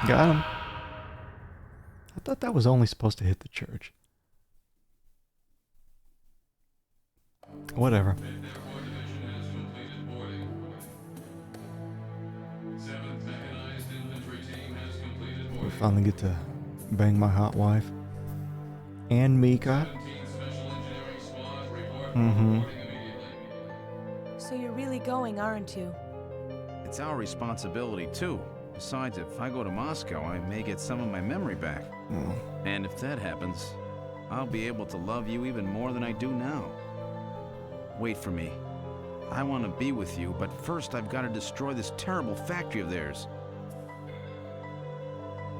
Got him. I thought that was only supposed to hit the church. Whatever. We finally get to bang my hot wife. And Mika. Mm-hmm. So you're really going, aren't you? It's our responsibility, too. Besides, if I go to Moscow, I may get some of my memory back. Oh. And if that happens, I'll be able to love you even more than I do now. Wait for me. I want to be with you, but first I've got to destroy this terrible factory of theirs.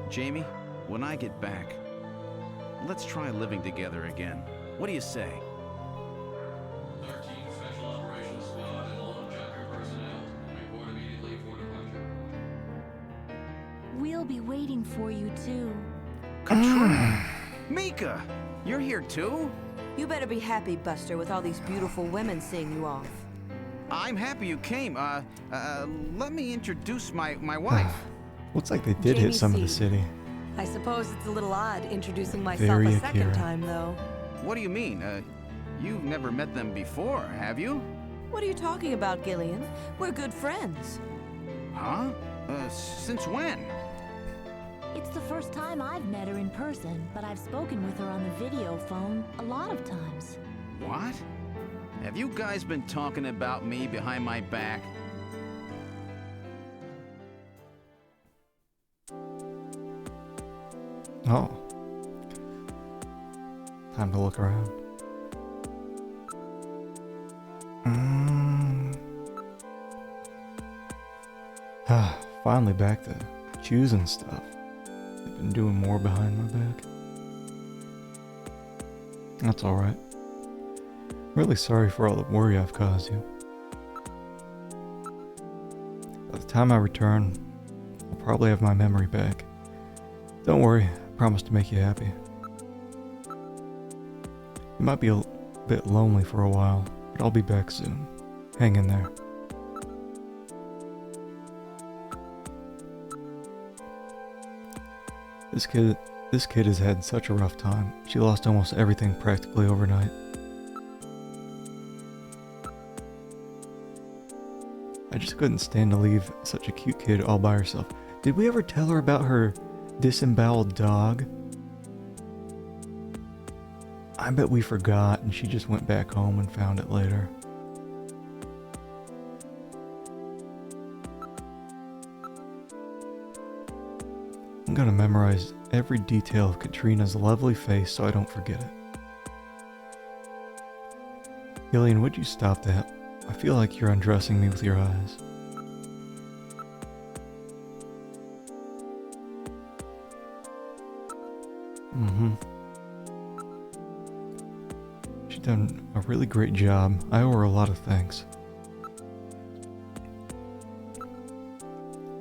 Jamie, when I get back, let's try living together again. What do you say? 13 Special Operations Squad and all Junker personnel. Report immediately for departure. We'll be waiting for you, too. Katrina! Mika! You're here, too? You better be happy, Buster, with all these beautiful women seeing you off. I'm happy you came. Let me introduce my wife. Looks like they did hit some of the city. I suppose it's a little odd introducing myself Very a second Akira. time, though. What do you mean? You've never met them before, have you? What are you talking about, Gillian? We're good friends. Huh? Since when? It's the first time I've met her in person, but I've spoken with her on the video phone a lot of times. What? Have you guys been talking about me behind my back? Oh. Time to look around. Finally back to choosing stuff. They've been doing more behind my back. That's alright. Really sorry for all the worry I've caused you. By the time I return, I'll probably have my memory back. Don't worry, I promise to make you happy. You might be a bit lonely for a while, but I'll be back soon. Hang in there. This kid has had such a rough time. She lost almost everything practically overnight. I just couldn't stand to leave such a cute kid all by herself. Did we ever tell her about her disemboweled dog? I bet we forgot and she just went back home and found it later. I'm gonna memorize every detail of Katrina's lovely face so I don't forget it. Gillian, would you stop that? I feel like you're undressing me with your eyes. She's done a really great job. I owe her a lot of thanks.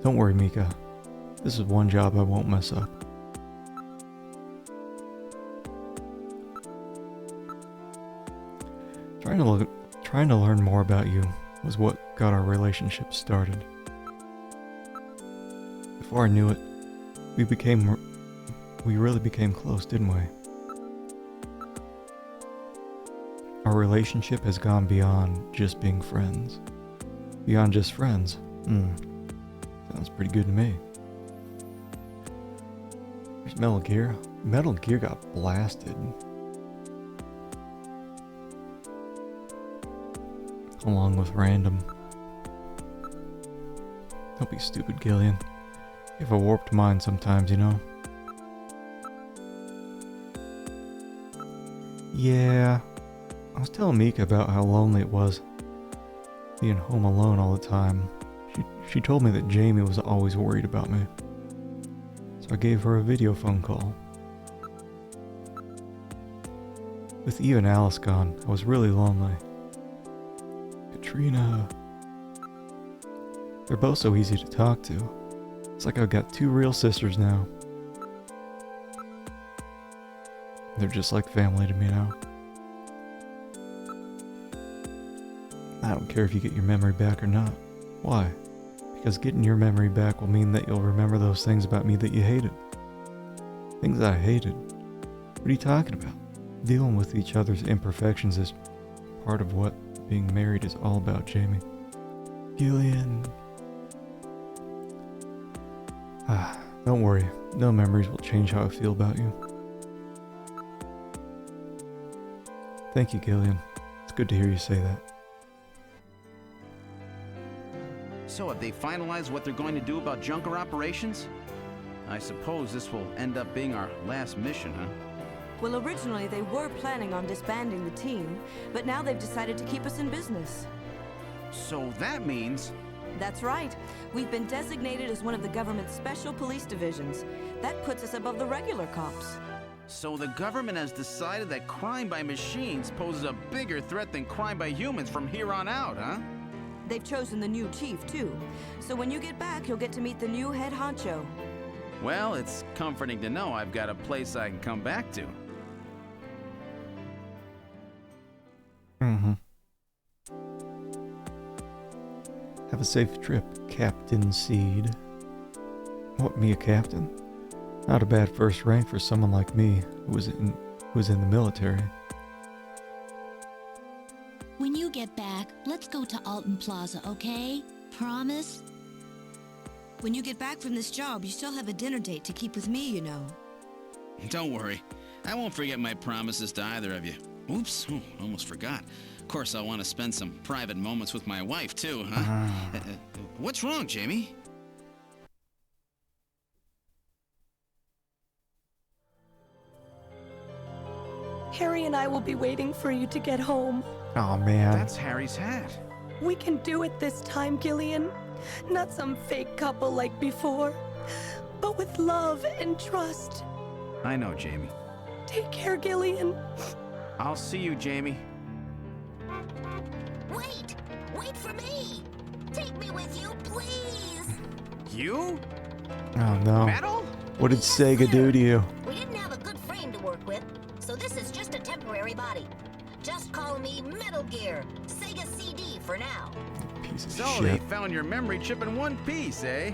Don't worry, Mika. This is one job I won't mess up. Trying to learn more about you was what got our relationship started. Before I knew it, we really became close, didn't we? Our relationship has gone beyond just being friends. Beyond just friends. Sounds pretty good to me. There's Metal Gear. Metal Gear got blasted. Along with random. Don't be stupid, Gillian. You have a warped mind sometimes, you know? Yeah. I was telling Mika about how lonely it was being home alone all the time. She told me that Jamie was always worried about me. So I gave her a video phone call. With Eve and Alice gone, I was really lonely. Katrina. They're both so easy to talk to. It's like I've got two real sisters now. They're just like family to me now. I don't care if you get your memory back or not. Why? Because getting your memory back will mean that you'll remember those things about me that you hated. Things I hated. What are you talking about? Dealing with each other's imperfections is part of what being married is all about, Jamie. Gillian. Don't worry. No memories will change how I feel about you. Thank you, Gillian. It's good to hear you say that. So have they finalized what they're going to do about Junker operations? I suppose this will end up being our last mission, huh? Well, originally they were planning on disbanding the team, but now they've decided to keep us in business. So that means... That's right. We've been designated as one of the government's special police divisions. That puts us above the regular cops. So the government has decided that crime by machines poses a bigger threat than crime by humans from here on out, huh? They've chosen the new chief, too. So when you get back, you'll get to meet the new head honcho. Well, it's comforting to know I've got a place I can come back to. Mm-hmm. Have a safe trip, Captain Seed. What, me a captain? Not a bad first rank for someone like me who was in the military. When you get back, let's go to Alton Plaza, okay? Promise? When you get back from this job, you still have a dinner date to keep with me, you know. Don't worry. I won't forget my promises to either of you. Oops, almost forgot. Of course, I want to spend some private moments with my wife, too, huh? What's wrong, Jamie? Harry and I will be waiting for you to get home. Oh man. That's Harry's hat. We can do it this time, Gillian. Not some fake couple like before, but with love and trust. I know, Jamie. Take care, Gillian. I'll see you, Jamie. Wait! Wait for me! Take me with you, please! You? Oh no. Metal? What did Sega do to you? We didn't have a good frame to work with, so this is just a temporary body. Just call me Metal Gear, Sega CD for now. Piece of So shit. they found your memory chip in one piece, eh?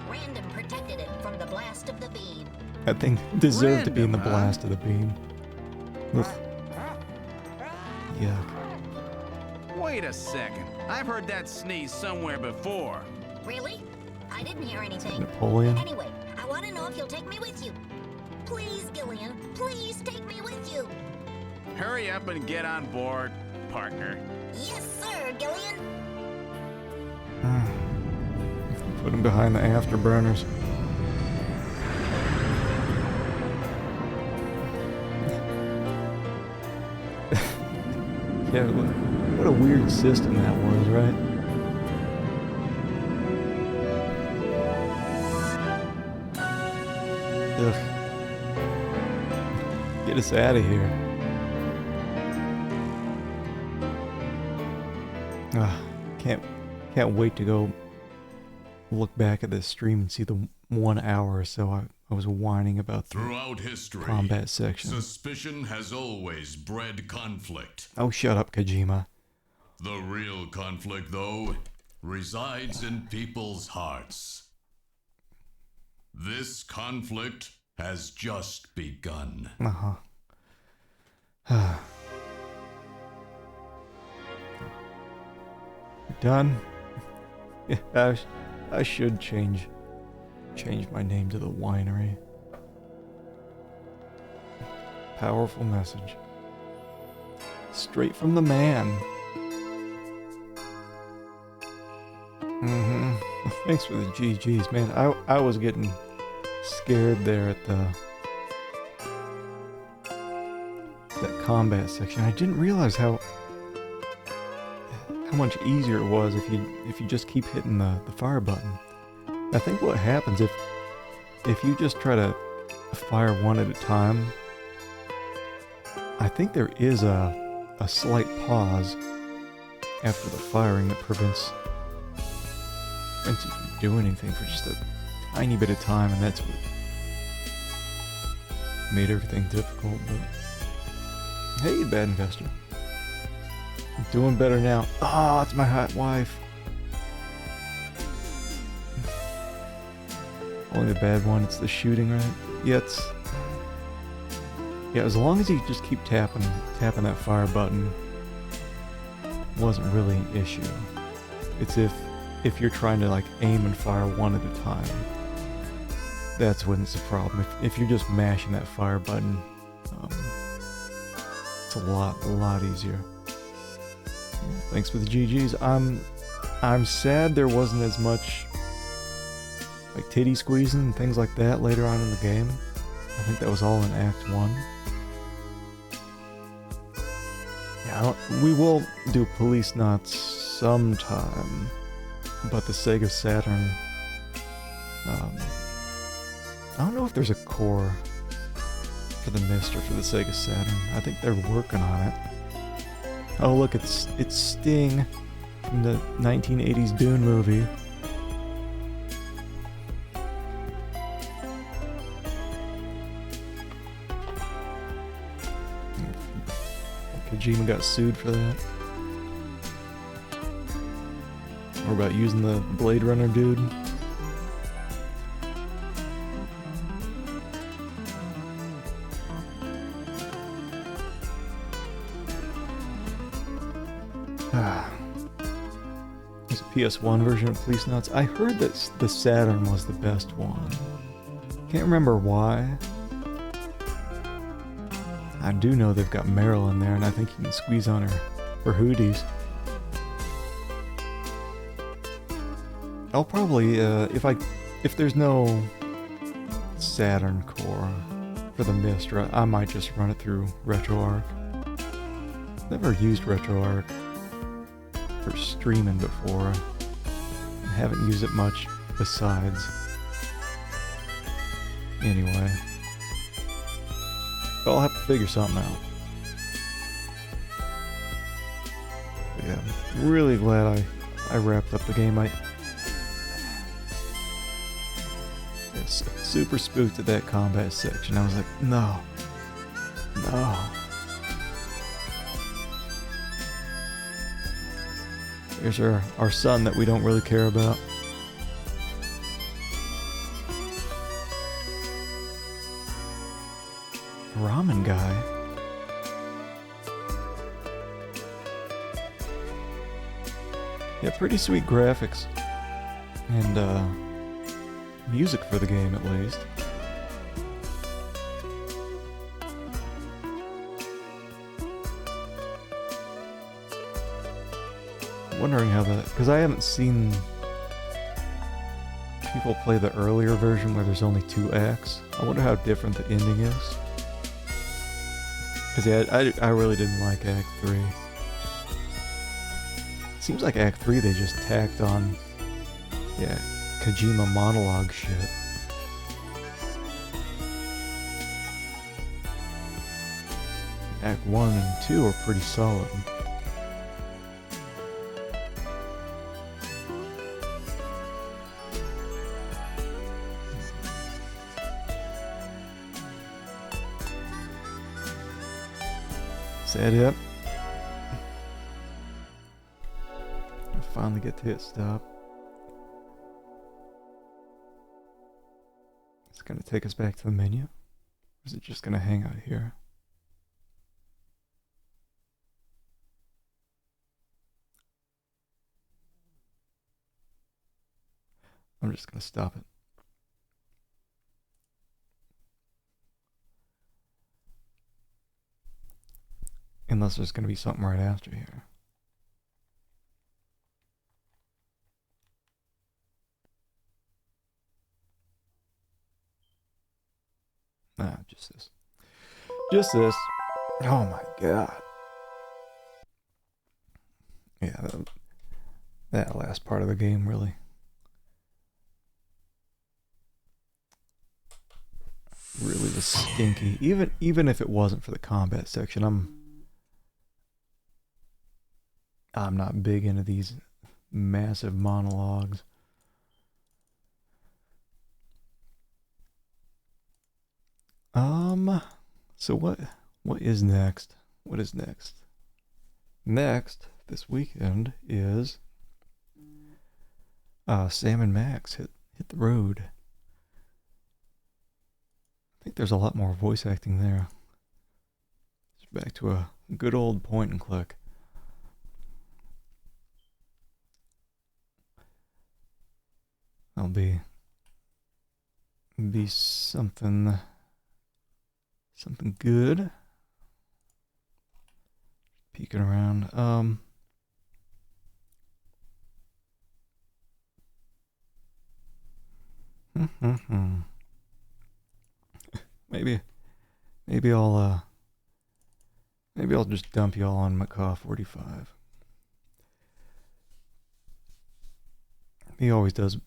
Random protected it from the blast of the beam. That thing deserved to be in the Random, huh? blast of the beam. Ugh. Yuck. Wait a second. I've heard that sneeze somewhere before. Really? I didn't hear anything. Napoleon? Anyway, I want to know if you'll take me with you. Please, Gillian, please take me with you. Hurry up and get on board, partner. Yes, sir, Gillian. Put him behind the afterburners. Yeah, what a weird system that was, right? Ugh. Get us out of here. Can't wait to go look back at this stream and see the 1 hour or so I was whining about the Throughout history, combat section. suspicion has always bred conflict. Oh, shut up, Kojima. The real conflict, though, resides in people's hearts. This conflict has just begun. Done? Yeah, I should change my name to the winery. Powerful message. Straight from the man. Thanks for the GGs, man. I was getting scared there at that combat section. I didn't realize how much easier it was if you just keep hitting the fire button. I think what happens if you just try to fire one at a time, I think there is a slight pause after the firing that prevents you from doing anything for just a tiny bit of time, and that's what made everything difficult. But hey, bad investor. I'm doing better now. Oh, it's my hot wife. Only the bad one, it's the shooting, right? Yeah, Yeah, as long as you just keep tapping that fire button, wasn't really an issue. It's if you're trying to like aim and fire one at a time, that's when it's a problem. If you're just mashing that fire button, it's a lot easier. Thanks for the GGs. I'm sad there wasn't as much like titty squeezing and things like that later on in the game. I think that was all in Act 1. Yeah, we will do Police Knots sometime, but the Sega Saturn, I don't know if there's a core for the Mist or for the Sega Saturn. I think they're working on it. Oh look, it's Sting from the 1980s Dune movie. Kojima got sued for that. Or about using the Blade Runner dude. There's a PS1 version of Police Knots. I heard that the Saturn was the best one. Can't remember why. I do know they've got Meryl in there, and I think you can squeeze on her hoodies. I'll probably, if there's no Saturn core for the Mist, I might just run it through RetroArch. Never used RetroArch for streaming before. I haven't used it much besides. Anyway. But I'll have to figure something out. But yeah, I'm really glad I wrapped up the game. Super spooked at that combat section. I was like, no. Here's our son that we don't really care about. Ramen guy. Yeah, pretty sweet graphics. And music for the game at least. Wondering how because I haven't seen people play the earlier version where there's only 2 acts. I wonder how different the ending is. Because yeah, I really didn't like Act 3. Seems like Act 3 they just tacked on, yeah, Kojima monologue shit. Act 1 and 2 are pretty solid. Is that it? I finally get to hit stop. It's gonna take us back to the menu? Or is it just gonna hang out here? I'm just gonna stop it. Unless there's gonna be something right after here. Nah, just this. Just this. Oh my god. Yeah, that last part of the game really was stinky. Even if it wasn't for the combat section, I'm not big into these massive monologues. So what is next? What is next? Next, this weekend is Sam and Max hit the road. I think there's a lot more voice acting there. Back to a good old point and click. I'll be something good. Peeking around. Maybe I'll just dump y'all on Macaw 45. He always does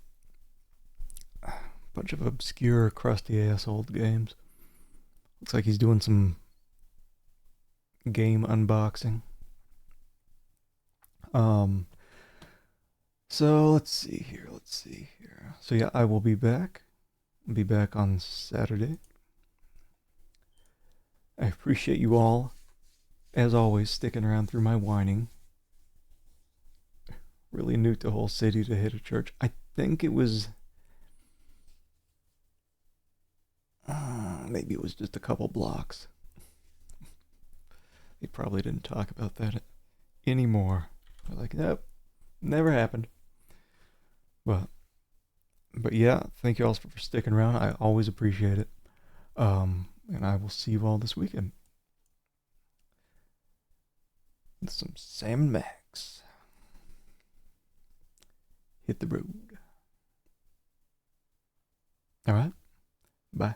a bunch of obscure, crusty-ass old games. Looks like he's doing some game unboxing. So let's see here. So yeah, I will be back. I'll be back on Saturday. I appreciate you all, as always, sticking around through my whining. Really nuked the whole city to hit a church. I think it was... maybe it was just a couple blocks. They probably didn't talk about that anymore. They're like, nope, never happened. But yeah, thank you all for sticking around. I always appreciate it. And I will see you all this weekend. With some Sam and Max. Hit the road. Alright? Bye.